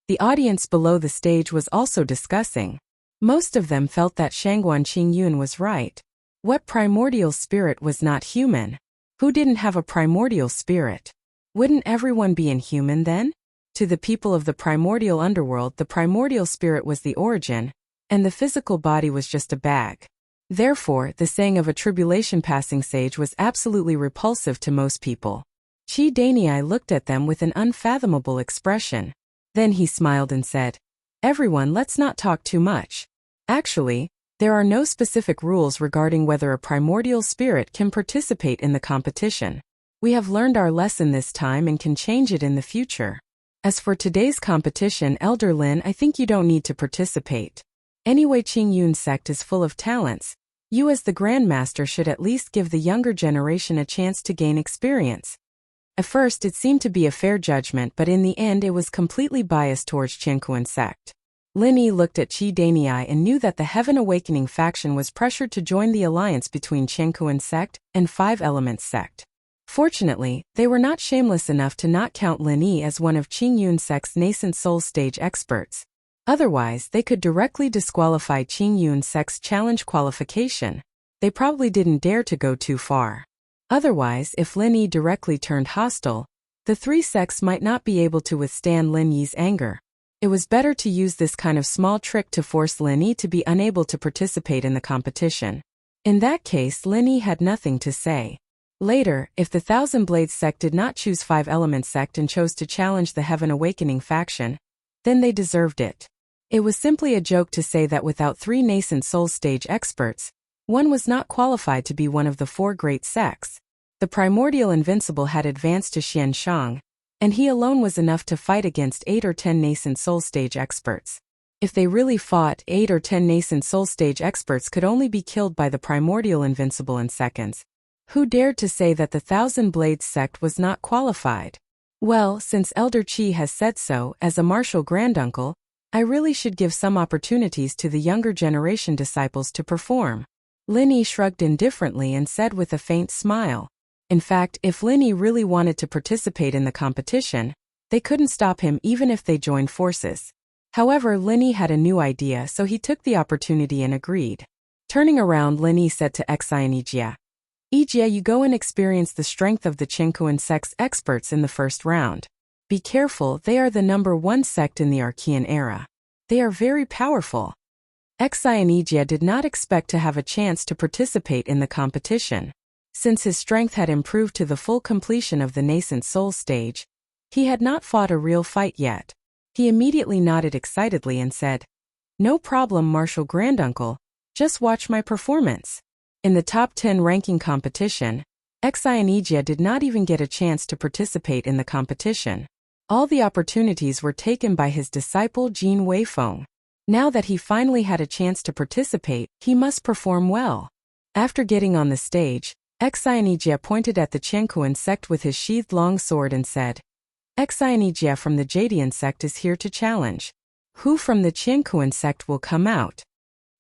The audience below the stage was also discussing. Most of them felt that Shangguan Qingyun was right. What primordial spirit was not human? Who didn't have a primordial spirit? Wouldn't everyone be inhuman then? To the people of the primordial underworld, the primordial spirit was the origin, and the physical body was just a bag. Therefore, the saying of a tribulation-passing sage was absolutely repulsive to most people. Qi Danyi looked at them with an unfathomable expression. Then he smiled and said, "Everyone, let's not talk too much. Actually, there are no specific rules regarding whether a primordial spirit can participate in the competition. We have learned our lesson this time and can change it in the future. As for today's competition, Elder Lin, I think you don't need to participate. Anyway, Qingyun sect is full of talents. You as the Grandmaster should at least give the younger generation a chance to gain experience." At first it seemed to be a fair judgment, but in the end it was completely biased towards Qingkuan sect. Lin Yi looked at Qi Danyi and knew that the Heaven Awakening faction was pressured to join the alliance between Qingkuan sect and 5 Elements sect. Fortunately, they were not shameless enough to not count Lin Yi as one of Qingyun sect's nascent soul stage experts. Otherwise, they could directly disqualify Qingyun sect's challenge qualification. They probably didn't dare to go too far. Otherwise, if Lin Yi directly turned hostile, the 3 sects might not be able to withstand Lin Yi's anger. It was better to use this kind of small trick to force Lin Yi to be unable to participate in the competition. In that case, Lin Yi had nothing to say. Later, if the Thousand Blades sect did not choose 5 Elements sect and chose to challenge the Heaven Awakening faction, then they deserved it. It was simply a joke to say that without 3 nascent soul stage experts, one was not qualified to be one of the 4 great sects. The primordial invincible had advanced to Xianshang, and he alone was enough to fight against 8 or 10 nascent soul stage experts. If they really fought, 8 or 10 nascent soul stage experts could only be killed by the primordial invincible in seconds. Who dared to say that the Thousand Blades sect was not qualified? Well, since Elder Qi has said so, as a martial granduncle, I really should give some opportunities to the younger generation disciples to perform. Lin Yi shrugged indifferently and said with a faint smile. In fact, if Lin Yi really wanted to participate in the competition, they couldn't stop him even if they joined forces. However, Lin Yi had a new idea, so he took the opportunity and agreed. Turning around, Lin Yi said to Xi and Yijie, "Yijie, you go and experience the strength of the Qingkuan sect's experts in the first round. Be careful, they are the #1 sect in the Archean era. They are very powerful." Xi and Yijie did not expect to have a chance to participate in the competition. Since his strength had improved to the full completion of the nascent soul stage, he had not fought a real fight yet. He immediately nodded excitedly and said, "No problem, Martial Granduncle, just watch my performance." In the top 10 ranking competition, Xi and Yijie did not even get a chance to participate in the competition. All the opportunities were taken by his disciple Jin Weifeng. Now that he finally had a chance to participate, he must perform well. After getting on the stage, Xi and Yijie pointed at the Qingkuan sect with his sheathed long sword and said, "Xi and Yijie from the Jadian sect is here to challenge. Who from the Qingkuan sect will come out?"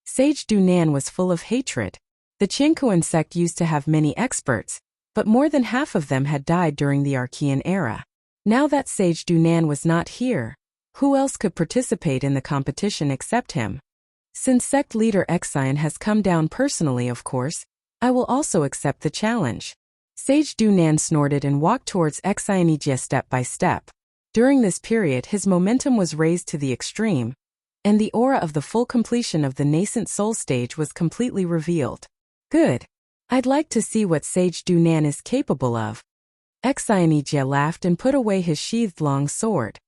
Sage Dunan was full of hatred. The Qingkuan sect used to have many experts, but more than half of them had died during the Archean era. Now that Sage Dunan was not here, who else could participate in the competition except him? Since sect leader Xian has come down personally, of course, I will also accept the challenge. Sage Dunan snorted and walked towards Xi and Yijie step by step. During this period, his momentum was raised to the extreme, and the aura of the full completion of the nascent soul stage was completely revealed. Good. I'd like to see what Sage Dunan is capable of. Xi and Yijie laughed and put away his sheathed long sword.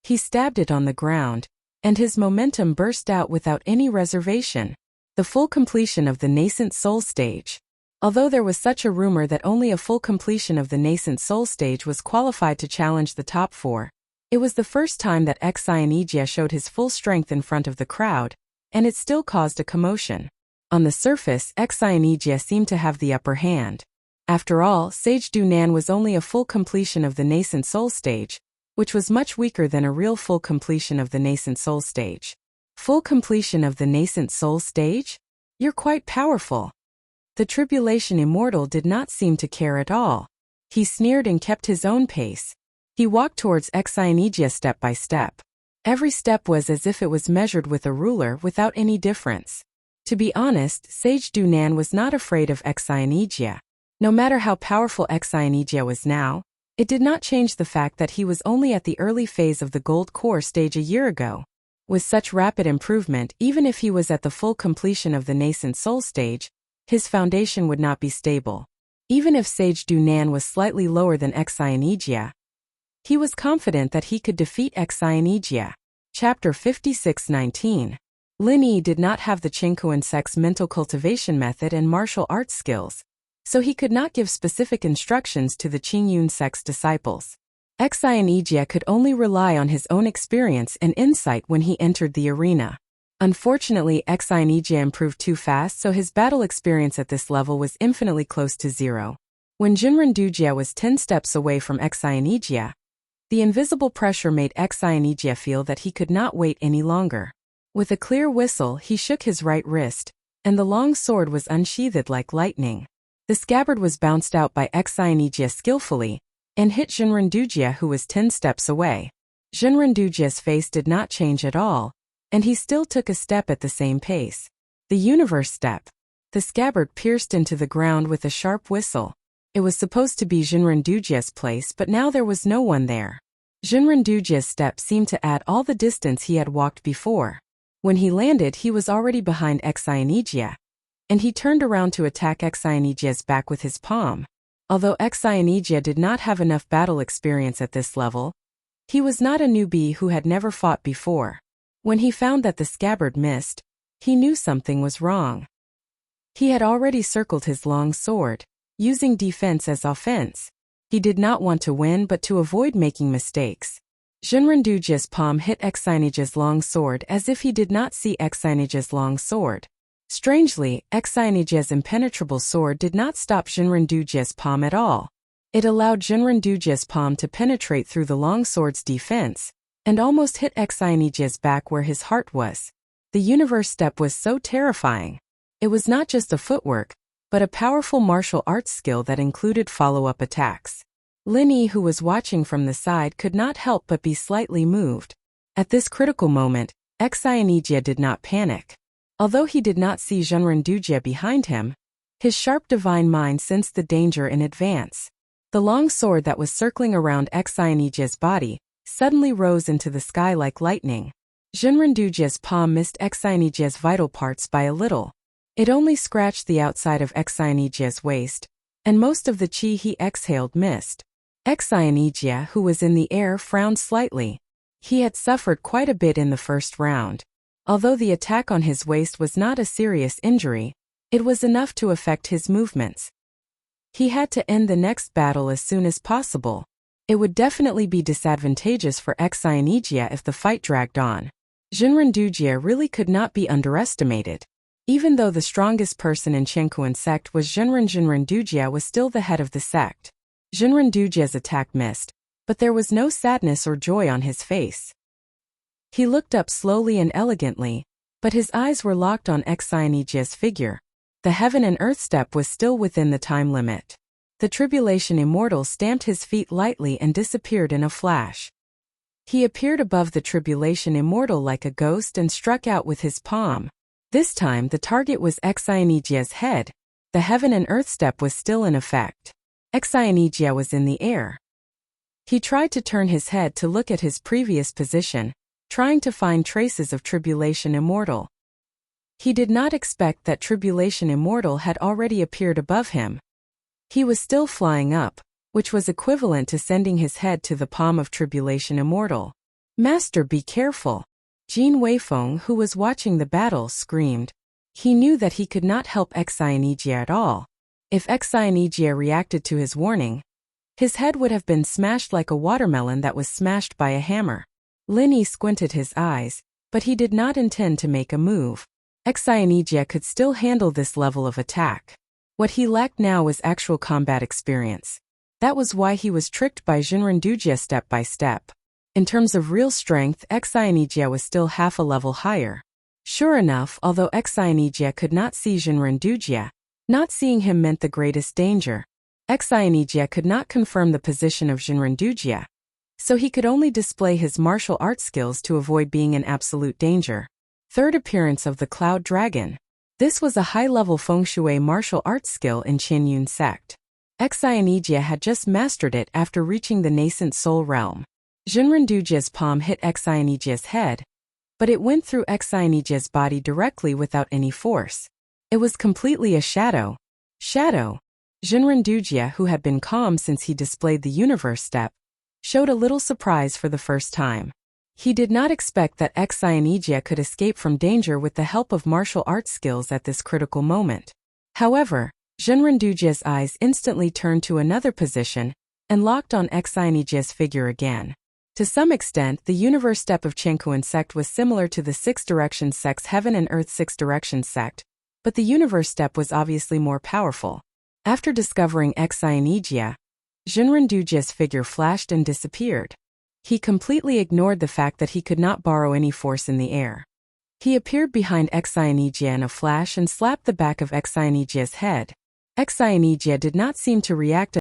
He stabbed it on the ground, and his momentum burst out without any reservation. The full completion of the nascent soul stage. Although there was such a rumor that only a full completion of the nascent soul stage was qualified to challenge the top 4, it was the first time that Xi and Yijie showed his full strength in front of the crowd, and it still caused a commotion. On the surface, Xi and Yijie seemed to have the upper hand. After all, Sage Dunan was only a full completion of the nascent soul stage, which was much weaker than a real full completion of the nascent soul stage. Full completion of the nascent soul stage? You're quite powerful. The Tribulation Immortal did not seem to care at all. He sneered and kept his own pace. He walked towards Xi and Yijie step by step. Every step was as if it was measured with a ruler without any difference. To be honest, Sage Dunan was not afraid of Xi and Yijie. No matter how powerful Xi and Yijie was now, it did not change the fact that he was only at the early phase of the gold core stage a year ago. With such rapid improvement, even if he was at the full completion of the nascent soul stage, his foundation would not be stable. Even if Sage Dunan was slightly lower than Xi and Yijie, he was confident that he could defeat Xi and Yijie. Chapter 56-19. Lin Yi did not have the Qingkuan sect's mental cultivation method and martial arts skills, so he could not give specific instructions to the Qingyun sect's disciples. Xi and Yijie could only rely on his own experience and insight when he entered the arena. Unfortunately, Xi and Yijie improved too fast, so his battle experience at this level was infinitely close to zero. When Jinren Dujie was 10 steps away from Xi and Yijie, the invisible pressure made Xi and Yijie feel that he could not wait any longer. With a clear whistle, he shook his right wrist, and the long sword was unsheathed like lightning. The scabbard was bounced out by Xi and Yijie skillfully, and hit Jinren Dujie, who was 10 steps away. Jinren Dujie's face did not change at all, and he still took a step at the same pace. The universe step. The scabbard pierced into the ground with a sharp whistle. It was supposed to be Jinren Dujie's place, but now there was no one there. Jinren Dujie's step seemed to add all the distance he had walked before. When he landed, he was already behind Xi and Yijie, and he turned around to attack Xi and Yijie's back with his palm. Although Xi and Yijie did not have enough battle experience at this level, he was not a newbie who had never fought before. When he found that the scabbard missed, he knew something was wrong. He had already circled his long sword, using defense as offense. He did not want to win but to avoid making mistakes. Jinren Dujie's palm hit Xi and Yijie's long sword as if he did not see Xi and Yijie's long sword. Strangely, Xi and Yijie's impenetrable sword did not stop Jinren Dujie's palm at all. It allowed Jinren Dujie's palm to penetrate through the long sword's defense, and almost hit Xionijie's back where his heart was. The universe step was so terrifying. It was not just a footwork, but a powerful martial arts skill that included follow-up attacks. Lin Yi, who was watching from the side, could not help but be slightly moved. At this critical moment, Xionijie did not panic. Although he did not see Zhenrendujie behind him, his sharp divine mind sensed the danger in advance. The long sword that was circling around Xionijie's body suddenly rose into the sky like lightning. Zhenrendujie's palm missed Xionijie's vital parts by a little. It only scratched the outside of Xionijie's waist, and most of the qi he exhaled missed. Xionijie, who was in the air, frowned slightly. He had suffered quite a bit in the first round. Although the attack on his waist was not a serious injury, it was enough to affect his movements. He had to end the next battle as soon as possible. It would definitely be disadvantageous for Xionijie if the fight dragged on. Zhenrendujie really could not be underestimated. Even though the strongest person in Chenkuan sect was Zhenrendujie was still the head of the sect. Zhenrendujie's attack missed, but there was no sadness or joy on his face. He looked up slowly and elegantly, but his eyes were locked on Xionijie's figure. The heaven and earth step was still within the time limit. The Tribulation Immortal stamped his feet lightly and disappeared in a flash. He appeared above the Tribulation Immortal like a ghost and struck out with his palm. This time the target was Xionijie's head. The heaven and earth step was still in effect. Xionijie was in the air. He tried to turn his head to look at his previous position, trying to find traces of Tribulation Immortal. He did not expect that Tribulation Immortal had already appeared above him. He was still flying up, which was equivalent to sending his head to the palm of Tribulation Immortal. "Master, be careful!" Jin Weifeng, who was watching the battle, screamed. He knew that he could not help Xionijie at all. If Xionijie reacted to his warning, his head would have been smashed like a watermelon that was smashed by a hammer. Lin Yi squinted his eyes, but he did not intend to make a move. Xionijie could still handle this level of attack. What he lacked now was actual combat experience. That was why he was tricked by Zhenrendujie step by step. In terms of real strength, Xionijie was still half a level higher. Sure enough, although Xionijie could not see Zhenrendujie, not seeing him meant the greatest danger. Xionijie could not confirm the position of Zhenrendujie, so he could only display his martial arts skills to avoid being in absolute danger. Third appearance of the Cloud Dragon. This was a high-level feng shui martial arts skill in Qianyun sect. Xionijie had just mastered it after reaching the nascent soul realm. Zhenrendujie's palm hit Xionijie's head, but it went through Xionijie's body directly without any force. It was completely a shadow. Shadow. Zhenrendujie, who had been calm since he displayed the universe step, showed a little surprise for the first time. He did not expect that Xionijie could escape from danger with the help of martial arts skills at this critical moment. However, Zhenrendujie's eyes instantly turned to another position and locked on Xionijie's figure again. To some extent, the universe step of Chenkuan sect was similar to the Six Directions sect's Heaven and Earth Six Directions sect, but the universe step was obviously more powerful. After discovering Xionijie, Zhenrendujie's figure flashed and disappeared. He completely ignored the fact that he could not borrow any force in the air. He appeared behind Xionijie in a flash and slapped the back of Xionijie's head. Xionijie did not seem to react